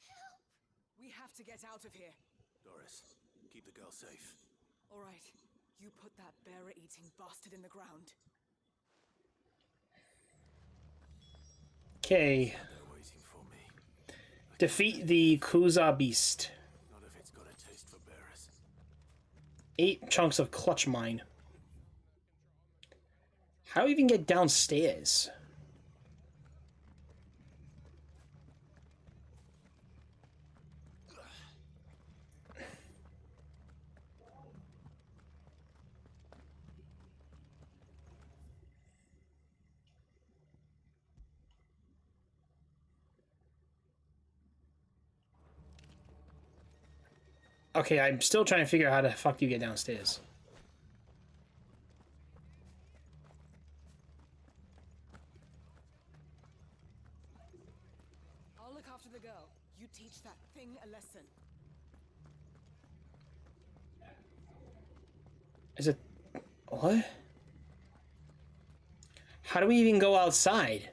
help! We have to get out of here. Doris, keep the girl safe. All right, you put that bearer-eating bastard in the ground. Okay. They're waiting for me. Defeat the Kuza beast. Not if it's got a taste for bearers. 8 chunks of clutch mine. How do we even get downstairs? Okay, I'm still trying to figure out how the fuck you get downstairs. I'll look after the girl. You teach that thing a lesson. Is it... What? How do we even go outside?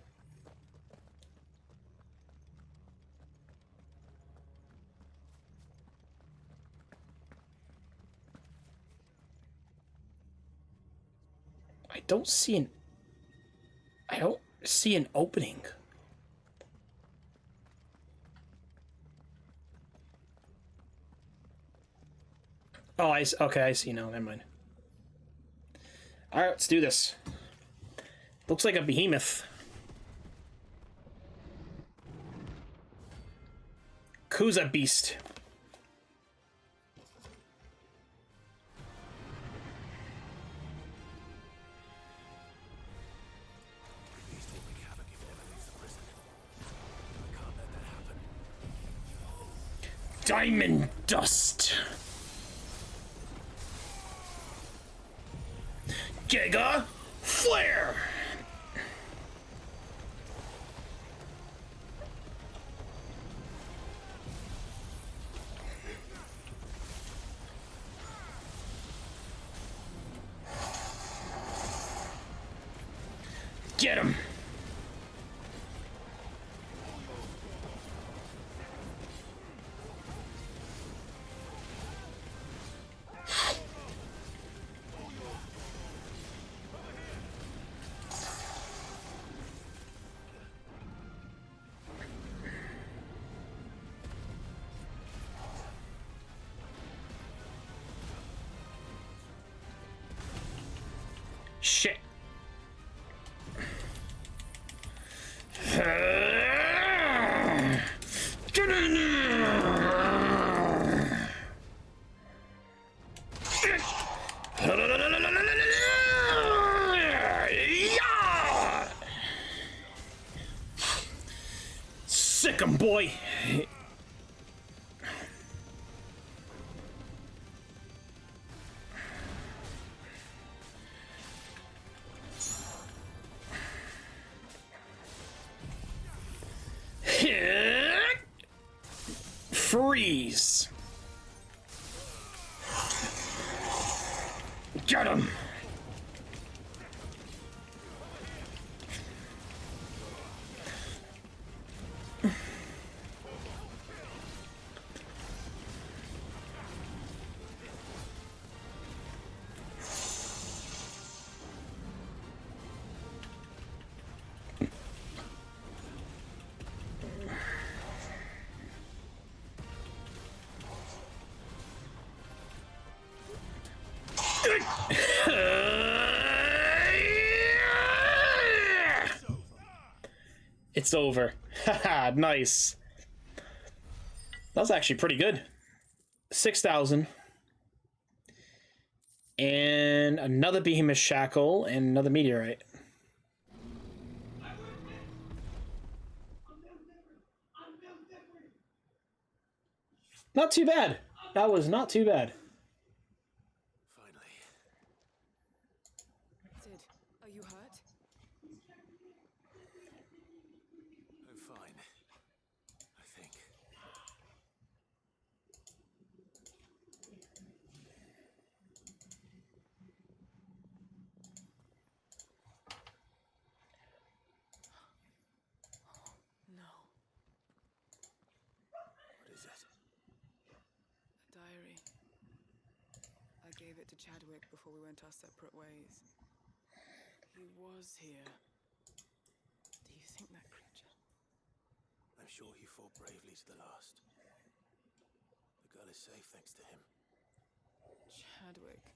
I don't see an opening. Oh, okay, I see now. Never mind. All right, let's do this. Looks like a behemoth. Kuza beast. Diamond dust. Giga flare. Get him. Shit. Get in there. Yeah. Sick 'em, boy. Freeze! Get him! It's over. Haha, nice. That was actually pretty good. 6,000. And another behemoth shackle and another meteorite. Not too bad. That was not too bad. Sid, are you hurt? I'm fine. I think. gave it to Chadwick before we went our separate ways. He was here. Do you think that creature? I'm sure he fought bravely to the last. The girl is safe thanks to him. Chadwick.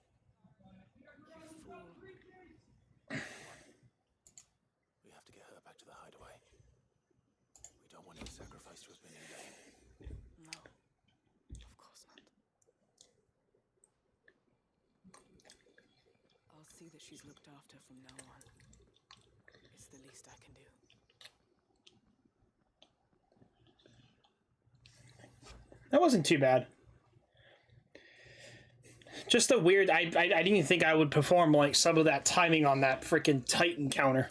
You fool. We have to get her back to the hideaway. We don't want any sacrifice to have been in vain. No. Of course not. I'll see that she's looked after from now on. It's the least I can do. That wasn't too bad. Just a weird. I didn't even think I would perform like some of that timing on that freaking Titan counter.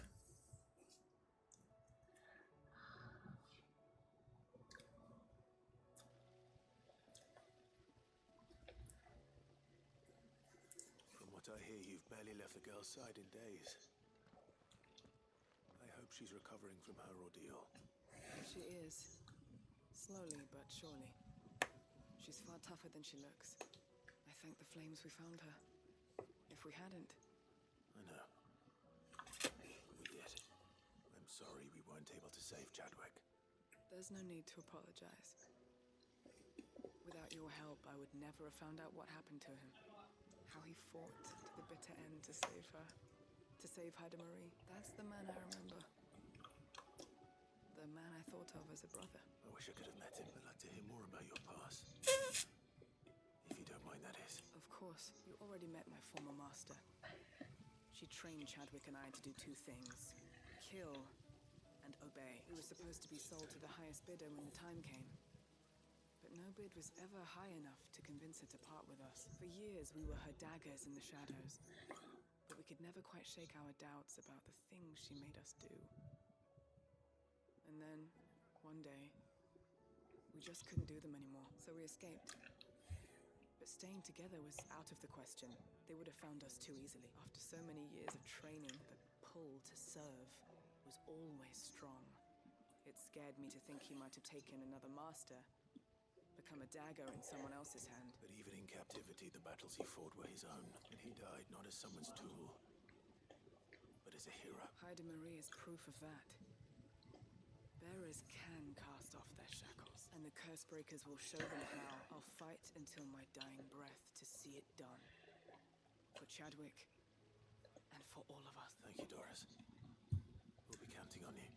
From what I hear, you've barely left the girl's side in days. I hope she's recovering from her ordeal. She is. Slowly but surely. She's far tougher than she looks. I thank the flames we found her. If we hadn't... I know. We did. I'm sorry we weren't able to save Chadwick. There's no need to apologize. Without your help, I would never have found out what happened to him. How he fought to the bitter end to save her. To save Haida Marie. That's the man I remember. The man I thought of as a brother. I wish I could have met him. I'd like to hear more about your past. If you don't mind, that is. Of course. You already met my former master. She trained Chadwick and I to do two things. Kill and obey. We were supposed to be sold to the highest bidder when the time came. But no bid was ever high enough to convince her to part with us. For years, we were her daggers in the shadows. But we could never quite shake our doubts about the things she made us do. And then, one day, we just couldn't do them anymore, so we escaped. But staying together was out of the question. They would have found us too easily. After so many years of training, the pull to serve was always strong. It scared me to think he might have taken another master, become a dagger in someone else's hand. But even in captivity, the battles he fought were his own. And he died not as someone's tool, but as a hero. Haida Marie is proof of that. Bearers can cast off their shackles, and the curse breakers will show them how. I'll fight until my dying breath to see it done. For Chadwick, and for all of us. Thank you, Doris. We'll be counting on you.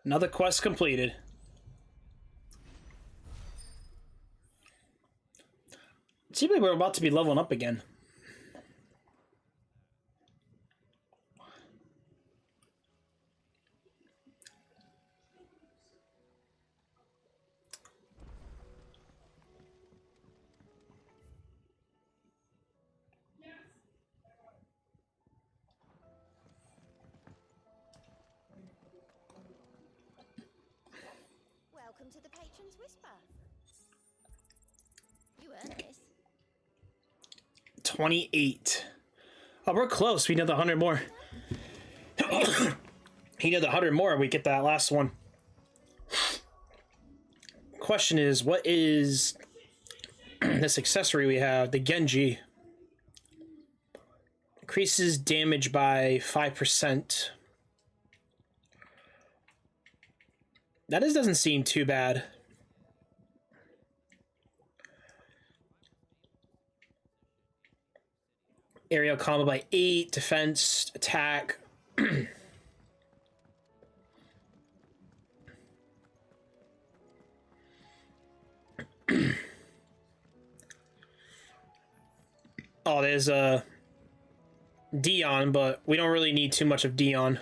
Another quest completed. It seems like we're about to be leveling up again. Welcome to the Patron's Whisper. You earned this. 28. Oh, we're close. We need the 100 more. He need the 100 more. We get that last one. Question is, what is this accessory we have? The Genji. Increases damage by 5%. That doesn't seem too bad. Aerial combo by 8, defense, attack. Oh, there's a Dion, but we don't really need too much of Dion.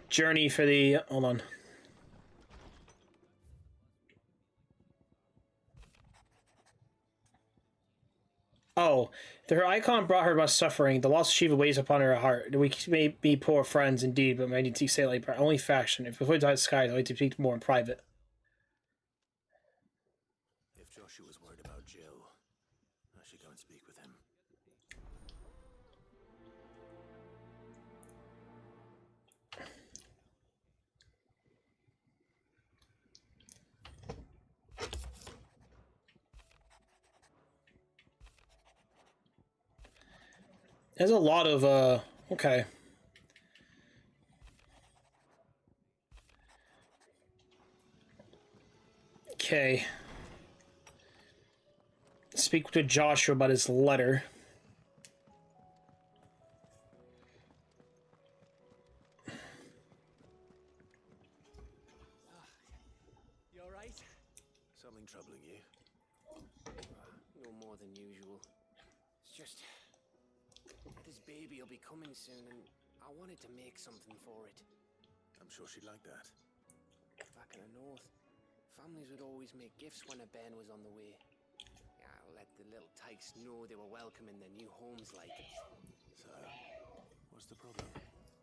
Journey for the... Hold on. Oh, her icon brought her much suffering. The loss of Shiva weighs upon her heart. We may be poor friends indeed, but might need to say like only faction. If before die sky, I'd like to speak more in private. If Joshua's worried about Jill, I should go and speak with him. There's a lot of, okay. Okay. Speak to Joshua about his letter. You alright? Something troubling you? No more than usual. It's just... this baby will be coming soon, and I wanted to make something for it. I'm sure she'd like that. Back in the north, families would always make gifts when a bairn was on the way. Yeah, let the little tykes know they were welcome in their new homes like. So, what's the problem?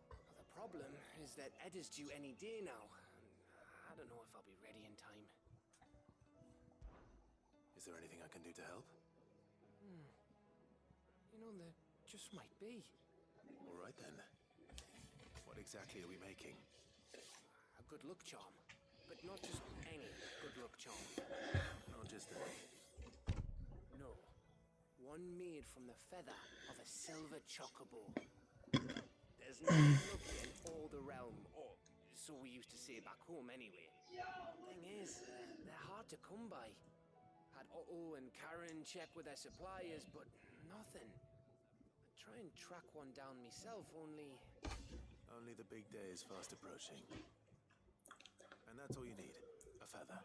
Well, the problem is that Ed is due any day now. I don't know if I'll be ready in time. Is there anything I can do to help? You know, there just might be. All right then. What exactly are we making? A good luck charm. But not just any good luck charm. Not just any. No. One made from the feather of a silver chocobo. There's nothing lucky in all the realm, or so we used to say back home anyway. Thing is, they're hard to come by. Had Otto and Karen check with their suppliers, but nothing. I try and track one down myself, only... Only the big day is fast approaching. And that's all you need, a feather.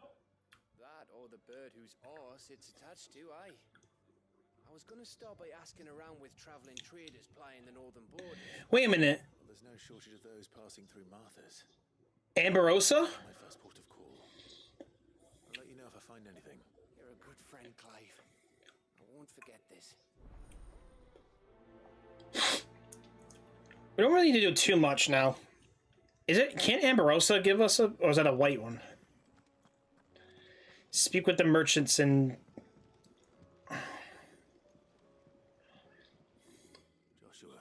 That or the bird whose arse it's attached to, aye. I was gonna start by asking around with traveling traders plying the northern borders. Wait a minute. Well, there's no shortage of those passing through Martha's. Amberosa? My first port of call. I'll let you know if I find anything. You're a good friend, Clive. I won't forget this. We don't really need to do too much now. Is it? Can't Amberosa give us a... Or is that a white one? Speak with the merchants and... Joshua,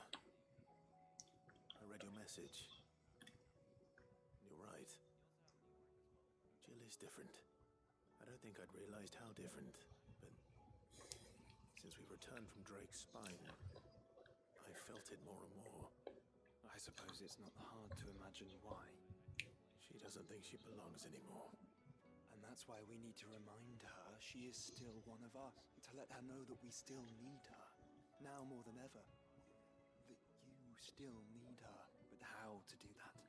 I read your message. You're right. Jill is different. I don't think I'd realized how different, but since we returned from Drake's spine, I felt it more and more. I suppose it's not hard to imagine why. She doesn't think she belongs anymore. And that's why we need to remind her she is still one of us. To let her know that we still need her. Now more than ever. That you still need her. But how to do that?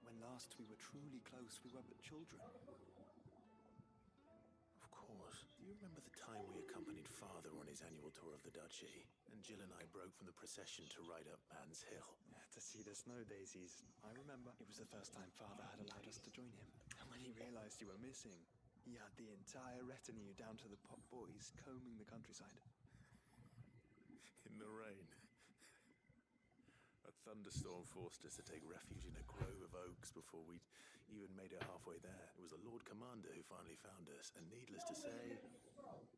When last we were truly close, we were but children. Of course. Do you remember the time we accompanied Father on his annual tour of the duchy? And Jill and I broke from the procession to ride up Man's Hill. To see the snow daisies. I remember it was the first time Father had allowed us to join him. And when he realized you were missing, he had the entire retinue down to the pot boys combing the countryside. In the rain. A thunderstorm forced us to take refuge in a grove of oaks before we'd even made it halfway there. It was the Lord Commander who finally found us, and needless to say,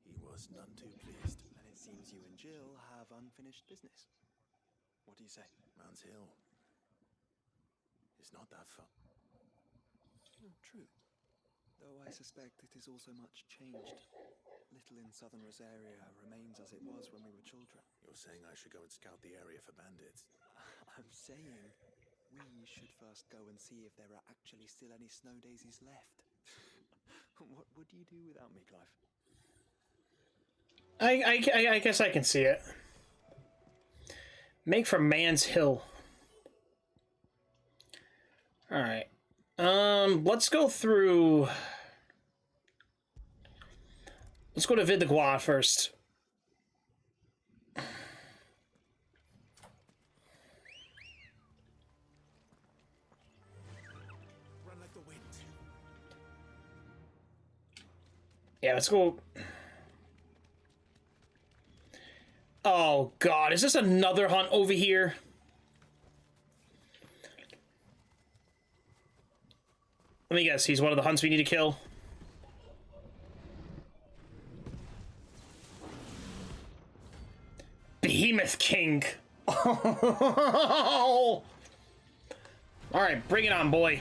he was none too pleased. And it seems you and Jill have unfinished business. What do you say? Man's Hill. It's not that far. True. Though I suspect it is also much changed. Little in southern Rosaria remains as it was when we were children. You're saying I should go and scout the area for bandits? I'm saying we should first go and see if there are actually still any snow daisies left. What would you do without me, Clive? I guess I can see it. Make for Man's Hill. Alright. Let's go through... Let's go to Vid the Gua first. Run like the wind. Yeah, let's go... Oh, God. Is this another hunt over here? Let me guess. He's one of the hunts we need to kill. Behemoth King. Oh! Alright, bring it on, boy.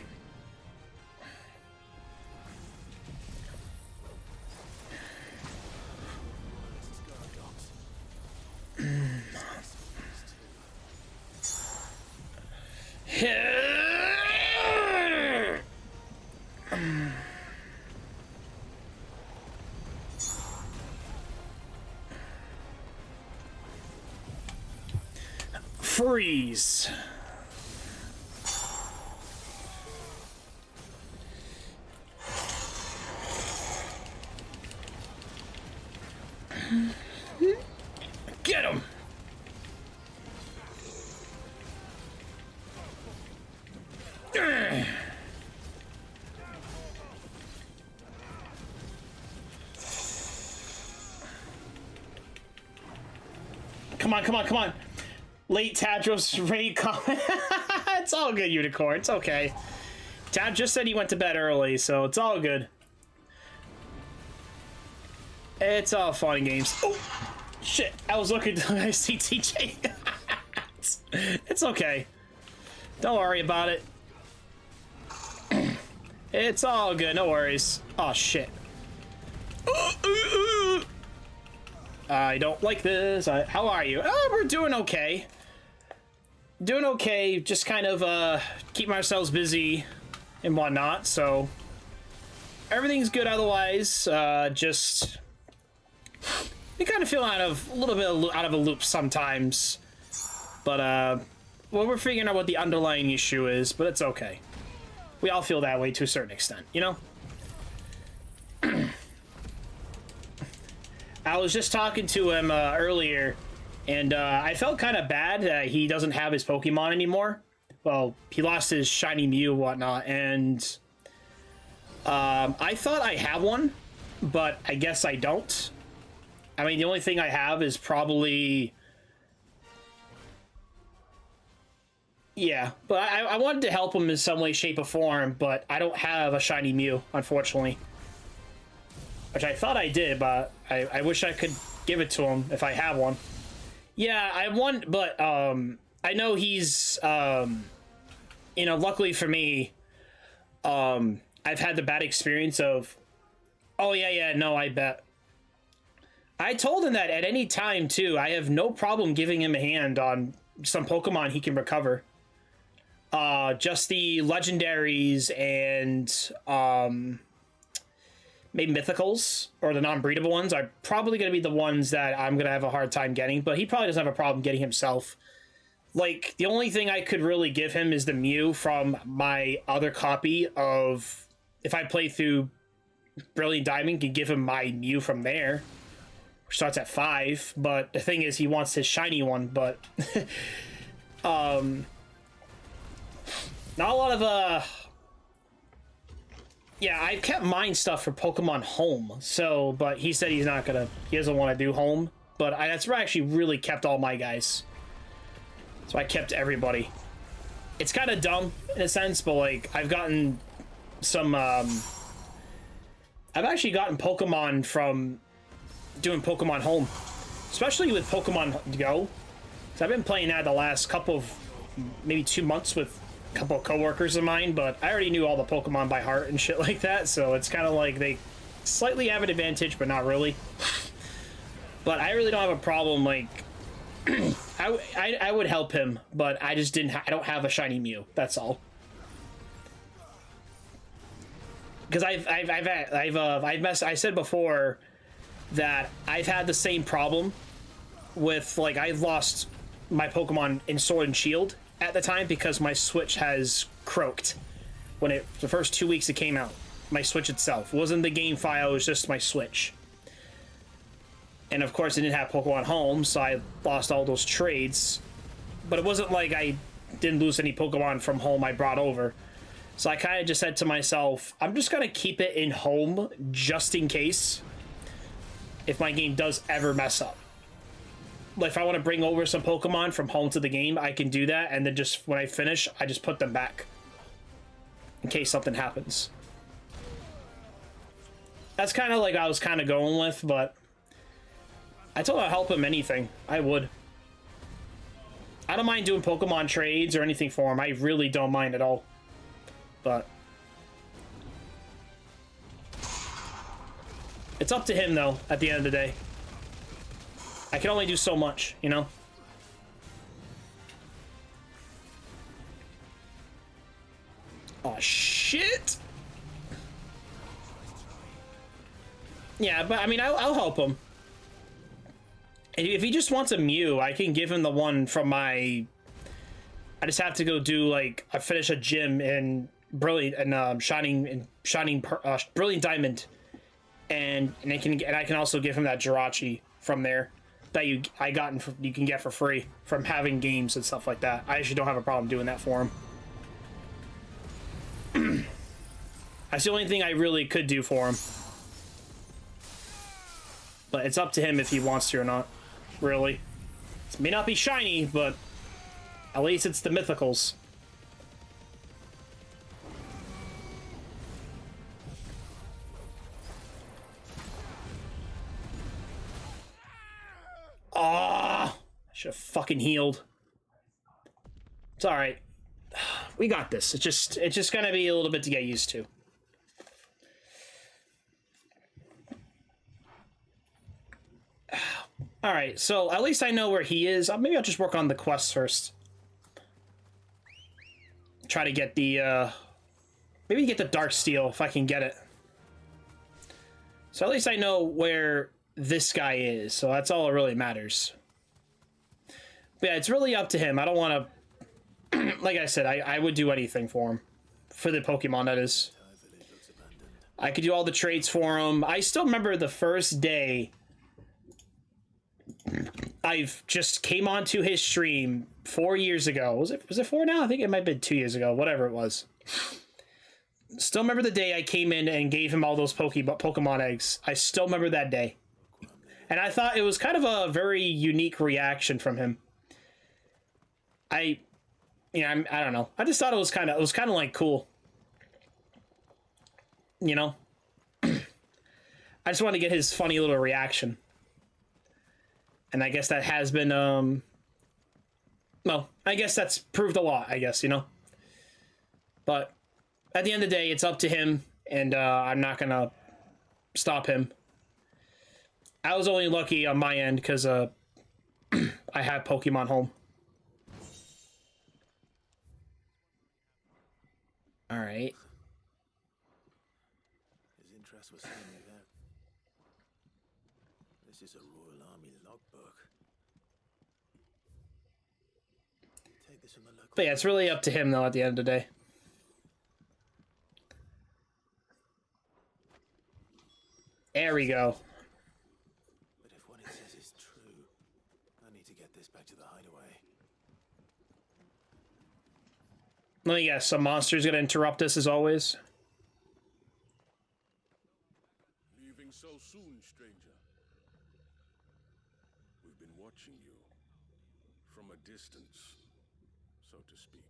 Freeze. Get him. Come on, come on, come on. Late Tadros raid comment. It's all good, Unicorn. It's okay. Tad just said he went to bed early, so it's all good. It's all fun and games. Oh, shit. I was looking to see TJ. It's okay. Don't worry about it. It's all good. No worries. Oh, shit. I don't like this. How are you? Oh, we're doing okay. Doing okay. Just kind of keeping ourselves busy and whatnot. So everything's good otherwise. Just we kind of feel a little bit out of a loop sometimes. But well, we're figuring out what the underlying issue is. But it's okay. We all feel that way to a certain extent, you know? I was just talking to him earlier, and I felt kind of bad that he doesn't have his Pokemon anymore. Well, he lost his shiny Mew and whatnot, and I thought I had one, but I guess I don't. I mean, the only thing I have is probably... Yeah, but I wanted to help him in some way, shape, or form, but I don't have a shiny Mew, unfortunately. Which I thought I did, but I wish I could give it to him if I have one. Yeah, I want, but I know he's, you know, luckily for me, I've had the bad experience of, oh yeah, no, I bet. I told him that at any time, too. I have no problem giving him a hand on some Pokemon he can recover. Just the legendaries and, maybe mythicals or the non-breedable ones are probably going to be the ones that I'm going to have a hard time getting, but he probably doesn't have a problem getting himself. Like, the only thing I could really give him is the Mew from my other copy of, if I play through Brilliant Diamond, can give him my Mew from there, which starts at 5, but the thing is he wants his shiny one, but not a lot of yeah, I've kept mine stuff for Pokemon Home, so, but he said he doesn't want to do Home, but that's where I actually really kept all my guys. So I kept everybody. It's kind of dumb, in a sense, but, like, I've gotten some, I've actually gotten Pokemon from doing Pokemon Home, especially with Pokemon Go, so I've been playing that the last couple of, maybe 2 months with couple of coworkers of mine, but I already knew all the Pokemon by heart and shit like that, so it's kind of like they slightly have an advantage, but not really. But I really don't have a problem, like, I would help him, but I just I don't have a shiny Mew, that's all. Because I said before that I've had the same problem with, like, I've lost my Pokemon in Sword and Shield at the time because my Switch has croaked when the first 2 weeks it came out. My Switch itself. It wasn't the game file, it was just my Switch. And of course, I didn't have Pokemon Home, so I lost all those trades. But it wasn't like I didn't lose any Pokemon from Home I brought over. So I kind of just said to myself, I'm just going to keep it in Home just in case if my game does ever mess up. Like, if I want to bring over some Pokemon from Home to the game, I can do that, and then just when I finish, I just put them back in case something happens. That's kind of like I was kind of going with, but I told him I'd help him anything. I would. I don't mind doing Pokemon trades or anything for him. I really don't mind at all. But it's up to him, though, at the end of the day. I can only do so much, you know? Oh, shit! Yeah, but I mean, I'll help him. If he just wants a Mew, I can give him the one from my... I just have to go do, like, I finish a gym in Brilliant and Brilliant Diamond, and I can also give him that Jirachi from there that you can get for free from having games and stuff like that. I actually don't have a problem doing that for him. That's the only thing I really could do for him. But it's up to him if he wants to or not, really. It may not be shiny, but at least it's the mythicals. Ah, I should have fucking healed. It's all right. We got this. It's just gonna be a little bit to get used to. All right, so at least I know where he is. Maybe I'll just work on the quest first. Try to get the maybe get the Dark Steel if I can get it. So at least I know where this guy is, so that's all that really matters. But yeah, it's really up to him. I don't want to... like I said, I would do anything for him. For the Pokemon, that is. I could do all the traits for him. I still remember the first day I've just came onto his stream 4 years ago. Was it 4 now? I think it might have been 2 years ago, whatever it was. Still remember the day I came in and gave him all those Pokemon eggs. I still remember that day. And I thought it was kind of a very unique reaction from him. I don't know. I just thought it was kind of like cool. You know? I just wanted to get his funny little reaction. And I guess that has been, well, I guess that's proved a lot, I guess, you know? But at the end of the day, it's up to him, and I'm not gonna stop him. I was only lucky on my end because I have Pokemon Home. All right. His interest was seeing me out. This is a Royal Army logbook. Take this from the local. But yeah, it's really up to him, though, at the end of the day. There we go. But if what it says is true, I need to get this back to the hideaway. Let me guess, some monster's gonna interrupt us as always. Leaving so soon, stranger. We've been watching you from a distance, so to speak.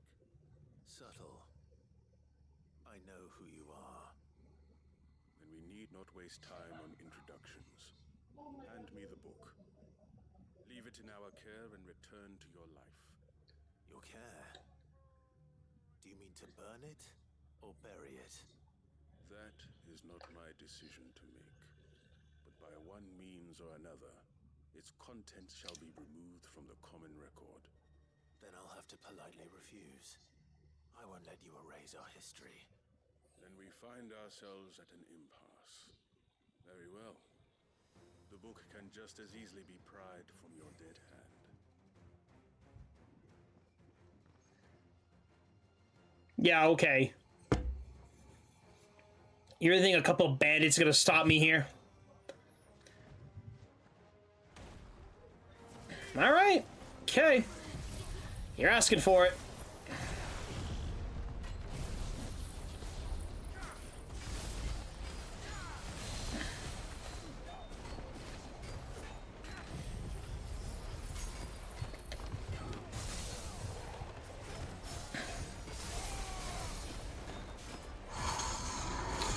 Subtle. I know who you are. Then we need not waste time on introductions. Hand me the book. Leave it in our care and return to your life. Your care? Do you mean to burn it or bury it? That is not my decision to make. But by one means or another, its contents shall be removed from the common record. Then I'll have to politely refuse. I won't let you erase our history. Then we find ourselves at an impasse. Very well. The book can just as easily be pried from your dead hand. Yeah, okay. You really think a couple of bandits are gonna stop me here? Alright. Okay. You're asking for it.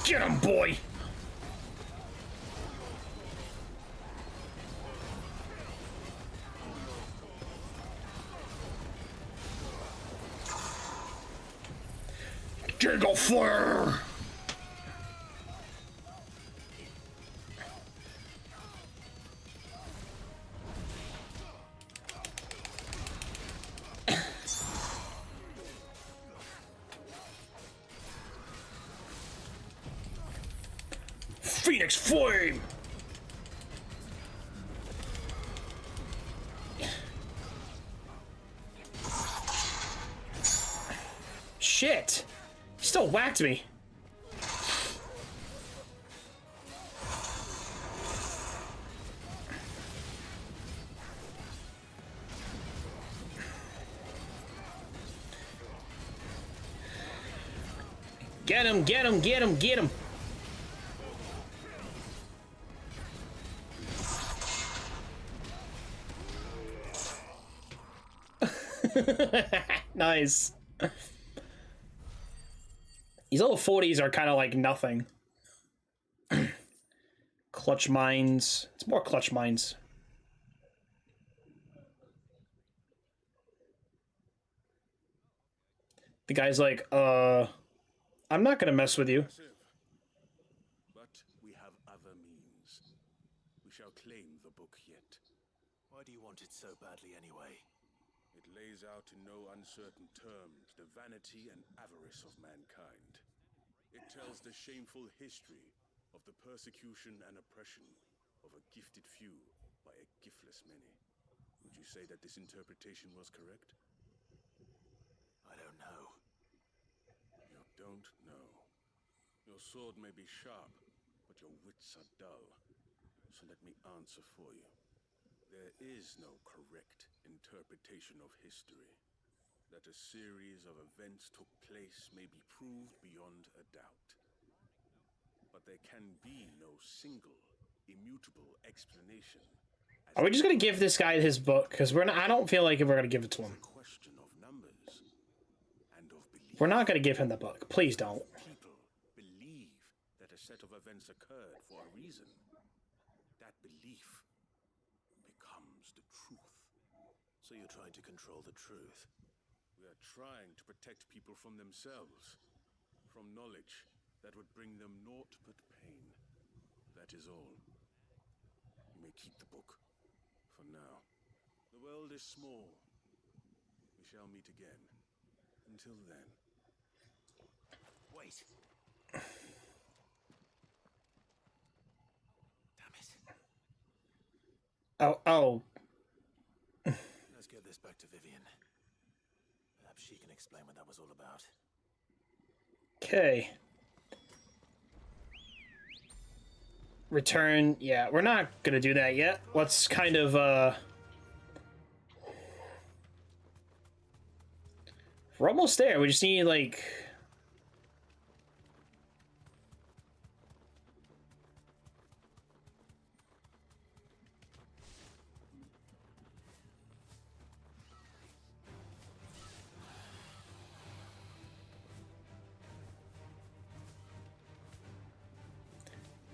Get him, boy! Jiggle Flare! Phoenix Flame! Shit! He still whacked me. Get him, get him, get him, get him! Nice. These little 40s are kind of like nothing. Clutch mines. It's more clutch mines. The guy's like, I'm not gonna mess with you. But we have other means. We shall claim the book yet. Why do you want it so badly anyway? It lays out in no uncertain terms the vanity and avarice of mankind. It tells the shameful history of the persecution and oppression of a gifted few by a giftless many. Would you say that this interpretation was correct? I don't know. You don't know. Your sword may be sharp, but your wits are dull. So let me answer for you. There is no correct interpretation of history. That a series of events took place may be proved beyond a doubt. But there can be no single, immutable explanation. Are we just gonna give this guy his book? Because we're not. I don't feel like we're gonna give it to him. We're not gonna give him the book. Please don't. People believe that a set of events occurred for a reason. That belief becomes the truth. So you're trying to control the truth? We are trying to protect people from themselves, from knowledge that would bring them naught but pain. That is all. You may keep the book, for now. The world is small. We shall meet again. Until then. Wait. Oh. Let's get this back to Vivian. Perhaps she can explain what that was all about. Okay. Return. Yeah, we're not gonna do that yet. Let's kind of, we're almost there. We just need, like...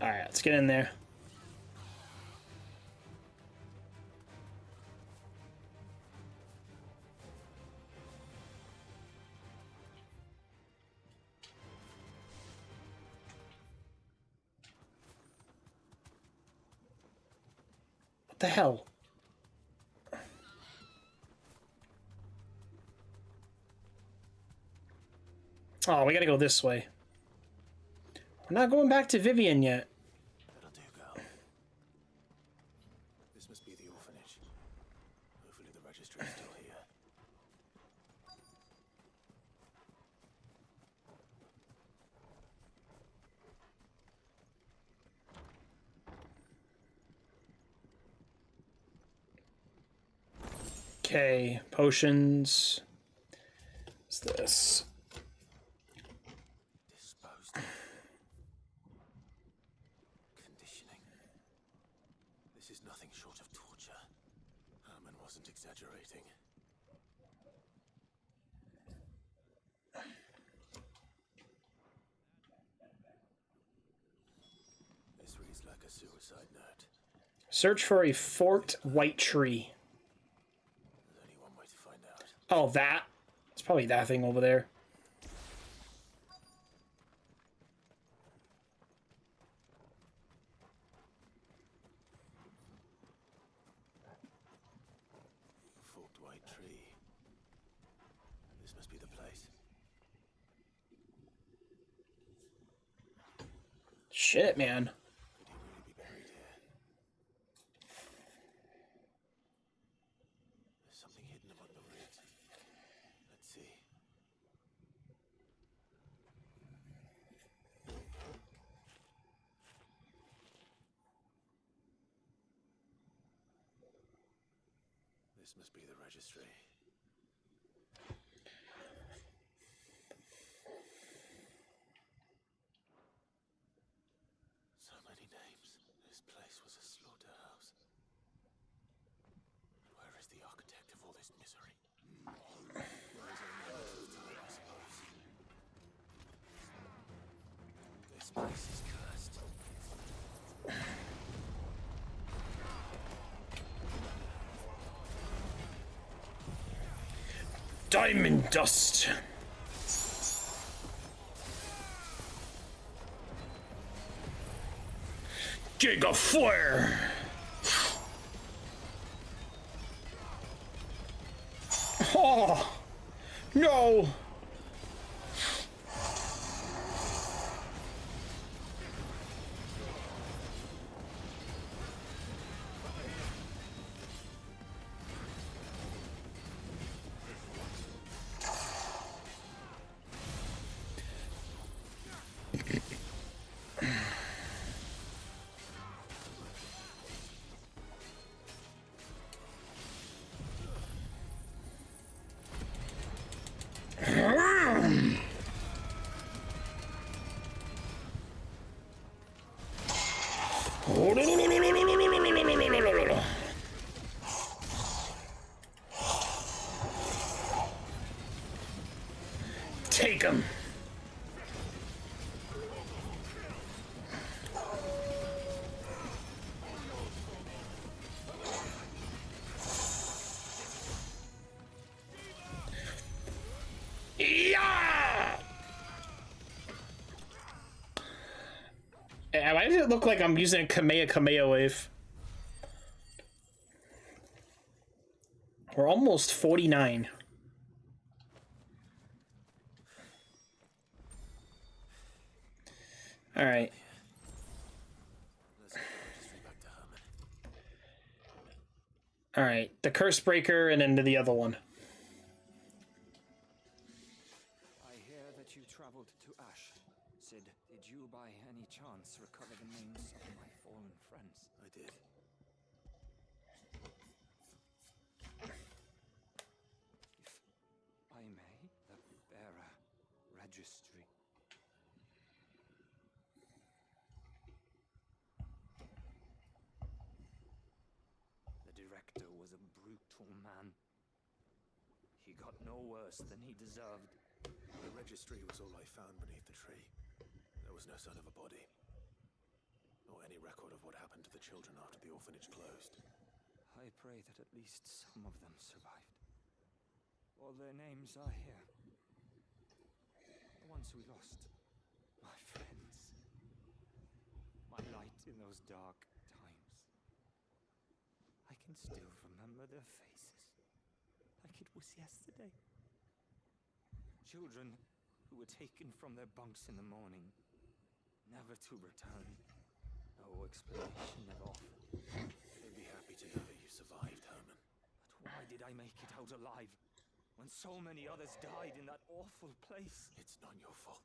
Alright, let's get in there. What the hell? Oh, we gotta go this way. We're not going back to Vivian yet. That'll do, girl. This must be the orphanage. Hopefully the registry is still here. Okay, potions. What's this? Disposed of. Conditioning. This is nothing short of torture. Herman wasn't exaggerating. This reads like a suicide note. Search for a forked white tree. There's only one way to find out. Oh, that? It's probably that thing over there. Forked white tree. This must be the place. Shit, man. This must be the registry. So many names. This place was a slaughterhouse. Where is the architect of all this misery? There is only a matter of time, I suppose. This place is cursed. Diamond dust. Giga flare. Oh no. Take him. Yeah. Why does it look like I'm using a Kamehameha wave? We're almost 49. All right. All right, the curse breaker and then to the other one. I hear that you traveled to Ash. Sid, did you by any chance recover the names of my fallen friends? I did. If I may, the bearer registry. The director was a brutal man. He got no worse than he deserved. The registry was all I found beneath the tree. There was no sign of a body. Or any record of what happened to the children after the orphanage closed. I pray that at least some of them survived. All their names are here. The ones we lost. My friends. My light in those dark times. I can still remember their faces. Like it was yesterday. Children who were taken from their bunks in the morning, never to return. No explanation at all. They'd be happy to know that you survived, Herman. But why did I make it out alive when so many others died in that awful place? It's not your fault.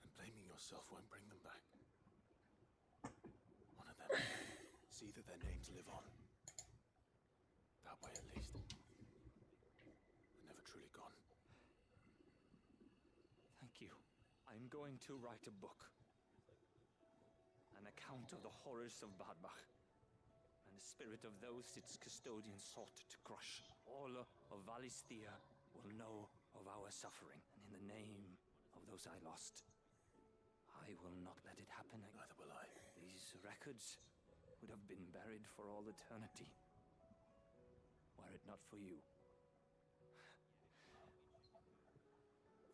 And blaming yourself won't bring them back. One of them. See that their names live on. That way at least. They're never truly gone. Thank you. I'm going to write a book. An account of the horrors of Barbach. And the spirit of those its custodians sought to crush. All of Valisthea will know of our suffering. And in the name of those I lost, I will not let it happen again. Neither will I. These records would have been buried for all eternity, were it not for you.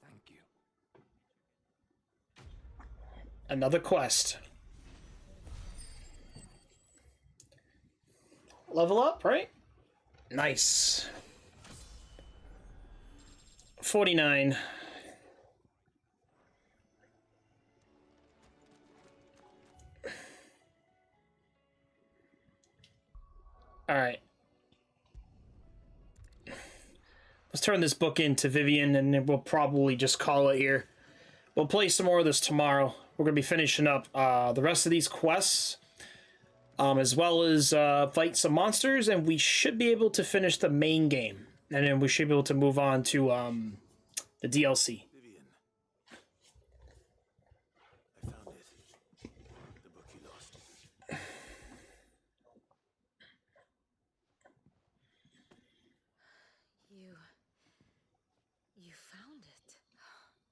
Thank you. Another quest. Level up, right? Nice. 49. All right. Let's turn this book into Vivian, and then we'll probably just call it here. We'll play some more of this tomorrow. We're going to be finishing up the rest of these quests. as well as fight some monsters, and we should be able to finish the main game. And then we should be able to move on to the DLC. Vivian, I found it. The book you lost. You found it.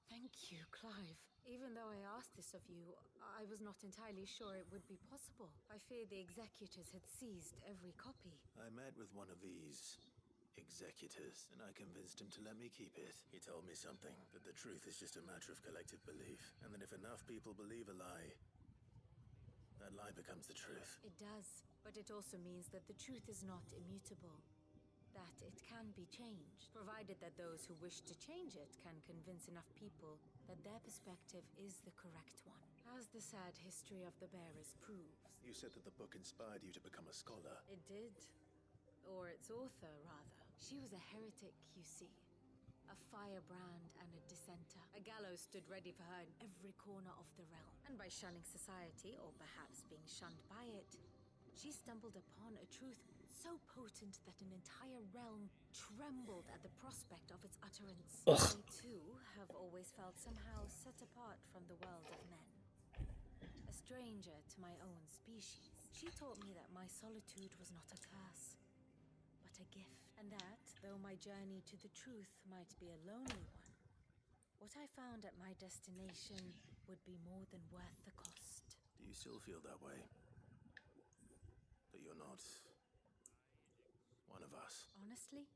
Thank you, Clive. Even though I asked this of you, I was not entirely sure it would be possible. I feared the executors had seized every copy. I met with one of these executors, and I convinced him to let me keep it. He told me something, that the truth is just a matter of collective belief, and that if enough people believe a lie, that lie becomes the truth. It does, but it also means that the truth is not immutable. That it can be changed, provided that those who wish to change it can convince enough people that their perspective is the correct one. As the sad history of the bearers proves. You said that the book inspired you to become a scholar. It did. Or its author, rather. She was a heretic, you see. A firebrand and a dissenter. A gallows stood ready for her in every corner of the realm. And by shunning society, or perhaps being shunned by it, she stumbled upon a truth so potent that an entire realm trembled at the prospect of its utterance. Ugh. I, too, have always felt somehow set apart from the world of men. A stranger to my own species. She taught me that my solitude was not a curse, but a gift. And that, though my journey to the truth might be a lonely one, what I found at my destination would be more than worth the cost. Do you still feel that way? That you're not one of us? Honestly,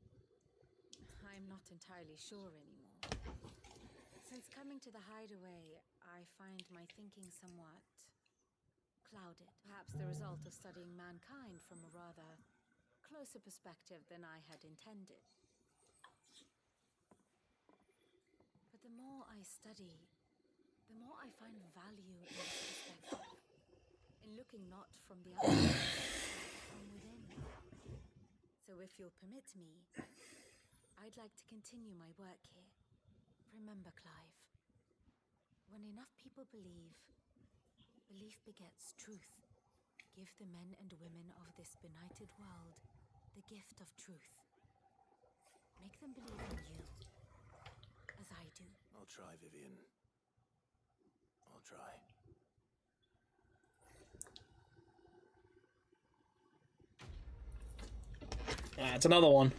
I'm not entirely sure anymore. Since coming to the hideaway, I find my thinking somewhat clouded. Perhaps the result of studying mankind from a rather closer perspective than I had intended. But the more I study, the more I find value in this perspective. In looking not from the outside, but from within. So if you'll permit me, I'd like to continue my work here. Remember, Clive, when enough people believe, belief begets truth. Give the men and women of this benighted world the gift of truth. Make them believe in you, as I do. I'll try, Vivian. I'll try. It's another one.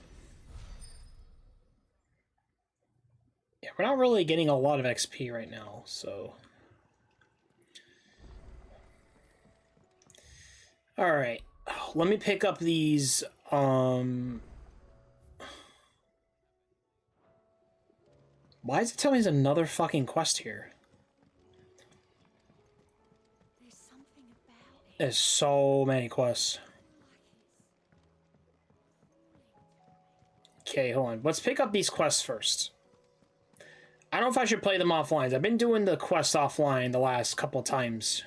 Yeah, we're not really getting a lot of XP right now, so... Alright. Let me pick up these, Why does it tell me there's another fucking quest here? There's so many quests. Okay, hold on. Let's pick up these quests first. I don't know if I should play them offline. I've been doing the quests offline the last couple times.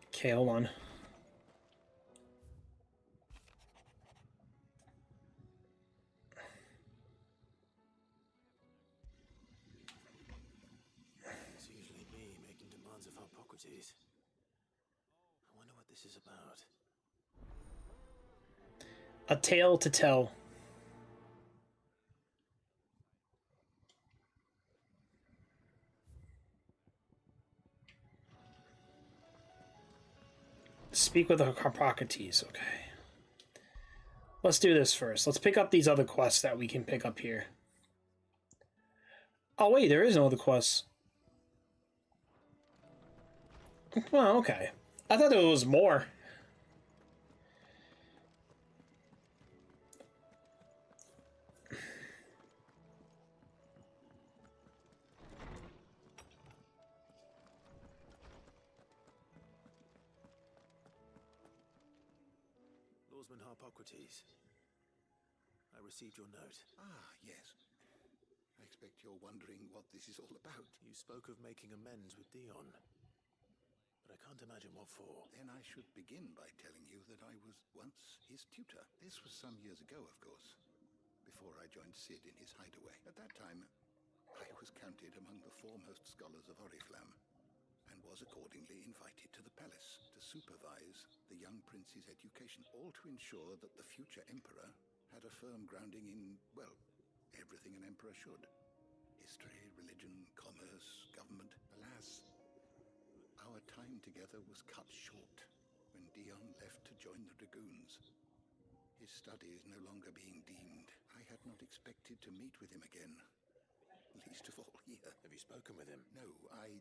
Okay, hold on. It's usually me making demands of Hippocrates. I wonder what this is about. A tale to tell. Speak with Hippocrates, okay. Let's do this first. Let's pick up these other quests that we can pick up here. Oh wait, there is no other quests. Well, okay. I thought there was more. Lawsman Hippocrates. I received your note. Ah, yes. I expect you're wondering what this is all about. You spoke of making amends with Dion. But I can't imagine what for. Then I should begin by telling you that I was once his tutor. This was some years ago, of course, before I joined Sid in his hideaway. At that time, I was counted among the foremost scholars of Oriflamme. and was accordingly invited to the palace to supervise the young prince's education, all to ensure that the future emperor had a firm grounding in, well, everything an emperor should. History, religion, commerce, government. Alas, our time together was cut short when Dion left to join the Dragoons. His studies no longer being deemed, I had not expected to meet with him again. Least of all here. Have you spoken with him? No, I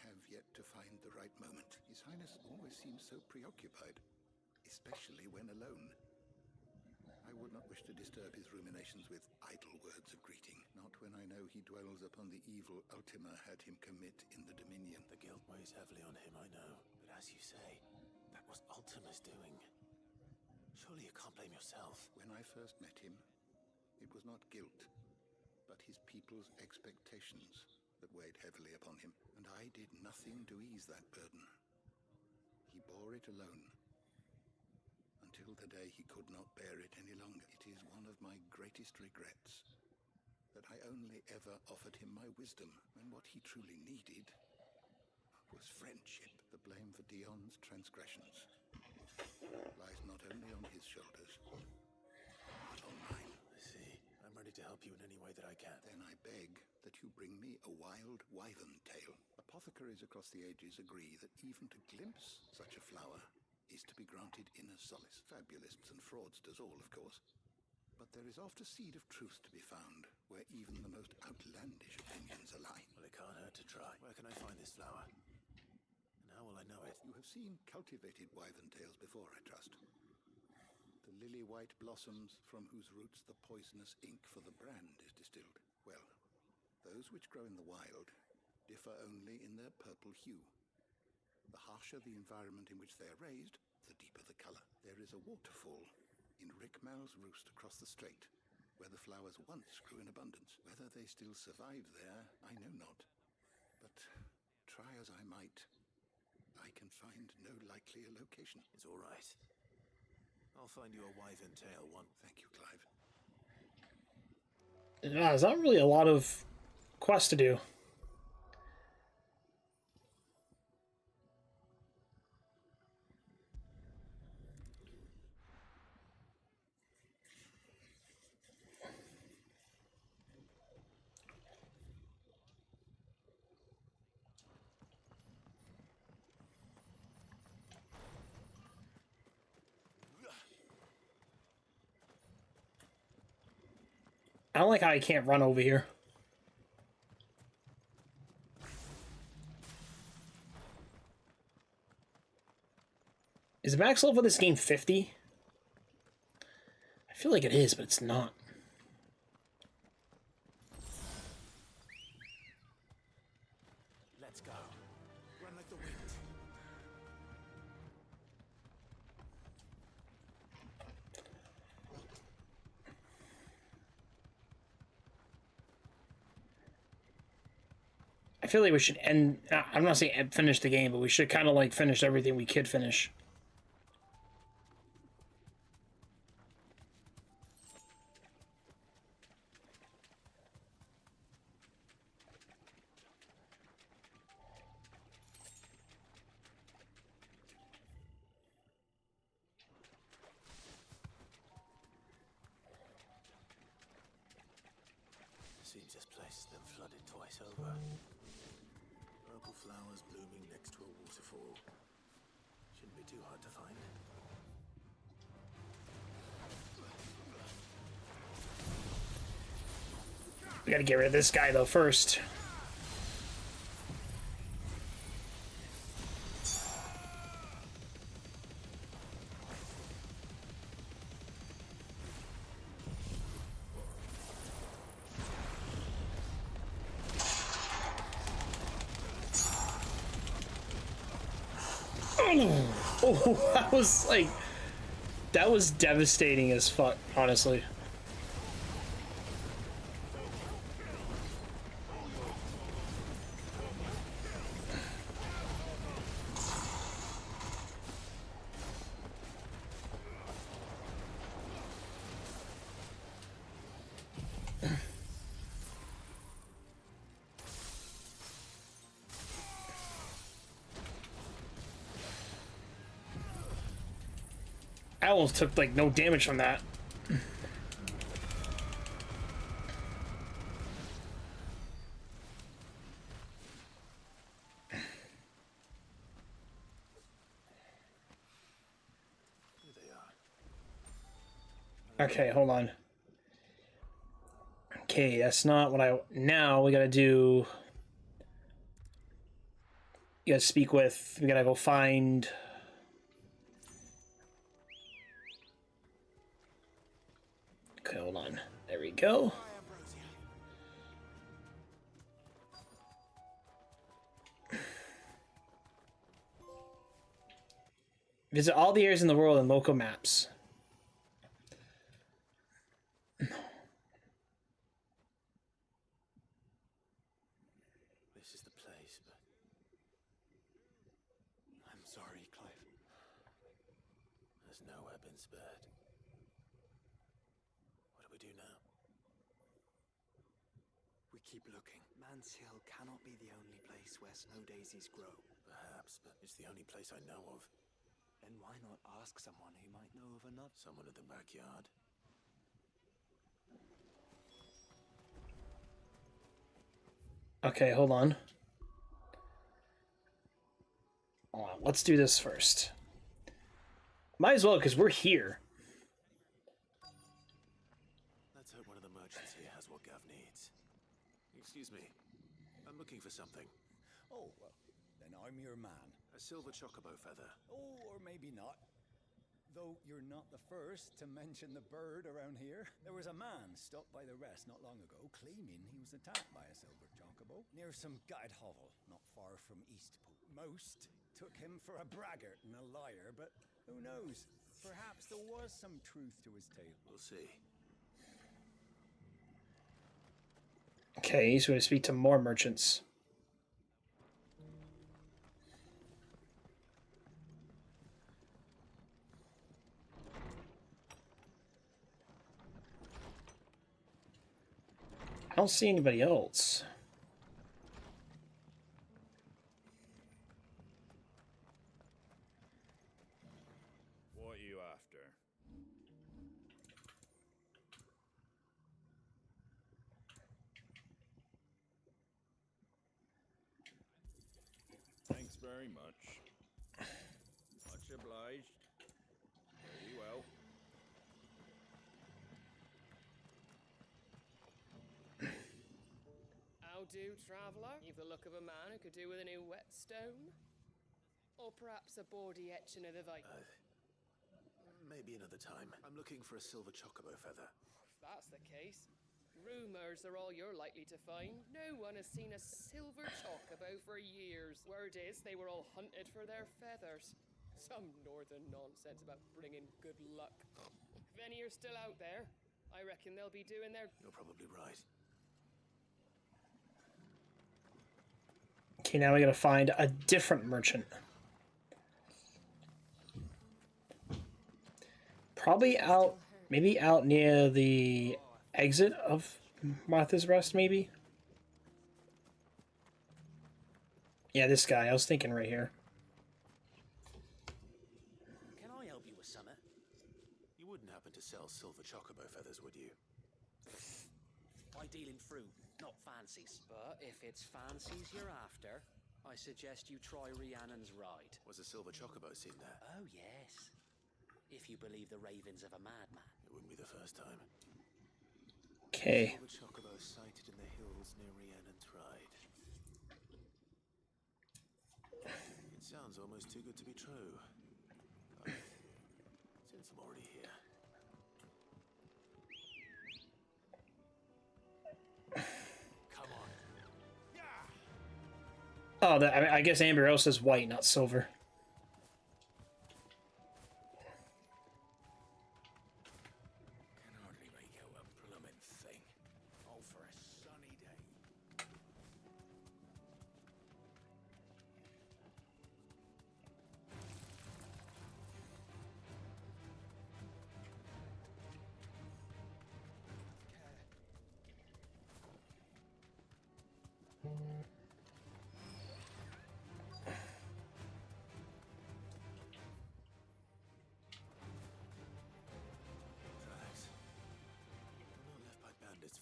have yet to find the right moment. His Highness always seems so preoccupied, especially when alone. I would not wish to disturb his ruminations with idle words of greeting, not when I know he dwells upon the evil Ultima had him commit in the Dominion. The guilt weighs heavily on him, I know. But as you say, that was Ultima's doing. Surely you can't blame yourself. When I first met him, it was not guilt, but his people's expectations that weighed heavily upon him, and I did nothing to ease that burden. He bore it alone, until the day he could not bear it any longer. It is one of my greatest regrets that I only ever offered him my wisdom, when what he truly needed was friendship. The blame for Dion's transgressions lies not only on his shoulders, but on mine. I see. I'm ready to help you in any way that I can. Then I beg that you bring me a wild wyvern tail. Apothecaries across the ages agree that even to glimpse such a flower is to be granted inner solace. Fabulists and fraudsters all, of course. But there is oft a seed of truth to be found, where even the most outlandish opinions align. Well, it can't hurt to try. Where can I find this flower? And how will I know it? You have seen cultivated wyvern tails before, I trust. The lily-white blossoms from whose roots the poisonous ink for the brand is distilled. Well, those which grow in the wild differ only in their purple hue. The harsher the environment in which they are raised, the deeper the color. There is a waterfall in Rickmal's roost across the strait, where the flowers once grew in abundance. Whether they still survive there, I know not. But try as I might, I can find no likelier location. It's all right. I'll find you a wyvern tail one. Thank you, Clive. There's not really a lot of quests to do. I don't like how I can't run over here. Is the max level for this game 50? I feel like it is, but it's not. Let's go. Run like the wind. I feel like we should end. I'm not saying finish the game, but we should kind of like finish everything we could finish. Seems this place has been flooded twice over. Purple flowers blooming next to a waterfall. Shouldn't be too hard to find. We gotta get rid of this guy though first. Oh, that was devastating as fuck, honestly. I almost took like no damage from that. Okay, hold on. Okay, that's not what I... Now we gotta do... You gotta speak with... We gotta go find... Okay, hold on. There we go. Visit all the areas in the world in local maps. This is the place, but... I'm sorry, Clive. There's nowhere been spared. What do we do now? We keep looking. Man's Hill cannot be the only place where snow daisies grow. Perhaps, but it's the only place I know of. Then why not ask someone who might know of another? Someone in the backyard. Okay, hold on. Let's do this first. Might as well, because we're here. Let's hope one of the merchants here has what Gav needs. Excuse me. I'm looking for something. Oh, well, then I'm your man. A silver chocobo feather. Oh, or maybe not. Though you're not the first to mention the bird around here. There was a man stopped by the rest not long ago, claiming he was attacked by a silver chocobo near some gated hovel not far from Eastpool. Most took him for a braggart and a liar, but who knows? Perhaps there was some truth to his tale. We'll see. Okay, he's going to speak to more merchants. I don't see anybody else. What are you after? Thanks very much. Much obliged. Very well. How do, traveller? You've the look of a man who could do with a new whetstone. Or perhaps a bawdy etching of the vite. Maybe another time. I'm looking for a silver chocobo feather. If that's the case, rumours are all you're likely to find. No one has seen a silver chocobo for years. Word is they were all hunted for their feathers. Some northern nonsense about bringing good luck. If any are still out there, I reckon they'll be doing their... You're probably right. Okay, now we gotta find a different merchant. Probably out, maybe out near the exit of Martha's Rest, maybe? Yeah, this guy. I was thinking right here. Can I help you with something? You wouldn't happen to sell silver chocobo feathers, would you? I deal in fruit, not fancies. But if it's fancies you're after, I suggest you try Rhiannon's ride. Was a silver chocobo seen there? Oh, yes. If you believe the ravings of a madman. It wouldn't be the first time. Okay. Silver chocobo sighted in the hills near Rhiannon's ride. It sounds almost too good to be true. Since I'm already here. Oh, I guess Amber Ale says white, not silver. Can hardly make out a plummet thing. All for a sunny day.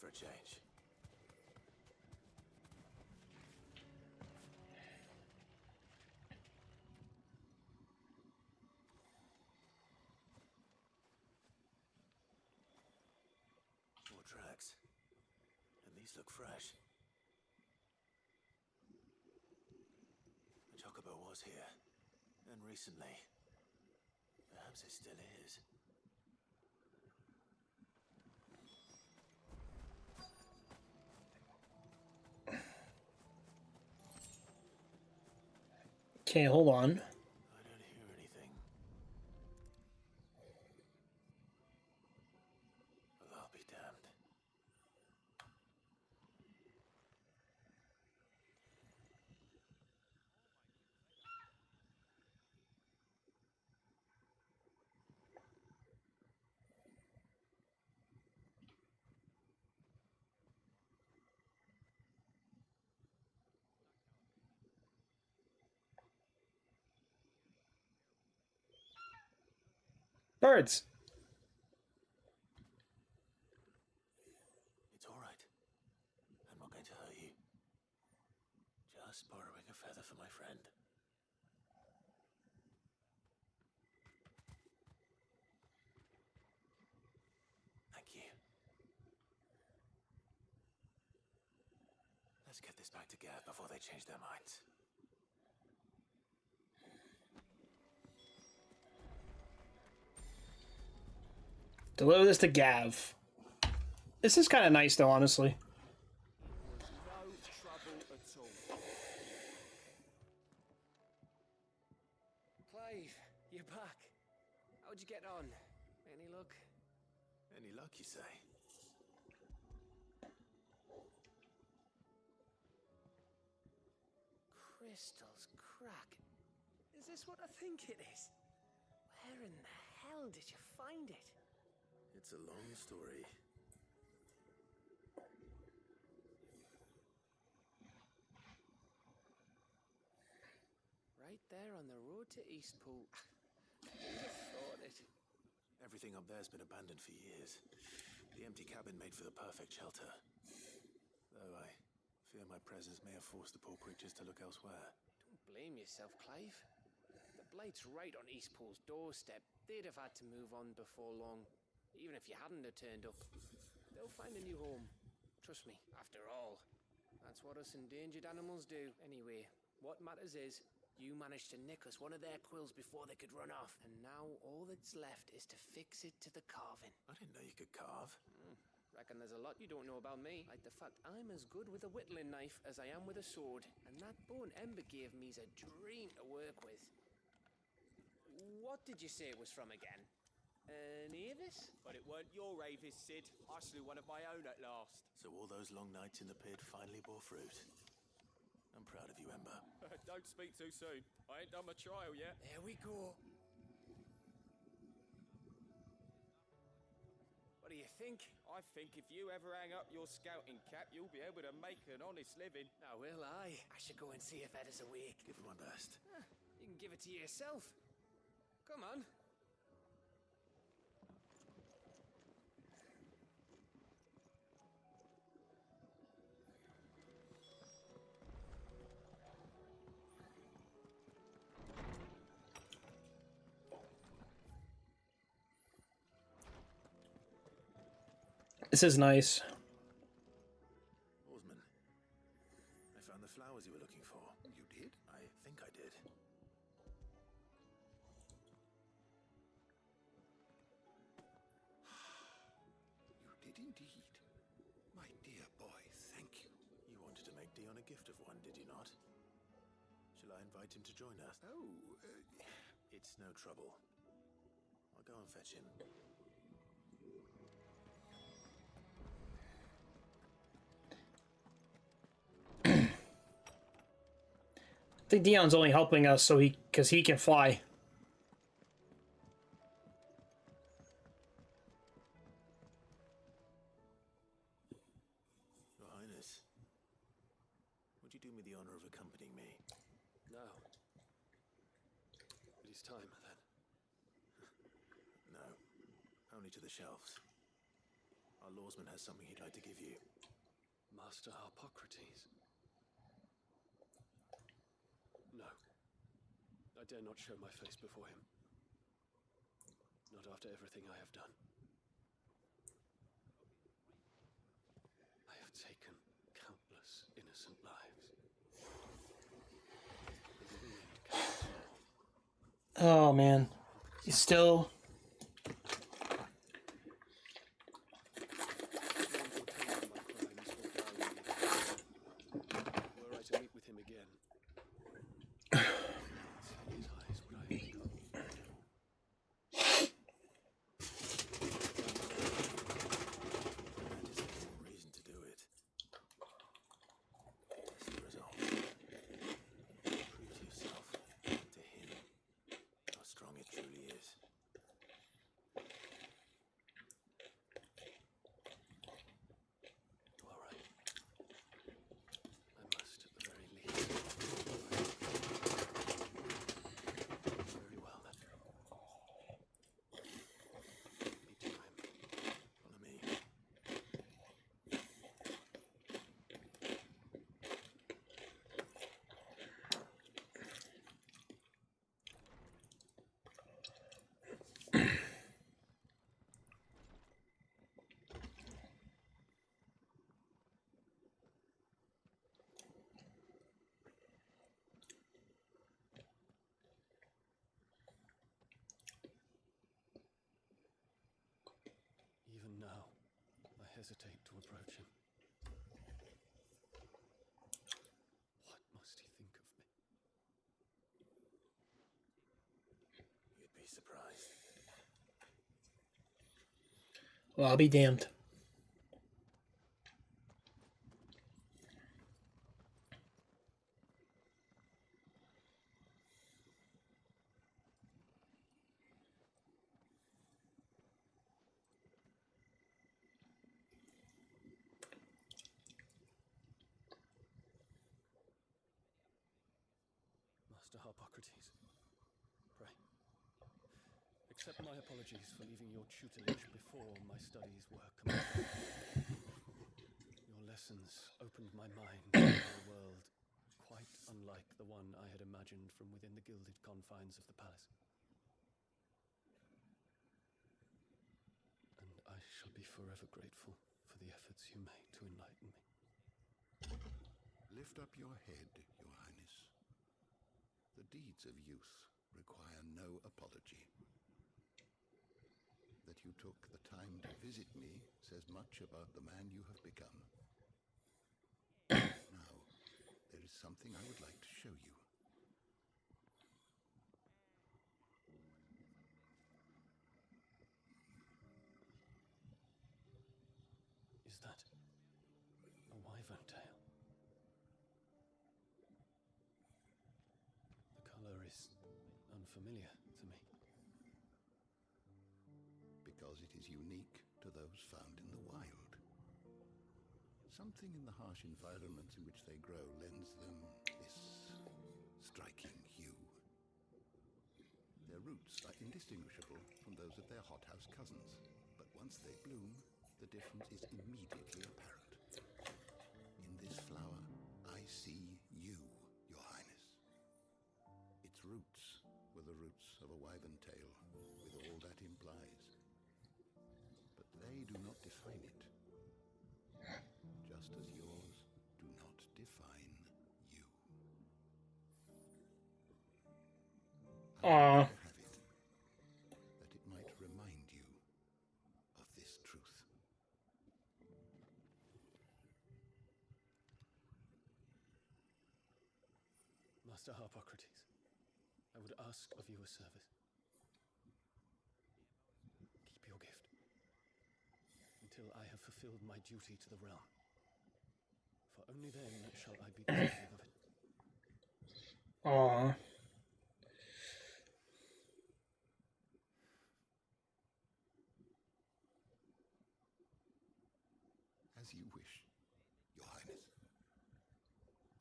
for a change. More tracks. And these look fresh. The chocobo was here. And recently. Perhaps it still is. Okay, hold on. I don't hear anything. Well, I'll be damned. Birds. It's all right. I'm not going to hurt you. Just borrowing a feather for my friend. Thank you. Let's get this back to Gav before they change their minds. Deliver this to Gav. This is kind of nice, though, honestly. No trouble at all. Clive, you're back. How'd you get on? Any luck? Any luck, you say? Crystals crack. Is this what I think it is? Where in the hell did you find it? It's a long story. Right there on the road to Eastpool. Who'd have thought it? Everything up there's been abandoned for years. The empty cabin made for the perfect shelter. Though I fear my presence may have forced the poor creatures to look elsewhere. Don't blame yourself, Clive. The Blight's right on Eastpool's doorstep. They'd have had to move on before long. Even if you hadn't have turned up. They'll find a new home. Trust me, after all. That's what us endangered animals do. Anyway, what matters is, you managed to nick us one of their quills before they could run off. And now all that's left is to fix it to the carving. I didn't know you could carve. Reckon there's a lot you don't know about me. Like the fact I'm as good with a whittling knife as I am with a sword. And that bone Ember gave me's a dream to work with. What did you say it was from again? An Avis? But it weren't your Avis, Sid. I slew one of my own at last. So all those long nights in the pit finally bore fruit. I'm proud of you, Ember. Don't speak too soon. I ain't done my trial yet. There we go. What do you think? I think if you ever hang up your scouting cap, you'll be able to make an honest living. Now, will I? I should go and see if Ed is awake. Give it my best. You can give it to yourself. Come on. This is nice. Oarsman, I found the flowers you were looking for. You did? I think I did. You did indeed. My dear boy, thank you. You wanted to make Dion a gift of one, did you not? Shall I invite him to join us? Oh, It's no trouble. I'll go and fetch him. I think Dion's only helping us so because he can fly. Your Highness, would you do me the honor of accompanying me? No. It is time, then. No, only to the shelves. Our lawsman has something he'd like to give you. Master Harpocrates. No. I dare not show my face before him. Not after everything I have done. I have taken countless innocent lives. And in the end, countless more. Oh man, he's still. Were I to meet with him again, in his eyes would I have become. Reason to do it. That's the result. Prove to yourself, to him, how strong it truly is. You are right. I must, at the very least. Very well, then. Me to him. Follow me. Even now, I hesitate to approach him. What must he think of me? You'd be surprised. Well, I'll be damned. Master Harpocrates, pray. Accept my apologies for leaving your tutelage before my studies were completed. Your lessons opened my mind to a world quite unlike the one I had imagined from within the gilded confines of the palace. And I shall be forever grateful for the efforts you made to enlighten me. Lift up your head, Your Highness. The deeds of youth require no apology. That you took the time to visit me says much about the man you have become. Now, there is something I would like to show you. Is that a wyvern tail? The color is unfamiliar to me. Because it is unique to those found in the wild. Something in the harsh environments in which they grow lends them this striking hue. Their roots are indistinguishable from those of their hothouse cousins, but once they bloom, the difference is immediately apparent. In this flower, I see you, Your Highness. Its roots were the roots of a wyvern tail, with all that implies. But they do not define it, just as yours do not define you. Aww. Have it, that it might remind you of this truth. Master Harpocrates, I would ask of you a service. Keep your gift until I have fulfilled my duty to the realm. For only then shall I be deserving of it. Aww. As you wish, Your Highness.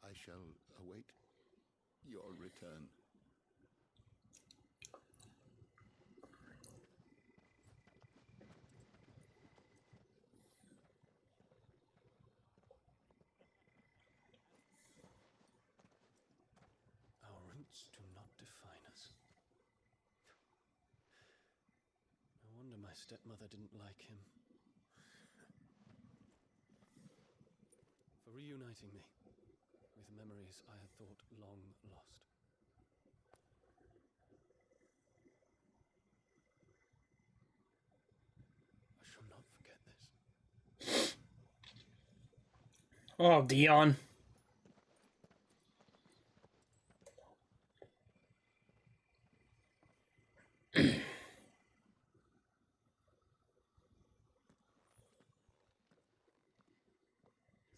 I shall await your return. My stepmother didn't like him. For reuniting me with memories I had thought long lost. I shall not forget this. Oh, Dion.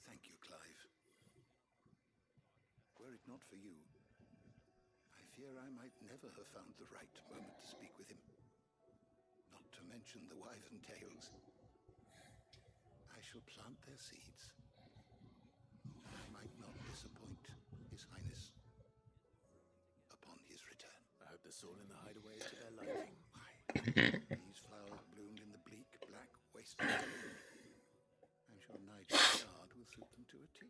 Thank you, Clive. Were it not for you, I fear I might never have found the right moment to speak with him. Not to mention the wyvern tales. I shall plant their seeds. I might not disappoint His Highness upon his return. I hope the soul in the hideaway is to their liking. These flowers bloomed in the bleak, black wasteland. I'm sure Nigel's yard will suit them to a T.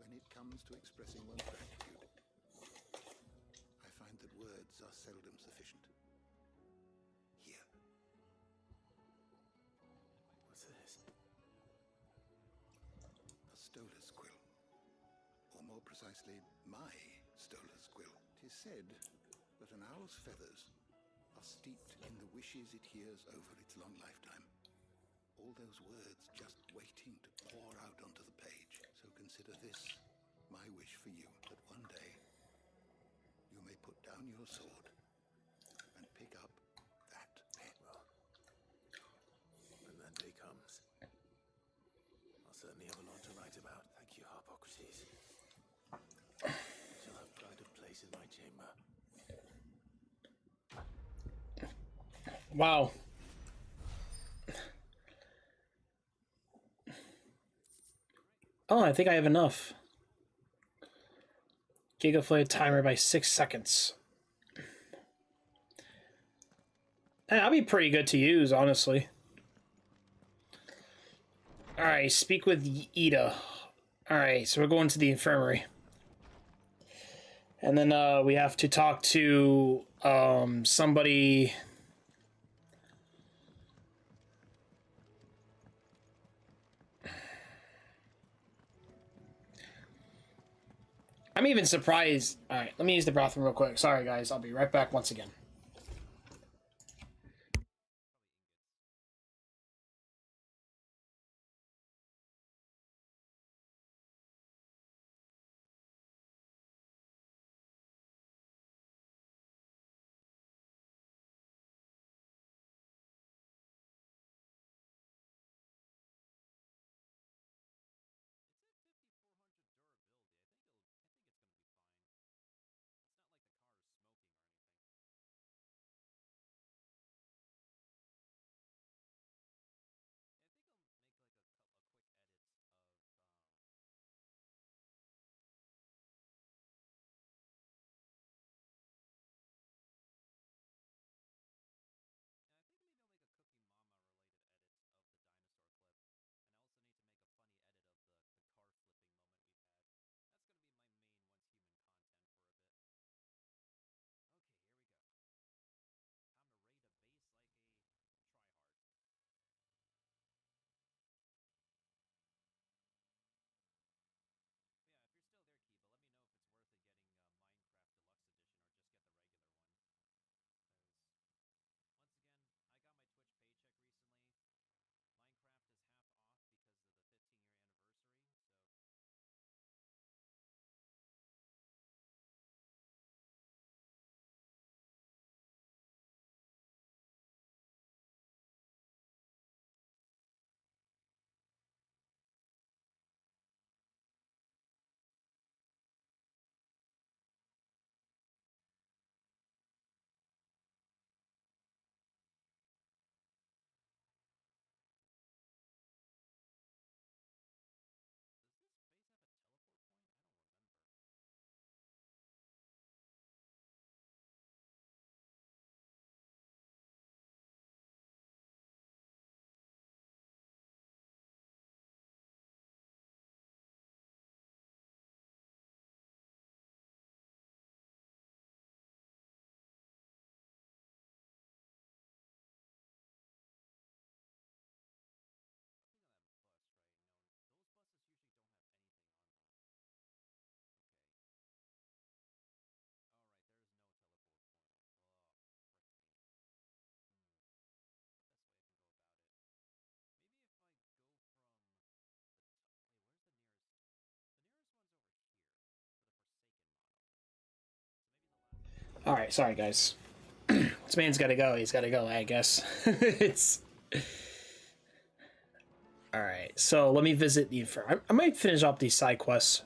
When it comes to expressing one's gratitude, I find that words are seldom sufficient. Here. What's this? A stoler's quill. Or more precisely, my stoler's quill. 'Tis said that an owl's feathers are steeped in the wishes it hears over its long lifetime. All those words just waiting to pour out onto the page. So consider this my wish for you, that one day you may put down your sword and pick up that pen. Well, when that day comes, I'll certainly have a lot to write about. Thank you, Harpocrates. I shall have pride of place in my chamber. Wow. Oh, I think I have enough. Gigaflay timer by 6 seconds. That'll be pretty good to use, honestly. Alright, speak with Ida. Alright, so we're going to the infirmary. And then we have to talk to somebody. I'm even surprised. Alright, let me use the bathroom real quick. Sorry, guys. I'll be right back once again. All right, sorry guys. This man's gotta go. He's gotta go, I guess. It's all right. So let me visit the Inferno. I might finish up these side quests.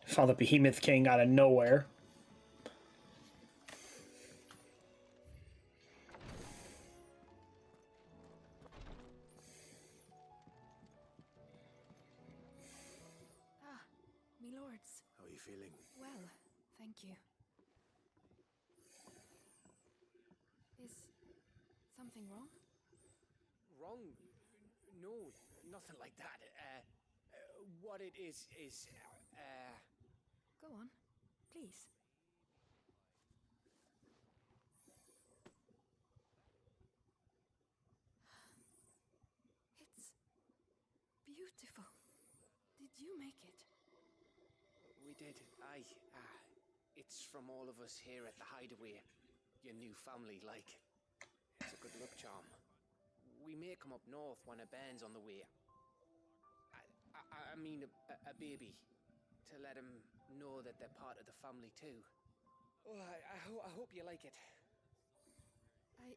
Found the Behemoth King out of nowhere. Ah, me lords. How are you feeling? Well, thank you. Is something wrong? Wrong? No, nothing like that. What it is, Go on, please. It's beautiful. Did you make it? We did. It's from all of us here at the Hideaway. Your new family, like. It's a good luck charm. We may come up north when a band's on the way. I mean a baby. To let him know that they're part of the family too. Oh, I hope you like it. I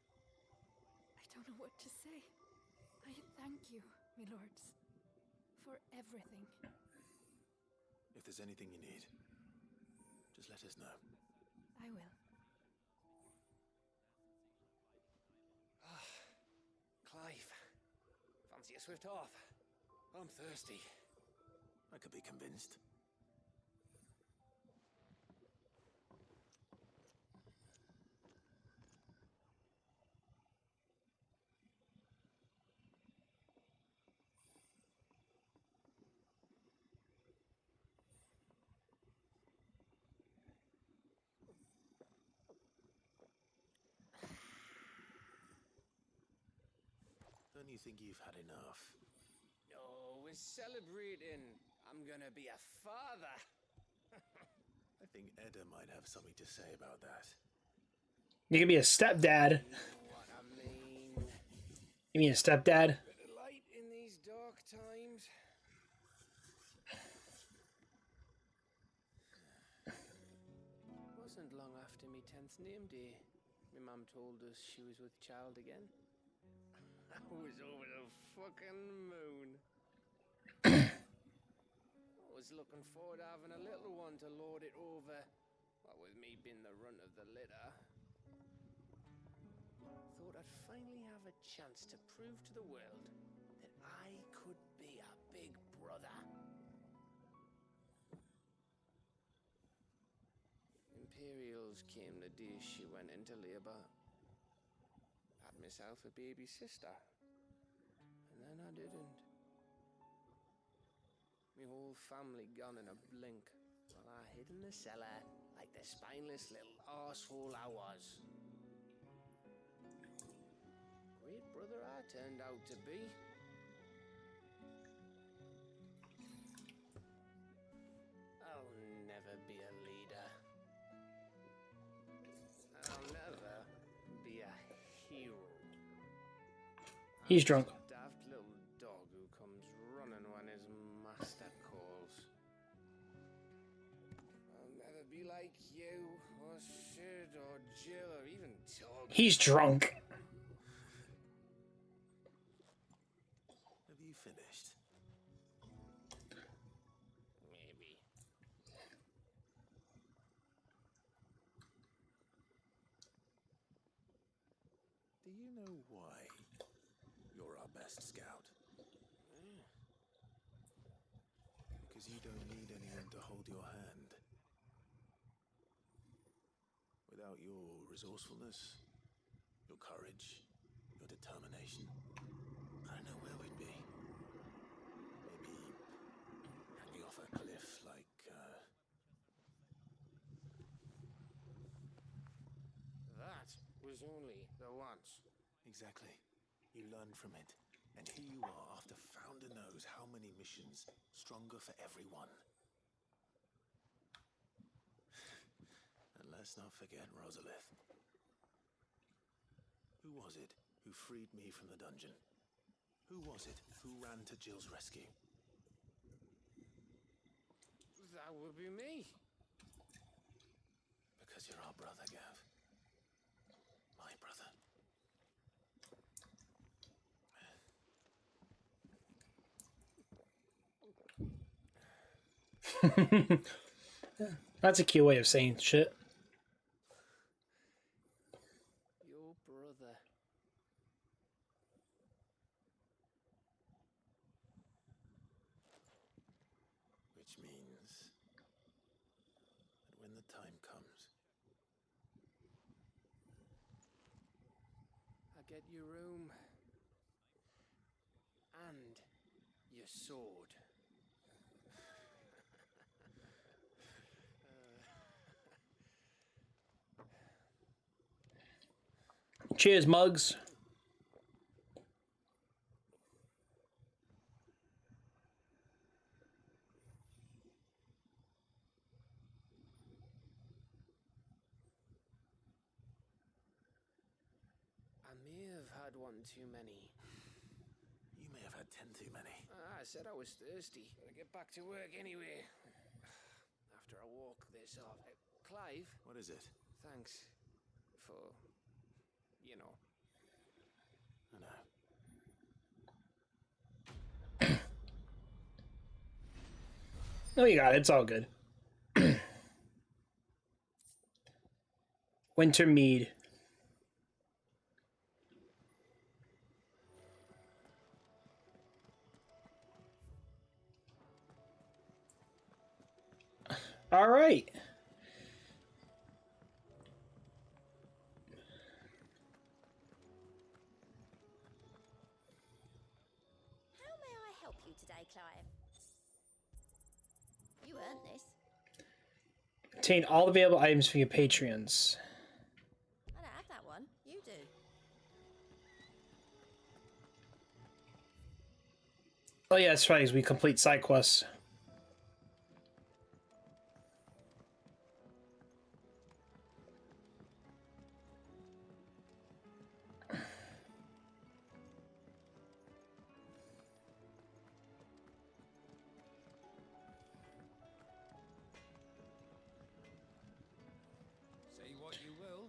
don't know what to say. I thank you, my lords, for everything. If there's anything you need, just let us know. I will. Clive, fancy a swift off? I'm thirsty. I could be convinced. Don't you think you've had enough? No, we're celebrating. I'm gonna be a father. I think Edda might have something to say about that. You can be a stepdad. What I mean. You mean a stepdad? Bit of light in these dark times. Wasn't long after me 10th name day. My mum told us she was with child again. I was over the fucking moon. I was looking forward to having a little one to lord it over. What with me being the runt of the litter. Thought I'd finally have a chance to prove to the world that I could be a big brother. Imperials came the day she went into labor. Had myself a baby sister. And then I didn't. My whole family gone in a blink while I hid in the cellar like the spineless little arsehole I was. Great brother I turned out to be. I'll never be a leader. I'll never be a hero. He's drunk. A daft little dog who comes running when his master calls. I'll never be like you, or Sid, or Jill, or even Tog. He's drunk. Have you finished? Maybe. Do you know why you're our best scout? Because you don't need anyone to hold your hand. Without your resourcefulness, your courage, your determination, I don't know where we'd be. Maybe hanging off a cliff like, That was only the once. Exactly. You learn from it. And here you are after Founder knows how many missions, stronger for everyone. Let's not forget Rosalith. Who was it who freed me from the dungeon? Who was it who ran to Jill's rescue? That would be me. Because you're our brother, Gav. My brother. That's a cute way of saying shit. Your brother. Which means that when the time comes, I get your room. And your sword. Cheers, mugs. I may have had one too many. you may have had 10 too many. I said I was thirsty. Gotta get back to work anyway. After I walk this off. Clive? What is it? Thanks for, you know. I know. No, you got it. It's all good. Winter mead. All right. How may I help you today, Clive? You earned this. Obtain all available items for your Patreons. I don't have that one. You do. Oh yeah, that's right, 'cause we complete side quests.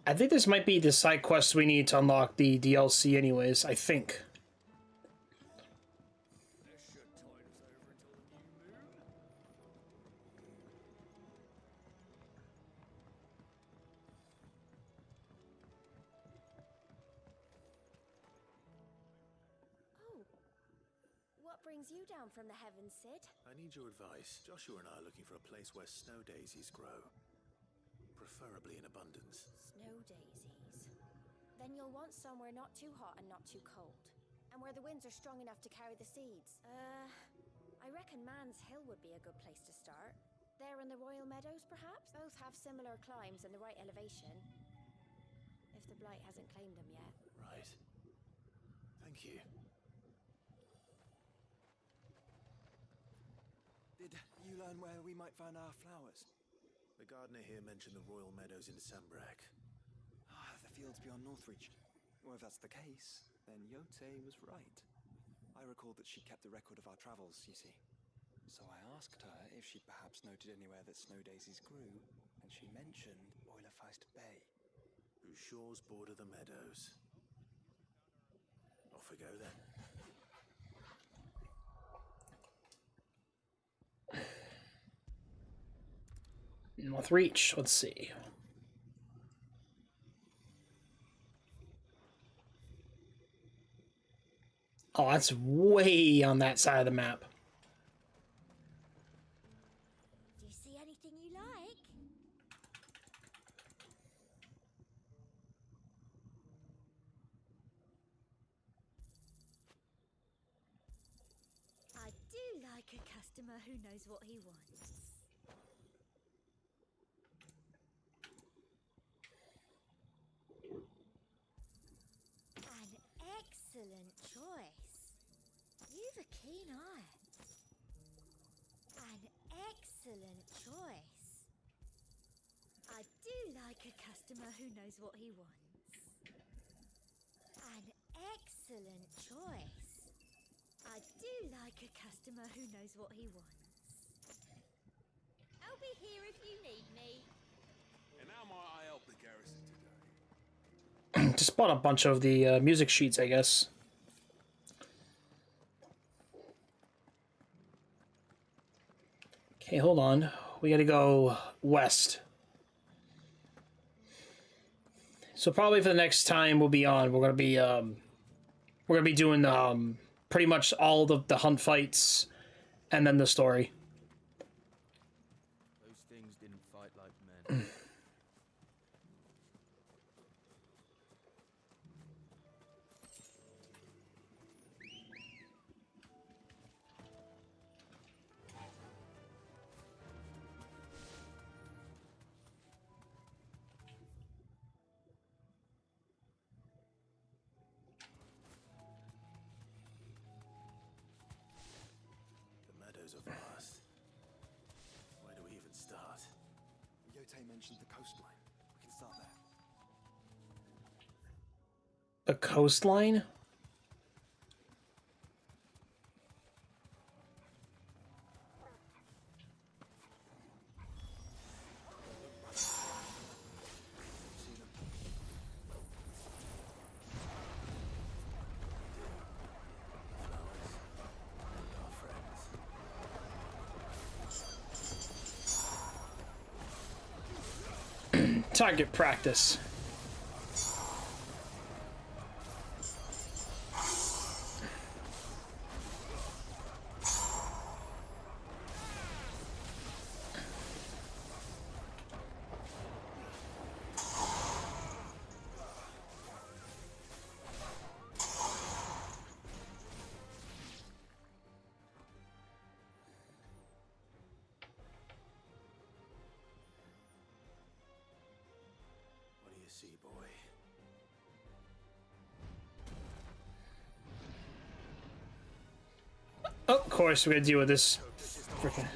I think this might be the side quest we need to unlock the DLC anyways, I think. Oh. What brings you down from the heavens, Sid? I need your advice. Joshua and I are looking for a place where snow daisies grow. Preferably in abundance. Snow daisies. Then you'll want somewhere not too hot and not too cold. And where the winds are strong enough to carry the seeds. I reckon Man's Hill would be a good place to start. There in the Royal Meadows, perhaps? Both have similar climbs and the right elevation. If the Blight hasn't claimed them yet. Right. Thank you. Did you learn where we might find our flowers? The gardener here mentioned the Royal Meadows in Sambrak. The fields beyond Northreach. Well, if that's the case, then Yote was right. I recalled that she kept a record of our travels, you see. So I asked her if she'd perhaps noted anywhere that snow daisies grew, and she mentioned Oilerfeist Bay. Whose shores border the meadows. Off we go then. Northreach, let's see. Oh, that's way on that side of the map. Do you see anything you like? I do like a customer who knows what he wants. An excellent choice. You've a keen eye. An excellent choice. I do like like a customer who knows what he wants. An excellent choice. I do like a customer who knows what he wants. I'll be here if you need me. And how might I help the garrison today? Just bought a bunch of the music sheets, I guess. Okay, hold on. We gotta go west. So probably for the next time we'll be on, we're gonna be doing pretty much all the hunt fights and then the story. Those things didn't fight like men. The meadows are vast. Where do we even start? Yote mentioned the coastline. We can start there. The coastline? Target practice. What do you see, boy? Oh, of course, we're gonna deal with this freaking.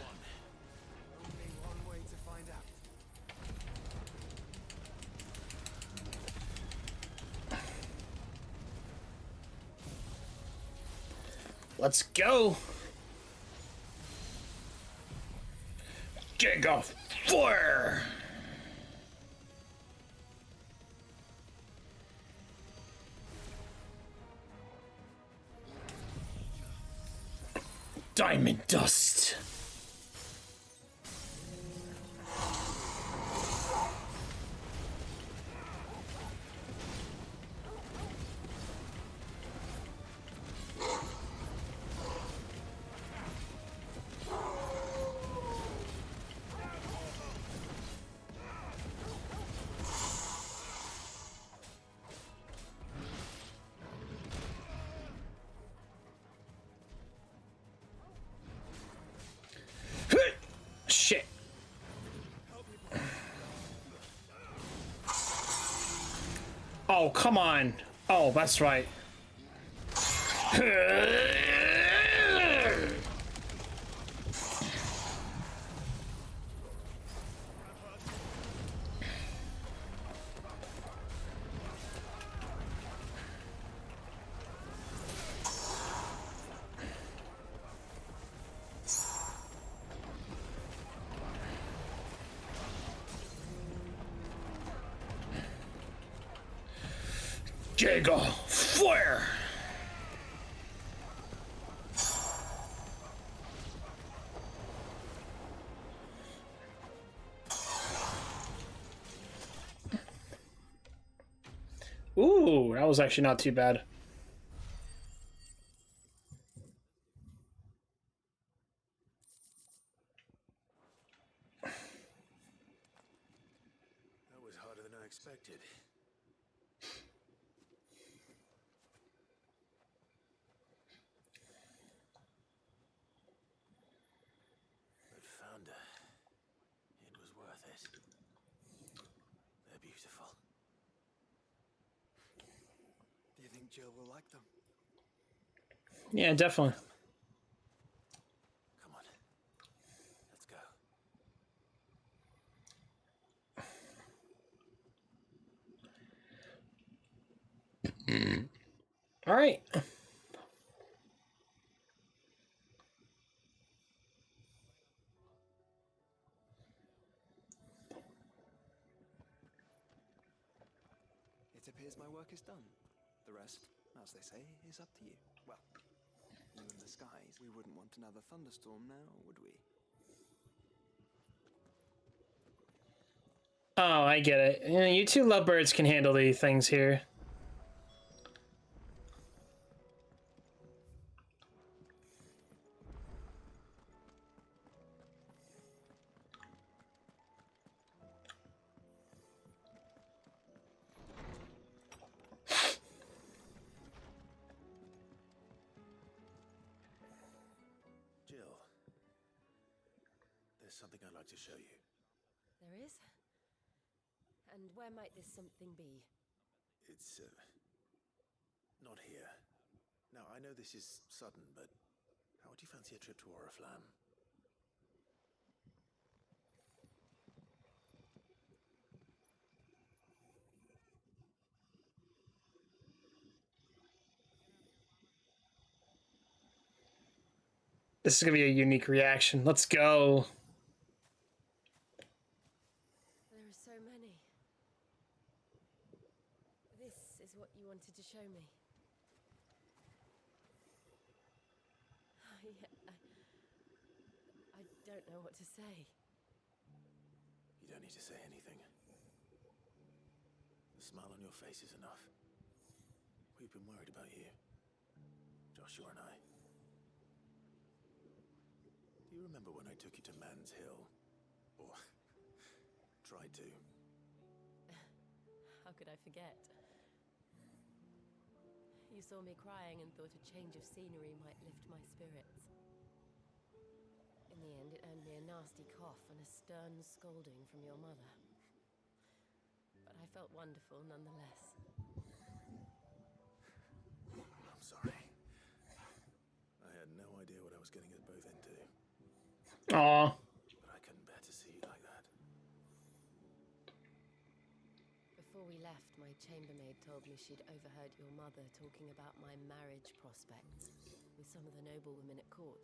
Only one way to find out. Let's go. Giga fire. Diamond dust. Shit. Oh, come on. Oh, that's right. Giga fire. Ooh, that was actually not too bad. That was harder than I expected. But founder, it was worth it. They're beautiful. Do you think Jill will like them? Yeah, definitely. Come on. Let's go. All right. It appears my work is done. The rest, as they say, is up to you. Well, you and the skies. We wouldn't want another thunderstorm now, would we? Oh, I get it. You two lovebirds can handle these things here. Jill, there's something I'd like to show you. There is? And where might this something be? It's, not here. Now, I know this is sudden, but how would you fancy a trip to Oriflamme? This is gonna be a unique reaction. Let's go. There are so many. This is what you wanted to show me. I don't know what to say. You don't need to say anything. The smile on your face is enough. We've been worried about you, Joshua and I. Do you remember when I took you to Man's Hill? Or tried to? How could I forget? You saw me crying and thought a change of scenery might lift my spirits. In the end, it earned me a nasty cough and a stern scolding from your mother. But I felt wonderful nonetheless. I'm sorry. I had no idea what I was getting us both into. Aw. But I couldn't bear to see you like that. Before we left, my chambermaid told me she'd overheard your mother talking about my marriage prospects with some of the noblewomen at court.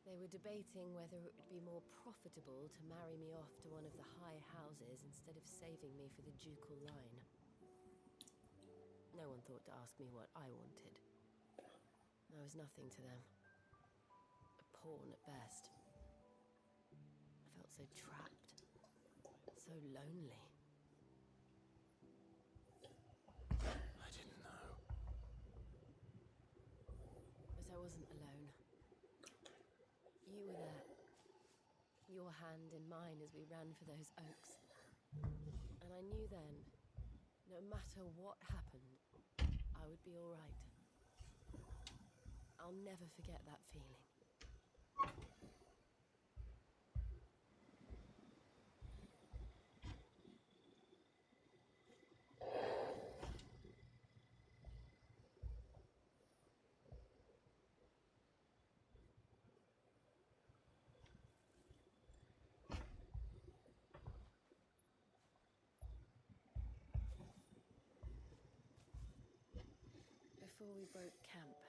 They were debating whether it would be more profitable to marry me off to one of the high houses instead of saving me for the ducal line. No one thought to ask me what I wanted. I was nothing to them. A pawn at best. I felt so trapped, so lonely. I didn't know. But I wasn't alone. You were there. Your hand in mine as we ran for those oaks. And I knew then, no matter what happened, I would be all right. I'll never forget that feeling. Before we broke camp,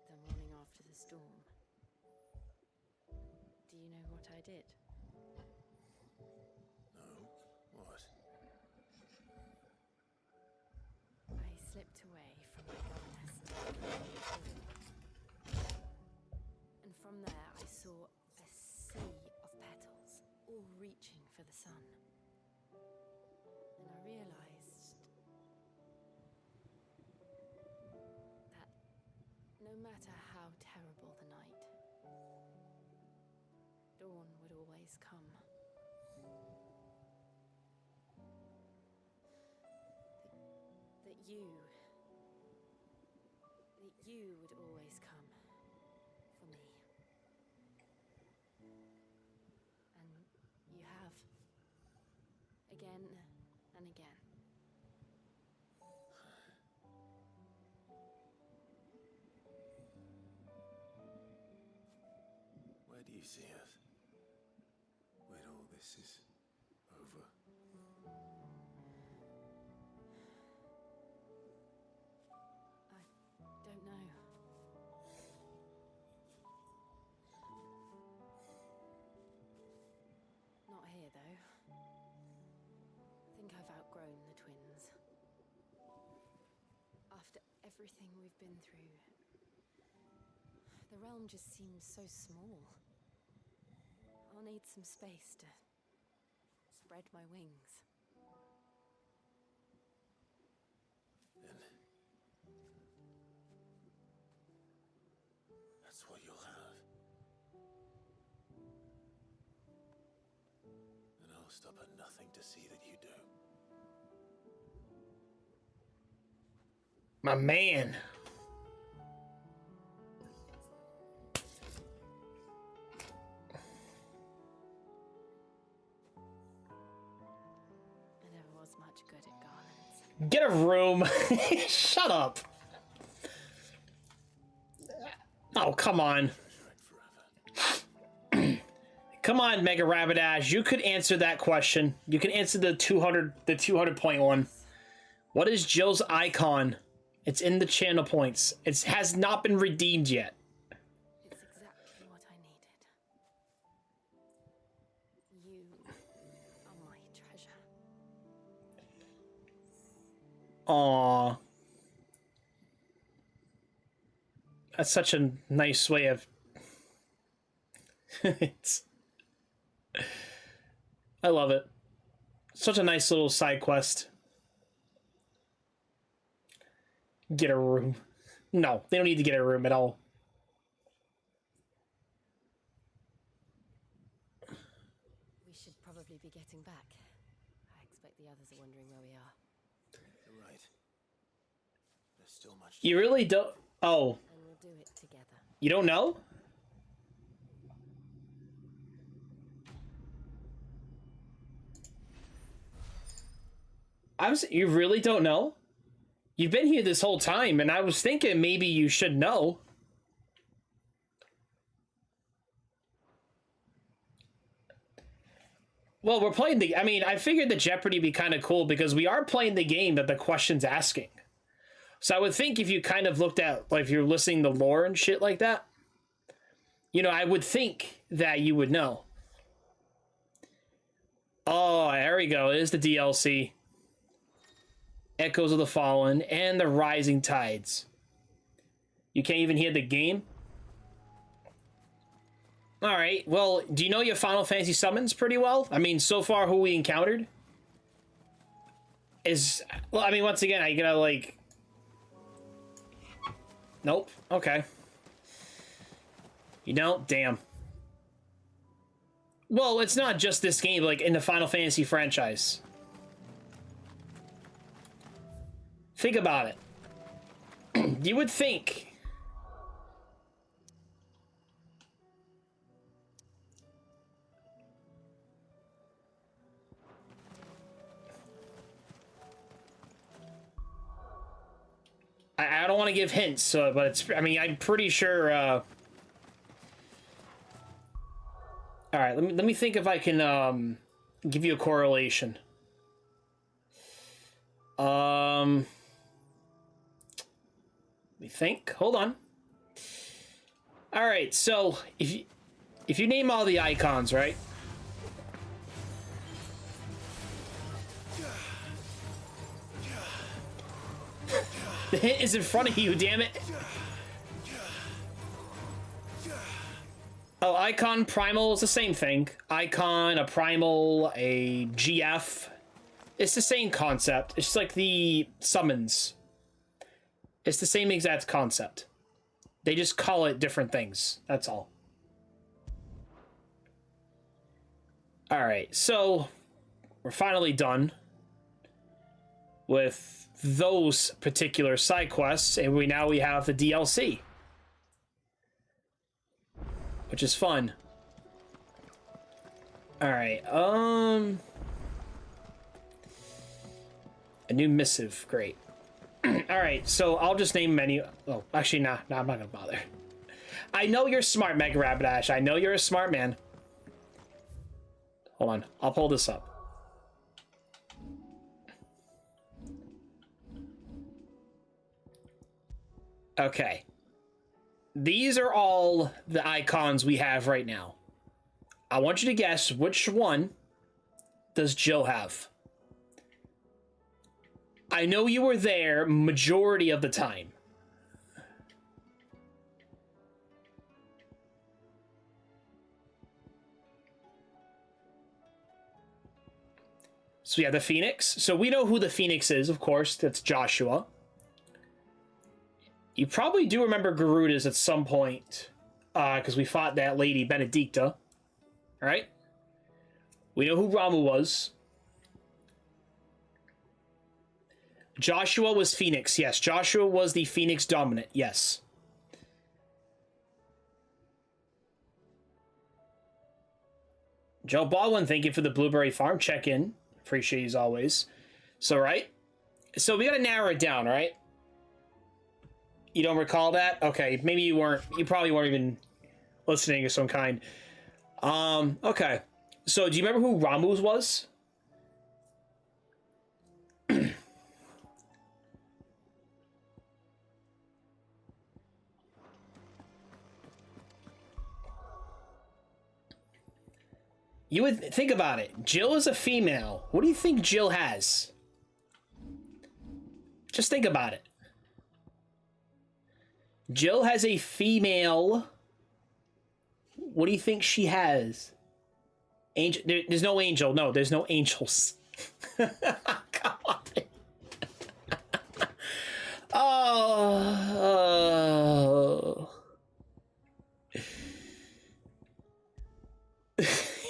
the morning after the storm, do you know what I did? No? What? I slipped away from my governess and from there I saw a sea of petals, all reaching for the sun. And I realized that no matter how terrible the night, dawn would always come. That you would always come for me. And you have. Again and again. Where do you see us? When all this is over? think I've outgrown the twins. After everything we've been through, the realm just seems so small. I'll need some space to spread my wings. That's what you'll have. And I'll stop at nothing to see that you do. My man. I never was much good at garlands. Get a room. Shut up. Oh, come on. Come on, Mega Rapidash. You could answer that question. You can answer the 200 point. What is Jill's icon? It's in the channel points. It has not been redeemed yet. It's exactly what I needed. You are my treasure. Aww. That's such a nice way of... I love it. Such a nice little side quest. Get a room. No, they don't need to get a room at all. We should probably be getting back. I expect the others are wondering where we are. You're right. There's still much. You really don't... Oh. And we'll do it together. You don't know? You really don't know? You've been here this whole time, and I was thinking maybe you should know. Well, we're playing the... I mean, I figured the Jeopardy would be kind of cool because we are playing the game that the question's asking. So I would think if you kind of looked at, like, if you're listening to lore and shit like that, you know, I would think that you would know. Oh, there we go. It is the DLC. Echoes of the Fallen and the Rising Tides. You can't even hear the game? Alright, well, do you know your Final Fantasy summons pretty well? I mean, so far who we encountered is... Well, I mean, once again, I gotta, like... Nope. Okay. You don't? Damn. Well, it's not just this game, like, in the Final Fantasy franchise. Think about it. You would think... I don't want to give hints, but it's... I mean, I'm pretty sure... Alright, let me think if I can give you a correlation. Let me think. Hold on. Alright, so if you name all the icons, right? The hint is in front of you, damn it. Oh, icon, primal is the same thing. Icon, a primal, a GF. It's the same concept. It's just like the summons. It's the same exact concept. They just call it different things. That's all. Alright, so we're finally done with those particular side quests, and we have the DLC, which is fun. All right, a new missive, great. All right, so I'll just name menu. Oh, actually, nah, I'm not gonna bother. I know you're smart, Mega Rapidash. I know you're a smart man. Hold on, I'll pull this up. Okay. These are all the icons we have right now. I want you to guess which one does Jill have. I know you were there majority of the time. So we have the Phoenix. So we know who the Phoenix is, of course. That's Joshua. You probably do remember Garuda's at some point. Because we fought that lady, Benedicta. Alright? We know who Ramu was. Joshua was Phoenix, yes. Joshua was the Phoenix dominant, yes. Joe Baldwin, thank you for the Blueberry Farm check-in. Appreciate you as always. So, right? So we gotta narrow it down, right? You don't recall that? Okay, maybe you weren't. You probably weren't even listening of some kind. Okay. So, do you remember who Ramu's was? You would think about it. Jill is a female. What do you think Jill has? Just think about it. Jill has a female. What do you think she has? Angel. There's no angel. No, there's no angels. Come on. Oh.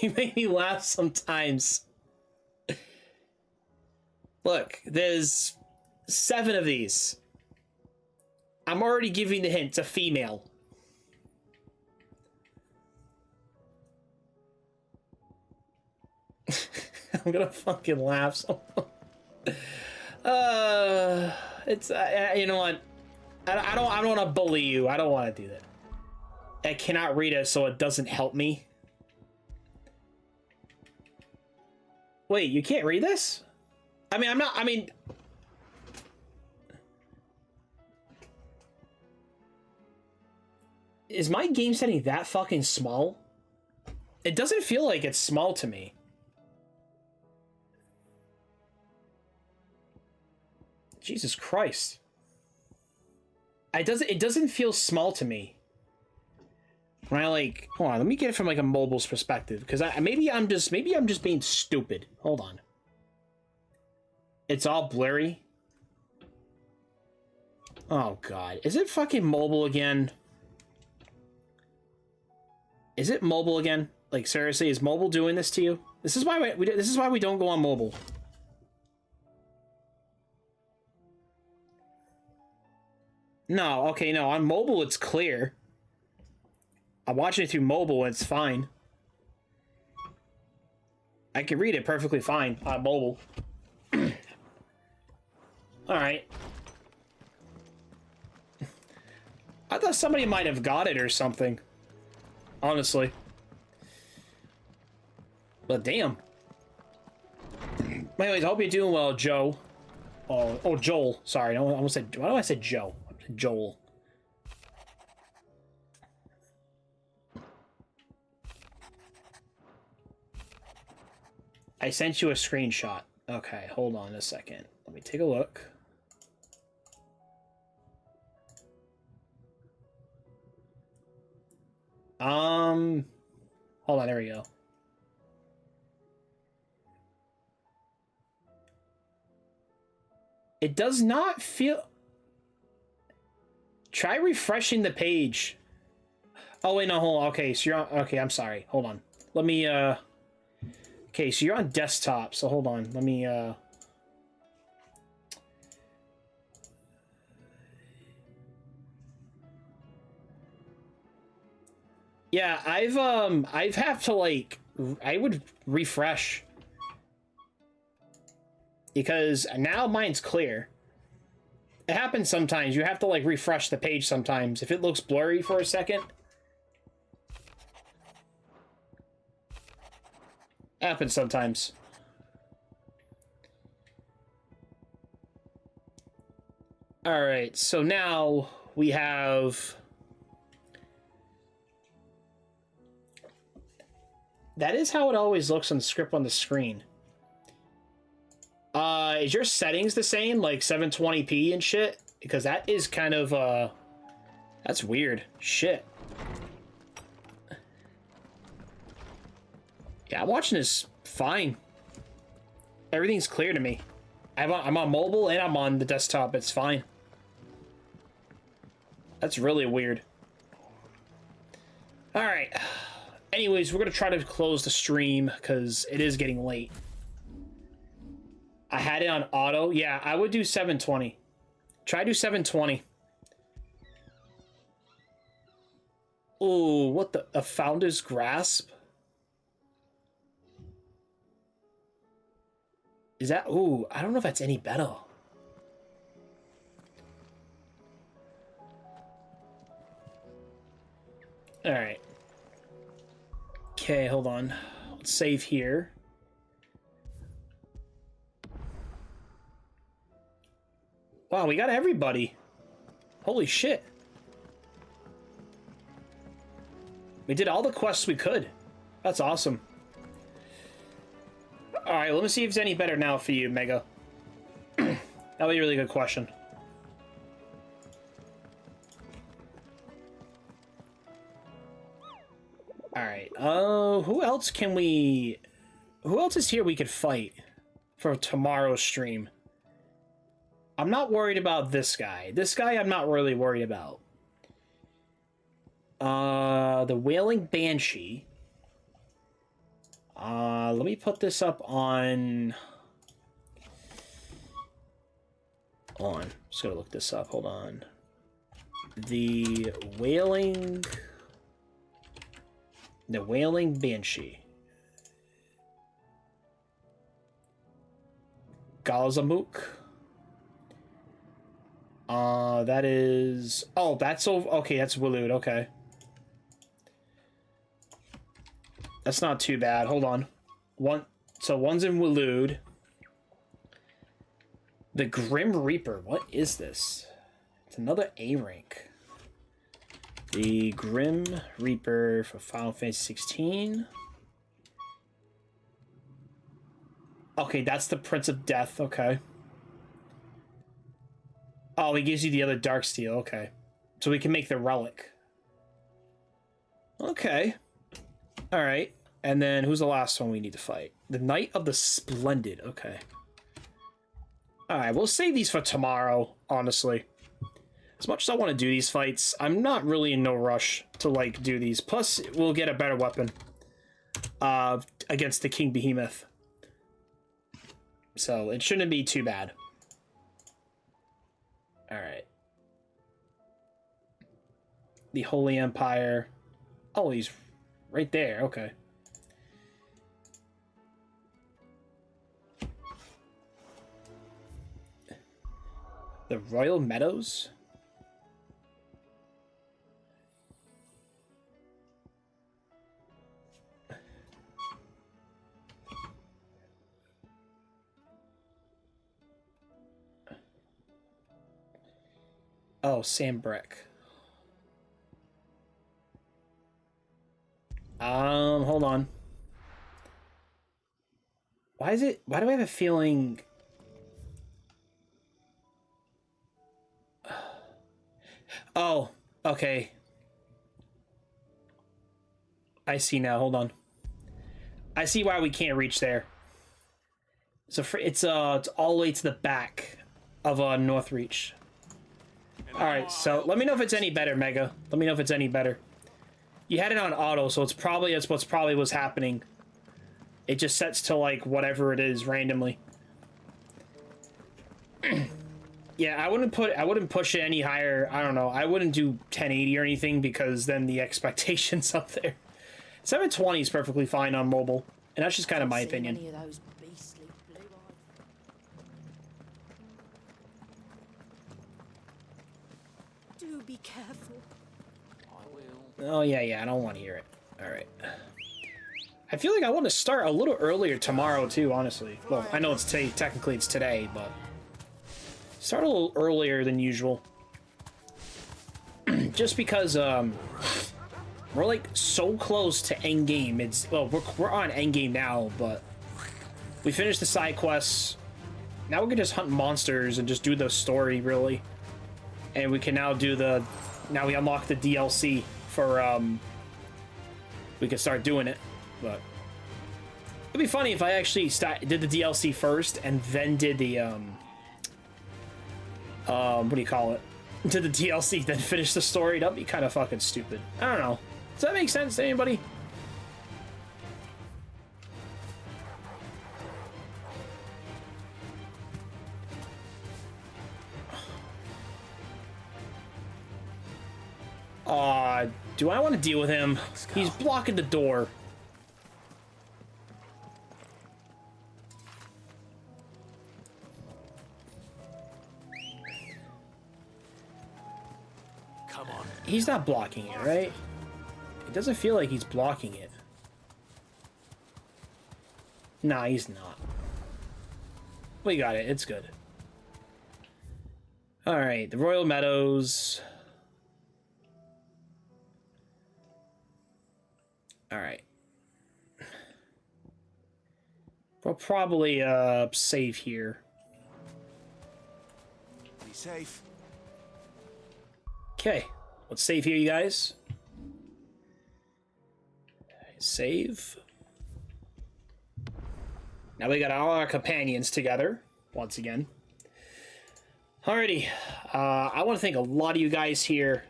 You make me laugh sometimes. Look, there's 7 of these. I'm already giving the hint. It's a female. I'm gonna fucking laugh so it's you know what? I don't want to bully you. I don't want to do that. I cannot read it, so it doesn't help me. Wait, you can't read this? I mean, is my game setting that fucking small? It doesn't feel like it's small to me. Jesus Christ. It doesn't feel small to me. When I like, hold on, let me get it from like a mobile's perspective, because maybe I'm just being stupid. Hold on. It's all blurry. Oh god, is it fucking mobile again? Is it mobile again? Like seriously, is mobile doing this to you? This is why we don't go on mobile. No, okay, no, on mobile it's clear. I'm watching it through mobile, and it's fine. I can read it perfectly fine on mobile. Alright. I thought somebody might have got it or something. Honestly. But damn. Anyways, I hope you're doing well, Joe. Oh, Joel. Sorry, I almost said... Why do I say Joe? I said Joel. I sent you a screenshot. Okay, hold on a second. Let me take a look. Hold on, there we go. It does not feel... Try refreshing the page. Oh, wait, no, hold on. Okay, so you're on... Okay, I'm sorry. Hold on. Let me, Okay, so you're on desktop, so hold on. Let me, Yeah, I've have to, like... I would refresh. Because now mine's clear. It happens sometimes. You have to, like, refresh the page sometimes. If it looks blurry for a second... Happens sometimes. Alright, so now we have... That is how it always looks on the script on the screen. is your settings the same, like 720p and shit? Because that is kind of, that's weird. Shit. Yeah, I'm watching this fine. Everything's clear to me. I'm on mobile and I'm on the desktop. It's fine. That's really weird. All right. Anyways, we're going to try to close the stream because it is getting late. I had it on auto. Yeah, I would do 720. Try to do 720. Ooh, what the? A Founder's Grasp? Is that... Ooh, I don't know if that's any better. Alright. Okay, hold on. Let's save here. Wow, we got everybody. Holy shit. We did all the quests we could. That's awesome. Alright, let me see if it's any better now for you, Mega. That'll be a really good question. Alright, who else can we... Who else is here we could fight for tomorrow's stream? I'm not worried about this guy. This guy I'm not really worried about. The Wailing Banshee. Let me put this up on... Hold on. Just gotta look this up. Hold on. The Wailing Banshee. Galzamuk. That is... Oh, that's over... Okay, that's Waloed. Okay. That's not too bad. Hold on. So one's in Waloed. The Grim Reaper. What is this? It's another A rank. The Grim Reaper for Final Fantasy 16. Okay, that's the Prince of Death. Okay. Oh, he gives you the other Dark Steel. Okay. So we can make the Relic. Okay. Alright. And then who's the last one we need to fight? The Knight of the Splendid. Okay. Alright, we'll save these for tomorrow, honestly. As much as I want to do these fights, I'm not really in no rush to, like, do these. Plus, we'll get a better weapon. Against the King Behemoth. So, it shouldn't be too bad. Alright. The Holy Empire. Oh, he's right there. Okay. The Royal Meadows? Oh, Sambrek. Hold on. Why do I have a feeling... Oh, okay. I see now, hold on. I see why we can't reach there. So it's all the way to the back of Northreach. Alright, so let me know if it's any better, Mega. Let me know if it's any better. You had it on auto, so that's what's probably what's happening. It just sets to like whatever it is randomly. Yeah, I wouldn't push it any higher. I don't know. I wouldn't do 1080 or anything because then the expectations up there. 720 is perfectly fine on mobile, and that's just kind of my opinion. Do be careful. Oh yeah, I don't want to hear it. All right. I feel like I want to start a little earlier tomorrow too, honestly. Well, I know it's technically it's today, but start a little earlier than usual. Just because we're like so close to end game. It's well, we're on end game now, but we finished the side quests. now we can just hunt monsters and just do the story, really. And we can now do the... Now we unlock the DLC for, we can start doing it, but... It'd be funny if I actually did the DLC first and then did the, what do you call it? Did the DLC, then finish the story. That'd be kind of fucking stupid. I don't know. Does that make sense to anybody? Do I want to deal with him? He's blocking the door. Come on. He's not blocking it, right? It doesn't feel like he's blocking it. Nah, he's not. We got it. It's good. Alright, the Royal Meadows. Alright. We'll probably save here. Be safe. Okay, let's save here, you guys. Save. Now we got all our companions together, once again. Alrighty, I want to thank a lot of you guys here.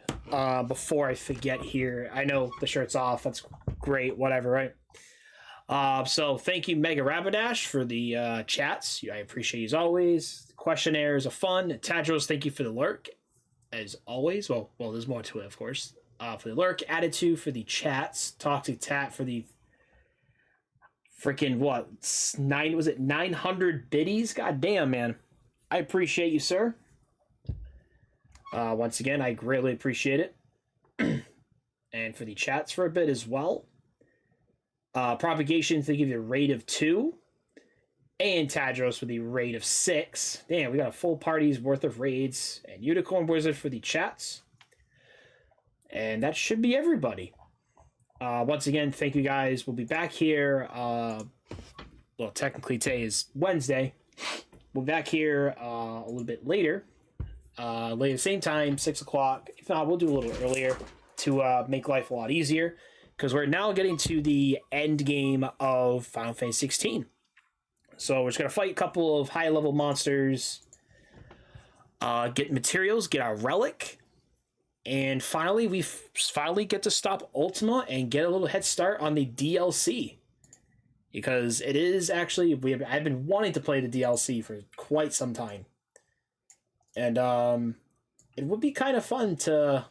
Before I forget here, I know the shirt's off, that's great, whatever, right? So thank you, Mega Rapidash, for the chats. I appreciate you as always. The questionnaires are fun. Tadros, thank you for the lurk, as always. Well, there's more to it, of course. For the lurk, Attitude for the chats, Toxic Tat for the freaking what? 900 biddies? God damn, man. I appreciate you, sir. Once again, I greatly appreciate it. And for the chats for a bit as well. Propagation, they give you a rate of 2. And Tadros with the rate of 6. Damn, we got a full party's worth of raids. And Unicorn Wizard for the chats. And that should be everybody. Once again, thank you guys. We'll be back here. Well, technically today is Wednesday. We'll be back here a little bit later. Later, same time, 6 o'clock. If not, we'll do a little earlier to make life a lot easier. Because we're now getting to the end game of Final Fantasy 16. So we're just going to fight a couple of high-level monsters. Get materials, get our relic. And finally, we finally get to stop Ultima and get a little head start on the DLC. Because it is actually... I've been wanting to play the DLC for quite some time. And it would be kind of fun to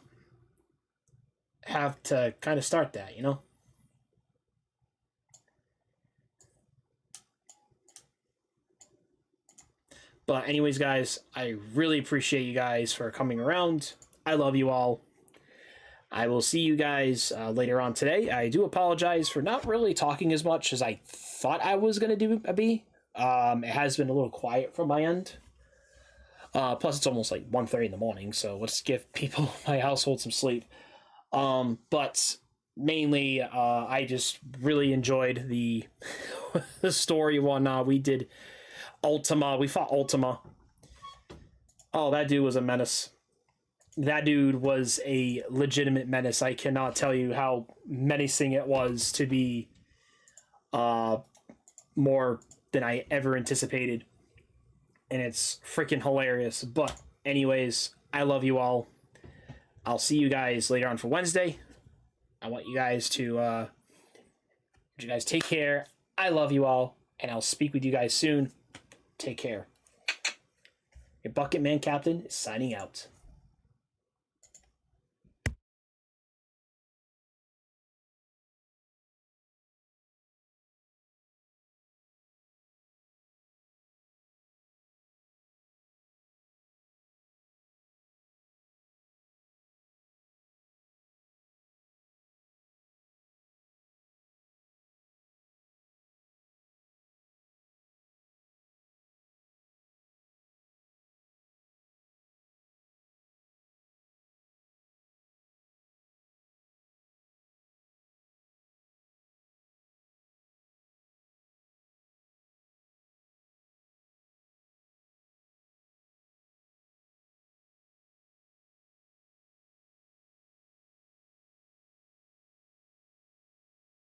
have to kind of start that, you know? But anyways, guys, I really appreciate you guys for coming around. I love you all. I will see you guys later on today. I do apologize for not really talking as much as I thought I was going to be. It has been a little quiet from my end. Plus, it's almost like 1:30 in the morning, so let's give people my household some sleep. But mainly, I just really enjoyed the the story one. We did Ultima. We fought Ultima. Oh, that dude was a menace. That dude was a legitimate menace. I cannot tell you how menacing it was to be more than I ever anticipated. And it's freaking hilarious. But anyways, I love you all. I'll see you guys later on for Wednesday. I want you guys to take care. I love you all, and I'll speak with you guys soon. Take care. Your Bucketman Captain is signing out.